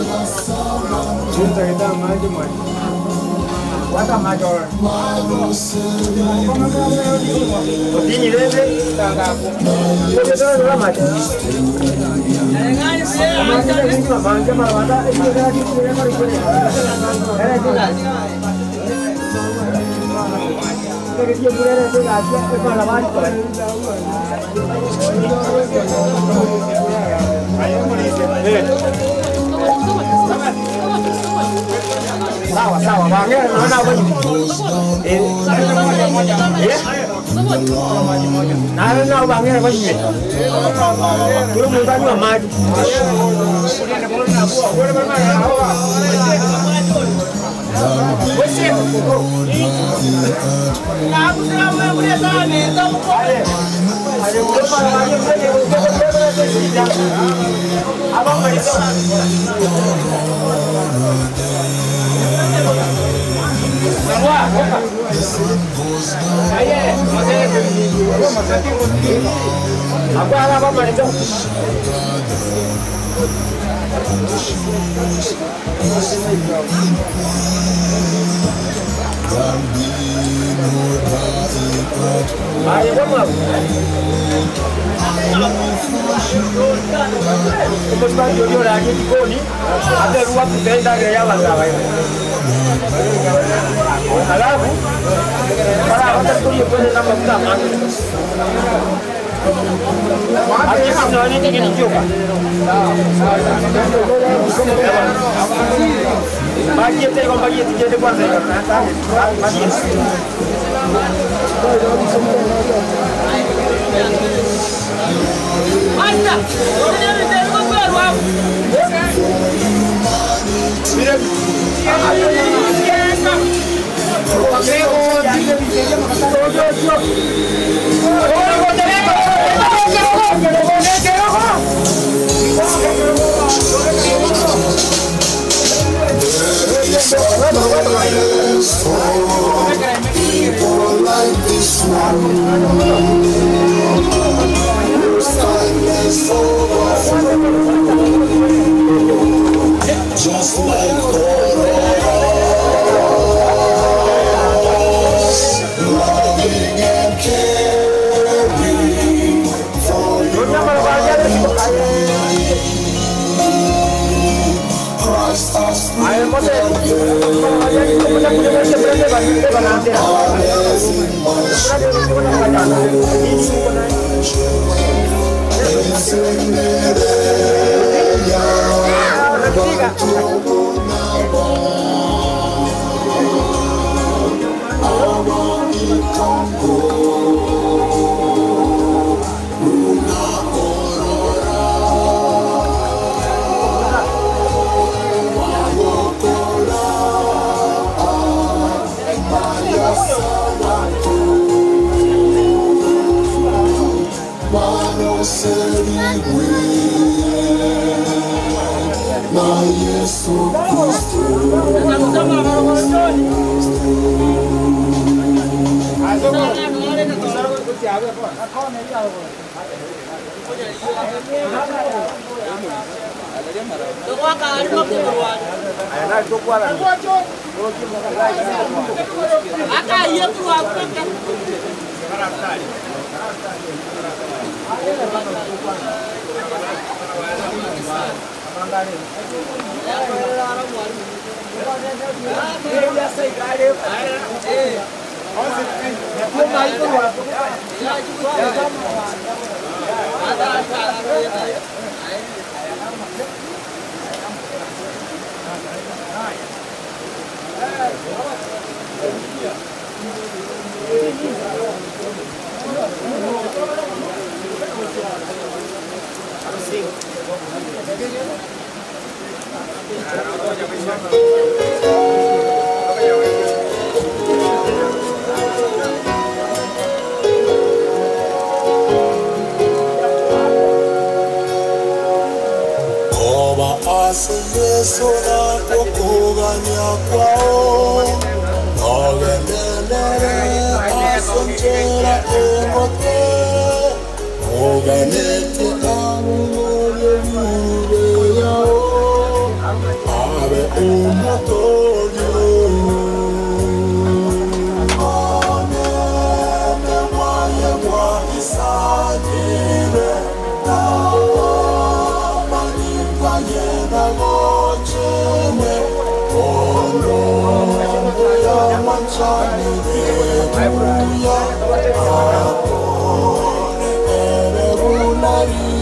Jinta kita maji maji. Wata major. Ini lele tangga aku. Kita dah maji. Maji ni cuma maji marwata. Ini dah kita mari kita. Ada juga. Kita dia boleh ada aja. Kita nak maji. Ayo mari. Sawa bangnya mana apa ini? Nah bangnya apa ini? Belum bukan cuma maju. Jodoh lagi di koni, ada ruang benda gaya bangga. Alafu, para watu tulie kwenye namba mtama. Hadi sasa ni tena njoka. Maji tena kwa maji tije kwanza. Maji. Anda, ndio ndio kwa kwa. Just like loving and caring for you. Christ has Oganete amo no le mure yao nyenda gochene ono ya manchani rebuya apone erebunariye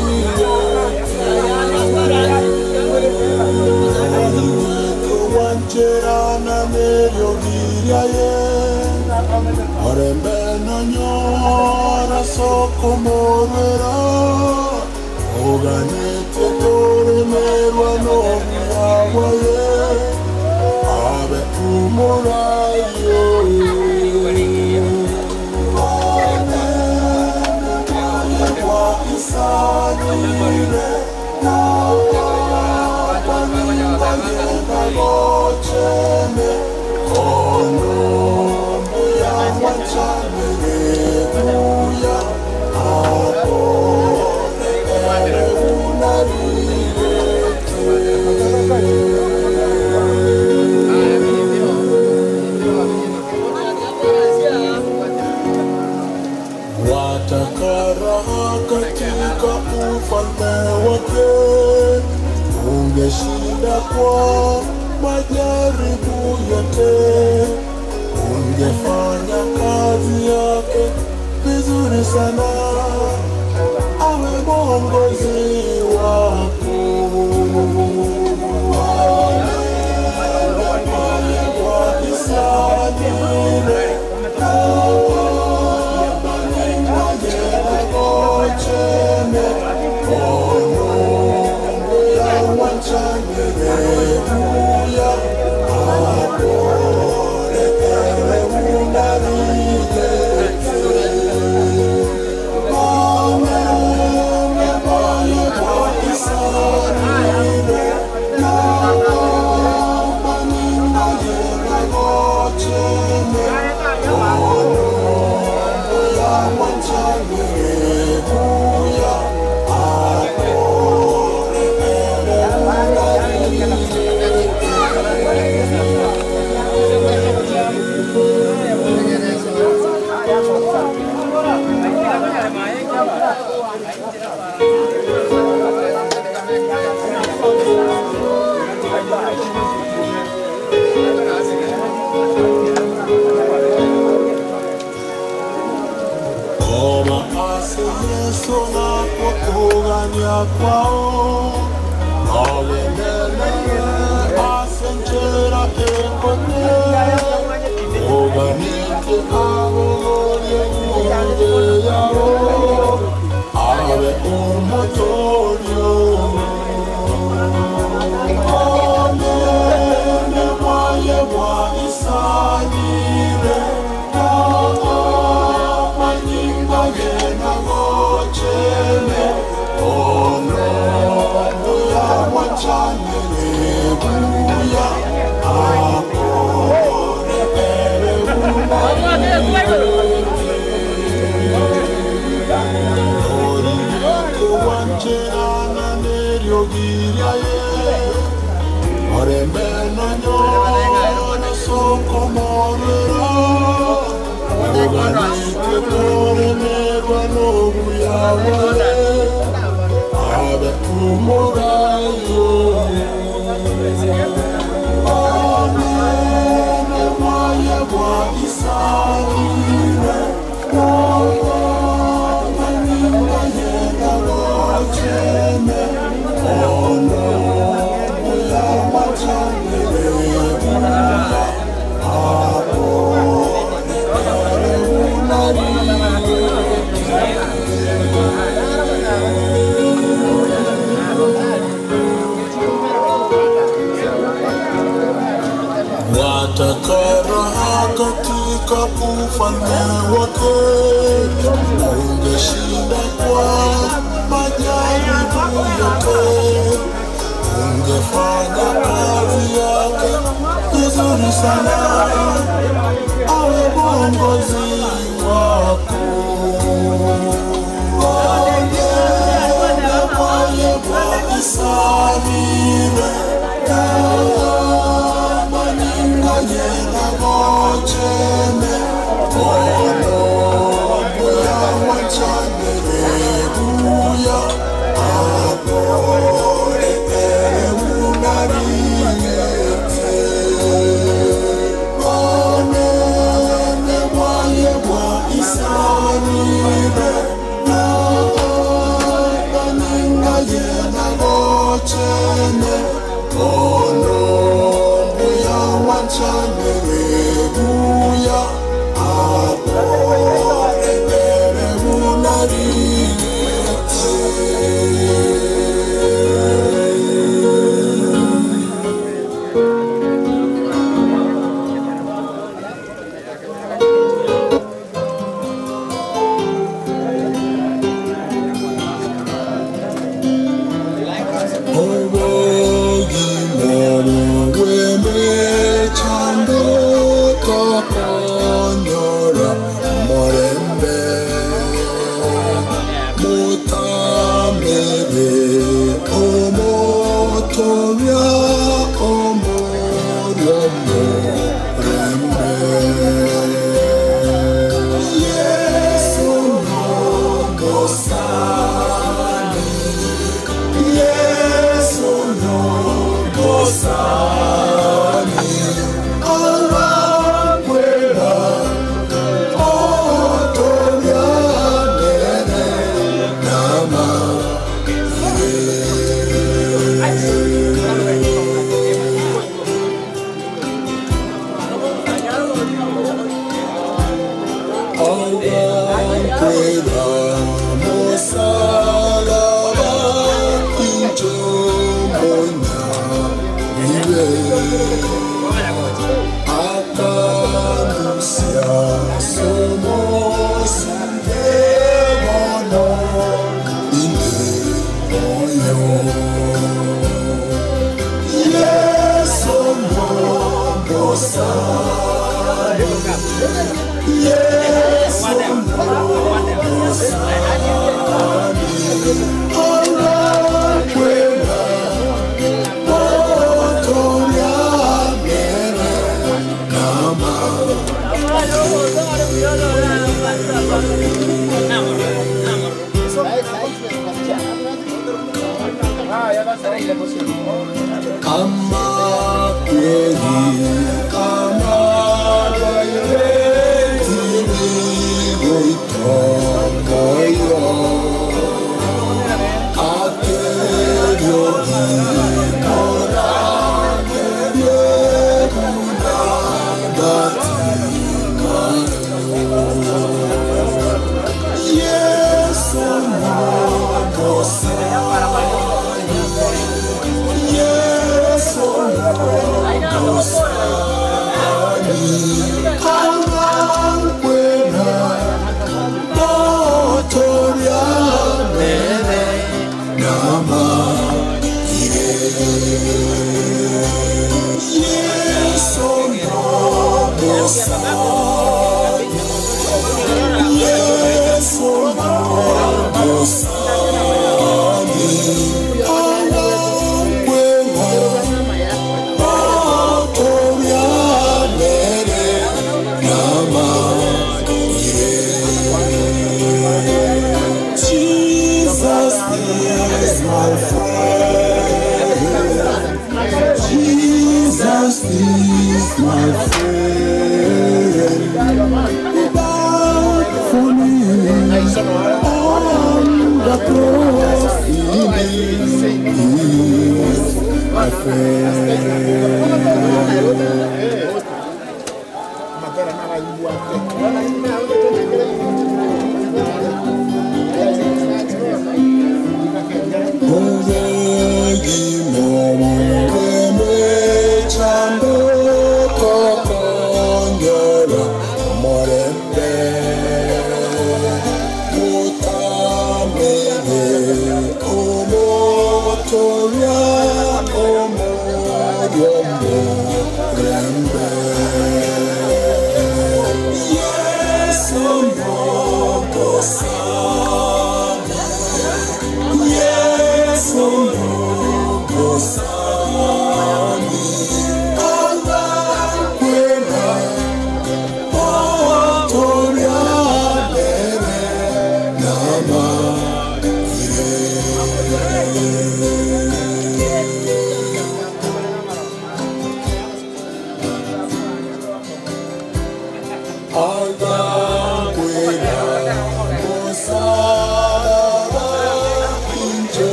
wancherana medio giriaye orembena nyora soko morera oganete tore merwa no yawaye abe umorayo wa isanire na gochene ono ya wanchane rebuya apone watakaraha katika ufalme wake ungeshinda kwa majaribu yote, ungefanya kazi yake vizuri sana, awe mwongozi wako. Kwa isanire gochene ono ya wanchane rebuya apone erebunariye amene baye kwa isanire na maninga yena gochene ono ya wanchane rebuya apone Koma ase Yesu na kukugania kwao Ogenele ase njera ekote Oganike agogorie ngunge yao Awe umotorio Onene mwaye mwa isanire Manyinga yena gochene ono ya wanchane rebuya apone erebunariye wancherana nerio giriaye orembena nyona soko morera oganike tore merwa no yawaye abe umorayo amene mwaye wa isanire maninga yena gochene ono ya wanchane rebuya apone erebunariye watakaraha katika ufalme wake ungeshinda kwa majaribu yote, ungefanya kazi yake vizuri sana, awe mwongozi wako. Ongea moyo kwa isanire maninga yena gochene ono ya wanchane rebuya apone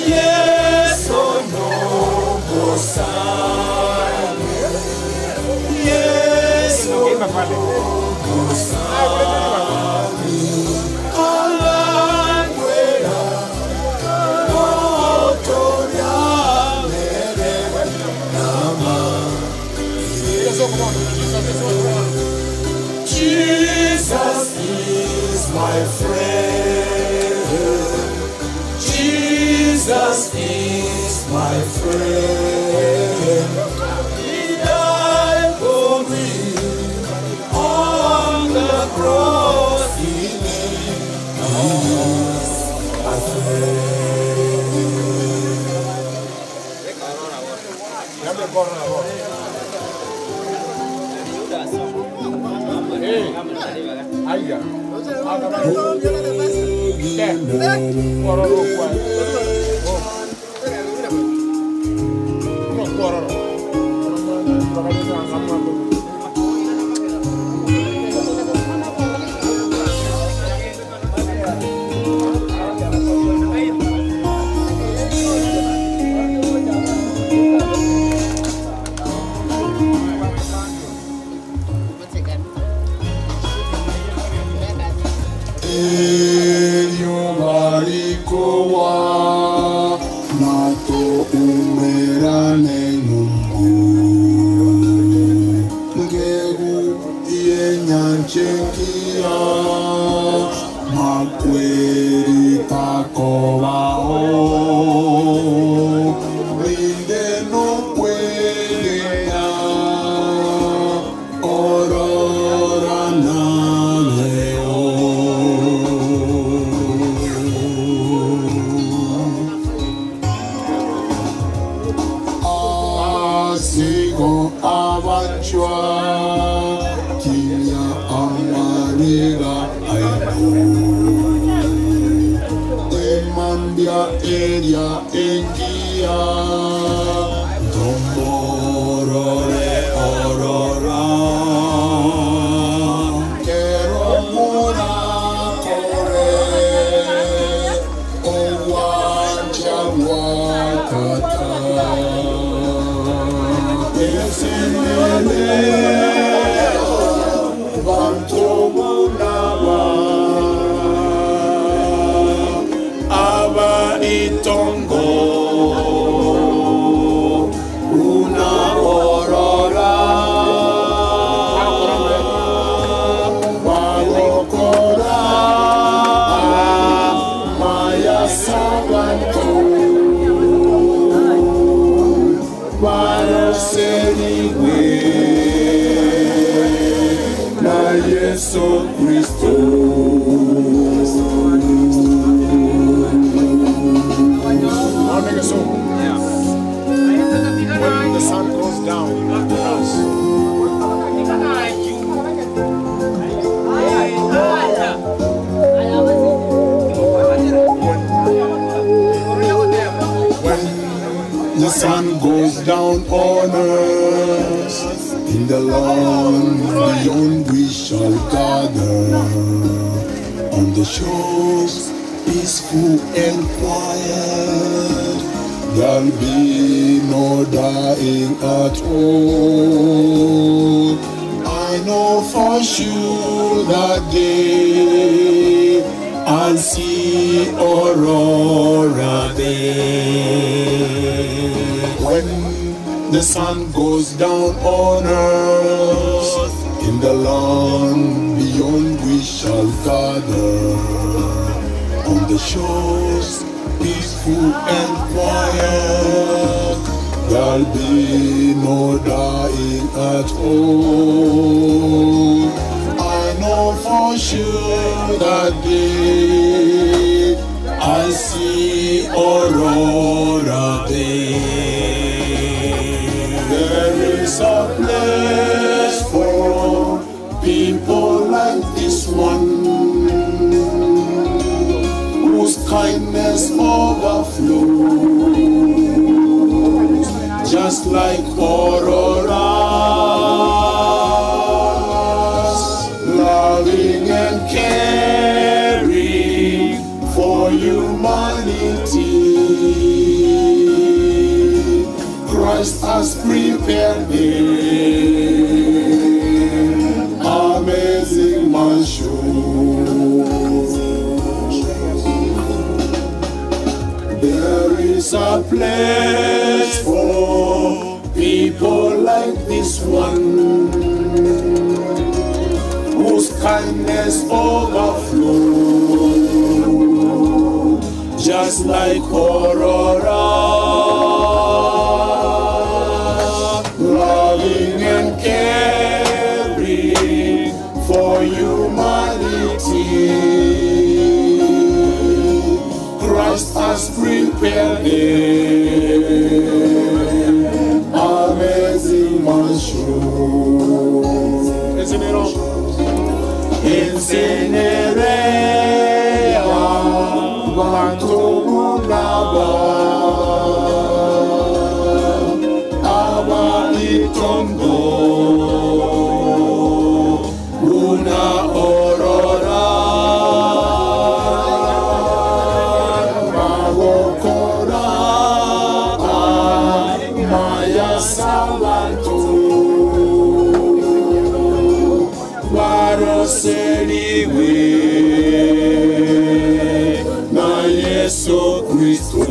Yes, oh no, Gosane. Yes, oh no, Gosane. Alanguera, Otoria, Mere, Nama. Jesus is my friend. Jesus is my friend. He died for me on the cross. He is my humanity. prepared me amazing mansion. There is a place for people like this one, whose kindness overflows, just like Aurora, loving and caring for humanity. Christ has prepared them amazing mansion. Incinerea Bantumunaba Aba Itondo Una Aurora Magokora Maya Salanto Varoseliwe na Yesu Kristo.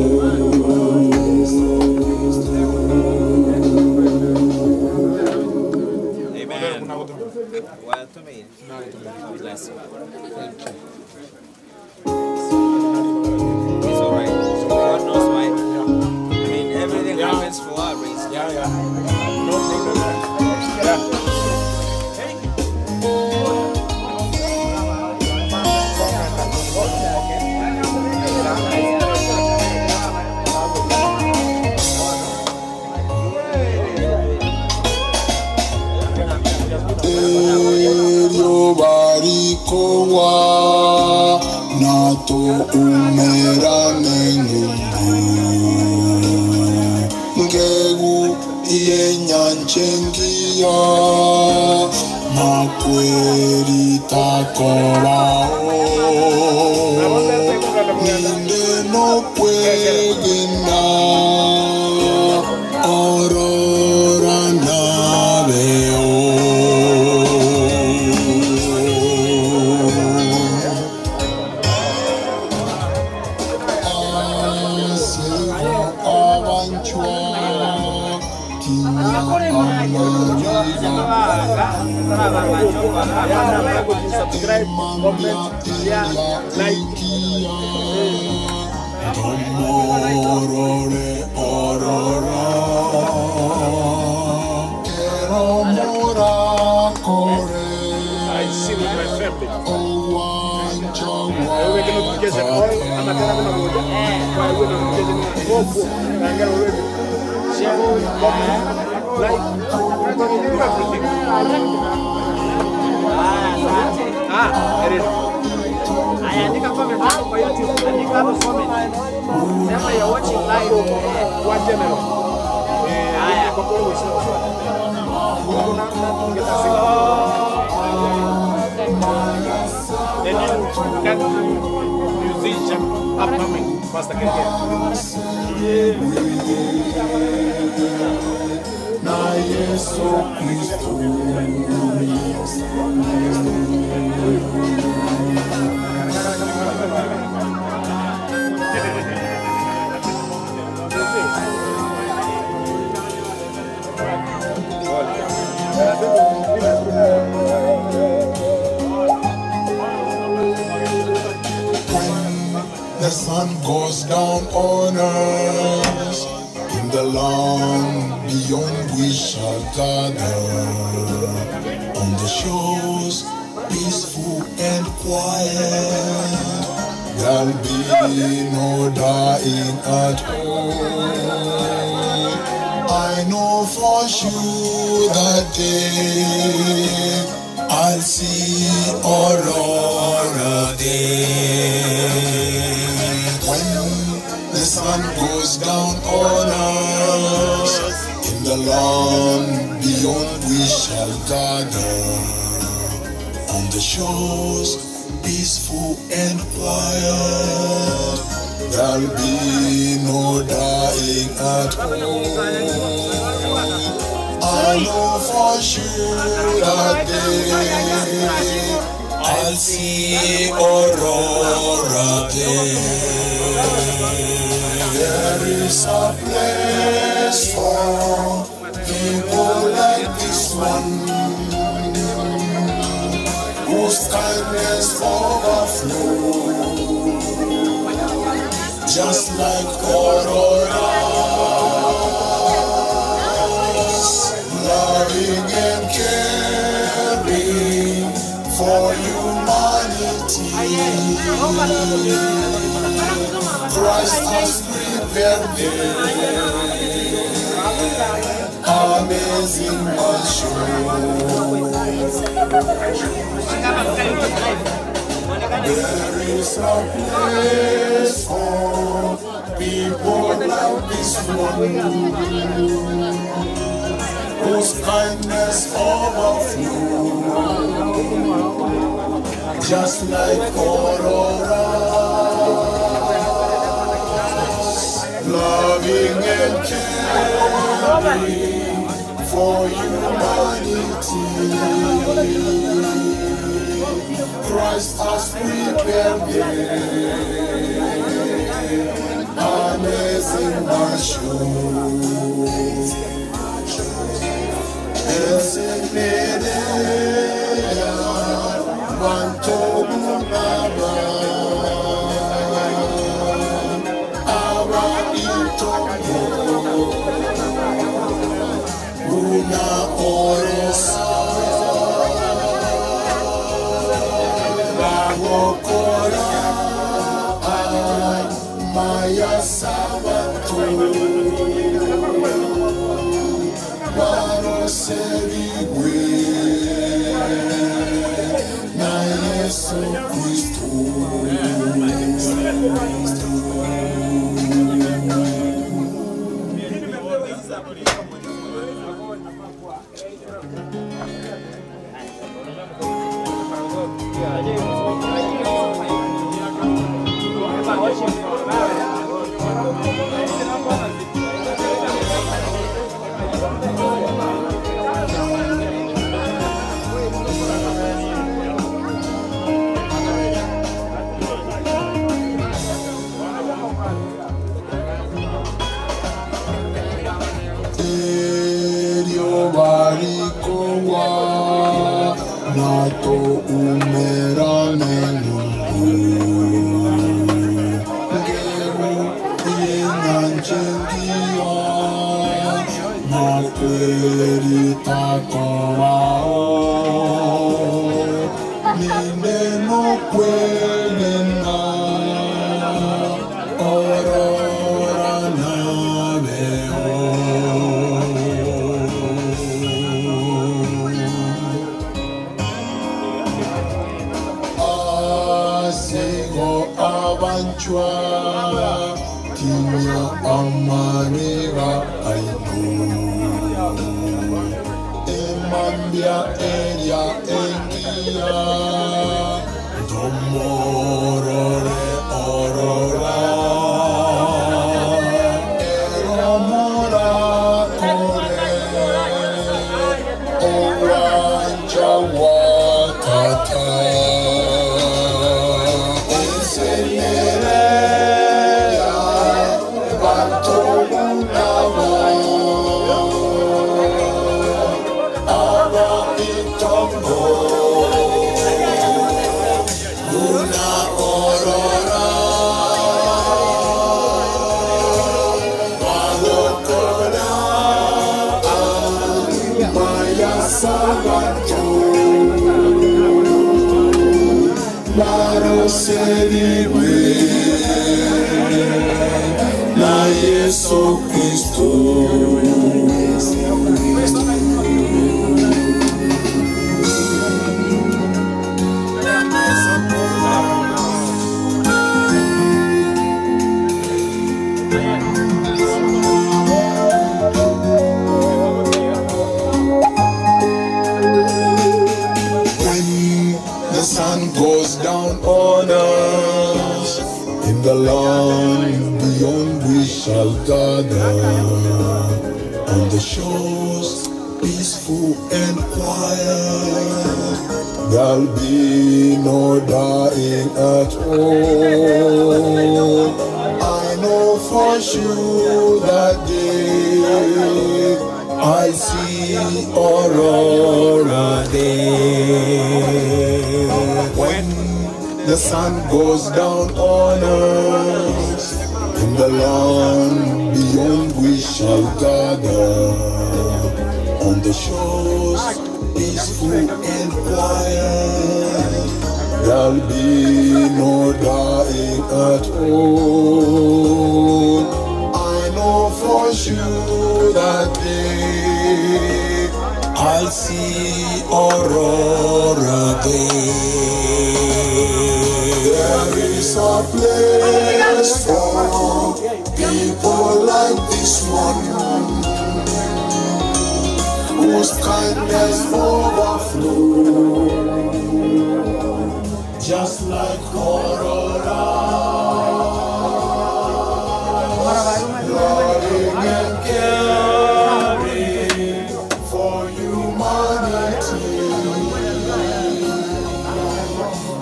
Amen. Well, to me, bless you. Thank you. It's all right. God knows why. I mean, everything happens for our reason. No problem. Barikowa nato umera nengungu ngegu iye nyanchengia makweri takorao ninde no kwegena Aurora naveo. Musician upcoming, Pastor Keke. Na Yesu Kristo. The sun goes down on us, in the land beyond we shall gather, on the shores peaceful and quiet. There'll be no dying at home. I know for sure that day I'll see Aurora there. When the sun goes down on us, in the land beyond we shall gather, on the shores peaceful and quiet. There'll be no dying at home. I know for sure that day I'll see Aurora day. There is a place for people like this one, whose kindness overflows, just like Aurora, loving and caring for humanity. Christ has prepared amazing mansion. There is a place for people like this one, whose kindness overflows, just like Aurora, loving and caring for humanity. Christ has prepared amazing mansion. peaceful and quiet. There'll be no dying at all. I know for sure that day I see Aurora Day. When the sun goes down on us, in the land beyond we shall gather, on the shores peaceful and quiet. There'll be no dying at all. I know for sure that day I'll see Aurora Day. There is a place for people like this one, whose kindness overflows, just like Aurora, loving and caring for humanity.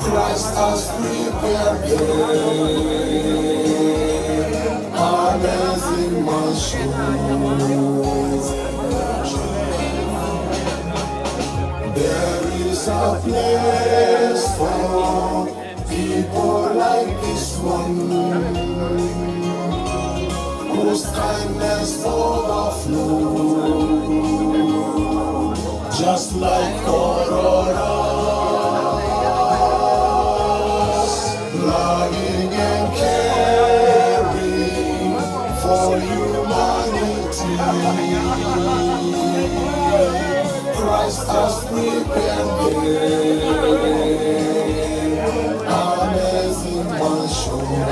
Christ has prepared amazing mansions. There is a place for people like this one, whose kindness overflows, just like Aurora, loving and caring for humanity. Christ has prepared amazing mansions.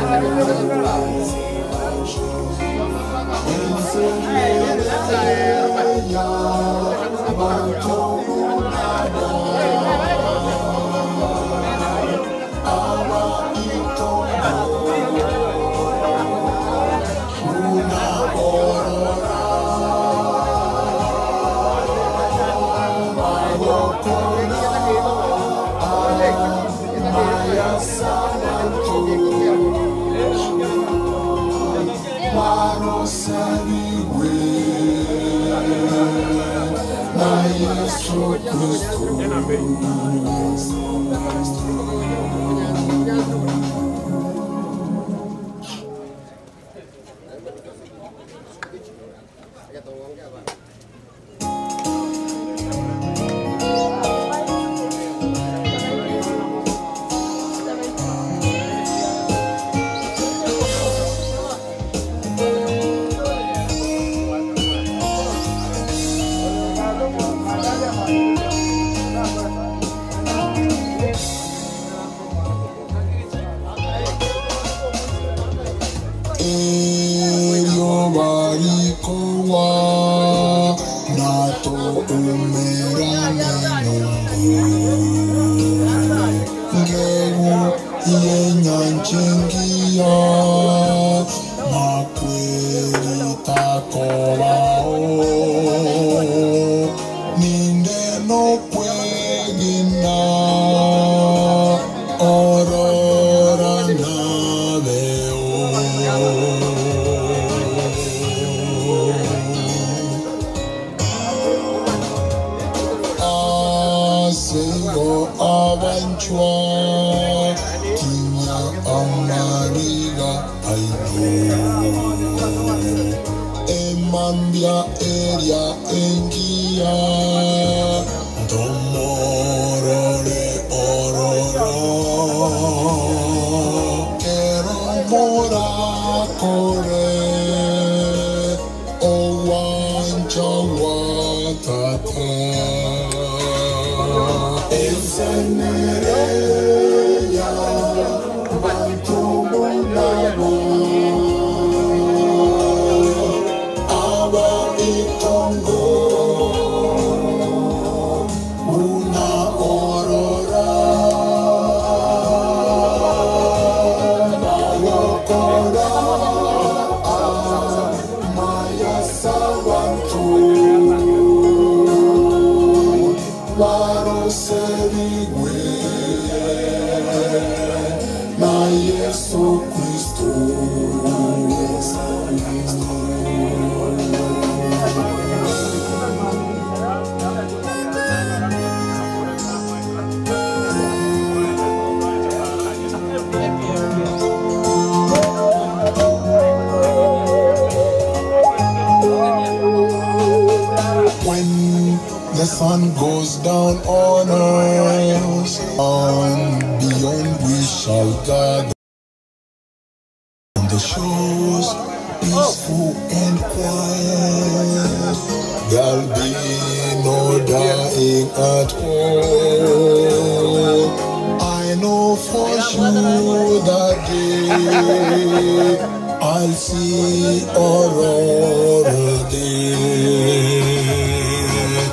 the sun goes down on us, and beyond we shall gather. On the shores, peaceful and quiet, there'll be no dying at all. I know for sure that day I'll see Aurora day.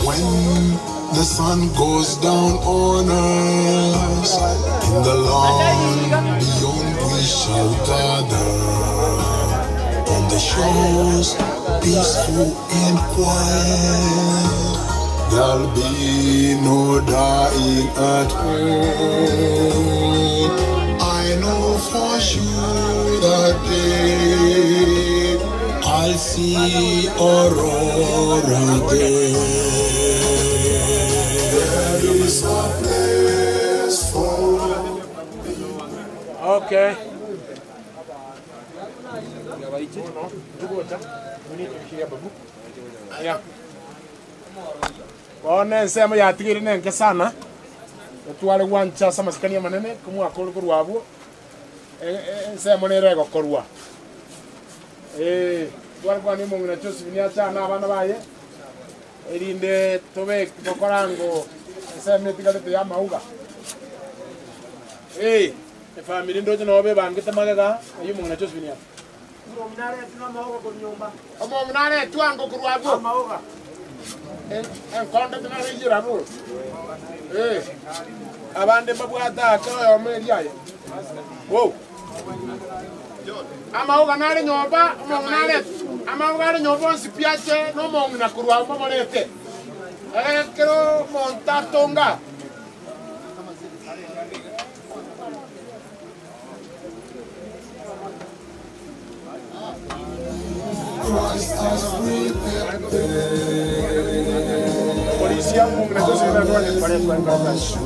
When the sun goes down on us, in the land beyond we shall gather. On the shores, peaceful and quiet, there'll be no dying at all. I know for sure that day I'll see Aurora there. There is a place for me. Okay. Bona nsema yatigire nenke sana twale wancha samasikania manene kumwa akolu kurwabo nsema nerego korwa twale kwa ni mungu na Joseph ni acha na abana baye erinde tobe kokorango nsema tigalete ya mauga family ndoje nobe bangite magaga ayu mungu na Joseph ni acha omonare twango kurwabo mauga enkonde tunarejira bro abande mabwata kayo meriaye wow amauga nare nyoba omonare amauga nyoba sipiache no mongna kurwabo morete kero montatonga Christ has prepared Policía, congresos y una nueva de pareja en cada caso.